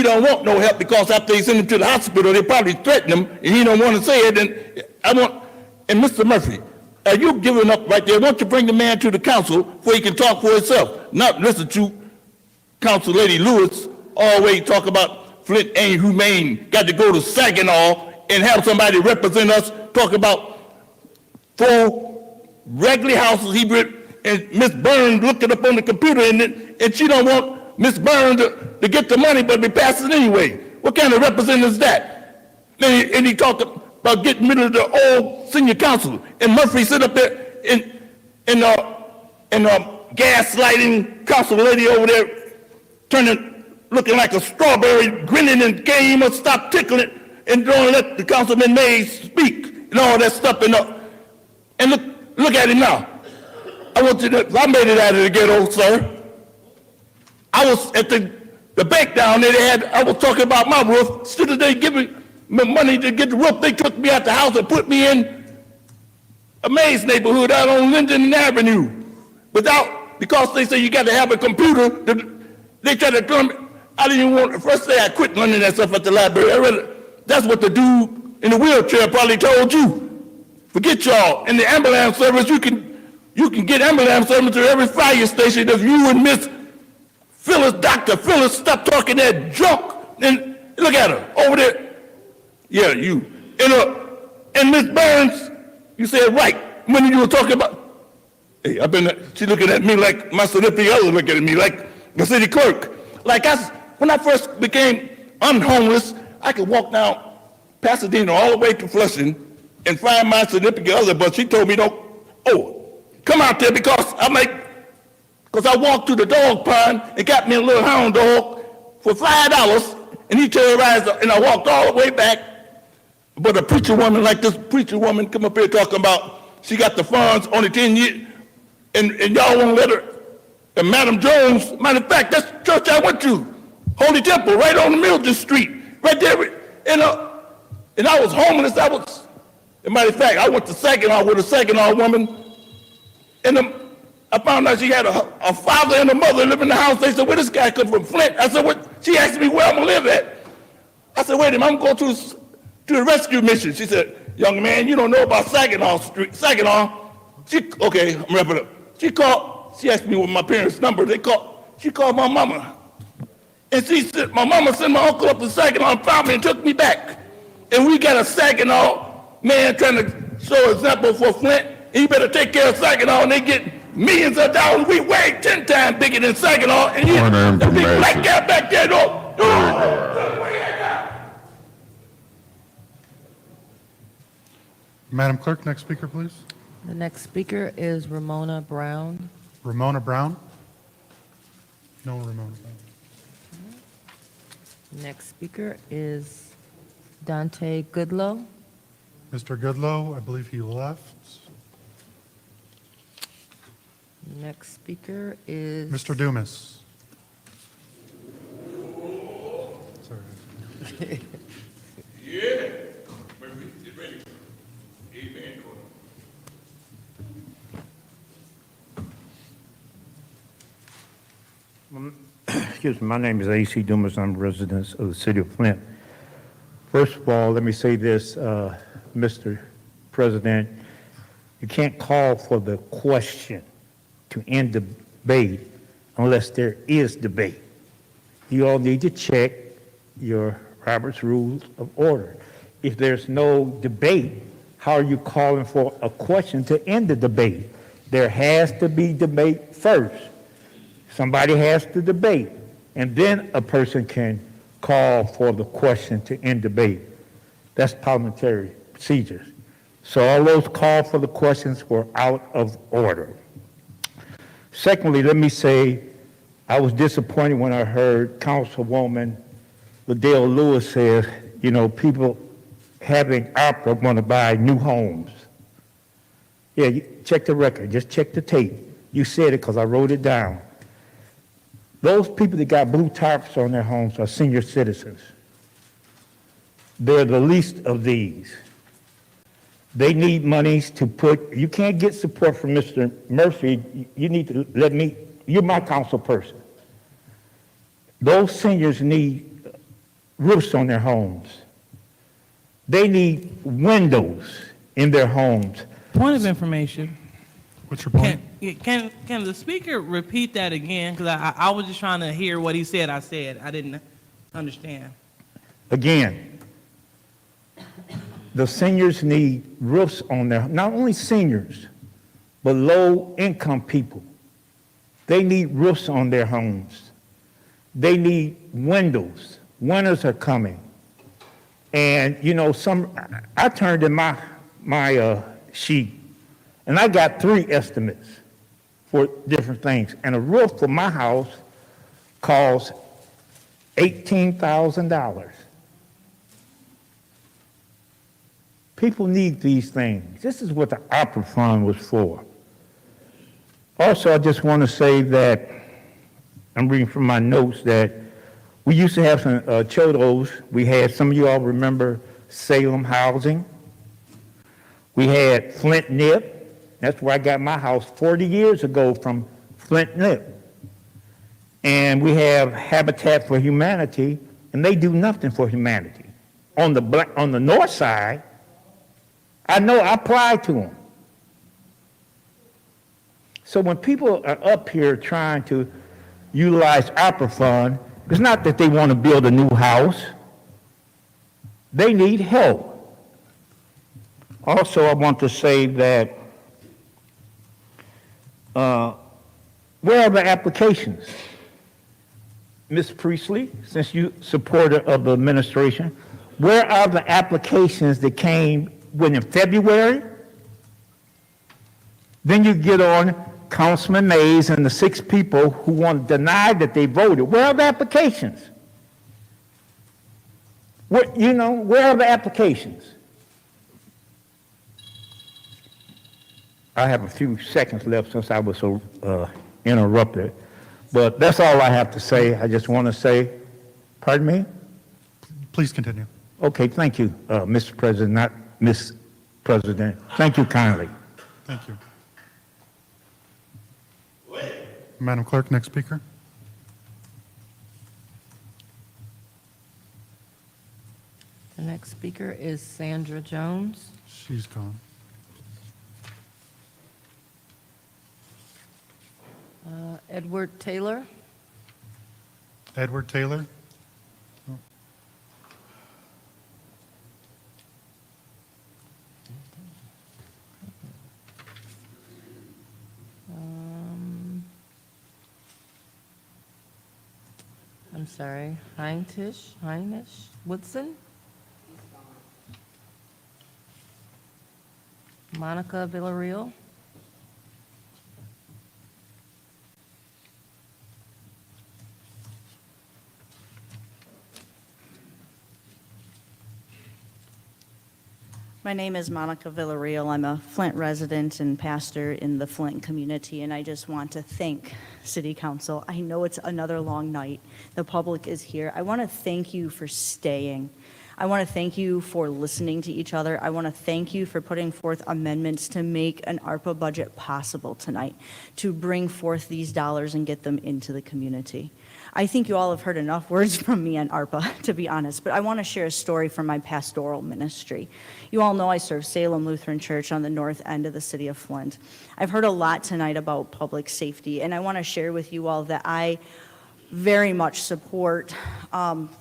don't want no help because after they send him to the hospital, they probably threaten him, and he don't want to say it, and Mr. Murphy, are you giving up right there? Why don't you bring the man to the council where he can talk for himself, not listen to Council Lady Lewis always talk about Flint ain't humane, got to go to Saginaw and have somebody represent us, talk about 4 regular houses and Miss Burns looked it up on the computer and she don't want Miss Burns to get the money but be passed it anyway. What kind of representative is that? And he talked about getting rid of the old senior council, and Murphy sit up there and gaslighting council lady over there, looking like a strawberry, grinning and can't even stop tickling and don't let the Councilman Mays speak and all that stuff. And look at him now. I made it out of the ghetto, sir. I was at the bank down there. I was talking about my roof. Instead of they giving me money to get the roof, they took me out the house and put me in a Mays neighborhood out on Linden Avenue. Because they say you got to have a computer. They tried to tell me. I didn't even want, the first day I quit learning that stuff at the library. That's what the dude in the wheelchair probably told you. Forget y'all. In the ambulance service, you can get ambulance service to every fire station if you and Miss Phyllis, Dr. Phyllis, stop talking that junk. And look at her over there. Yeah, you. And Miss Burns, you said right when you were talking about, hey, she looking at me like my significant other looking at me like the city clerk. When I first became unhomeless, I could walk down Pasadena all the way to Flushing and find my significant other, but she told me, come out there because I walked to the dog pond and got me a little hound dog for $5, and he terrorized her, and I walked all the way back. But a preacher woman like this preacher woman come up here talking about she got the funds only 10 years, and y'all won't let her. And Madam Jones, matter of fact, that's the church I went to, Holy Temple, right on the Mildred Street, right there. And I was homeless. As a matter of fact, I went to Saginaw with a Saginaw woman, and I found out she had a father and a mother living in the house. They said, "Where this guy come from, Flint?" I said, "What?" She asked me where I'm gonna live at. I said, "Wait a minute, I'm going to the rescue mission." She said, "Young man, you don't know about Saginaw Street." Saginaw. Okay, I'm wrapping up. She asked me what my parents' number. She called my mama. And my mama sent my uncle up to Saginaw and found me and took me back. And we got a Saginaw man trying to show example for Flint. And you better take care of Saginaw, and they get millions of dollars. We way 10 times bigger than Saginaw. And you, the big black guy back there, Madam Clerk, next speaker, please. The next speaker is Ramona Brown. Ramona Brown? No Ramona Brown. Next speaker is Dante Goodlow. Mr. Goodlow, I believe he left. Next speaker is Mr. Dumas. Sorry. Yeah. Get ready. Amen. Excuse me, my name is A.C. Dumas. I'm a resident of the city of Flint. First of all, let me say this, Mr. President, you can't call for the question to end debate unless there is debate. You all need to check your Robert's Rules of Order. If there's no debate, how are you calling for a question to end the debate? There has to be debate first. Somebody has to debate, and then a person can call for the question to end debate. That's parliamentary procedures. So all those calls for the questions were out of order. Secondly, let me say, I was disappointed when I heard Councilwoman Liddell Lewis say, people having ARPA want to buy new homes. Yeah, check the record, just check the tape. You said it because I wrote it down. Those people that got blue tarps on their homes are senior citizens. They're the least of these. They need monies to put, you can't get support from Mr. Murphy. You need to let me, you're my council person. Those seniors need roofs on their homes. They need windows in their homes. Point of information. What's your point? Can the speaker repeat that again? Because I was just trying to hear what he said. I didn't understand. Again, the seniors need roofs on their, not only seniors, but low-income people. They need roofs on their homes. They need windows. Winters are coming. And, you know, I turned in my sheet, and I got 3 estimates for different things. And a roof for my house costs $18,000. People need these things. This is what the opera fund was for. Also, I just want to say that, I'm reading from my notes, that we used to have some chodos. We had, some of you all remember Salem Housing. We had Flint Nip. That's where I got my house 40 years ago, from Flint Nip. And we have Habitat for Humanity, and they do nothing for humanity. On the north side, I know I applied to them. So when people are up here trying to utilize opera fund, it's not that they want to build a new house. They need help. Also, I want to say that where are the applications? Ms. Priestley, since you supporter of the administration, where are the applications that came in February? Then you get on Councilman Mays and the 6 people who want to deny that they voted. Where are the applications? Where are the applications? I have a few seconds left since I was so interrupted. But that's all I have to say. I just want to say, pardon me? Please continue. Okay, thank you, Mr. President, not Ms. President. Thank you kindly. Thank you. Madam Clerk, next speaker. The next speaker is Sandra Jones. She's gone. Edward Taylor. Edward Taylor. I'm sorry, Heinrich Woodson. Monica Villarreal. My name is Monica Villarreal. I'm a Flint resident and pastor in the Flint community, and I just want to thank City Council. I know it's another long night. The public is here. I want to thank you for staying. I want to thank you for listening to each other. I want to thank you for putting forth amendments to make an ARPA budget possible tonight, to bring forth these dollars and get them into the community. I think you all have heard enough words from me on ARPA, to be honest, but I want to share a story from my pastoral ministry. You all know I serve Salem Lutheran Church on the north end of the city of Flint. I've heard a lot tonight about public safety, and I want to share with you all that I very much support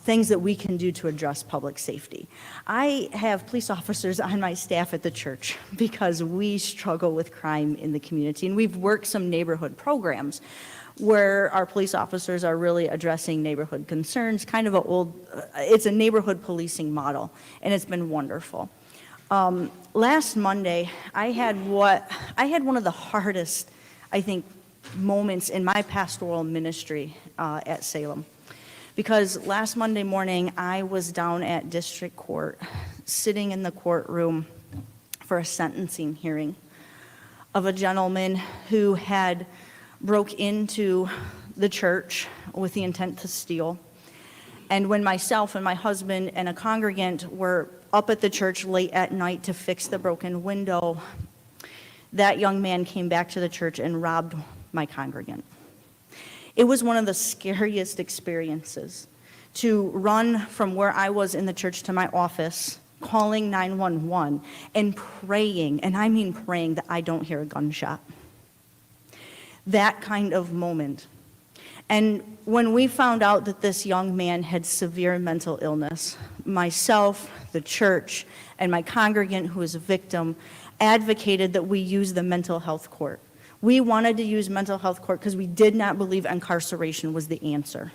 things that we can do to address public safety. I have police officers on my staff at the church because we struggle with crime in the community, and we've worked some neighborhood programs where our police officers are really addressing neighborhood concerns, kind of it's a neighborhood policing model, and it's been wonderful. Last Monday, I had one of the hardest, I think, moments in my pastoral ministry at Salem. Because last Monday morning, I was down at district court, sitting in the courtroom for a sentencing hearing of a gentleman who had broke into the church with the intent to steal. And when myself and my husband and a congregant were up at the church late at night to fix the broken window, that young man came back to the church and robbed my congregant. It was one of the scariest experiences to run from where I was in the church to my office, calling 911 and praying, and I mean praying, that I don't hear a gunshot. That kind of moment. And when we found out that this young man had severe mental illness, myself, the church, and my congregant who was a victim advocated that we use the mental health court. We wanted to use mental health court because we did not believe incarceration was the answer.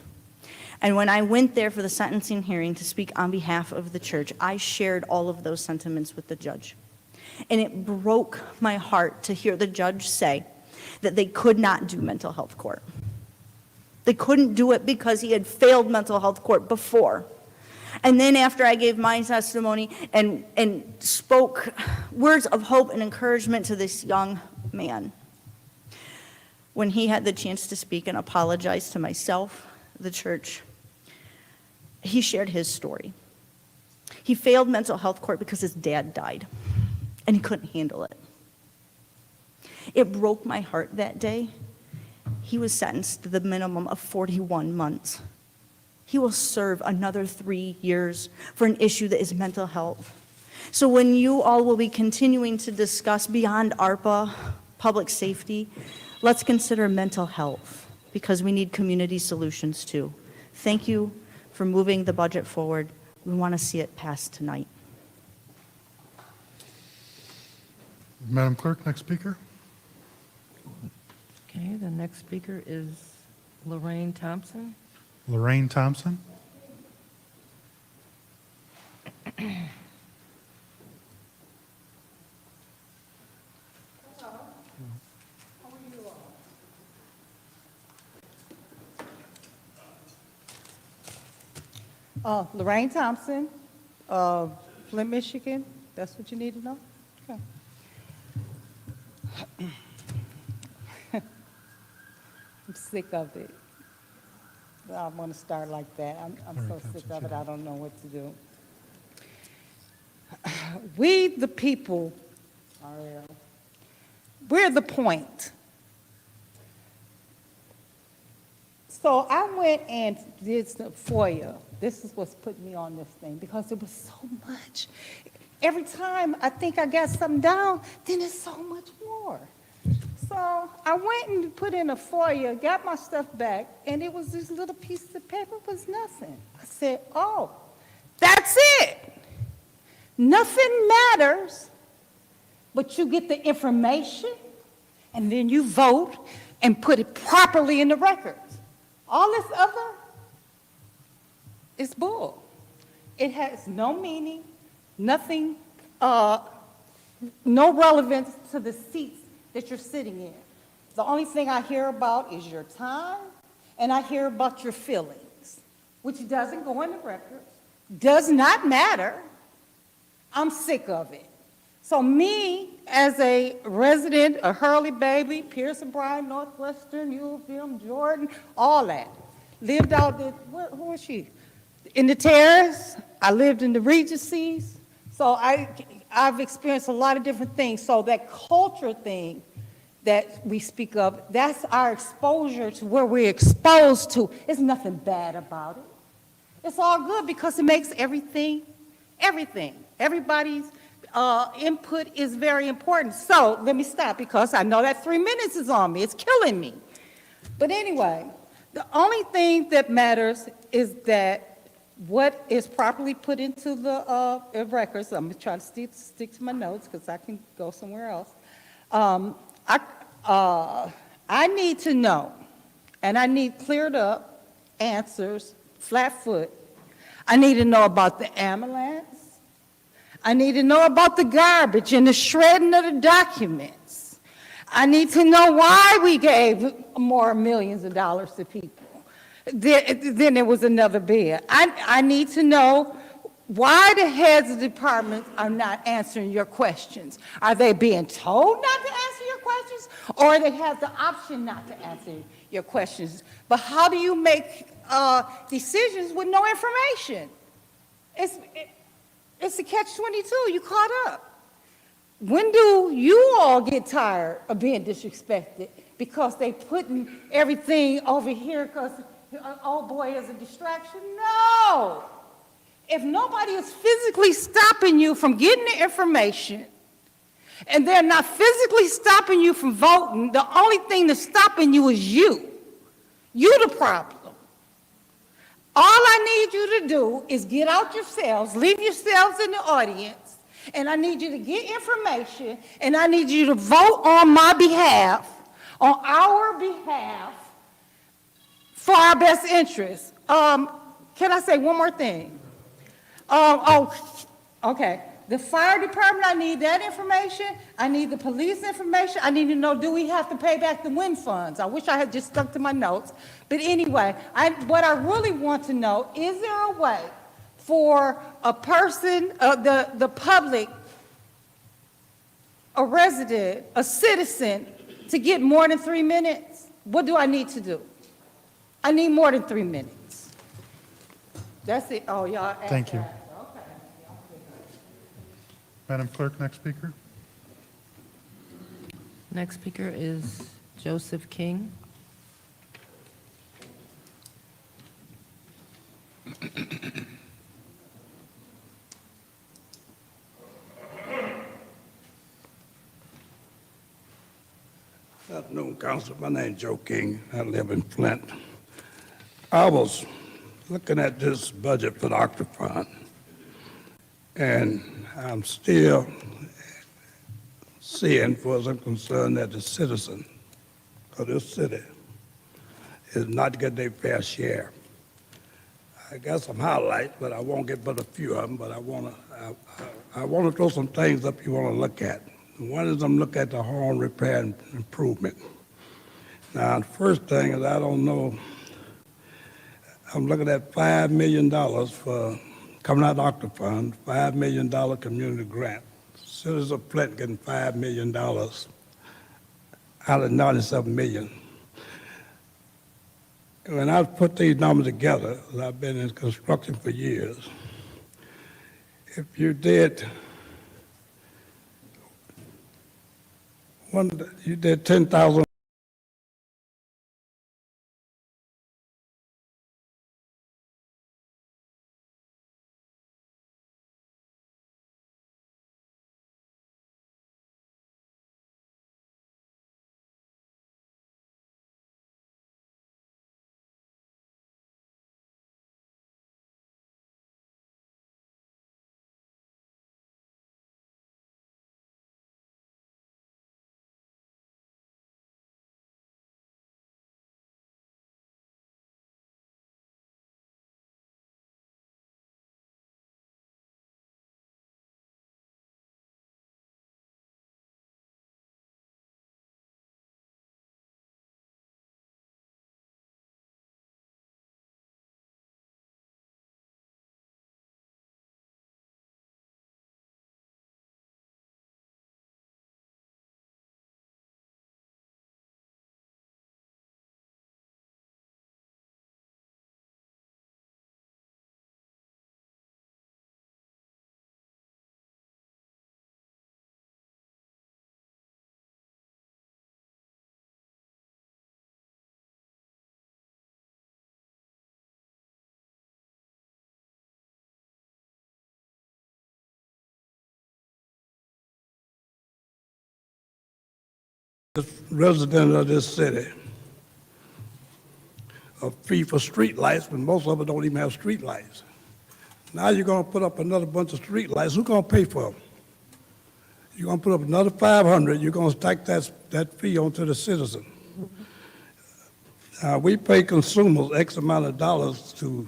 And when I went there for the sentencing hearing to speak on behalf of the church, I shared all of those sentiments with the judge. And it broke my heart to hear the judge say that they could not do mental health court. They couldn't do it because he had failed mental health court before. And then after I gave my testimony and spoke words of hope and encouragement to this young man, when he had the chance to speak and apologize to myself, the church, he shared his story. He failed mental health court because his dad died, and he couldn't handle it. It broke my heart that day. He was sentenced to the minimum of 41 months. He will serve another 3 years for an issue that is mental health. So when you all will be continuing to discuss beyond ARPA, public safety, let's consider mental health, because we need community solutions too. Thank you for moving the budget forward. We want to see it passed tonight. Madam Clerk, next speaker. Okay, the next speaker is Lorraine Thompson. Lorraine Thompson. Lorraine Thompson, Flint, Michigan. That's what you need to know? Okay. I'm sick of it. I want to start like that. I'm so sick of it, I don't know what to do. We, the people, we're the point. So I went and did some FOIA. This is what's put me on this thing, because it was so much. Every time I think I got something down, then there's so much more. So I went and put in a FOIA, got my stuff back, and it was this little piece of paper, was nothing. I said, oh, that's it. Nothing matters, but you get the information, and then you vote and put it properly in the records. All this other is bull. It has no meaning, nothing, no relevance to the seats that you're sitting in. The only thing I hear about is your time, and I hear about your feelings, which doesn't go in the records, does not matter. I'm sick of it. So me, as a resident of Hurley Baby, Pearson Bryan, Northwestern, U of M, Jordan, all that, lived out there, who was she? In the Terrace, I lived in the Regencies, so I've experienced a lot of different things. So that culture thing that we speak of, that's our exposure to where we're exposed to. There's nothing bad about it. It's all good because it makes everything. Everybody's input is very important. So let me stop, because I know that 3 minutes is on me. It's killing me. But anyway, the only thing that matters is that what is properly put into the records. I'm going to try to stick to my notes because I can go somewhere else. I need to know, and I need cleared up answers, flat foot. I need to know about the ambulance. I need to know about the garbage and the shredding of the documents. I need to know why we gave more millions of dollars to people. Then there was another bid. I need to know Why the heads of departments are not answering your questions? Are they being told not to answer your questions, or they have the option not to answer your questions? But how do you make decisions with no information? It's a catch-22. You caught up. When do you all get tired of being disrespected because they putting everything over here because, oh boy, is a distraction? No. If nobody is physically stopping you from getting the information, and they're not physically stopping you from voting, the only thing that's stopping you is you. You the problem. All I need you to do is get out yourselves, leave yourselves in the audience, and I need you to get information, and I need you to vote on my behalf, on our behalf, for our best interests. Can I say one more thing? Okay. The fire department, I need that information. I need the police information. I need to know, do we have to pay back the wind funds? I wish I had just stuck to my notes. But anyway, what I really want to know, is there a way for a person, the public, a resident, a citizen, to get more than 3 minutes? What do I need to do? I need more than 3 minutes. That's it. Oh, y'all. Thank you. Madam Clerk, next speaker. Next speaker is Joseph King. Good afternoon, Council. My name is Joe King. I live in Flint. I was looking at this budget for the Octa Fund, and I'm still seeing, as far as I'm concerned, that the citizen of this city is not getting their fair share. I got some highlights, but I won't get but a few of them, but I want to throw some things up you want to look at. One is I'm looking at the horn repair and improvement. Now, the first thing is I don't know, I'm looking at $5 million for coming out of the Octa Fund, $5 million community grant. Citizens of Flint getting $5 million out of $97 million. When I put these numbers together, I've been in construction for years. If you did, you did 10,000. Resident of this city a fee for street lights, but most of them don't even have street lights. Now you're going to put up another bunch of street lights. Who's going to pay for them? You're going to put up another 500. You're going to stack that fee onto the citizen. We pay consumers X amount of dollars to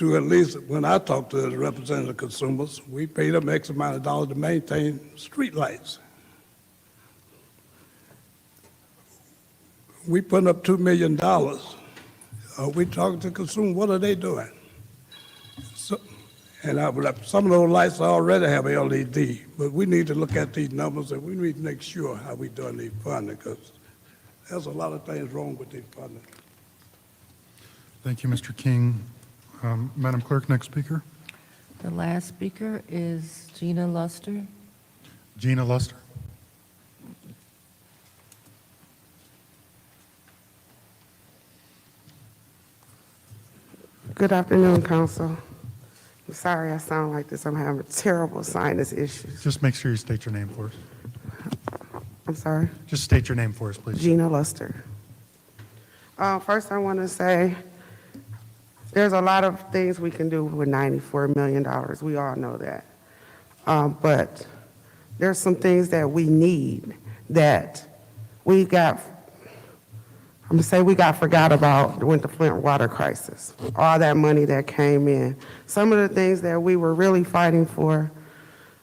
at least, when I talk to the representative consumers, we pay them X amount of dollars to maintain street lights. We putting up $2 million. We talking to consumers, what are they doing? And some of those lights already have LED, but we need to look at these numbers and we need to make sure how we doing these funding, because there's a lot of things wrong with these funding. Thank you, Mr. King. Madam Clerk, next speaker. The last speaker is Gina Luster. Gina Luster. Good afternoon, Council. I'm sorry I sound like this. I'm having terrible sinus issues. Just make sure you state your name for us. I'm sorry. Just state your name for us, please. Gina Luster. First, I want to say there's a lot of things we can do with $94 million. We all know that. But there's some things that we need that we got, I'm going to say we got forgot about with the Flint water crisis. All that money that came in. Some of the things that we were really fighting for,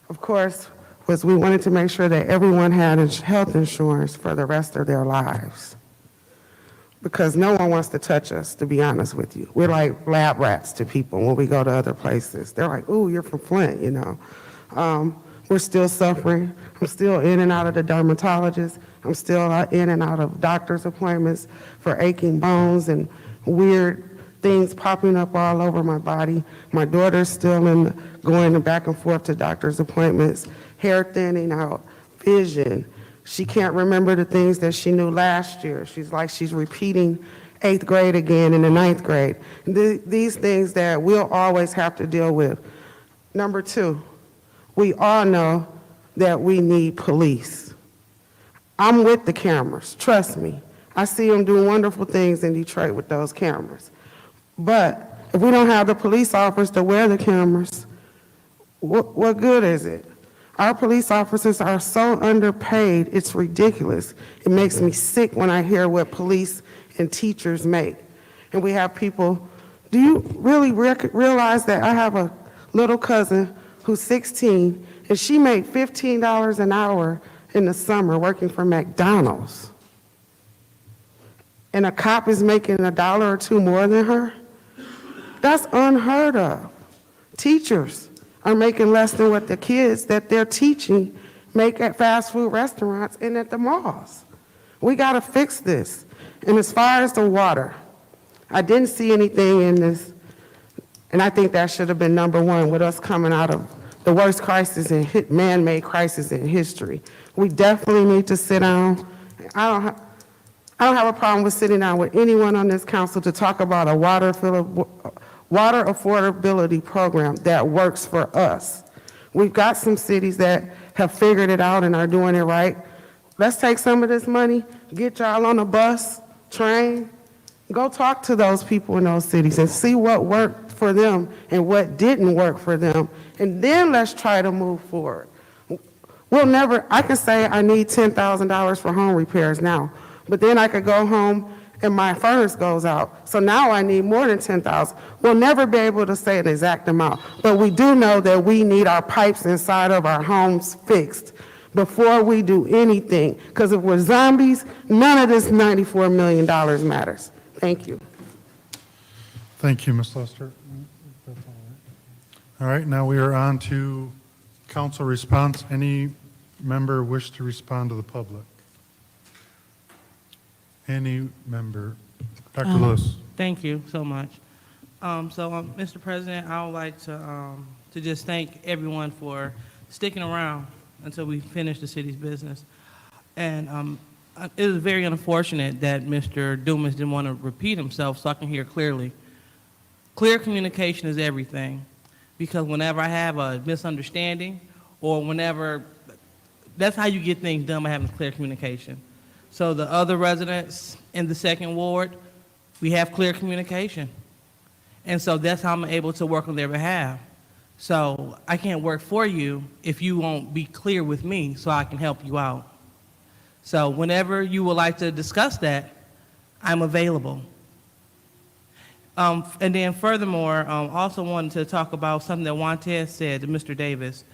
of course, was we wanted to make sure that everyone had health insurance for the rest of their lives. Because no one wants to touch us, to be honest with you. We're like lab rats to people when we go to other places. They're like, ooh, you're from Flint, you know. We're still suffering. I'm still in and out of the dermatologist. I'm still in and out of doctor's appointments for aching bones and weird things popping up all over my body. My daughter's still going back and forth to doctor's appointments, hair thinning out, vision. She can't remember the things that she knew last year. She's like she's repeating 8th grade again in the 9th grade. These things that we'll always have to deal with. Number 2, we all know that we need police. I'm with the cameras, trust me. I see them do wonderful things in Detroit with those cameras. But if we don't have the police officers to wear the cameras, what good is it? Our police officers are so underpaid, it's ridiculous. It makes me sick when I hear what police and teachers make. And we have people, do you really realize that I have a little cousin who's 16, and she made $15 an hour in the summer working for McDonald's? And a cop is making $1 or $2 more than her? That's unheard of. Teachers are making less than what the kids that they're teaching make at fast food restaurants and at the malls. We got to fix this. And as far as the water, I didn't see anything in this, and I think that should have been number 1 with us coming out of the worst crisis in man-made crisis in history. We definitely need to sit down. I don't have a problem with sitting down with anyone on this council to talk about a water affordability program that works for us. We've got some cities that have figured it out and are doing it right. Let's take some of this money, get y'all on a bus, train, go talk to those people in those cities and see what worked for them and what didn't work for them, and then let's try to move forward. I can say I need $10,000 for home repairs now, but then I could go home and my furnace goes out. So now I need more than $10,000. We'll never be able to say an exact amount, but we do know that we need our pipes inside of our homes fixed before we do anything. Because if we're zombies, none of this $94 million matters. Thank you. Thank you, Ms. Lester. All right, now we are on to council response. Any member wish to respond to the public? Any member? Dr. Lewis. Thank you so much. Mr. President, I would like to just thank everyone for sticking around until we finish the city's business. And it was very unfortunate that Mr. Dumas didn't want to repeat himself so I can hear clearly. Clear communication is everything, because whenever I have a misunderstanding or whenever, that's how you get things done, by having clear communication. So the other residents in the 2nd Ward, we have clear communication. And so that's how I'm able to work on their behalf. So I can't work for you if you won't be clear with me so I can help you out. So whenever you would like to discuss that, I'm available. And then furthermore, also wanted to talk about something that Juantez said to Mr. Davis.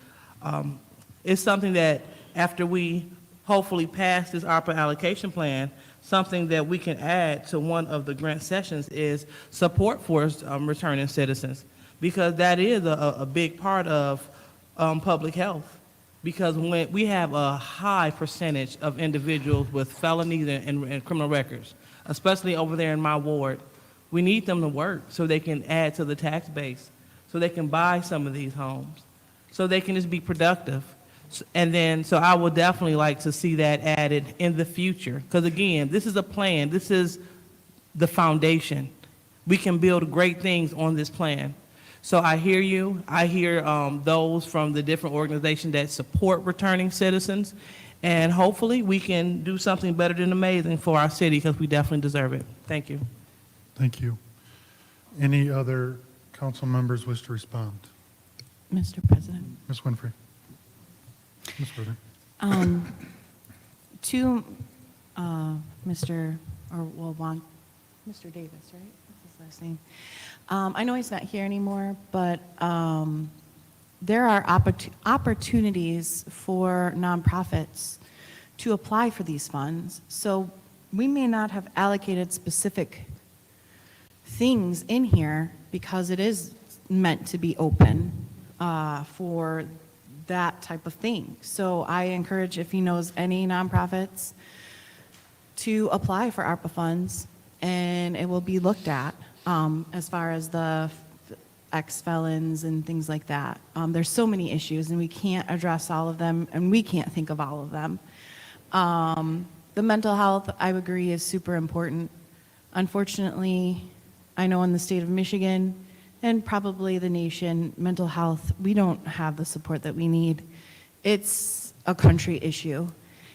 It's something that after we hopefully pass this ARPA allocation plan, something that we can add to one of the grant sessions is support for returning citizens. because that is a big part of public health. Because when we have a high percentage of individuals with felonies and criminal records, especially over there in my ward, we need them to work so they can add to the tax base, so they can buy some of these homes, so they can just be productive. And then, so I would definitely like to see that added in the future. Because again, this is a plan. This is the foundation. We can build great things on this plan. So I hear you. I hear those from the different organizations that support returning citizens. And hopefully we can do something better than amazing for our city, because we definitely deserve it. Thank you. Thank you. Any other council members wish to respond? Mr. President. Ms. Winfrey? Ms. Worthing? To Mr. Mr. Davis, right? That's his last name. I know he's not here anymore, but there are opportunities for nonprofits to apply for these funds. So we may not have allocated specific things in here because it is meant to be open for that type of thing. So I encourage, if he knows any nonprofits, to apply for ARPA funds, and it will be looked at as far as the ex-felons and things like that. There's so many issues, and we can't address all of them, and we can't think of all of them. The mental health, I agree, is super important. Unfortunately, I know in the state of Michigan, and probably the nation, mental health, we don't have the support that we need. It's a country issue,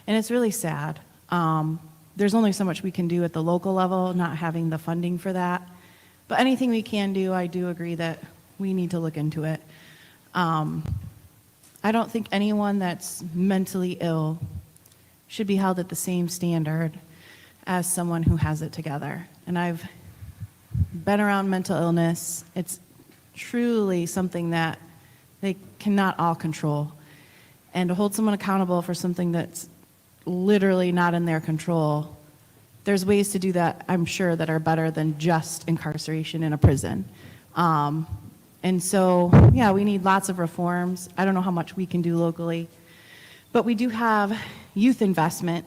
and it's really sad. There's only so much we can do at the local level, not having the funding for that. But anything we can do, I do agree that we need to look into it. I don't think anyone that's mentally ill should be held at the same standard as someone who has it together. And I've been around mental illness. It's truly something that they cannot all control. And to hold someone accountable for something that's literally not in their control, there's ways to do that, I'm sure, that are better than just incarceration in a prison. And so, yeah, we need lots of reforms. I don't know how much we can do locally, but we do have youth investment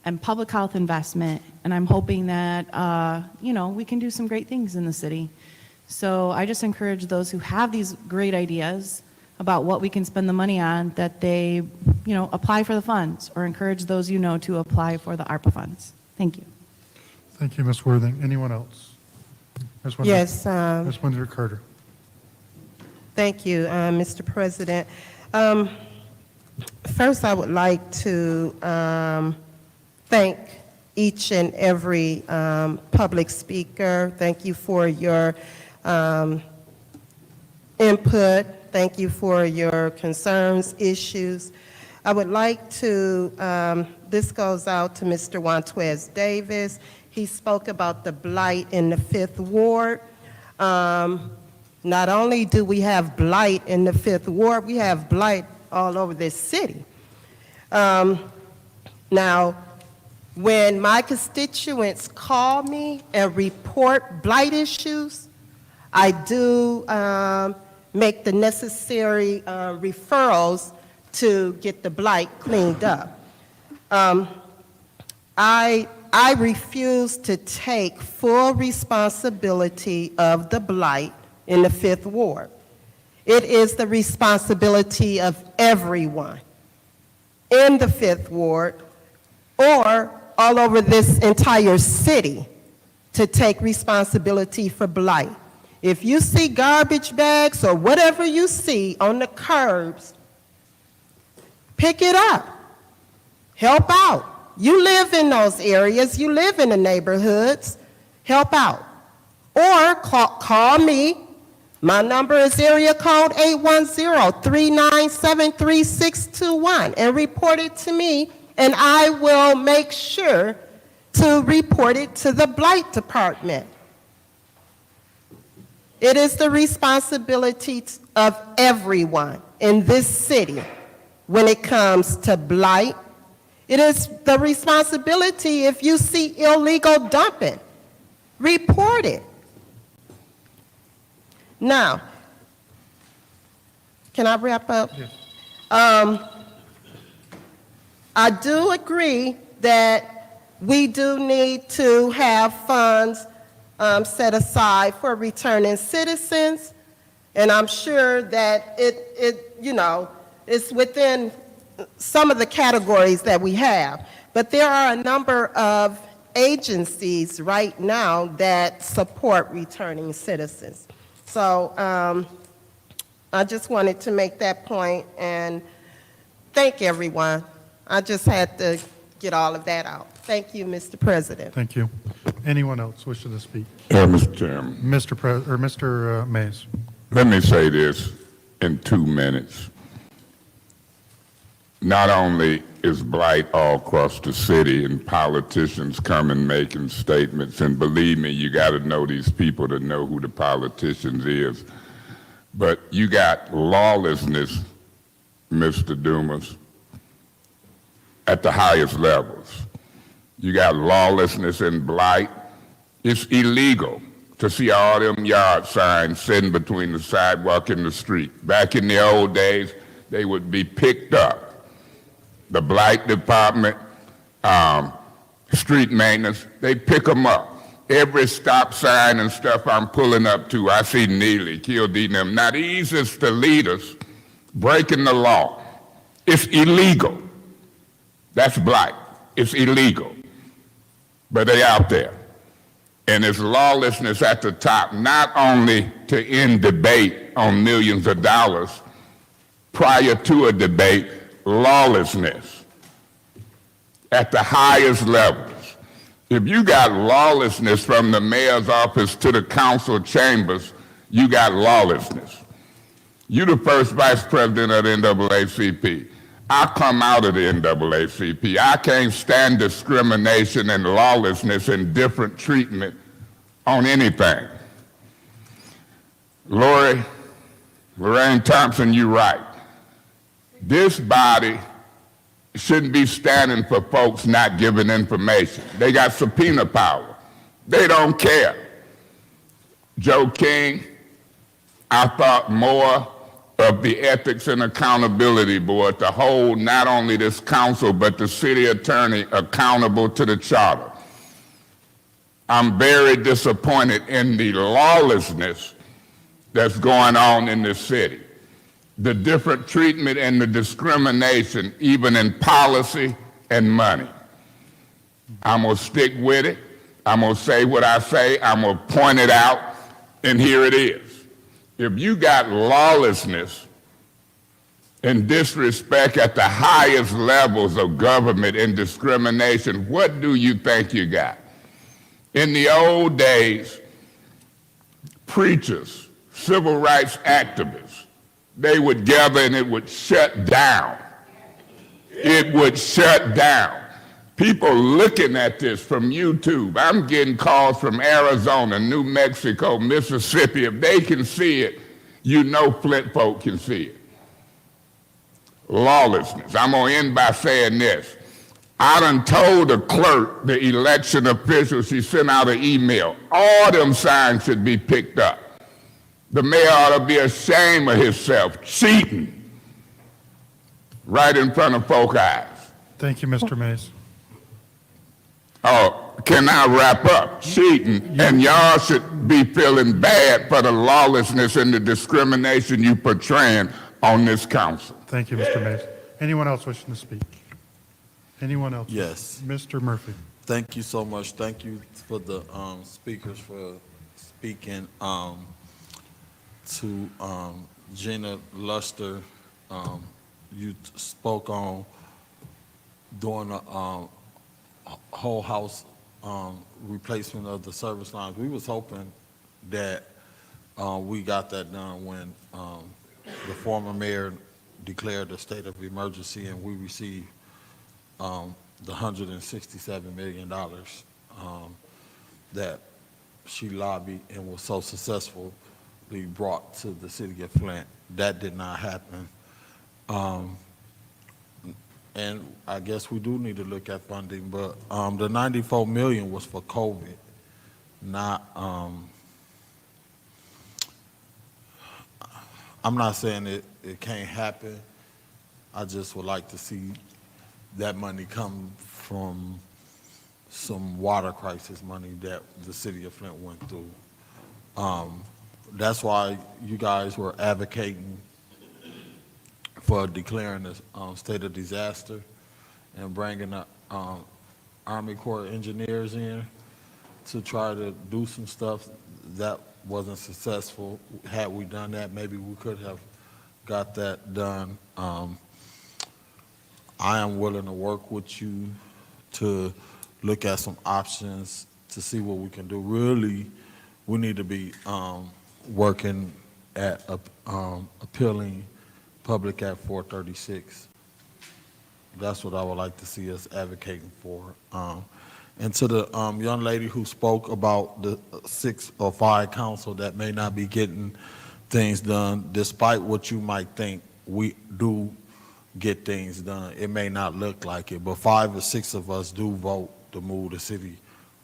and public health investment, and I'm hoping that, we can do some great things in the city. So I just encourage those who have these great ideas about what we can spend the money on, that they, apply for the funds, or encourage those to apply for the ARPA funds. Thank you. Thank you, Ms. Worthing. Anyone else? Ms. Winfrey? Yes. Ms. Windsor Carter? Thank you, Mr. President. First, I would like to thank each and every public speaker. Thank you for your input. Thank you for your concerns, issues. I would like to, this goes out to Mr. Juantuez Davis. He spoke about the blight in the 5th Ward. Not only do we have blight in the 5th Ward, we have blight all over this city. Now, when my constituents call me and report blight issues, I do make the necessary referrals to get the blight cleaned up. I refuse to take full responsibility of the blight in the 5th Ward. It is the responsibility of everyone in the 5th Ward or all over this entire city to take responsibility for blight. If you see garbage bags or whatever you see on the curbs, pick it up. Help out. You live in those areas. You live in the neighborhoods. Help out. Or call me. My number is area code 810-397-3621 and report it to me, and I will make sure to report it to the blight department. It is the responsibility of everyone in this city when it comes to blight. It is the responsibility if you see illegal dumping, report it. Now, Can I wrap up? Yes. I do agree that we do need to have funds set aside for returning citizens, and I'm sure that it's within some of the categories that we have. But there are a number of agencies right now that support returning citizens. So I just wanted to make that point and thank everyone. I just had to get all of that out. Thank you, Mr. President. Thank you. Anyone else wishing to speak? Mr. Chairman, Mr. Mays. let me say this in 2 minutes. Not only is blight all across the city and politicians coming making statements, and believe me, you got to know these people to know who the politicians is, but you got lawlessness, Mr. Dumas, at the highest levels. You got lawlessness and blight. It's illegal to see all them yard signs sitting between the sidewalk and the street. Back in the old days, they would be picked up. The blight department, street maintenance, they pick them up. Every stop sign and stuff I'm pulling up to, I see Neely, Kildee, them. Now these is the leaders breaking the law. It's illegal. That's blight. It's illegal. But they out there. And it's lawlessness at the top, not only to end debate on millions of dollars, prior to a debate, lawlessness at the highest levels. If you got lawlessness from the mayor's office to the council chambers, you got lawlessness. You the first vice president of the NAACP. I come out of the NAACP. I can't stand discrimination and lawlessness and different treatment on anything. Lorraine Thompson, you're right. This body shouldn't be standing for folks not giving information. They got subpoena power. They don't care. Joe King, I thought more of the Ethics and Accountability Board to hold not only this council but the city attorney accountable to the charter. I'm very disappointed in the lawlessness that's going on in this city. The different treatment and the discrimination, even in policy and money. I'm going to stick with it. I'm going to say what I say. I'm going to point it out, and here it is. If you got lawlessness and disrespect at the highest levels of government and discrimination, what do you think you got? In the old days, preachers, civil rights activists, they would gather and it would shut down. It would shut down. People looking at this from YouTube. I'm getting calls from Arizona, New Mexico, Mississippi. If they can see it, you know Flint folk can see it. Lawlessness. I'm going to end by saying this. I done told the clerk, the election official, she sent out an email. All them signs should be picked up. The mayor ought to be ashamed of himself, cheating right in front of folk eyes. Thank you, Mr. Mays. Oh, can I wrap up? Cheating, and y'all should be feeling bad for the lawlessness and the discrimination you portraying on this council. Thank you, Mr. Mays. Anyone else wishing to speak? Anyone else? Yes. Mr. Murphy. Thank you so much. Thank you for the speakers for speaking. To Gina Luster, you spoke on doing a whole house replacement of the service lines. We was hoping that we got that done when the former mayor declared a state of emergency and we received the $167 million that she lobbied and was so successful brought to the city of Flint. That did not happen. And I guess we do need to look at funding, but the $94 million was for COVID, not, I'm not saying it it can't happen. I just would like to see that money come from some water crisis money that the city of Flint went through. That's why you guys were advocating for declaring a state of disaster and bringing the Army Corps of Engineers in to try to do some stuff. That wasn't successful. Had we done that, maybe we could have got that done. I am willing to work with you to look at some options to see what we can do. Really, we need to be working at appealing Public Act 436. That's what I would like to see us advocating for. And to the young lady who spoke about the 6 or 5 council that may not be getting things done, despite what you might think, we do get things done. It may not look like it, but 5 or 6 of us do vote to move the city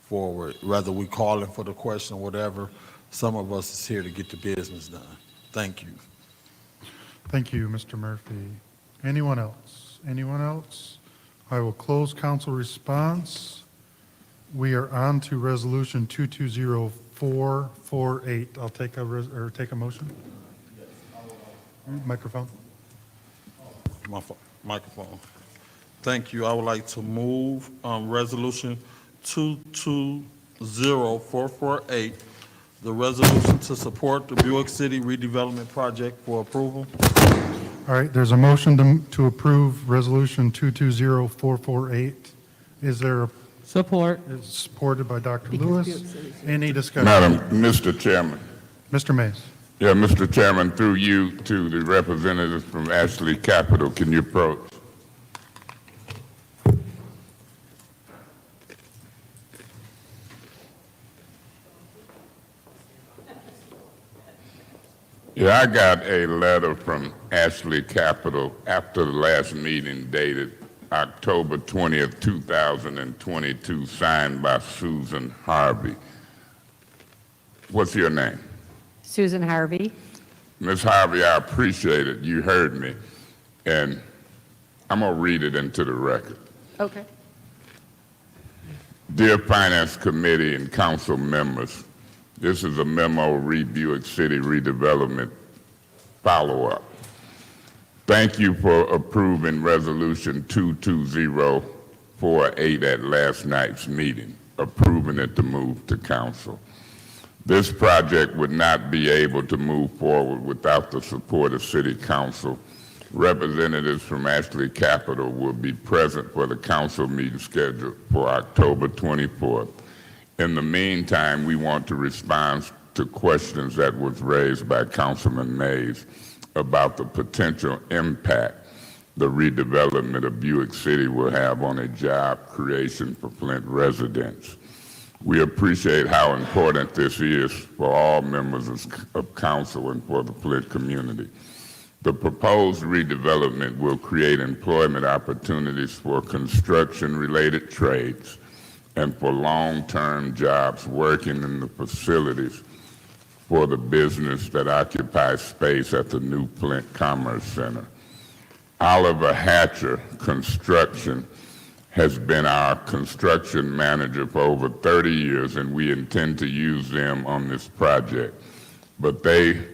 forward. Whether we calling for the question or whatever, some of us is here to get the business done. Thank you. Thank you, Mr. Murphy. Anyone else? Anyone else? I will close council response. We are on to resolution 220448. I'll take take a motion. Microphone. Microphone. Thank you. I would like to move resolution 220448, the resolution to support the Buick City redevelopment project for approval. All right, there's a motion to approve resolution 220448. Is there a Support. It's supported by Dr. Lewis. Any discussion? Madam, Mr. Chairman. Mr. Mays. Yeah, Mr. Chairman, through you to the representatives from Ashley Capital, can you approach? Yeah, I got a letter from Ashley Capital after the last meeting dated October 20th, 2022, signed by Susan Harvey. What's your name? Susan Harvey. Ms. Harvey, I appreciate it. You heard me. And I'm going to read it into the record. Okay. Dear Finance Committee and Council members, this is a memo re Buick City redevelopment follow-up. Thank you for approving Resolution 22048 at last night's meeting, approving it to move to council. This project would not be able to move forward without the support of City Council. Representatives from Ashley Capital will be present for the council meeting scheduled for October 24th. In the meantime, we want to respond to questions that was raised by Councilman Mays about the potential impact the redevelopment of Buick City will have on a job creation for Flint residents. We appreciate how important this is for all members of council and for the Flint community. The proposed redevelopment will create employment opportunities for construction-related trades and for long-term jobs working in the facilities for the business that occupies space at the new Flint Commerce Center. Oliver Hatcher Construction has been our construction manager for over 30 years, and we intend to use them on this project. But they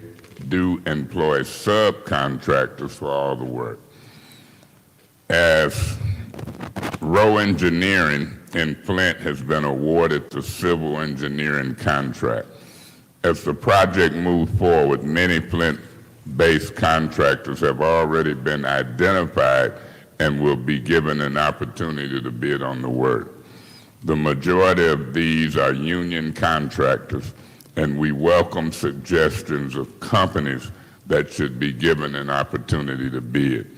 do employ subcontractors for all the work. As Rowe Engineering in Flint has been awarded the civil engineering contract. As the project moves forward, many Flint-based contractors have already been identified and will be given an opportunity to bid on the work. The majority of these are union contractors, and we welcome suggestions of companies that should be given an opportunity to bid.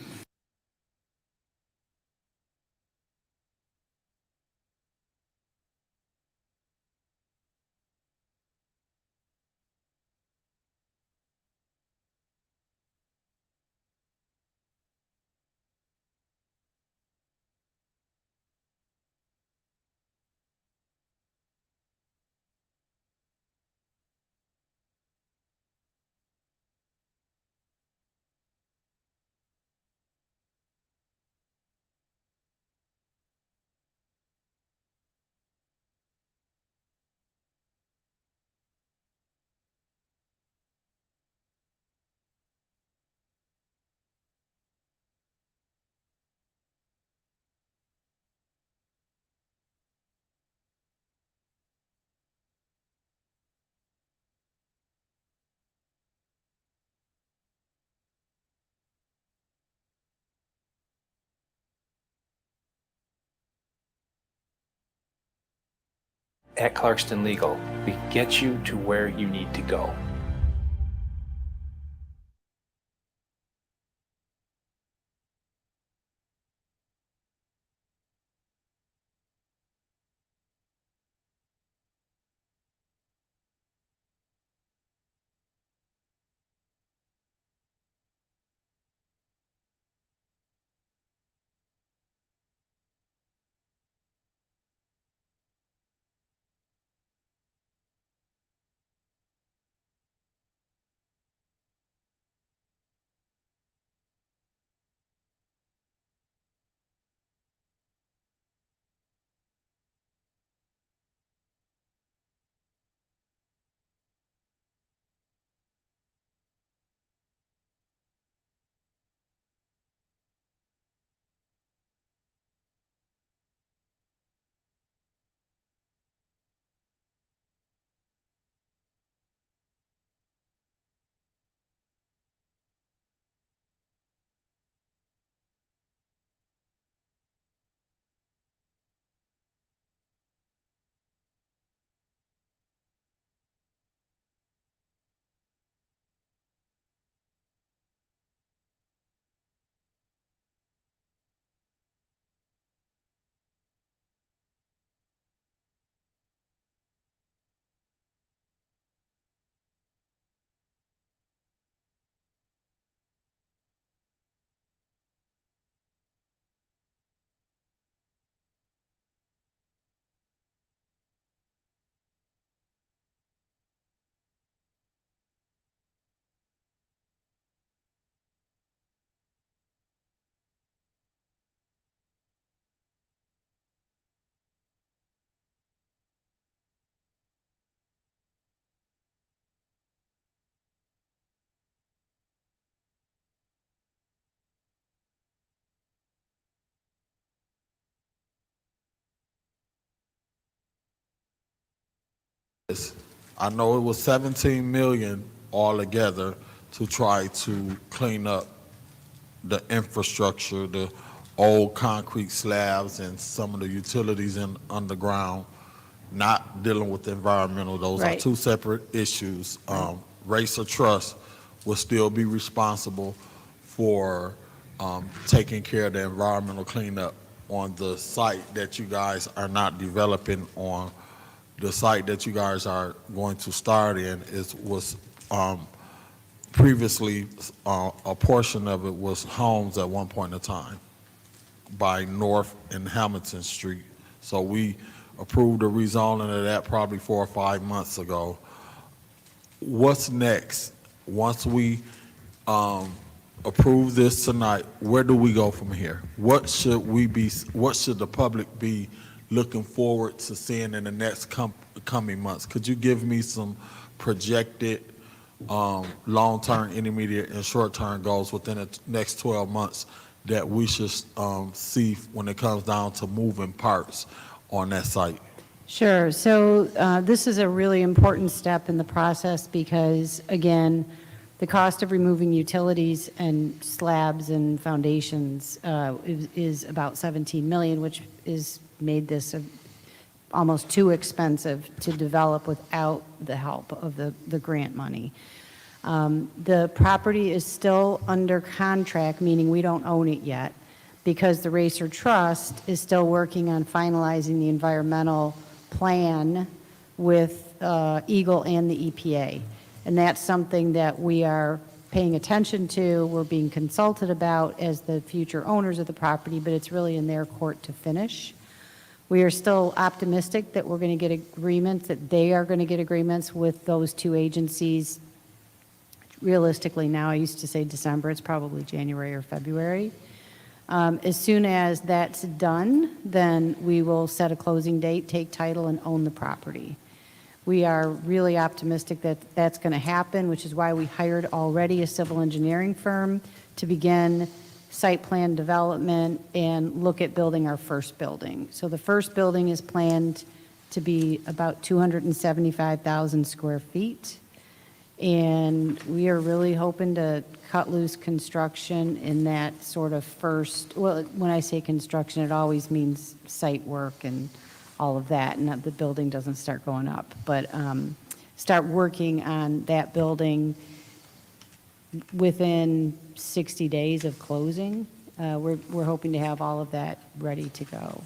At Clarkston Legal, we get you to where you need to go. I know it was 17 million altogether to try to clean up the infrastructure, the old concrete slabs and some of the utilities in underground, not dealing with the environmental. Those are Right. two separate issues. Race or Trust will still be responsible for taking care of the environmental cleanup on the site that you guys are not developing on. The site that you guys are going to start in was previously, a portion of it was homes at one point in time by North and Hamilton Street. So we approved the rezoning of that probably 4 or 5 months ago. What's next? Once we approve this tonight, where do we go from here? What should the public be looking forward to seeing in the next coming months? Could you give me some projected long-term, intermediate, and short-term goals within the next 12 months that we should see when it comes down to moving parts on that site? Sure. So this is a really important step in the process because, again, the cost of removing utilities and slabs and foundations is about 17 million, which is made this almost too expensive to develop without the help of the grant money. The property is still under contract, meaning we don't own it yet, because the Racer Trust is still working on finalizing the environmental plan with Eagle and the EPA. And that's something that we are paying attention to, we're being consulted about as the future owners of the property, but it's really in their court to finish. We are still optimistic that we're going to get agreements, that they are going to get agreements with those two agencies. Realistically now, I used to say December, it's probably January or February. As soon as that's done, then we will set a closing date, take title, and own the property. We are really optimistic that that's going to happen, which is why we hired already a civil engineering firm to begin site plan development and look at building our first building. So the first building is planned to be about 275,000 square feet. And we are really hoping to cut loose construction in that sort of first, well, when I say construction, it always means site work and all of that, and that the building doesn't start going up. But start working on that building within 60 days of closing. We're hoping to have all of that ready to go.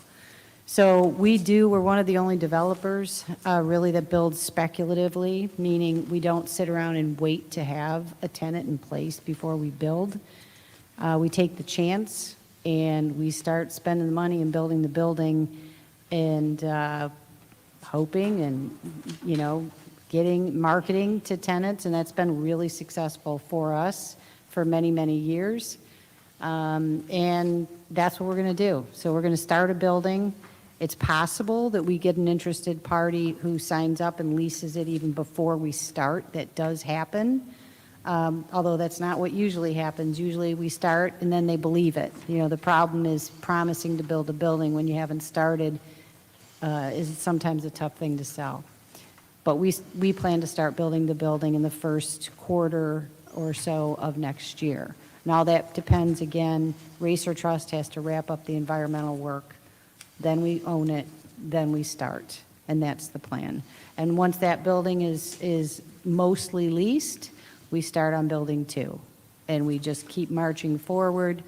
So we're one of the only developers really that builds speculatively, meaning we don't sit around and wait to have a tenant in place before we build. We take the chance and we start spending the money and building the building and hoping and, getting marketing to tenants, and that's been really successful for us for many, many years. And that's what we're going to do. So we're going to start a building. It's possible that we get an interested party who signs up and leases it even before we start. That does happen, although that's not what usually happens. Usually we start and then they believe it. The problem is promising to build a building when you haven't started is sometimes a tough thing to sell. But we plan to start building the building in the first quarter or so of next year. Now that depends, again, Racer Trust has to wrap up the environmental work, then we own it, then we start, and that's the plan. And once that building is mostly leased, we start on building 2. And we just keep marching forward.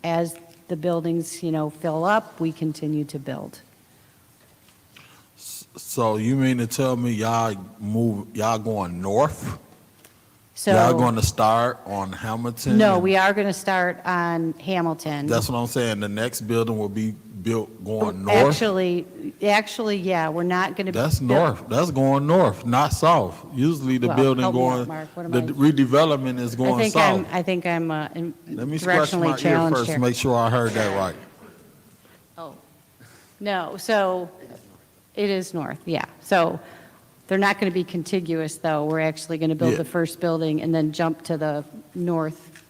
As the buildings, fill up, we continue to build. So you mean to tell me y'all going north? So Y'all going to start on Hamilton? No, we are going to start on Hamilton. That's what I'm saying. The next building will be built going north? Actually, yeah, we're not going to. That's north. That's going north, not south. Usually the Well, building help me out, going, Mark. What the am I- redevelopment is going south. I think I'm Let me scratch directionally my ear challenged first, here. make sure I heard that right. Oh, no, so it is north, yeah. So they're not going to be contiguous, though. We're actually going to build Yeah. the first building and then jump to the north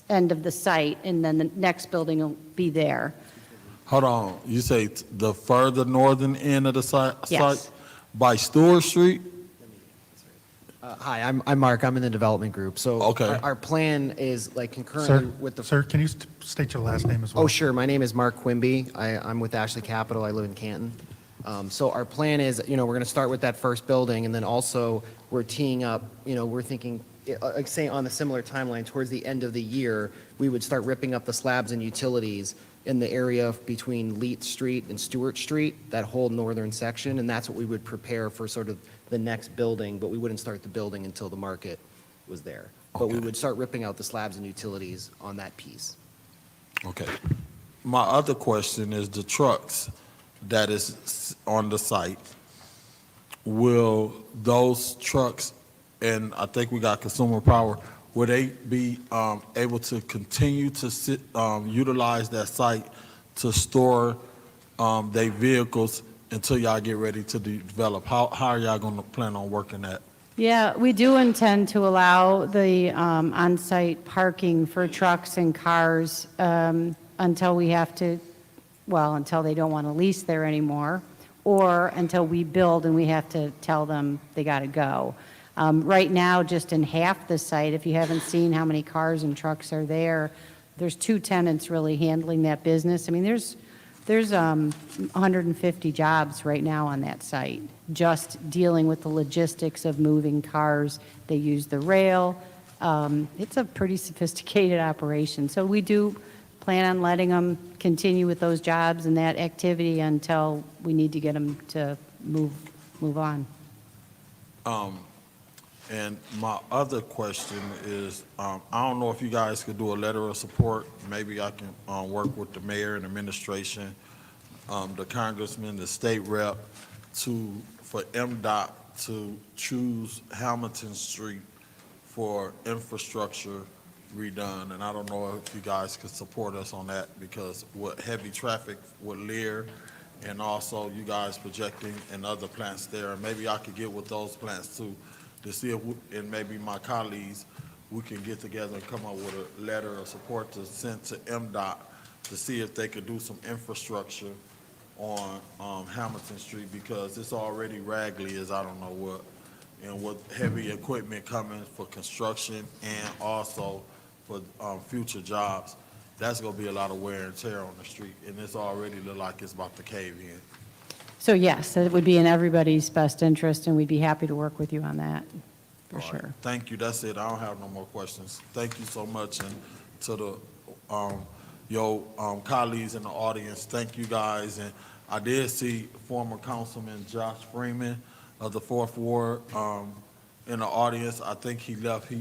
end of the site, and then the next building will be there. Hold on, you say the further northern end of the site? Yes. By Stewart Street? Hi, I'm Mark. I'm in the development group. So Okay. our plan is like concurrently with the. Sir, can you state your last name as well? Oh, sure. My name is Mark Quimby. I'm with Ashley Capital. I live in Canton. So our plan is, we're going to start with that first building, and then also we're teeing up, we're thinking, like say on a similar timeline, towards the end of the year, we would start ripping up the slabs and utilities in the area between Leet Street and Stewart Street, that whole northern section, and that's what we would prepare for sort of the next building, but we wouldn't start the building until the market was there. But we would start ripping out the slabs and utilities on that piece. Okay. My other question is the trucks that is on the site. Will those trucks, and I think we got consumer power, will they be able to continue to utilize that site to store their vehicles until y'all get ready to develop? How are y'all going to plan on working that? Yeah, we do intend to allow the on-site parking for trucks and cars until we have to, until they don't want to lease there anymore, or until we build and we have to tell them they got to go. Right now, just in half the site, if you haven't seen how many cars and trucks are there, there's 2 tenants really handling that business. I mean, there's 150 jobs right now on that site, just dealing with the logistics of moving cars. They use the rail. It's a pretty sophisticated operation. So we do plan on letting them continue with those jobs and that activity until we need to get them to move on. And my other question is, I don't know if you guys could do a letter of support. Maybe I can work with the mayor and administration, the congressman, the state rep, for MDOT to choose Hamilton Street for infrastructure redone. And I don't know if you guys could support us on that, because with heavy traffic with Lear, and also you guys projecting and other plants there, and maybe I could get with those plants too, to see if, and maybe my colleagues, we can get together and come up with a letter of support to send to MDOT to see if they could do some infrastructure on Hamilton Street, because it's already raggedy as I don't know what, and with heavy equipment coming for construction and also for future jobs, that's gonna be a lot of wear and tear on the street, and it's already look like it's about to cave in. So yes, it would be in everybody's best interest, and we'd be happy to work with you on that, for All right. sure. Thank you, that's it, I don't have no more questions. Thank you so much, and to the, your colleagues in the audience, thank you guys. And I did see former Councilman Josh Freeman of the Fourth Ward in the audience. I think he left,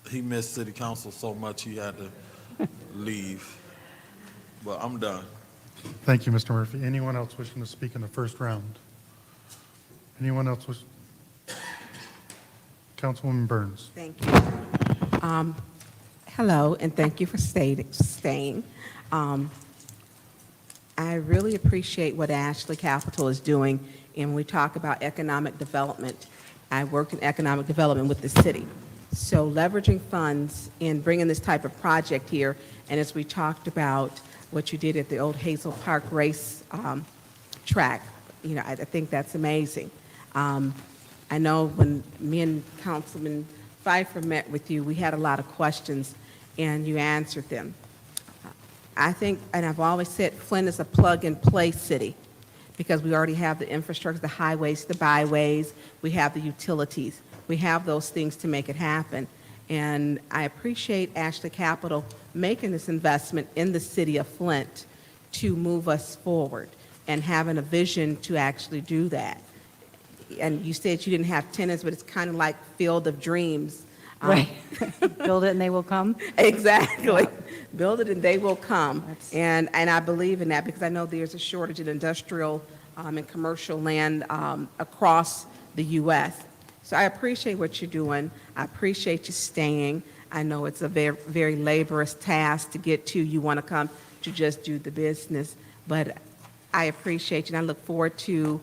he missed city council so much he had to leave. But I'm done. Thank you, Mr. Murphy. Anyone else wishing to speak in the first round? Anyone else wish? Councilwoman Burns. Thank you. Hello, and thank you for staying. I really appreciate what Ashley Capital is doing, and when we talk about economic development, I work in economic development with the city. So leveraging funds and bringing this type of project here, and as we talked about what you did at the old Hazel Park race track, you know, I think that's amazing. I know when me and Councilman Pfeiffer met with you, we had a lot of questions, and you answered them. I think, and I've always said, Flint is a plug-and-play city because we already have the infrastructure, the highways, the byways, we have the utilities. We have those things to make it happen. And I appreciate Ashley Capital making this investment in the city of Flint to move us forward and having a vision to actually do that. And you said you didn't have tenants, but it's kind of like Field of Dreams. Right. Build it and they will come? Exactly. Build it and they will come. And I believe in that because I know there's a shortage in industrial and commercial land across the U.S. So I appreciate what you're doing. I appreciate you staying. I know it's a very, very laborious task to get to. You want to come to just do the business. But I appreciate you, and I look forward to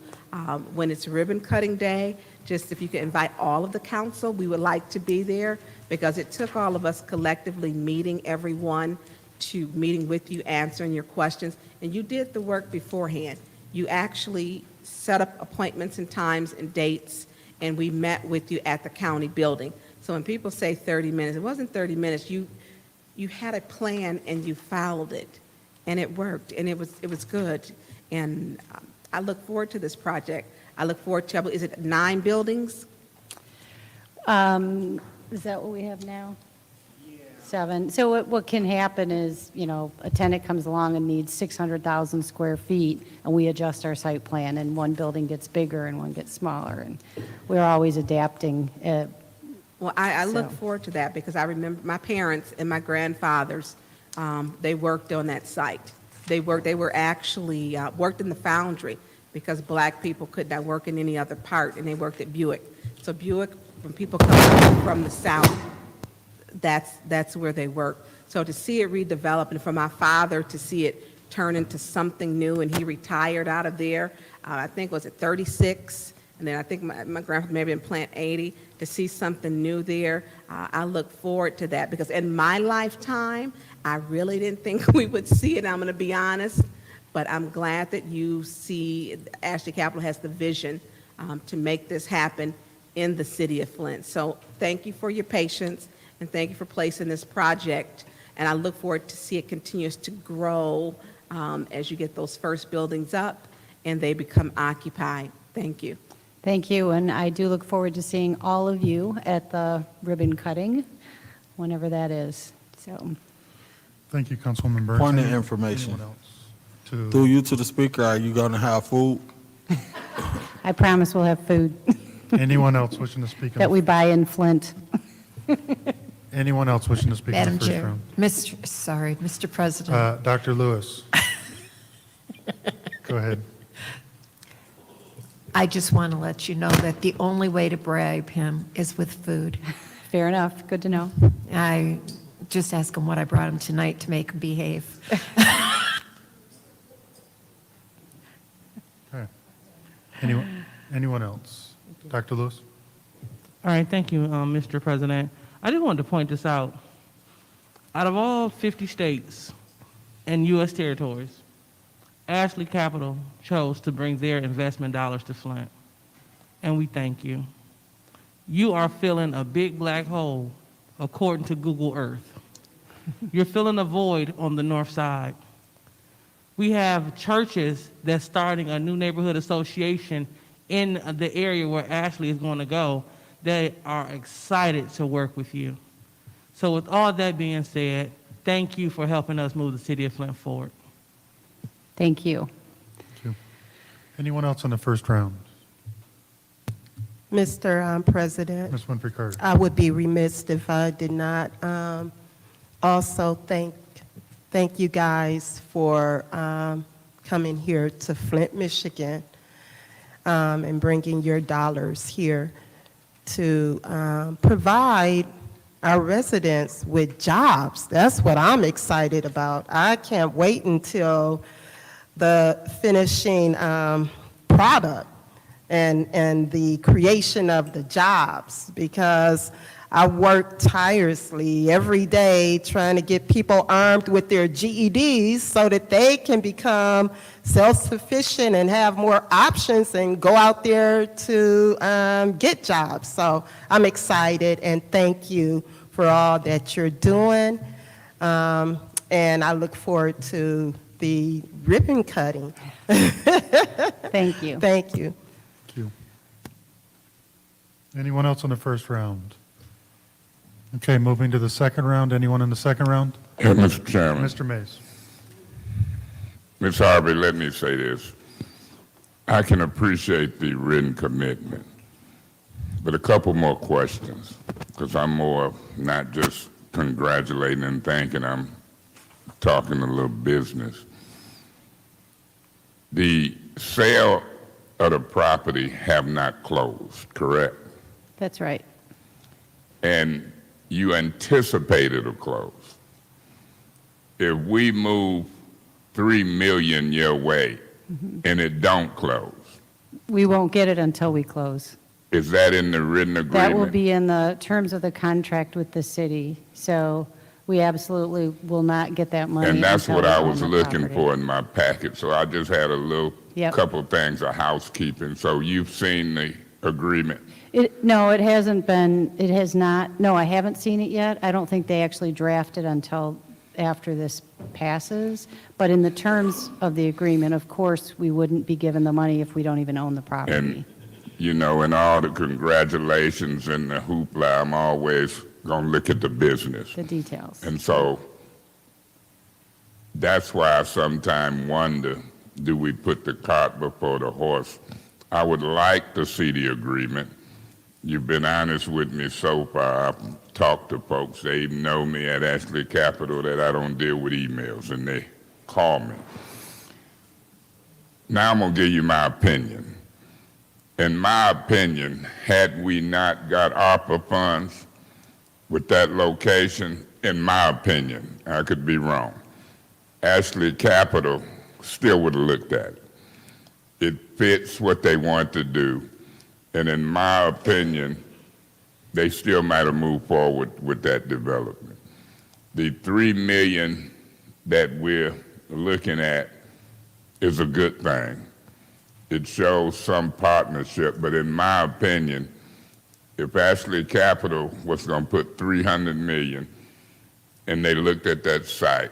when it's ribbon cutting day, just if you could invite all of the council, we would like to be there because it took all of us collectively meeting everyone to meeting with you, answering your questions, and you did the work beforehand. You actually set up appointments and times and dates, and we met with you at the county building. So when people say 30 minutes, it wasn't 30 minutes. You had a plan and you followed it, and it worked, and it was good. And I look forward to this project. I look forward to, is it 9 buildings? Is that what we have now? 7. So what can happen is, you know, a tenant comes along and needs 600,000 square feet, and we adjust our site plan, and one building gets bigger and one gets smaller, and we're always adapting. Well, I look So- forward to that because I remember my parents and my grandfathers, they worked on that site. They were actually worked in the foundry because black people could not work in any other part, and they worked at Buick. So Buick, when people come from the South, that's where they work. So to see it redevelop, and for my father to see it turn into something new, and he retired out of there, I think, was it 36? And then I think my grandfather maybe in Plant 80, to see something new there, I look forward to that because in my lifetime, I really didn't think we would see it, I'm going to be honest. But I'm glad that you see Ashley Capital has the vision to make this happen in the city of Flint. So thank you for your patience, and thank you for placing this project. And I look forward to see it continues to grow as you get those first buildings up and they become occupied. Thank you. Thank you, and I do look forward to seeing all of you at the ribbon cutting, whenever that is. So, Thank you, Councilwoman Burns. Point of Anyone information. else to- Through you to the speaker, are you gonna have food? I promise we'll have food Anyone else wishing to speak? that we buy in Flint. Anyone else wishing to speak in Madam the first Chair, round? Mr. President. Dr. Lewis. Go ahead. I just want to let you know that the only way to bribe him is with food. Fair enough, good to know. I just ask him what I brought him tonight to make him behave. Okay. Anyone else? Dr. Lewis? All right, thank you, Mr. President. I just wanted to point this out. Out of all 50 states and U.S. territories, Ashley Capital chose to bring their investment dollars to Flint, and we thank you. You are filling a big black hole, according to Google Earth. You're filling a void on the north side. We have churches that's starting a new neighborhood association in the area where Ashley is going to go. They are excited to work with you. So with all that being said, thank you for helping us move the city of Flint forward. Thank you. Anyone else on the first round? Mr. President, Ms. Winfrey Carter. I would be remiss if I did not also thank you guys for coming here to Flint, Michigan, and bringing your dollars here to provide our residents with jobs. That's what I'm excited about. I can't wait until the finishing product and the creation of the jobs, because I work tirelessly every day trying to get people armed with their GEDs so that they can become self-sufficient and have more options and go out there to get jobs. So I'm excited, and thank you for all that you're doing. And I look forward to the ribbon cutting. Thank you. Thank you. Thank you. Anyone else on the first round? Okay, moving to the second round. Anyone in the second round? Mr. Chairman. Mr. Mays. Ms. Harvey, let me say this. I can appreciate the written commitment, but a couple more questions, because I'm more not just congratulating and thanking, I'm talking a little business. The sale of the property have not closed, correct? That's right. And you anticipated a close. If we move $3 million your way and it don't close, We won't get it until we close. is that in the written agreement? That will be in the terms of the contract with the city. So we absolutely will not get that money. And that's until what we I own was the looking property. for in my packet. So I just had a little Yep. couple things of housekeeping. So you've seen the agreement. No, it hasn't been, it has not, no, I haven't seen it yet. I don't think they actually draft it until after this passes. But in the terms of the agreement, of course, we wouldn't be given the money if we don't even own the property. And, you know, in all the congratulations and the hoopla, I'm always going to look at the business. The details. And so that's why I sometimes wonder, do we put the cart before the horse? I would like to see the agreement. You've been honest with me so far. I've talked to folks. They know me at Ashley Capital that I don't deal with emails, and they call me. Now I'm going to give you my opinion. In my opinion, had we not got ARPA funds with that location, in my opinion, I could be wrong, Ashley Capital still would have looked at it. It fits what they want to do. And in my opinion, they still might have moved forward with that development. The $3 million that we're looking at is a good thing. It shows some partnership, but in my opinion, if Ashley Capital was going to put $300 million and they looked at that site,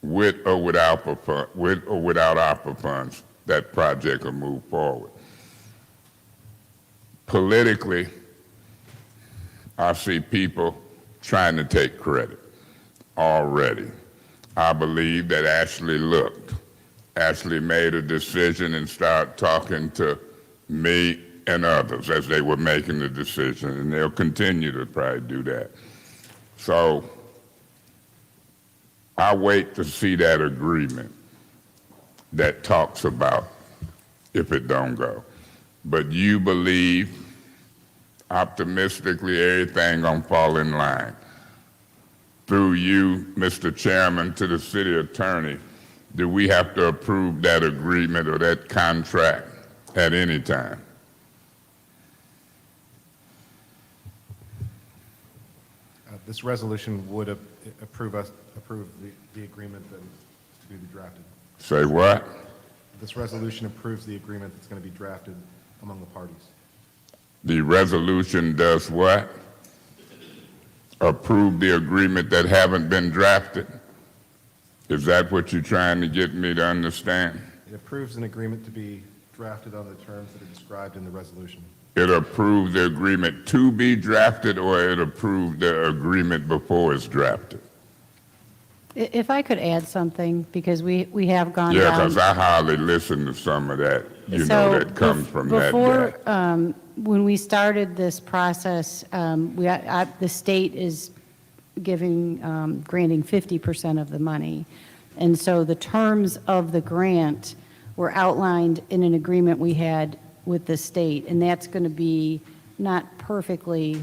with or without ARPA funds, that project will move forward. Politically, I see people trying to take credit already. I believe that Ashley looked. Ashley made a decision and started talking to me and others as they were making the decision, and they'll continue to probably do that. So I wait to see that agreement that talks about if it don't go. But you believe optimistically everything gonna fall in line. Through you, Mr. Chairman, to the city attorney, do we have to approve that agreement or that contract at any time? This resolution would approve the agreement that is to be drafted. Say what? This resolution approves the agreement that's going to be drafted among the parties. The resolution does what? Approve the agreement that haven't been drafted? Is that what you're trying to get me to understand? It approves an agreement to be drafted on the terms that are described in the resolution. It approved the agreement to be drafted, or it approved the agreement before it's drafted? If I could add something, because we have gone Yeah, down. because I hardly listen to some of that, that comes from that Before, guy. when we started this process, the state is granting 50% of the money. And so the terms of the grant were outlined in an agreement we had with the state, and that's going to be not perfectly,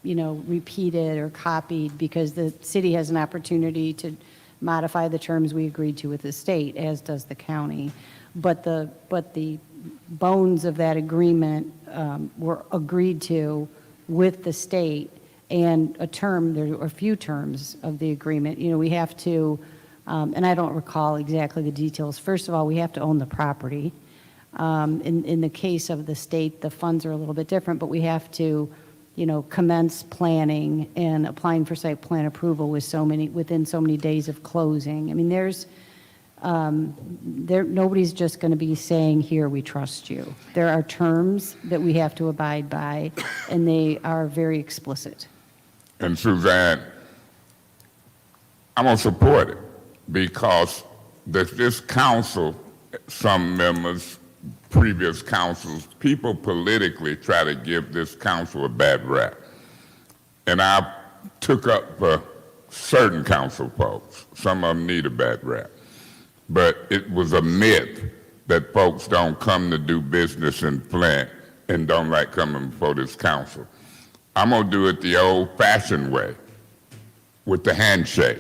repeated or copied, because the city has an opportunity to modify the terms we agreed to with the state, as does the county. But the bones of that agreement were agreed to with the state, and there are a few terms of the agreement. We have to, and I don't recall exactly the details. First of all, we have to own the property. In the case of the state, the funds are a little bit different, but we have to, commence planning and applying for site plan approval within so many days of closing. I mean, nobody's just going to be saying, here, we trust you. There are terms that we have to abide by, and they are very explicit. And Suzanne, I'm going to support it, because this council, some members, previous councils, people politically try to give this council a bad rap. And I took up for certain council folks. Some of them need a bad rap. But it was a myth that folks don't come to do business in Flint and don't like coming before this council. I'm going to do it the old-fashioned way, with the handshake.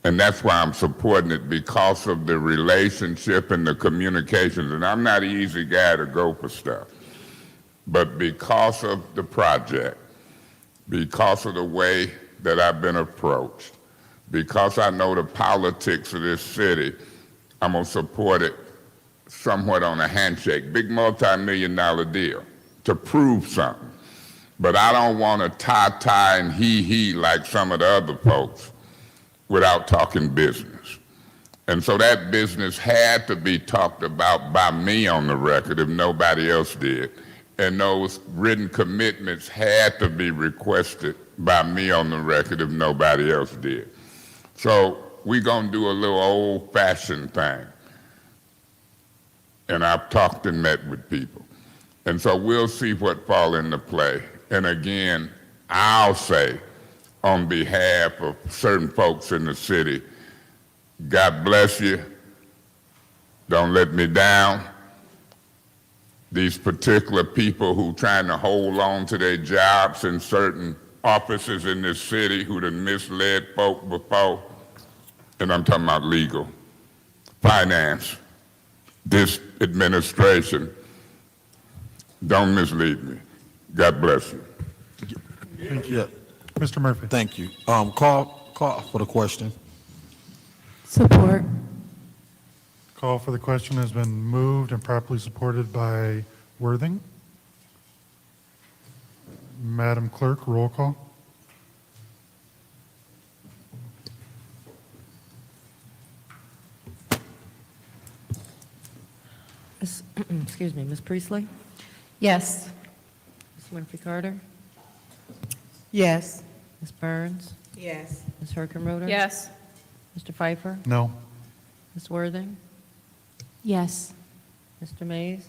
And that's why I'm supporting it, because of the relationship and the communications. And I'm not an easy guy to go for stuff. But because of the project, because of the way that I've been approached, because I know the politics of this city, I'm going to support it somewhat on a handshake. Big multi-million-dollar deal to prove something. But I don't want to tie and he like some of the other folks without talking business. And so that business had to be talked about by me on the record if nobody else did. And those written commitments had to be requested by me on the record if nobody else did. So we're going to do a little old-fashioned thing. And I've talked and met with people. And so we'll see what fall into play. And again, I'll say, on behalf of certain folks in the city, God bless you. Don't let me down. These particular people who trying to hold on to their jobs in certain offices in this city who done misled folk before, and I'm talking about legal, finance, this administration, don't mislead me. God bless you. Yeah. Mr. Murphy. Thank you. Call for the question. Support. Call for the question has been moved and properly supported by Worthing. Madam Clerk, roll call. Excuse me, Ms. Priestley? Yes. Ms. Winfrey Carter? Yes. Ms. Burns? Yes. Ms. Herkenroder? Yes. Mr. Pfeiffer? No. Ms. Worthing? Yes. Mr. Mays?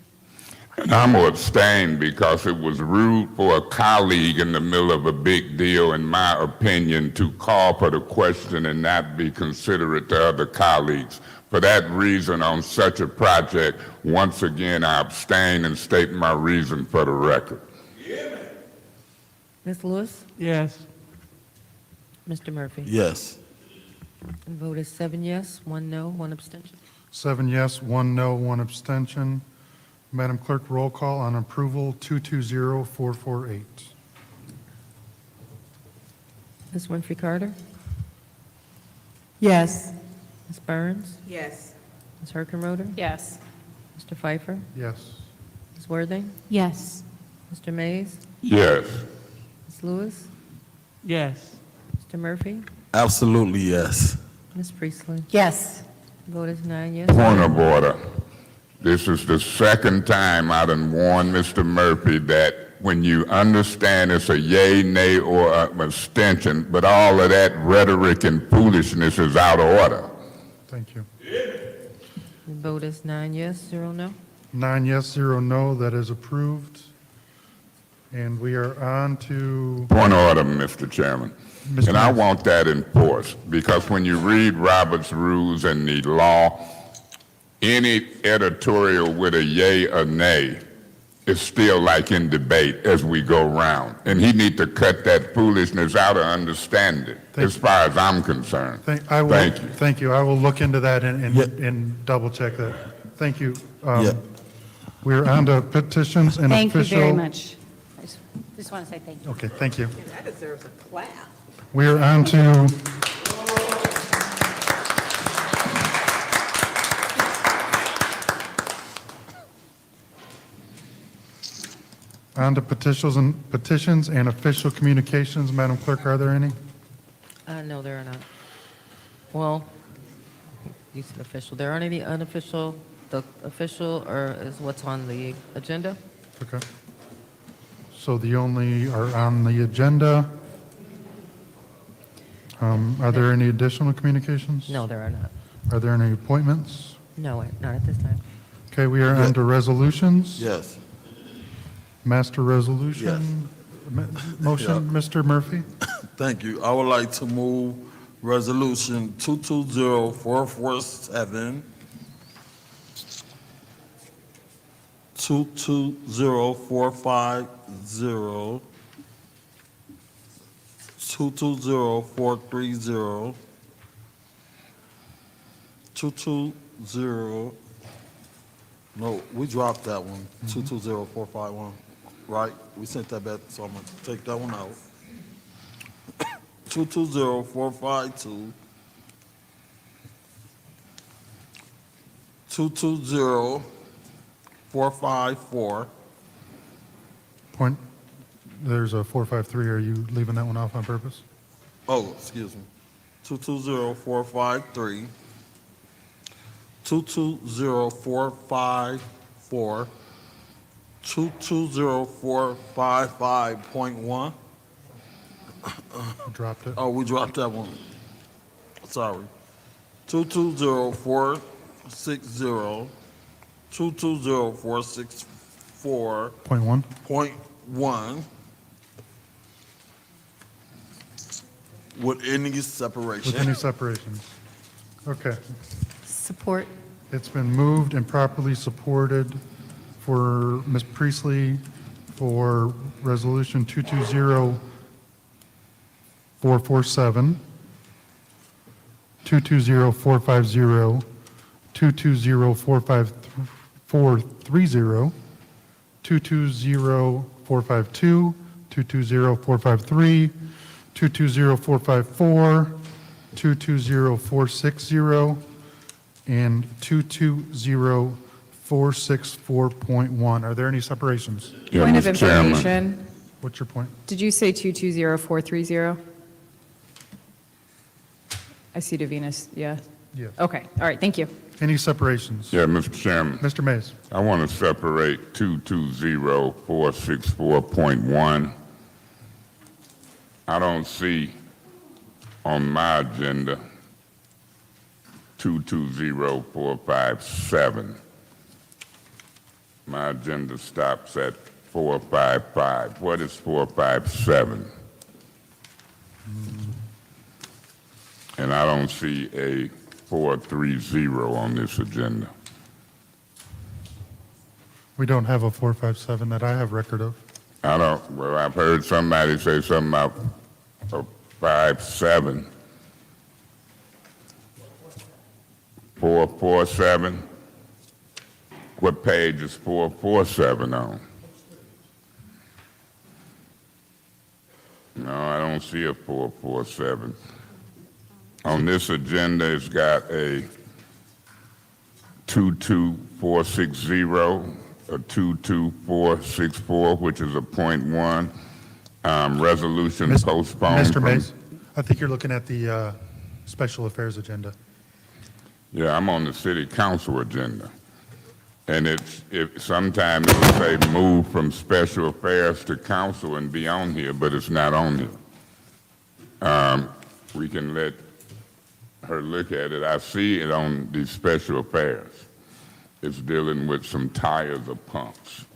And I'm going to abstain because it was rude for a colleague in the middle of a big deal, in my opinion, to call for the question and not be considerate to other colleagues. For that reason, on such a project, once again, I abstain and state my reason for the record. Ms. Lewis? Yes. Mr. Murphy? Yes. The vote is 7 yes, 1 no, 1 abstention. 7 yes, 1 no, 1 abstention. Madam Clerk, roll call on approval 220448. Ms. Winfrey Carter? Yes. Ms. Burns? Yes. Ms. Herkenroder? Yes. Mr. Pfeiffer? Yes. Ms. Worthing? Yes. Mr. Mays? Yes. Ms. Lewis? Yes. Mr. Murphy? Absolutely, yes. Ms. Priestley? Yes. Vote is 9 yes. Point of order. This is the second time I done warned Mr. Murphy that when you understand it's a yay, nay, or abstention, but all of that rhetoric and foolishness is out of order. Thank you. The vote is 9 yes, 0 no. 9 yes, 0 no, that is approved. And we are on to, Point of order, Mr. Chairman. Mr. And I Mayor. want that enforced, because when you read Robert's rules and the law, any editorial with a yay or nay is still like in debate as we go round. And he need to cut that foolishness out or understand it, as far as I'm concerned. Thank you. Thank you. I will look into that and double check that. Thank you. We're on to petitions and Thank official. you very much. I just want to say thank you. Okay, thank you. That deserves a clap. We are on to petitions and official communications. Madam Clerk, are there any? No, there are not. Well, you said official. There aren't any unofficial. The official is what's on the agenda. Okay. So the only are on the agenda. Are there any additional communications? No, there are not. Are there any appointments? No, not at this time. Okay, we are on to resolutions. Yes. Master resolution. Motion, Mr. Murphy. Thank you. I would like to move Resolution 220447, 220450, 220430, 220, no, we dropped that one, 220451, right? We sent that back, so I'm gonna take that one out. 220452, 220454, Point, there's a 453. Are you leaving that one off on purpose? oh, excuse me, 220453, 220454, 220455.1. Dropped it. Oh, we dropped that one. Sorry. 220460, 220464. Point one. Point one. With any separation. With any separations. Okay. Support. It's been moved and properly supported for Ms. Priestley for Resolution 220447, 220450, 220430, 220452, 220453, 220454, 220460, and 220464.1. Are there any separations? Yeah, Point of Mr. Chairman. information. What's your point? Did you say 220430? I see Davina's, yeah? Yes. Okay, all right, thank you. Any separations? Yeah, Mr. Chairman. Mr. Mays. I want to separate 220464.1. I don't see on my agenda 220457. My agenda stops at 455. What is 457? And I don't see a 430 on this agenda. We don't have a 457 that I have record of. Well, I've heard somebody say something about a 57. 447? What page is 447 on? No, I don't see a 447. On this agenda, it's got a 22460, a 22464, which is a .1, resolution postponed. Mr. from- Mays, I think you're looking at the special affairs agenda. Yeah, I'm on the city council agenda. And sometimes it'll say move from special affairs to council and be on here, but it's not on here. We can let her look at it. I see it on the special affairs. It's dealing with some tires or pumps.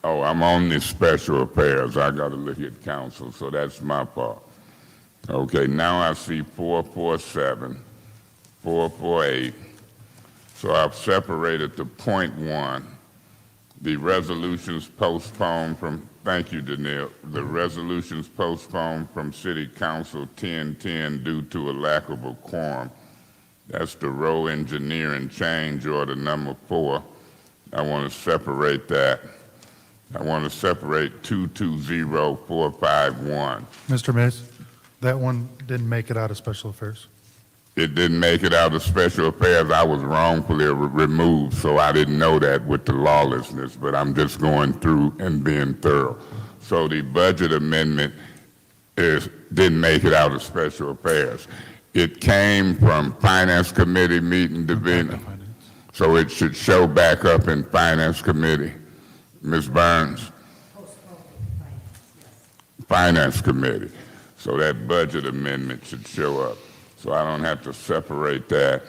Oh, I'm on the special affairs. I got to look at council, so that's my part. Okay, now I see 447, 448. So I've separated the point one. The resolutions postponed from, thank you, Danielle. The resolutions postponed from City Council 1010 due to a lack of a quorum. That's the road engineering change order number 4. I want to separate that. I want to separate 220451. Mr. Mays, that one didn't make it out of special affairs. It didn't make it out of special affairs. I was wrongfully removed, so I didn't know that with the lawlessness, but I'm just going through and being thorough. So the budget amendment didn't make it out of special affairs. It came from Finance Committee meeting, Davina, so it should show back up in Finance Committee. Ms. Burns? Finance Committee. So that budget amendment should show up. So I don't have to separate that.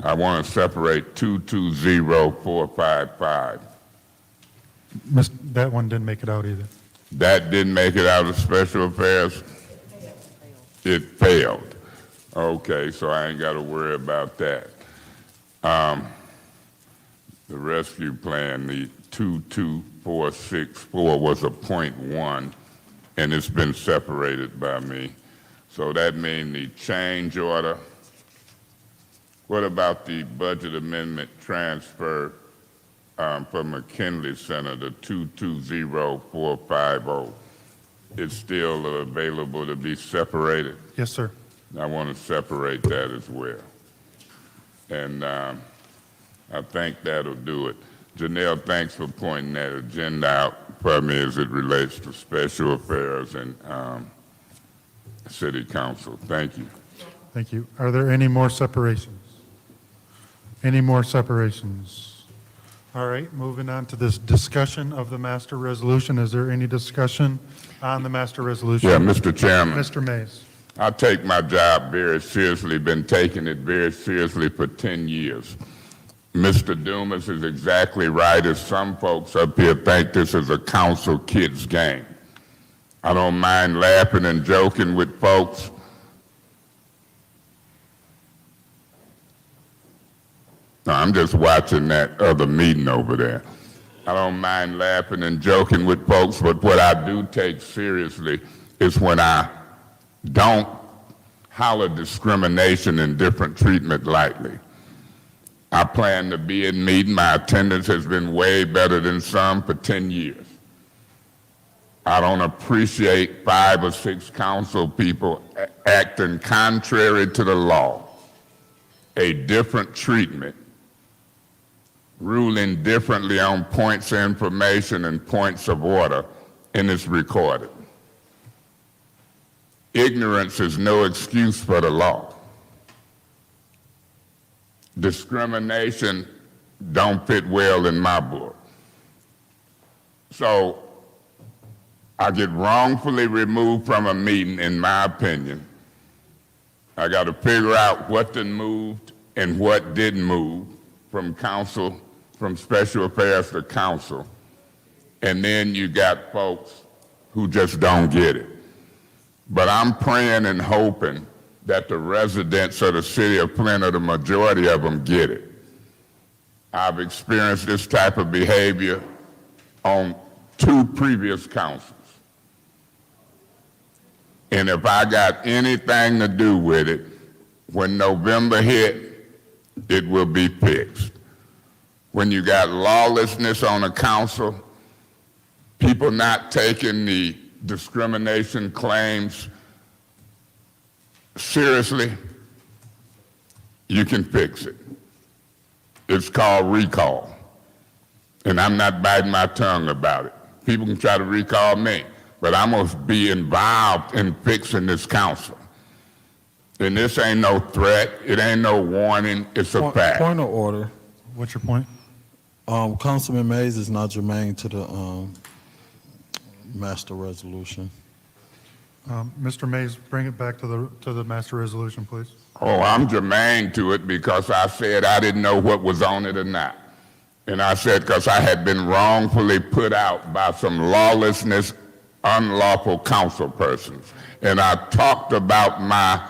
I want to separate 220455. That one didn't make it out either. That didn't make it out of special affairs? It failed. Okay, so I ain't got to worry about that. The rescue plan, the 22464 was a .1, and it's been separated by me. So that means the change order. What about the budget amendment transfer for McKinley Center, the 220450? It's still available to be separated? Yes, sir. I want to separate that as well. And I think that'll do it. Janelle, thanks for pointing that agenda out for me as it relates to special affairs and city council. Thank you. Thank you. Are there any more separations? Any more separations? All right, moving on to this discussion of the master resolution. Is there any discussion on the master resolution? Yeah, Mr. Chairman. Mr. Mays. I take my job very seriously, been taking it very seriously for 10 years. Mr. Dumas is exactly right, as some folks up here think this is a council kids game. I don't mind laughing and joking with folks. No, I'm just watching that other meeting over there. I don't mind laughing and joking with folks, but what I do take seriously is when I don't holler discrimination and different treatment lightly. I plan to be in meeting. My attendance has been way better than some for 10 years. I don't appreciate 5 or 6 council people acting contrary to the law, a different treatment, ruling differently on points of information and points of order, and it's recorded. Ignorance is no excuse for the law. Discrimination don't fit well in my book. So I get wrongfully removed from a meeting, in my opinion. I got to figure out what done moved and what didn't move from council, from special affairs to council. And then you got folks who just don't get it. But I'm praying and hoping that the residents of the city of Flint, or the majority of them, get it. I've experienced this type of behavior on 2 previous councils. And if I got anything to do with it, when November hit, it will be fixed. When you got lawlessness on a council, people not taking the discrimination claims seriously, you can fix it. It's called recall. And I'm not biting my tongue about it. People can try to recall me, but I must be involved in fixing this council. And this ain't no threat, it ain't no warning, it's a fact. Point of order. What's your point? Councilman Mays is not germane to the master resolution. Mr. Mays, bring it back to the master resolution, please. Oh, I'm germane to it because I said I didn't know what was on it or not. And I said because I had been wrongfully put out by some lawlessness, unlawful council persons. And I talked about my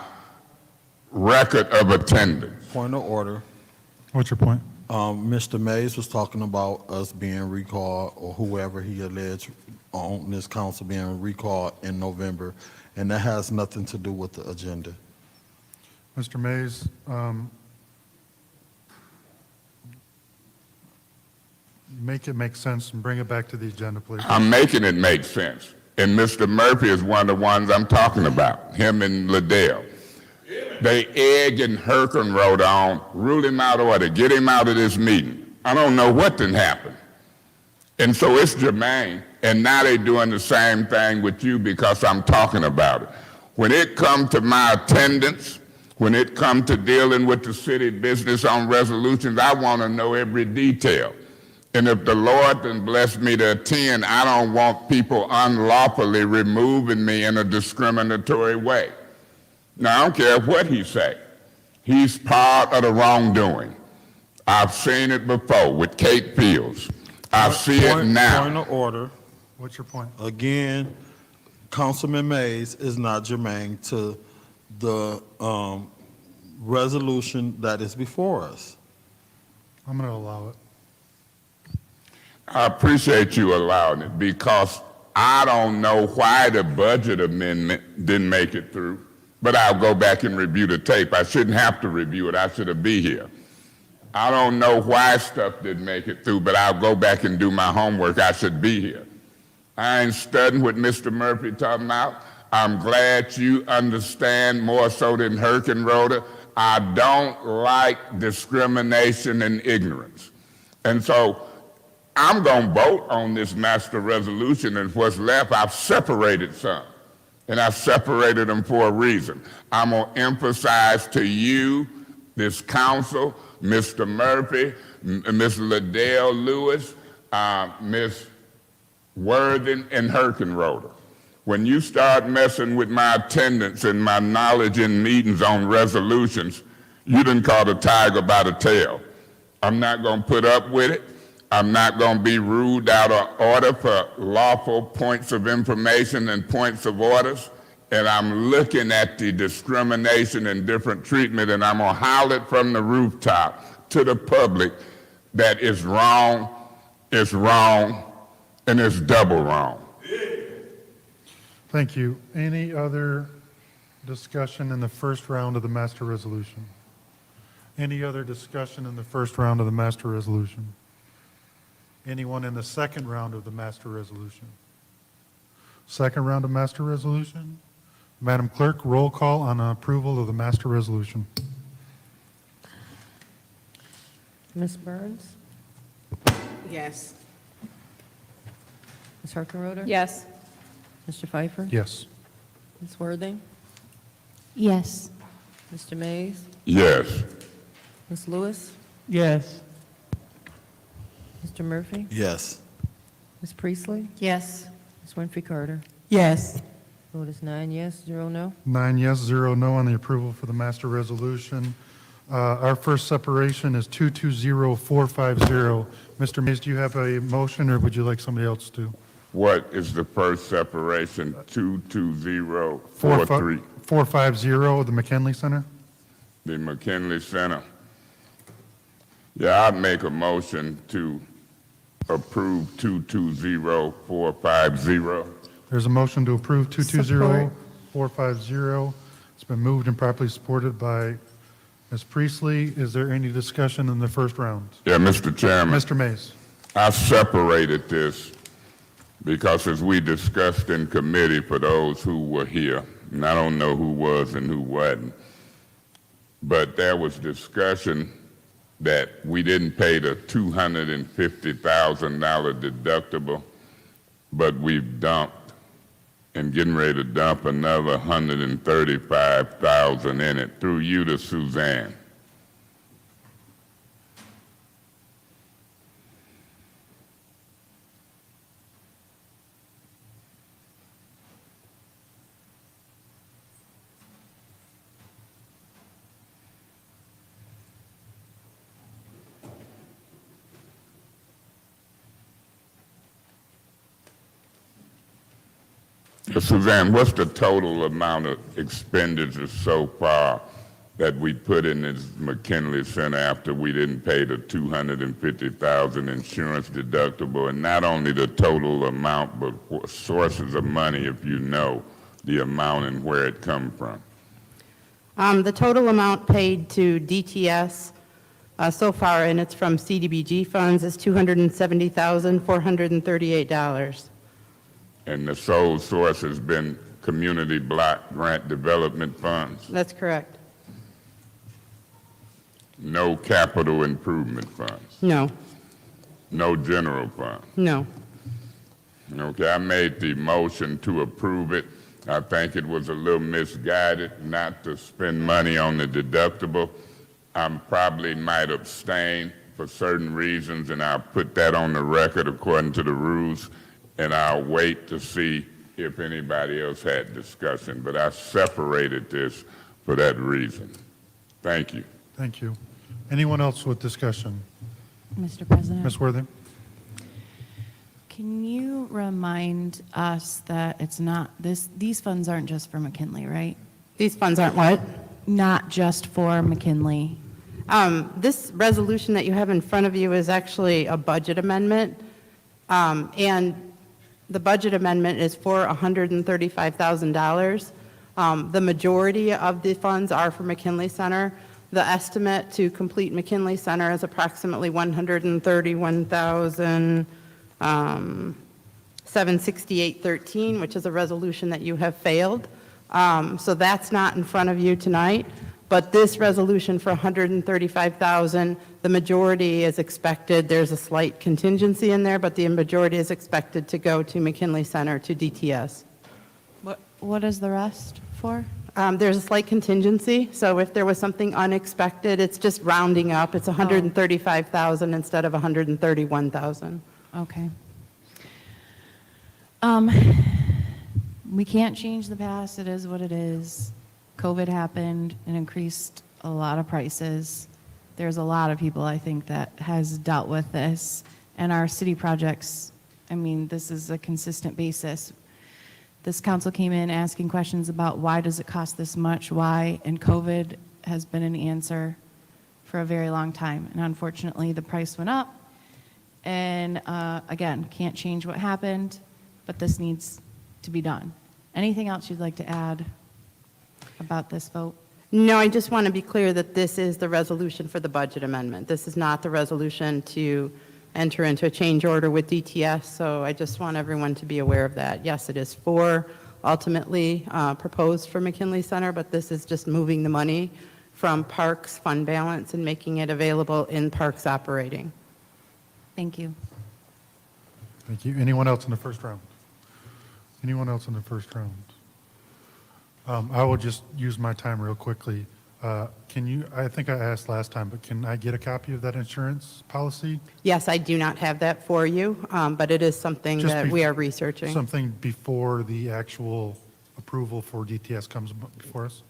record of attendance. Point of order. What's your point? Mr. Mays was talking about us being recalled, or whoever he alleged on this council being recalled in November, and that has nothing to do with the agenda. Mr. Mays, make it make sense and bring it back to the agenda, please. I'm making it make sense. And Mr. Murphy is one of the ones I'm talking about, him and Liddell. They egging Herkenroder on, rule him out of order, get him out of this meeting. I don't know what done happened. And so it's germane, and now they're doing the same thing with you because I'm talking about it. When it comes to my attendance, when it comes to dealing with the city business on resolutions, I want to know every detail. And if the Lord then blessed me to attend, I don't want people unlawfully removing me in a discriminatory way. Now, I don't care what he say. He's part of the wrongdoing. I've seen it before with Kate Fields. I see it now. Point of order. What's your point? Again, Councilman Mays is not germane to the resolution that is before us. I'm going to allow it. I appreciate you allowing it because I don't know why the budget amendment didn't make it through, but I'll go back and review the tape. I shouldn't have to review it. I should have been here. I don't know why stuff didn't make it through, but I'll go back and do my homework. I should be here. I ain't studying what Mr. Murphy talking about. I'm glad you understand more so than Herkenroder. I don't like discrimination and ignorance. And so I'm going to vote on this master resolution, and what's left, I've separated some. And I've separated them for a reason. I'm going to emphasize to you, this council, Mr. Murphy, Ms. Liddell Lewis, Ms. Worthen, and Herkenroder. When you start messing with my attendance and my knowledge in meetings on resolutions, you done caught a tiger by the tail. I'm not going to put up with it. I'm not going to be ruled out of order for lawful points of information and points of orders. And I'm looking at the discrimination and different treatment, and I'm going to howl it from the rooftop to the public that it's wrong, and it's double wrong. Thank you. Any other discussion in the first round of the master resolution? Any other discussion in the first round of the master resolution? Anyone in the second round of the master resolution? Second round of master resolution? Madam Clerk, roll call on approval of the master resolution. Ms. Burns? Yes. Ms. Herkenroder? Yes. Mr. Pfeiffer? Yes. Ms. Worthing? Yes. Mr. Mays? Yes. Ms. Lewis? Yes. Mr. Murphy? Yes. Ms. Priestley? Yes. Ms. Winfrey Carter? Yes. Vote is 9 yes, 0 no. 9 yes, 0 no on the approval for the master resolution. Our first separation is 220450. Mr. Mays, do you have a motion, or would you like somebody else to? What is the first separation? 22043. 450, the McKinley Center? The McKinley Center. Yeah, I'd make a motion to approve 220450. There's a motion to approve 220450. It's been moved and properly supported by Ms. Priestley. Is there any discussion in the first round? Yeah, Mr. Chairman. Mr. Mays. I separated this because as we discussed in committee for those who were here, and I don't know who was and who wasn't, but there was discussion that we didn't pay the $250,000 deductible, but we've dumped and getting ready to dump another 135,000 in it, through you to Suzanne. Suzanne, what's the total amount of expenditures so far that we put in this McKinley Center after we didn't pay the $250,000 insurance deductible? And not only the total amount, but what sources of money, if you know the amount and where it come from? The total amount paid to DTS so far, and it's from CDBG funds, is $270,438. And the sole source has been Community Block Grant Development Funds? That's correct. No capital improvement funds? No, No general fund? no. Okay, I made the motion to approve it. I think it was a little misguided not to spend money on the deductible. I probably might abstain for certain reasons, and I'll put that on the record according to the rules, and I'll wait to see if anybody else had discussion. But I separated this for that reason. Thank you. Thank you. Anyone else with discussion? Mr. President? Ms. Worthing? Can you remind us that it's not, these funds aren't just for McKinley, right? These funds aren't what? Not just for McKinley. This resolution that you have in front of you is actually a budget amendment, and the budget amendment is for $135,000. The majority of the funds are for McKinley Center. The estimate to complete McKinley Center is approximately $131,768.13, which is a resolution that you have failed. So that's not in front of you tonight. But this resolution for $135,000, the majority is expected, there's a slight contingency in there, but the majority is expected to go to McKinley Center, to DTS. What is the rest for? There's a slight contingency, so if there was something unexpected, it's just rounding up. It's $135,000 instead of $131,000. Okay. We can't change the past, it is what it is. COVID happened and increased a lot of prices. There's a lot of people, I think, that has dealt with this. And our city projects, I mean, this is a consistent basis. This council came in asking questions about why does it cost this much, why, and COVID has been an answer for a very long time. And unfortunately, the price went up. And again, can't change what happened, but this needs to be done. Anything else you'd like to add about this vote? No, I just want to be clear that this is the resolution for the budget amendment. This is not the resolution to enter into a change order with DTS, so I just want everyone to be aware of that. Yes, it is ultimately proposed for McKinley Center, but this is just moving the money from Parks fund balance and making it available in Parks operating. Thank you. Thank you. Anyone else in the first round? Anyone else in the first round? I will just use my time real quickly. Can you, I think I asked last time, but can I get a copy of that insurance policy? Yes, I do not have that for you, but it is something Just that we are researching. Something before the actual approval for DTS comes before us?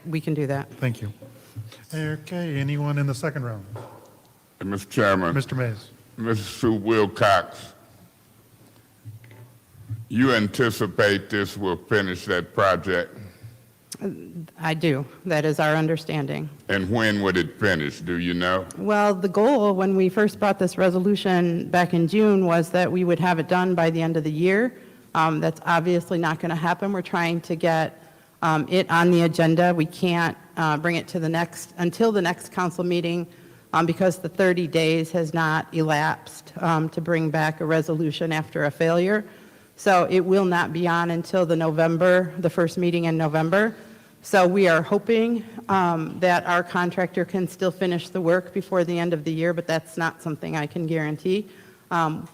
We can do that. Thank you. Okay, anyone in the second round? Mr. Chairman. Mr. Mays. Mrs. Sue Wilcox, you anticipate this will finish that project? I do. That is our understanding. And when would it finish? Do you know? Well, the goal when we first brought this resolution back in June was that we would have it done by the end of the year. That's obviously not going to happen. We're trying to get it on the agenda. We can't bring it to until the next council meeting because the 30 days has not elapsed to bring back a resolution after a failure. So it will not be on until the first meeting in November. So we are hoping that our contractor can still finish the work before the end of the year, but that's not something I can guarantee.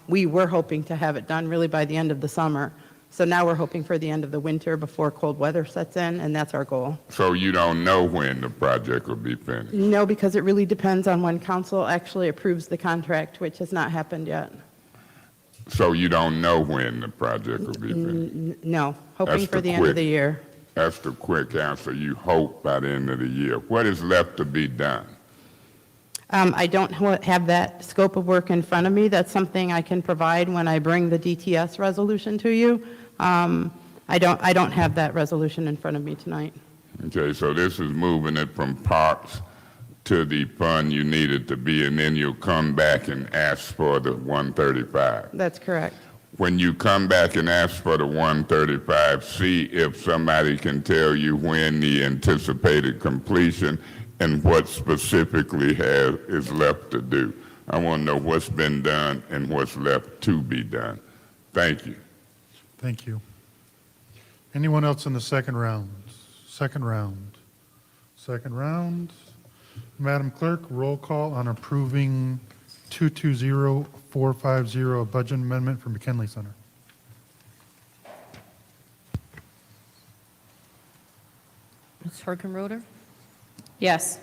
We were hoping to have it done really by the end of the summer. So now we're hoping for the end of the winter before cold weather sets in, and that's our goal. So you don't know when the project will be finished? No, because it really depends on when council actually approves the contract, which has not happened yet. So you don't know when the project will be finished? No, hoping That's for the the end of quick- the year. That's the quick answer. You hope by the end of the year. What is left to be done? I don't have that scope of work in front of me. That's something I can provide when I bring the DTS resolution to you. I don't have that resolution in front of me tonight. Okay, so this is moving it from parks to the fund you need it to be, and then you'll come back and ask for the 135. That's correct. When you come back and ask for the 135, see if somebody can tell you when the anticipated completion and what specifically is left to do. I want to know what's been done and what's left to be done. Thank you. Thank you. Anyone else in the second round? Second round. Second round. Madam Clerk, roll call on approving 220450, a budget amendment for McKinley Center. Ms. Herkenroder? Yes.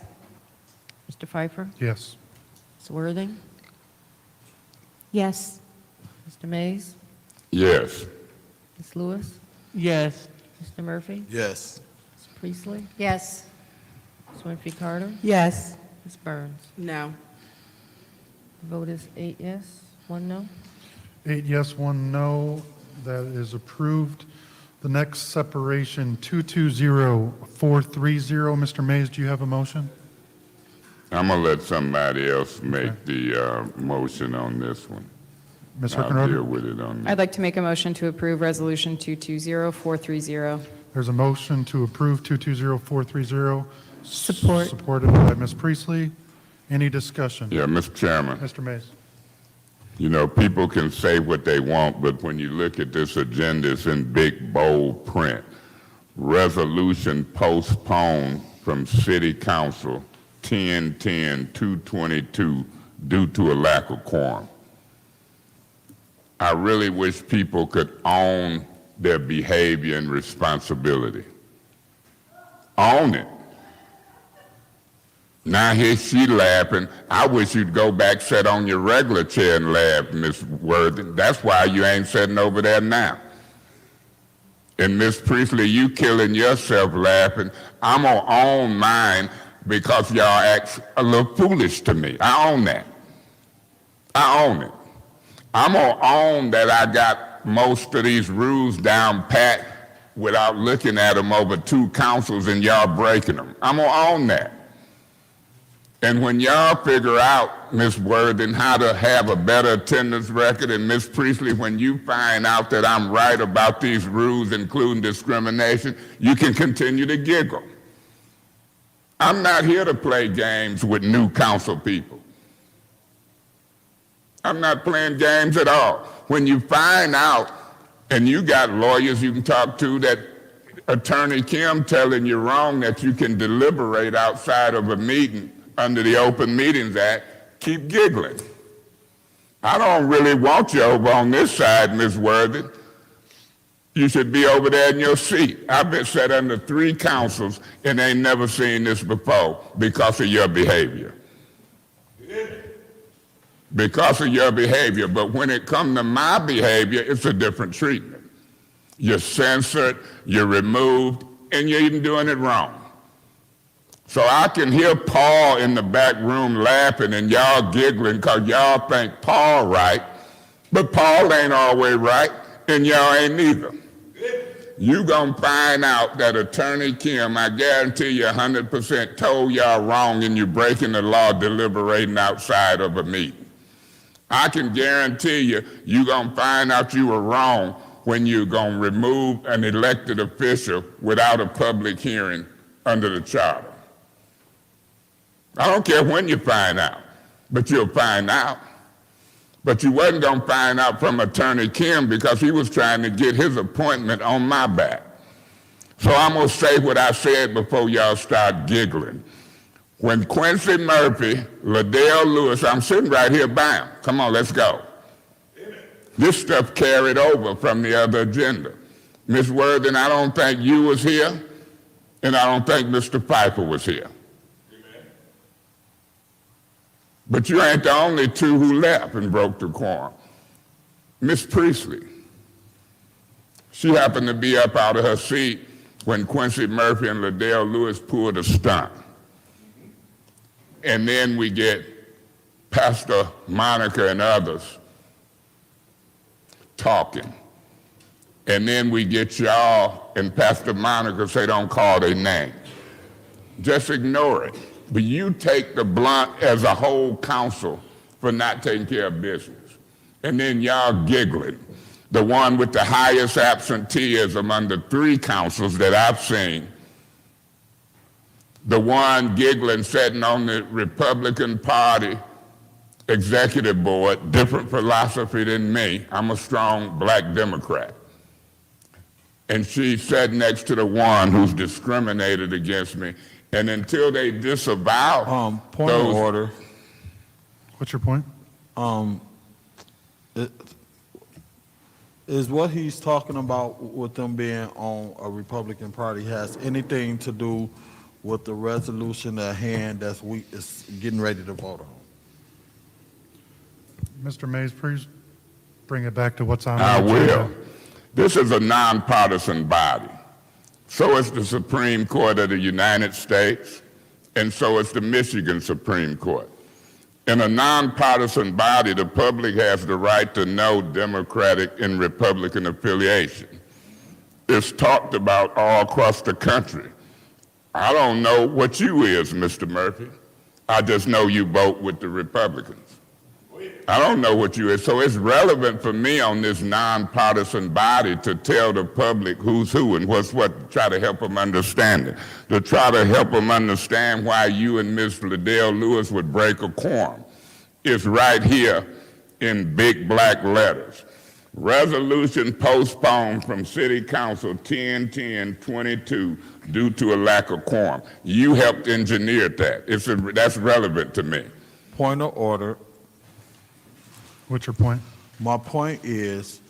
Mr. Pfeiffer? Yes. Ms. Worthing? Yes. Mr. Mays? Yes. Ms. Lewis? Yes. Mr. Murphy? Yes. Ms. Priestley? Yes. Ms. Winfrey Carter? Yes. Ms. Burns? No. The vote is 8 yes, 1 no. 8 yes, 1 no. That is approved. The next separation, 220430. Mr. Mays, do you have a motion? I'm going to let somebody else make the motion on this one. Ms. I'll Herkenroder? deal with it on I'd like to make a motion to approve Resolution 220430. There's a motion to approve 220430. Support. Supported by Ms. Priestley. Any discussion? Yeah, Mr. Chairman. Mr. Mays. You know, people can say what they want, but when you look at this agenda, it's in big, bold print. Resolution postponed from City Council 10/10/222 due to a lack of quorum. I really wish people could own their behavior and responsibility. Own it. Now here she laughing. I wish you'd go back, sit on your regular chair and laugh, Miss Worthing. That's why you ain't sitting over there now. And Miss Priestley, you killing yourself laughing. I'm gonna own mine because y'all act a little foolish to me. I own that. I own it. I'm gonna own that I got most of these rules down pat without looking at them over 2 councils and y'all breaking them. I'm gonna own that. And when y'all figure out, Ms. Worthing, how to have a better attendance record, and Ms. Priestley, when you find out that I'm right about these rules, including discrimination, you can continue to giggle. I'm not here to play games with new council people. I'm not playing games at all. When you find out, and you got lawyers you can talk to, that Attorney Kim telling you wrong, that you can deliberate outside of a meeting under the Open Meetings Act, keep giggling. I don't really want you over on this side, Ms. Worthing. You should be over there in your seat. I've been sat under 3 councils and ain't never seen this before because of your behavior. Because of your behavior. But when it comes to my behavior, it's a different treatment. You're censored, you're removed, and you're even doing it wrong. So I can hear Paul in the back room laughing and y'all giggling because y'all think Paul right, but Paul ain't always right, and y'all ain't neither. You gonna find out that Attorney Kim, I guarantee you 100% told y'all wrong and you're breaking the law deliberating outside of a meeting. I can guarantee you gonna find out you were wrong when you're gonna remove an elected official without a public hearing under the charter. I don't care when you find out, but you'll find out. But you wasn't going to find out from Attorney Kim because he was trying to get his appointment on my back. So I'm going to say what I said before y'all start giggling. When Quincy Murphy, Liddell Lewis, I'm sitting right here by him. Come on, let's go. This stuff carried over from the other agenda. Ms. Worthing, I don't think you was here, and I don't think Mr. Piper was here. But you ain't the only two who left and broke the quorum. Miss Priestley, she happened to be up out of her seat when Quincy Murphy and Liddell Lewis pulled a stunt. And then we get Pastor Monica and others talking. And then we get y'all and Pastor Monica say don't call their name. Just ignore it. But you take the blunt as a whole council for not taking care of business. And then y'all giggling. The one with the highest absenteeism under 3 councils that I've seen. The one giggling sitting on the Republican Party executive board, different philosophy than me. I'm a strong black Democrat. And she sat next to the one who's discriminated against me. And until they disavow Point of order. What's your point? Is what he's talking about with them being on a Republican Party has anything to do with the resolution at hand that's is getting ready to vote on? Mr. Mays, please bring it back to what's on. I the agenda. will. This is a nonpartisan body. So is the Supreme Court of the United States, and so is the Michigan Supreme Court. In a nonpartisan body, the public has the right to know Democratic and Republican affiliation. It's talked about all across the country. I don't know what you is, Mr. Murphy. I just know you vote with the Republicans. I don't know what you is. So it's relevant for me on this nonpartisan body to tell the public who's who and what's what, to try to help them understand it, to try to help them understand why you and Ms. Liddell Lewis would break a quorum. It's right here in big black letters. Resolution postponed from City Council 10/10/22 due to a lack of quorum. You helped engineer that. That's relevant to me. Point of order. What's your point? My point is,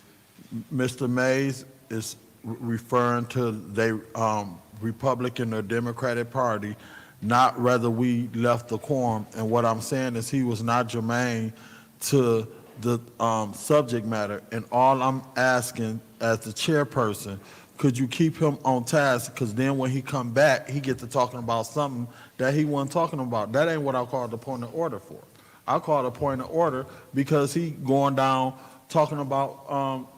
Mr. Mays is referring to the Republican or Democratic Party, not whether we left the quorum. And what I'm saying is he was not germane to the subject matter. And all I'm asking as the chairperson, could you keep him on task? Because then when he come back, he gets to talking about something that he wasn't talking about. That ain't what I call the point of order for. I call it a point of order because he going down talking about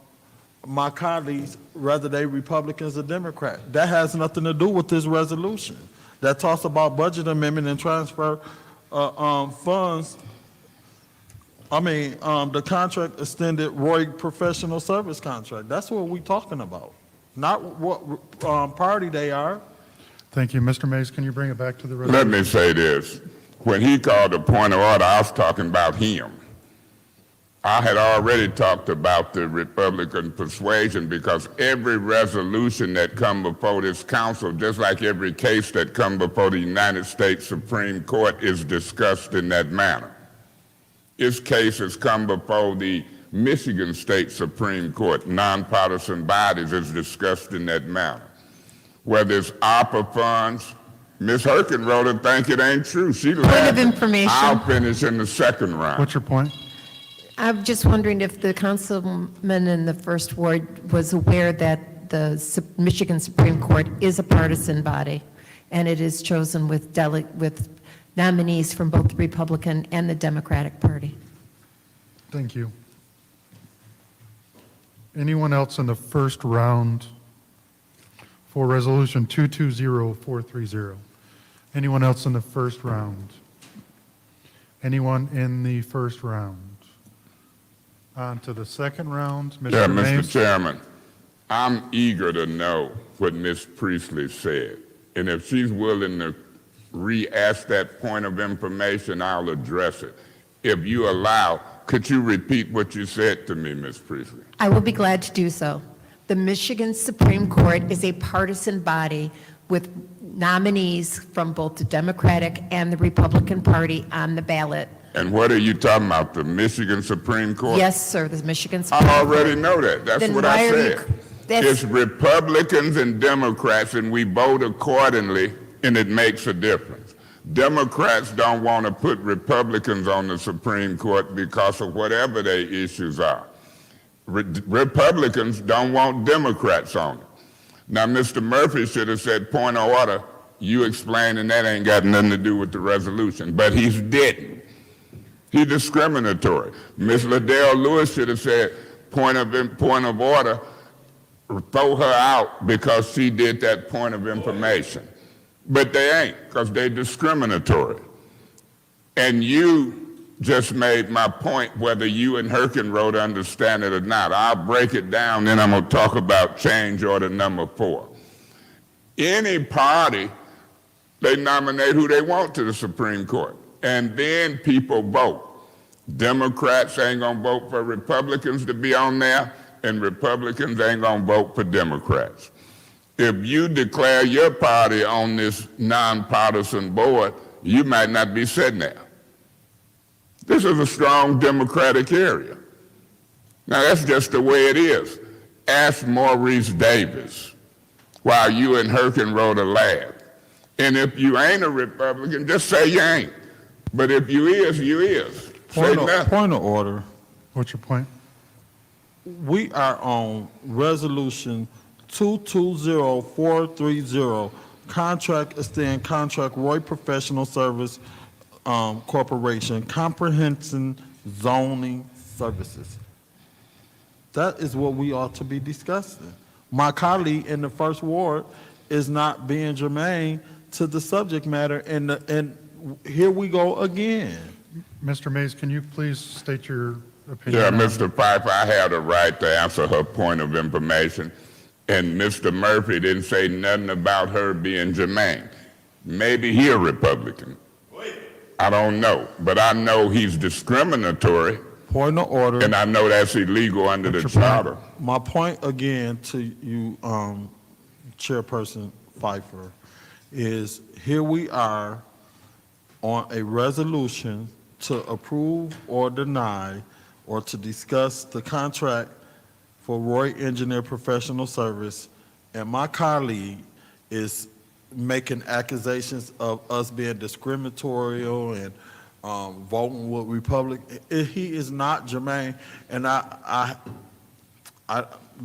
my colleagues, whether they Republicans or Democrat. That has nothing to do with this resolution. That talks about budget amendment and transfer funds. I mean, the contract extended Roy professional service contract. That's what we talking about, not what party they are. Thank you. Mr. Mays, can you bring it back to the Let resolution? me say this. When he called a point of order, I was talking about him. I had already talked about the Republican persuasion because every resolution that come before this council, just like every case that come before the United States Supreme Court, is discussed in that manner. This case has come before the Michigan State Supreme Court, nonpartisan bodies, is discussed in that manner. Whether it's ARPA funds, Ms. Herkenroder think it ain't true. She Point of laughed. information. I'll finish in the second round. What's your point? I'm just wondering if the councilman in the first ward was aware that the Michigan Supreme Court is a partisan body, and it is chosen with nominees from both the Republican and the Democratic Party. Thank you. Anyone else in the first round for Resolution 220430? Anyone else in the first round? Anyone in the first round? On to the second round. Yeah, Mr. Mr. Mays? Chairman, I'm eager to know what Ms. Priestley said. And if she's willing to re-ask that point of information, I'll address it. If you allow, could you repeat what you said to me, Ms. Priestley? I will be glad to do so. The Michigan Supreme Court is a partisan body with nominees from both the Democratic and the Republican Party on the ballot And what are you talking about, the Michigan Supreme Court? Yes, sir, the Michigan Supreme I Court. already know that. That's Then what why I are you- said. that's- It's Republicans and Democrats, and we vote accordingly, and it makes a difference. Democrats don't want to put Republicans on the Supreme Court because of whatever their issues are. Republicans don't want Democrats on it. Now, Mr. Murphy should have said, point of order, you explained, and that ain't got nothing to do with the resolution, but he didn't. He's discriminatory. Ms. Liddell Lewis should have said, point of order, throw her out because she did that point of information. But they ain't, because they're discriminatory. And you just made my point, whether you and Herkenrode understand it or not. I'll break it down, then I'm going to talk about change order number 4. Any party, they nominate who they want to the Supreme Court, and then people vote. Democrats ain't going to vote for Republicans to be on there, and Republicans ain't going to vote for Democrats. If you declare your party on this nonpartisan board, you might not be sitting there. This is a strong Democratic area. Now, that's just the way it is. Ask Maurice Davis while you and Herkenrode are lab. And if you ain't a Republican, just say you ain't. But if you is, you is. Say nothing. Point of order. What's your point? We are on Resolution 220430, contract extend contract Roy Professional Service Corporation, comprehensive zoning services. That is what we ought to be discussing. My colleague in the first ward is not being germane to the subject matter, and here we go again. Mr. Mays, can you please state your opinion? Yeah, on- Mr. Piper, I have the right to answer her point of information, and Mr. Murphy didn't say nothing about her being germane. Maybe he a Republican. I don't know, but I know he's discriminatory, Point of order. and I know that's illegal under the charter. My point again to you, Chairperson Pfeiffer, is here we are on a resolution to approve or deny or to discuss the contract for Roy Engineer Professional Service, and my colleague is making accusations of us being discriminatory and voting with Republic. He is not germane, and I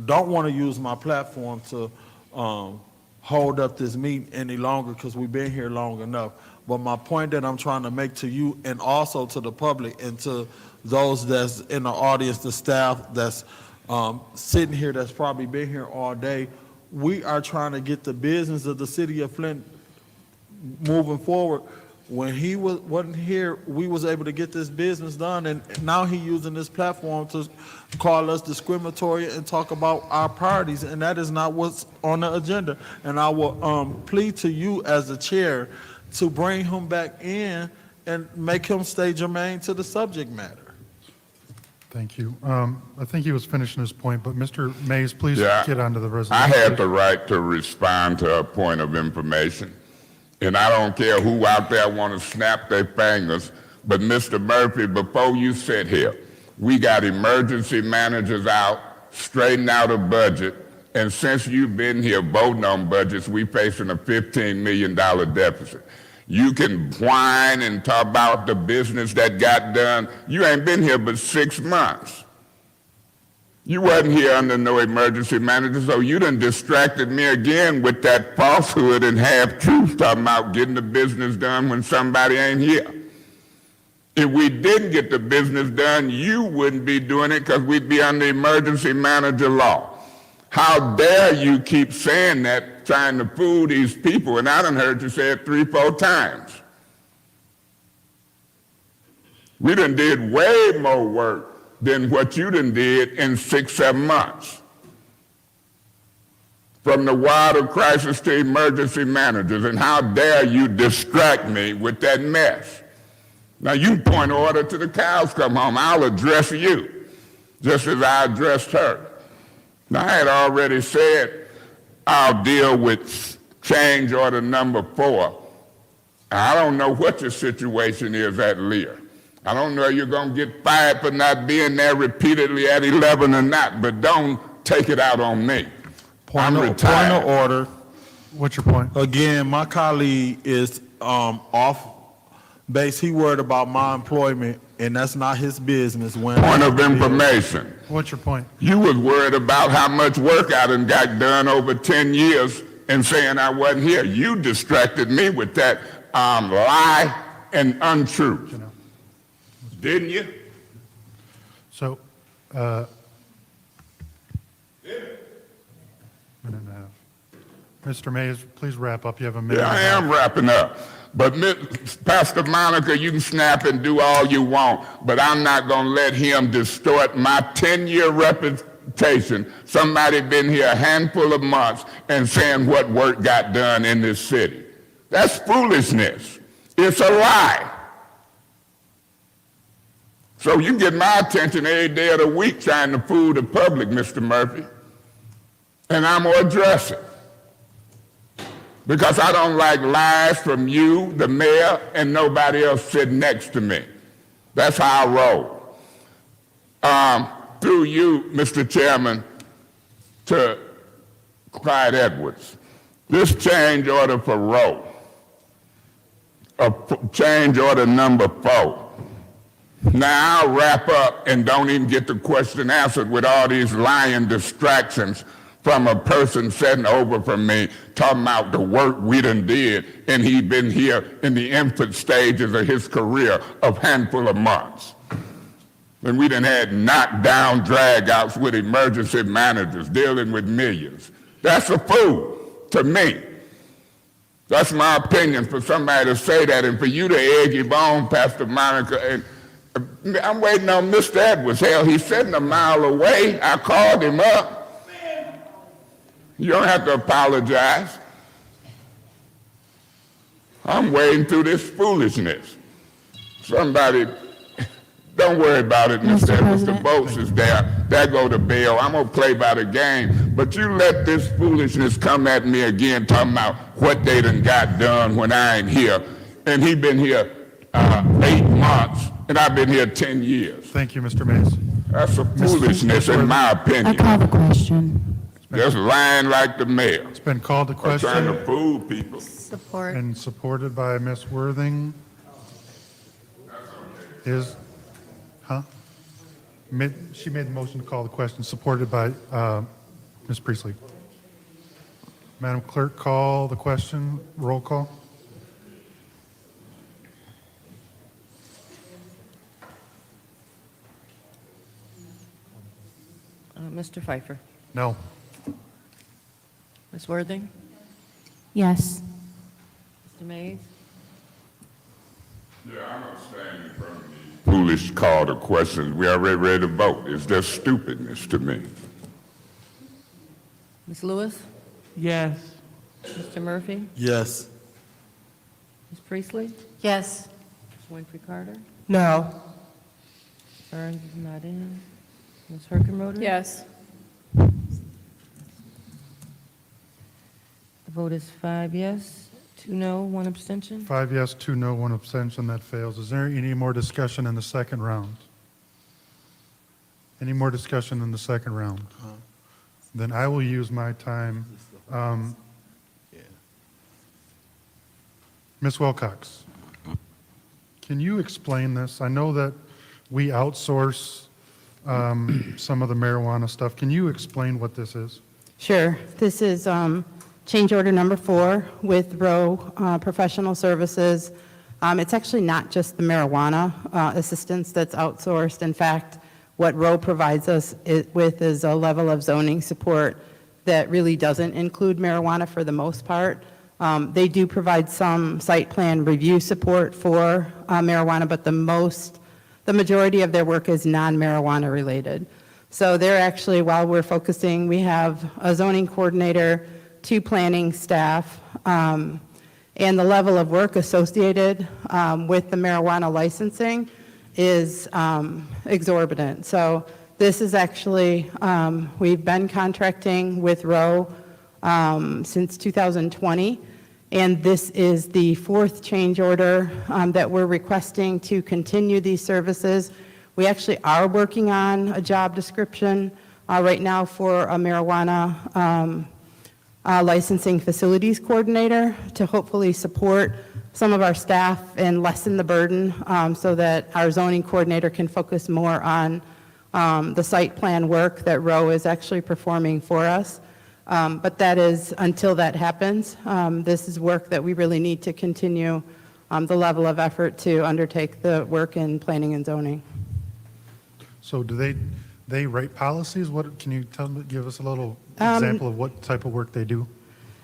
don't want to use my platform to hold up this meeting any longer because we've been here long enough. But my point that I'm trying to make to you and also to the public and to those that's in the audience, the staff that's sitting here that's probably been here all day, we are trying to get the business of the city of Flint moving forward. When he wasn't here, we was able to get this business done, and now he using this platform to call us discriminatory and talk about our priorities, and that is not what's on the agenda. And I will plead to you as the chair to bring him back in and make him stay germane to the subject matter. Thank you. I think he was finishing his point, but Mr. Mays, please Yeah, get onto the I resolution. have the right to respond to a point of information. And I don't care who out there want to snap their fingers, but Mr. Murphy, before you sit here, we got emergency managers out, straighten out a budget, and since you've been here voting on budgets, we facing a $15 million deficit. You can whine and talk about the business that got done. You ain't been here but 6 months. You wasn't here under no emergency manager, so you done distracted me again with that falsehood and half-truth talking about getting the business done when somebody ain't here. If we didn't get the business done, you wouldn't be doing it because we'd be under emergency manager law. How dare you keep saying that, trying to fool these people, and I done heard you say it 3-4 times. We done did way more work than what you done did in 6-7 months. From the water crisis to emergency managers, and how dare you distract me with that mess. Now you point order to the cows come home. I'll address you, just as I addressed her. Now I had already said I'll deal with change order number 4. I don't know what your situation is at Lear. I don't know if you're going to get fired for not being there repeatedly at 11 or not, but don't take it out on me. I'm retired. Point of order. What's your point? Again, my colleague is off base. He worried about my employment, and that's not his business. When Point of information. What's your point? You was worried about how much work I done got done over 10 years and saying I wasn't here. You distracted me with that lie and untruth. Didn't you? So, minute and a half. Mr. Mays, please wrap up. You have a minute. Yeah, I am wrapping up. But Pastor Monica, you can snap and do all you want, but I'm not going to let him distort my 10-year reputation. Somebody been here a handful of months and saying what work got done in this city. That's foolishness. It's a lie. So you get my attention every day of the week trying to fool the public, Mr. Murphy, and I'm going to address it. Because I don't like lies from you, the mayor, and nobody else sitting next to me. That's how I roll. Through you, Mr. Chairman, to Clyde Edwards. This change order for Roe, change order number 4. Now I'll wrap up and don't even get the question answered with all these lying distractions from a person sitting over from me talking about the work we done did, and he'd been here in the infant stages of his career of handful of months. And we done had knockdown drag-outs with emergency managers dealing with millions. That's a fool to me. That's my opinion for somebody to say that, and for you to egg your bone, Pastor Monica. And I'm waiting on Mr. Edwards. Hell, he's sitting a mile away. I called him up. You don't have to apologize. I'm wading through this foolishness. Somebody, don't worry about it, Mr. Edwards. The boats is there. There go the bail. I'm going to play by the game. But you let this foolishness come at me again, talking about what they done got done when I ain't here. And he been here 8 months, and I've been here 10 years. Thank you, Mr. Mays. That's a foolishness, in my opinion. I call the question. Just lying like the mayor. It's been called to Or trying question to fool people. Support. and supported by Ms. Worthing. She made the motion to call the question, supported by Ms. Priestley. Madam Clerk, call the question. Roll call. Mr. Pfeiffer. No. Ms. Worthing. Yes. Mr. Mays. Yeah, I'm abstaining from these foolish call to questions. We already ready to vote. It's just stupidness to me. Ms. Lewis. Yes. Mr. Murphy. Yes. Ms. Priestley. Yes. Ms. Winfrey Carter. No. Burns is not in. Ms. Herkenroder. Yes. The vote is 5 yes, 2 no, 1 abstention. 5 yes, 2 no, 1 abstention. That fails. Is there any more discussion in the second round? Any more discussion in the second round? Then I will use my time. Ms. Wilcox, can you explain this? I know that we outsource some of the marijuana stuff. Can you explain what this is? Sure. This is change order number 4 with Rowe Professional Services. It's actually not just the marijuana assistance that's outsourced. In fact, what Rowe provides us with is a level of zoning support that really doesn't include marijuana for the most part. They do provide some site plan review support for marijuana, but the majority of their work is non-marijuana related. So they're actually, while we're focusing, we have a zoning coordinator, 2 planning staff, and the level of work associated with the marijuana licensing is exorbitant. So this is actually, we've been contracting with Rowe since 2020, And this is the fourth change order that we're requesting to continue these services. We actually are working on a job description right now for a marijuana licensing facilities coordinator to hopefully support some of our staff and lessen the burden so that our zoning coordinator can focus more on the site plan work that Roe is actually performing for us. But that is, until that happens, this is work that we really need to continue the level of effort to undertake the work in planning and zoning. So do they write policies? What, can you give us a little example of what type of work they do?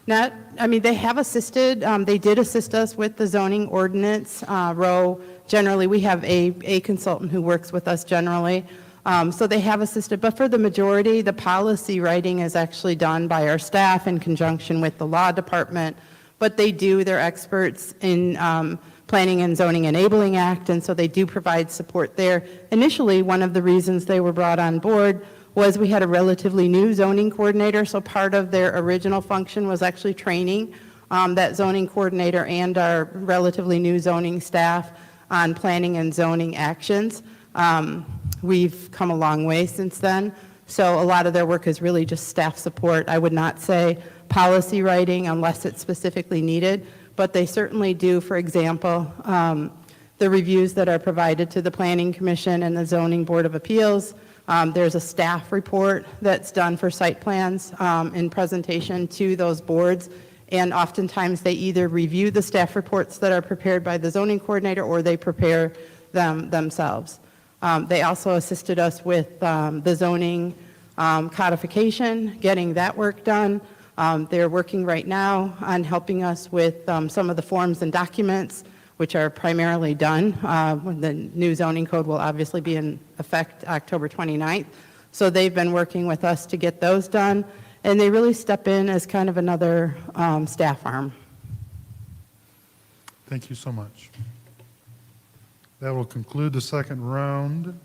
They have assisted, they did assist us with the zoning ordinance. Roe, generally, we have a consultant who works with us generally. So they have assisted, but for the majority, the policy writing is actually done by our staff in conjunction with the law department. But they're experts in Planning and Zoning Enabling Act, and so they do provide support there. Initially, one of the reasons they were brought on board was we had a relatively new zoning coordinator, so part of their original function was actually training that zoning coordinator and our relatively new zoning staff on planning and zoning actions. We've come a long way since then, so a lot of their work is really just staff support. I would not say policy writing unless it's specifically needed, but they certainly do, for example, the reviews that are provided to the Planning Commission and the Zoning Board of Appeals. There's a staff report that's done for site plans in presentation to those boards, and oftentimes they either review the staff reports that are prepared by the zoning coordinator or they prepare them themselves. They also assisted us with the zoning codification, getting that work done. They're working right now on helping us with some of the forms and documents, which are primarily done. The new zoning code will obviously be in effect October 29th. So they've been working with us to get those done, and they really step in as kind of another staff arm. Thank you so much. That will conclude the second round.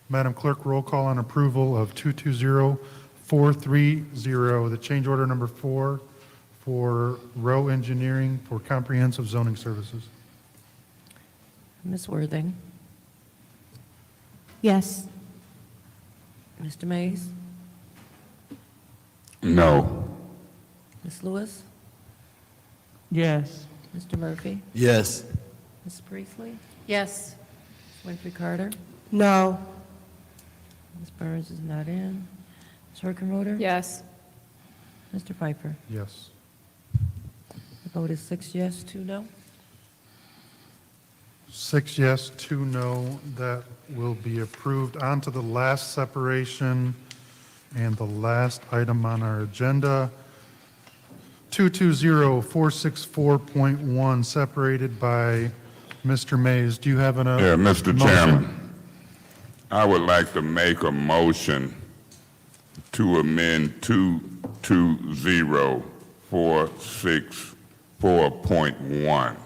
Madam Clerk, roll call on approval of 220430, the change order number 4 for Rowe Engineering for comprehensive zoning services. Ms. Worthing, Yes. Mr. Mays, No. Ms. Lewis, Yes. Mr. Murphy, Yes. Ms. Priestley, Yes. Winfrey Carter, No. Ms. Burns is not in, Ms. Herkenroder, Yes. Mr. Pfeiffer. Yes. The vote is 6 yes, 2 no. 6 yes, 2 no. That will be approved. On to the last separation and the last item on our agenda. 220464.1, separated by Mr. Mays. Do you have an Yeah, Mr. motion? Chairman, I would like to make a motion to amend 220464.1.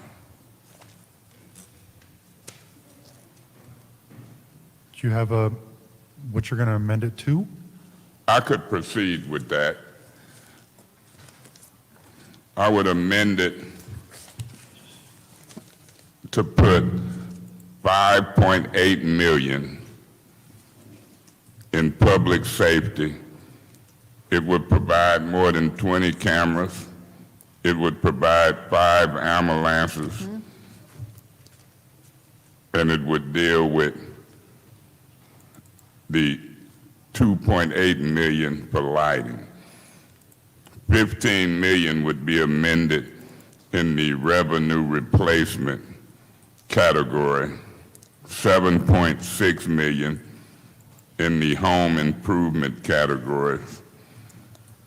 Do you have what you're going to amend it to? I could proceed with that. I would amend it to put 5.8 million in public safety. It would provide more than 20 cameras. It would provide 5 ambulances. And it would deal with the 2.8 million for lighting. 15 million would be amended in the revenue replacement category, 7.6 million in the home improvement category,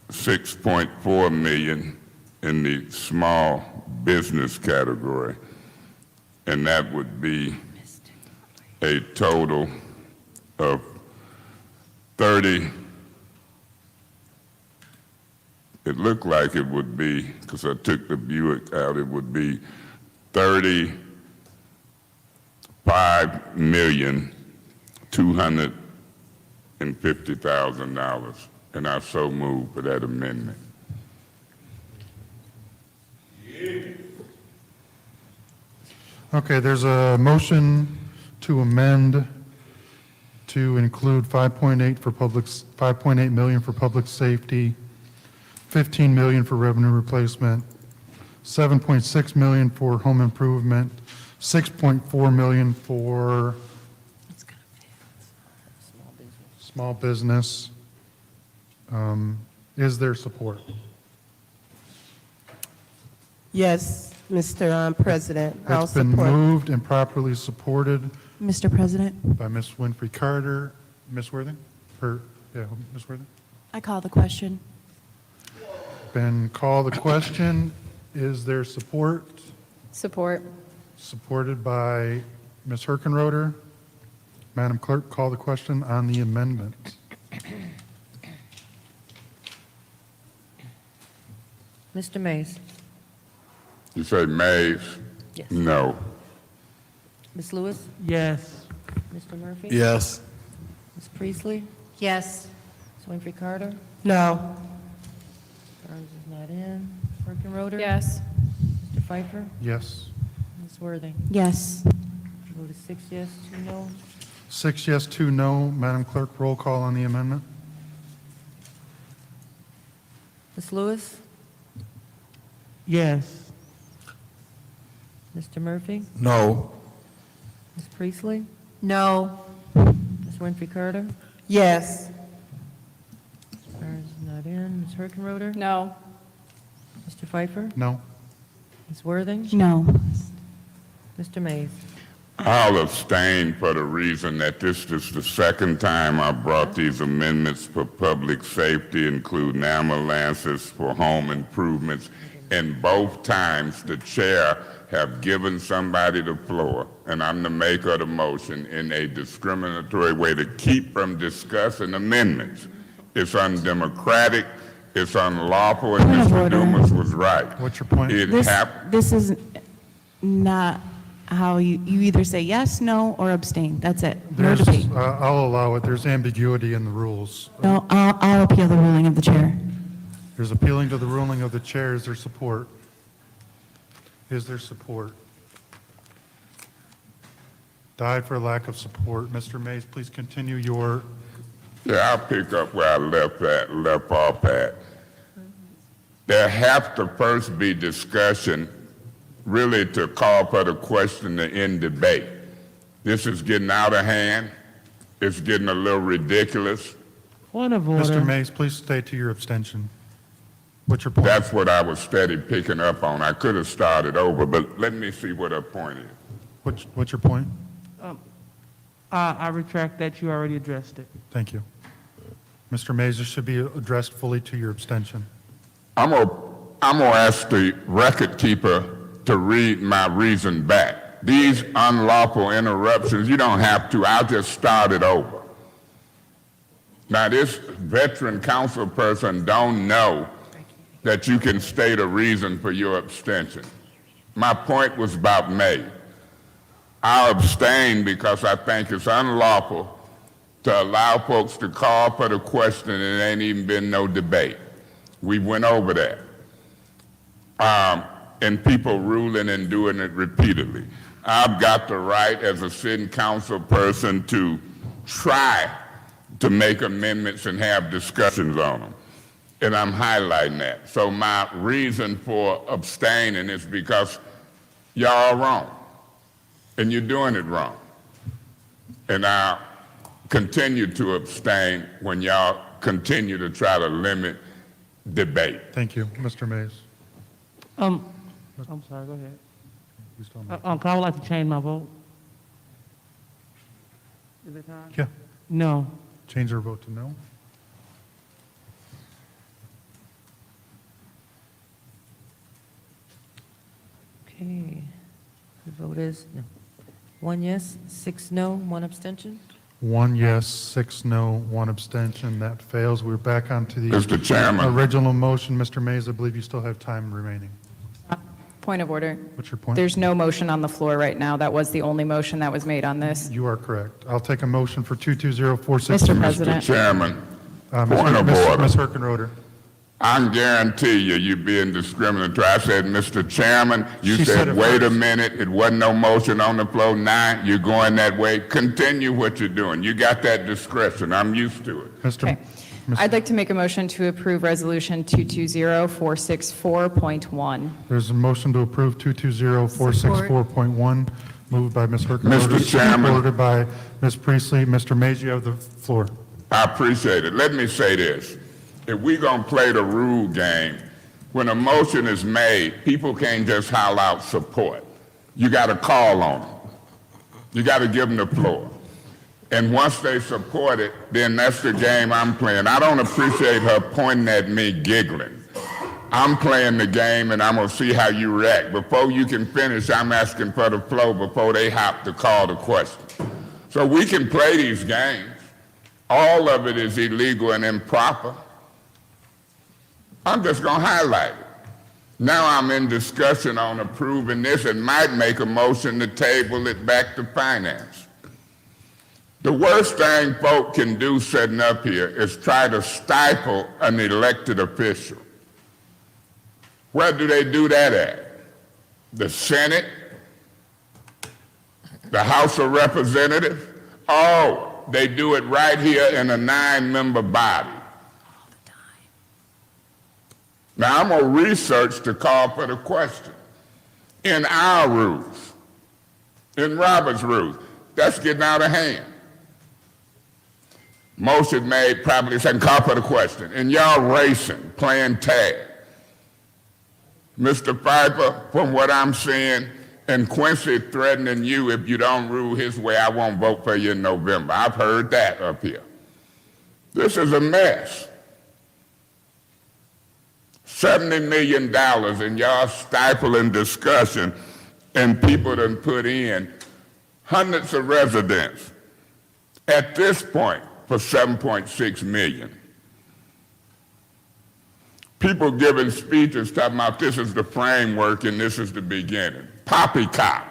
6.4 million in the small business category, and that would be a total of 30. It looked like it would be, because I took the Buick out, it would be $35,250,000, and I so move for that amendment. Okay, there's a motion to amend to include 5.8 for public, 5.8 million for public safety, 15 million for revenue replacement, 7.6 million for home improvement, 6.4 million for small business. Is there support? Yes, Mr. President, I'll It's been support. moved and properly supported Mr. President, by Ms. Winfrey Carter. Ms. Worthing? Ms. Worthing? I call the question. Been called the question. Is there support? Support. Supported by Ms. Herkenroder. Madam Clerk, call the question on the amendment. Mr. Mays? You say Mays? Yes. No. Ms. Lewis? Yes. Mr. Murphy? Yes. Ms. Priestley? Yes. Ms. Winfrey Carter? No. Burns is not in. Herkenroder? Yes. Mr. Pfeiffer? Yes. Ms. Worthing? Yes. Vote is 6 yes, 2 no. 6 yes, 2 no. Madam Clerk, roll call on the amendment. Ms. Lewis? Yes. Mr. Murphy? No. Ms. Priestley? No. Ms. Winfrey Carter? Yes. Burns is not in. Ms. Herkenroder? No. Mr. Pfeiffer? No. Ms. Worthing? No. Mr. Mays? I'll abstain for the reason that this is the second time I brought these amendments for public safety, including ambulances for home improvements. And both times the chair have given somebody the floor, and I'm the maker of the motion, in a discriminatory way to keep from discussing amendments. It's undemocratic, it's unlawful, and Point of Mr. order. Dumas was right. What's your point? It This, hap- this is not how you either say yes, no, or abstain. That's it. No There's, debate. I'll allow it. There's ambiguity in the rules. No, I'll appeal the ruling of the chair. There's appealing to the ruling of the chair. Is there support? Is there support? Died for lack of support. Mr. Mays, please continue your, Yeah, I'll pick up where I left off at. There have to first be discussion, really to call for the question to end debate. This is getting out of hand. It's getting a little ridiculous. Point of order. Mr. Mays, please stay to your abstention. What's your point? That's what I was steady picking up on. I could have started over, but let me see what her point is. What's your point? I retract that. You already addressed it. Thank you. Mr. Mays, this should be addressed fully to your abstention. I'm gonna ask the record keeper to read my reason back. These unlawful interruptions, you don't have to. I'll just start it over. Now, this veteran council person don't know that you can state a reason for your abstention. My point was about May. I abstain because I think it's unlawful to allow folks to call for the question and there ain't even been no debate. We went over that. And people ruling and doing it repeatedly. I've got the right as a city council person to try to make amendments and have discussions on them. And I'm highlighting that. So my reason for abstaining is because y'all are wrong. And you're doing it wrong. And I'll continue to abstain when y'all continue to try to limit debate. Thank you. Mr. Mays. I'm sorry, go ahead. You still have- I would like to change my vote. Is it time? Yeah. No. Change your vote to no. Okay. The vote is no. 1 yes, 6 no, 1 abstention. 1 yes, 6 no, 1 abstention. That fails. We're back onto the Mr. Chairman. original motion. Mr. Mays, I believe you still have time remaining. Point of order. What's your point? There's no motion on the floor right now. That was the only motion that was made on this. You are correct. I'll take a motion for 220462. Mr. President. Chairman, Ms. point of order. Ms. Herkenroder. I can guarantee you, you're being discriminatory. I said, Mr. Chairman, you She said said, it wait a first. minute, it wasn't no motion on the floor. Now you're going that way. Continue what you're doing. You got that discretion. I'm used to it. Okay. I'd like to make a motion to approve Resolution 220-464.1. There's a motion to approve 220-464.1, moved by Ms. Herkenhofer. Mr. Chairman. Supported by Ms. Priestley. Mr. Mays, you have the floor. I appreciate it. Let me say this. If we're going to play the rule game, when a motion is made, people can't just holler out support. You got to call on them. You got to give them the floor. And once they support it, then that's the game I'm playing. I don't appreciate her pointing at me giggling. I'm playing the game, and I'm going to see how you react. Before you can finish, I'm asking for the floor before they have to call the question. So we can play these games. All of it is illegal and improper. I'm just going to highlight it. Now I'm in discussion on approving this and might make a motion to table it back to finance. The worst thing folk can do sitting up here is try to stifle an elected official. Where do they do that at? The Senate? The House of Representatives? Oh, they do it right here in a 9-member body. Now, I'm going to research to call for the question. In our rules, in Robert's rules, that's getting out of hand. Motion made, probably second, call for the question. And y'all racing, playing tag. Mr. Piper, from what I'm seeing, and Quincy threatening you, if you don't rule his way, I won't vote for you in November. I've heard that up here. This is a mess. $70 million, and y'all stifling discussion, and people done put in hundreds of residents at this point for $7.6 million. People giving speeches talking about this is the framework and this is the beginning. Poppycock.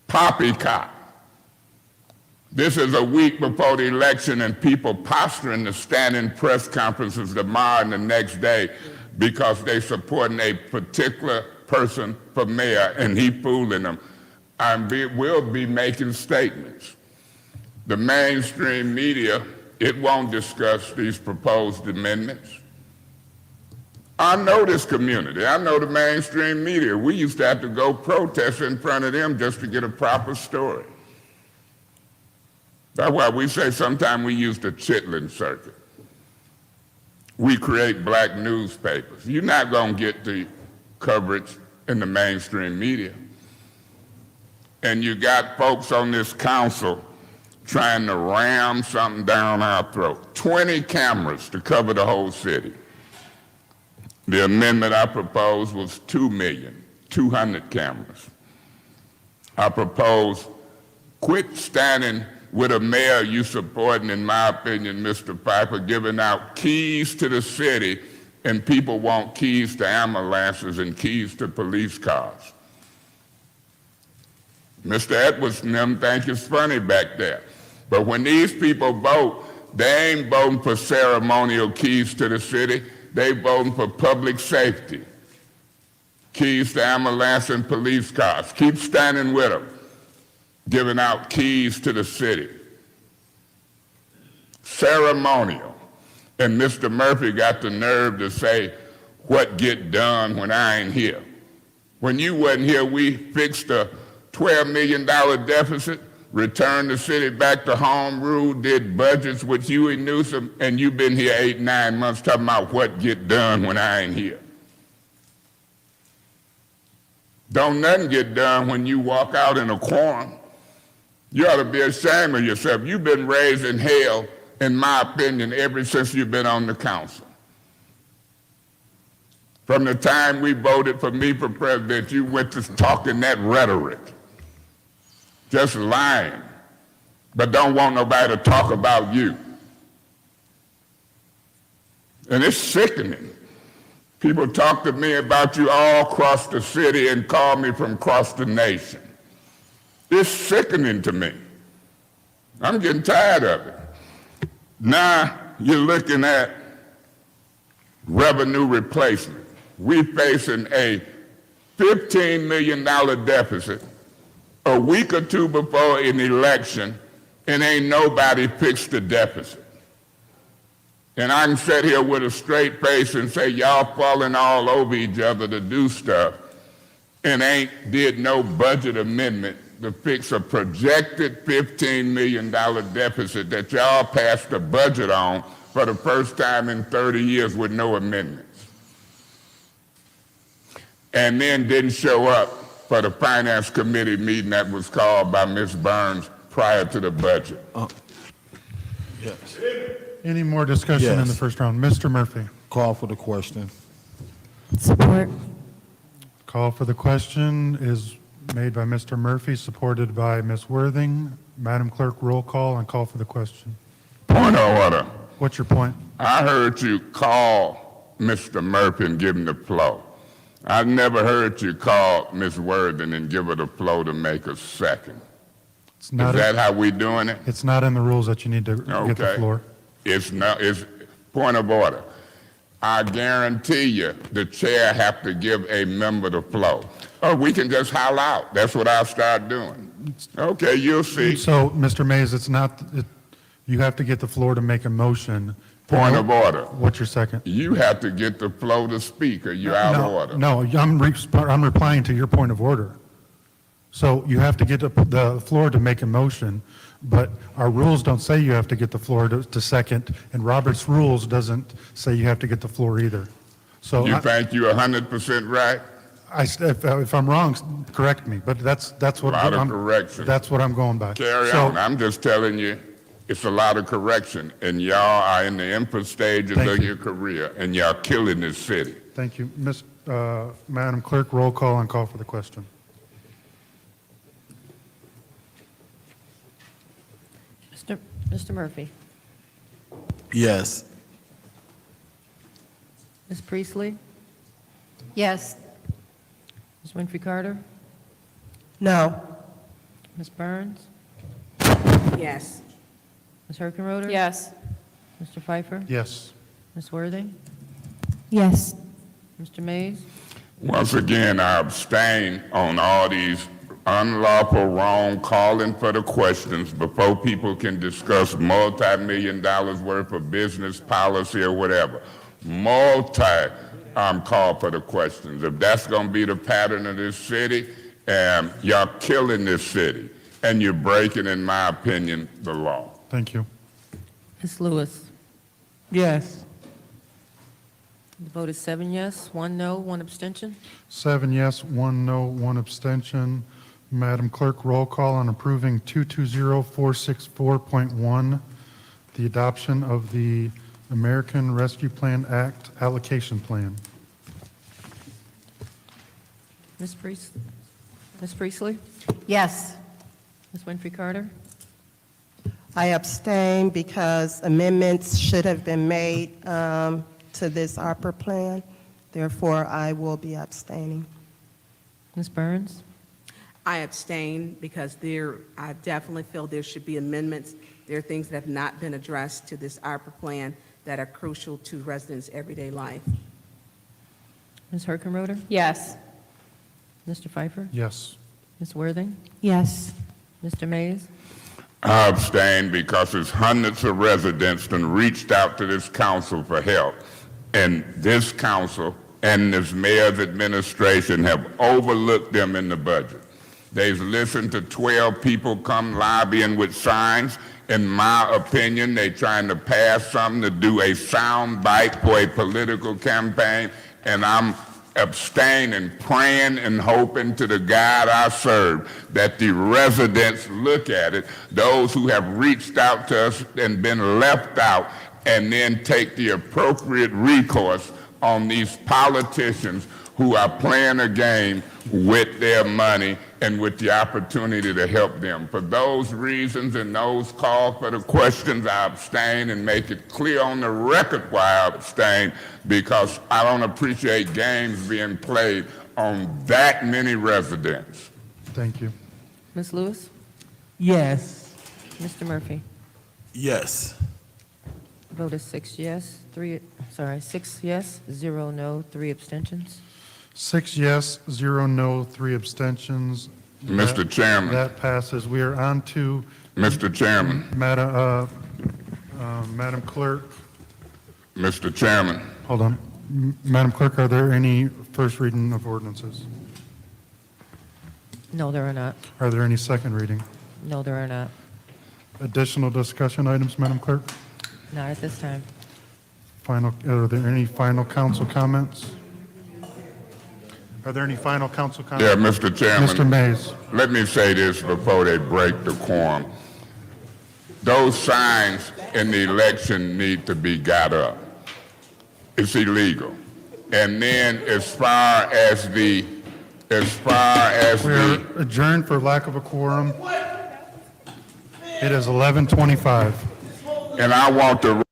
Poppycock. This is a week before the election and people posturing to stand in press conferences tomorrow and the next day because they supporting a particular person for mayor and he fooling them. We'll be making statements. The mainstream media, it won't discuss these proposed amendments. I know this community. I know the mainstream media. We used to have to go protest in front of them just to get a proper story. That's why we say sometimes we use the Chitlin circuit. We create black newspapers. You're not going to get the coverage in the mainstream media. And you got folks on this council trying to ram something down our throat. 20 cameras to cover the whole city. The amendment I proposed was 2,200,000 cameras. I proposed quit standing with a mayor you supporting, in my opinion, Mr. Piper, giving out keys to the city, and people want keys to ambulances and keys to police cars. Mr. Edwards and them think it's funny back there. But when these people vote, they ain't voting for ceremonial keys to the city. They voting for public safety. Keys to ambulance and police cars. Keep standing with them, giving out keys to the city. Ceremonial. And Mr. Murphy got the nerve to say, what get done when I ain't here? When you wasn't here, we fixed a $12 million deficit, returned the city back to home rule, did budgets with Huey Newsom, and you've been here 8, 9 months talking about what get done when I ain't here. Don't nothing get done when you walk out in a quorum. You ought to be ashamed of yourself. You've been raised in hell, in my opinion, ever since you've been on the council. From the time we voted for me for president, you went to talking that rhetoric. Just lying, but don't want nobody to talk about you. And it's sickening. People talk to me about you all across the city and call me from across the nation. It's sickening to me. I'm getting tired of it. Now you're looking at revenue replacement. We facing a $15 million deficit a week or two before an election, and ain't nobody fixed the deficit. And I can sit here with a straight face and say y'all falling all over each other to do stuff and ain't did no budget amendment to fix a projected $15 million deficit that y'all passed a budget on for the first time in 30 years with no amendments. And then didn't show up for the Finance Committee meeting that was called by Ms. Burns prior to the budget. Yes. Any more discussion in the Yes. first round? Mr. Murphy. Call for the question. Support. Call for the question is made by Mr. Murphy, supported by Ms. Worthing. Madam Clerk, roll call and call for the question. Point of order. What's your point? I heard you call Mr. Murphy and give him the floor. I've never heard you call Ms. Worthing and give her the floor to make a second. It's not Is that how we doing it? It's not in the rules that you need to get the Okay. floor. It's not, it's point of order. I guarantee you, the chair have to give a member the floor. Or we can just holler out. That's what I'll start doing. Okay, you'll see. So, Mr. Mays, it's not, you have to get the floor to make a motion. Point of order. What's your second? You have to get the floor to speak or you're out of No, order. No, I'm replying to your point of order. So you have to get the floor to make a motion, but our rules don't say you have to get the floor to second, and Robert's rules doesn't say you have to get the floor either. So You think you're 100% right? if I'm wrong, correct me, but that's what Lot of I'm, correction. that's what I'm going by. Carry So- on. I'm just telling you, it's a lot of correction, and y'all are in the infant stages Thank of you. your career, and y'all killing this city. Thank you. Madam Clerk, roll call and call for the question. Mr. Murphy? Yes. Ms. Priestley? Yes. Ms. Winfrey Carter? No. Ms. Burns? Yes. Ms. Herkenroder? Yes. Mr. Pfeiffer? Yes. Ms. Worthing? Yes. Mr. Mays? Once again, I abstain on all these unlawful, wrong calling for the questions before people can discuss multi-million dollars worth of business policy or whatever. Call for the questions. If that's going to be the pattern of this city, y'all killing this city, and you're breaking, in my opinion, the law. Thank you. Ms. Lewis? Yes. The vote is 7 yes, 1 no, 1 abstention. 7 yes, 1 no, 1 abstention. Madam Clerk, roll call on approving 220464.1, the adoption of the American Rescue Plan Act allocation plan. Ms. Priestley? Yes. Ms. Winfrey Carter? I abstain because amendments should have been made to this ARPA plan. Therefore, I will be abstaining. Ms. Burns? I abstain because I definitely feel there should be amendments. There are things that have not been addressed to this ARPA plan that are crucial to residents' everyday life. Ms. Herkenroder? Yes. Mr. Pfeiffer? Yes. Ms. Worthing? Yes. Mr. Mays? I abstain because there's hundreds of residents that reached out to this council for help. And this council and this mayor's administration have overlooked them in the budget. They've listened to 12 people come lobbying with signs. In my opinion, they're trying to pass something to do a sound bite for a political campaign, and I'm abstaining, praying and hoping to the God I serve that the residents look at it, those who have reached out to us and been left out, and then take the appropriate recourse on these politicians who are playing a game with their money and with the opportunity to help them. For those reasons and those calls for the questions, I abstain and make it clear on the record why I abstain, because I don't appreciate games being played on that many residents. Thank you. Ms. Lewis? Yes. Mr. Murphy? Yes. Vote is 6 yes, 0 no, 3 abstentions. 6 yes, 0 no, 3 abstentions. Mr. That- Chairman. That passes. We are on to Mr. Chairman, Madam Clerk. Mr. Chairman, Hold on. Madam Clerk, are there any first reading of ordinances? No, there are not. Are there any second reading? No, there are not. Additional discussion items, Madam Clerk? Not at this time. Are there any final council comments? Are there any final council comments? yeah, Mr. Chairman. Mr. Mays. Let me say this before they break the quorum. Those signs in the election need to be got up. It's illegal. And then as far as We're adjourned for lack of a quorum. It is 11:25. and I want to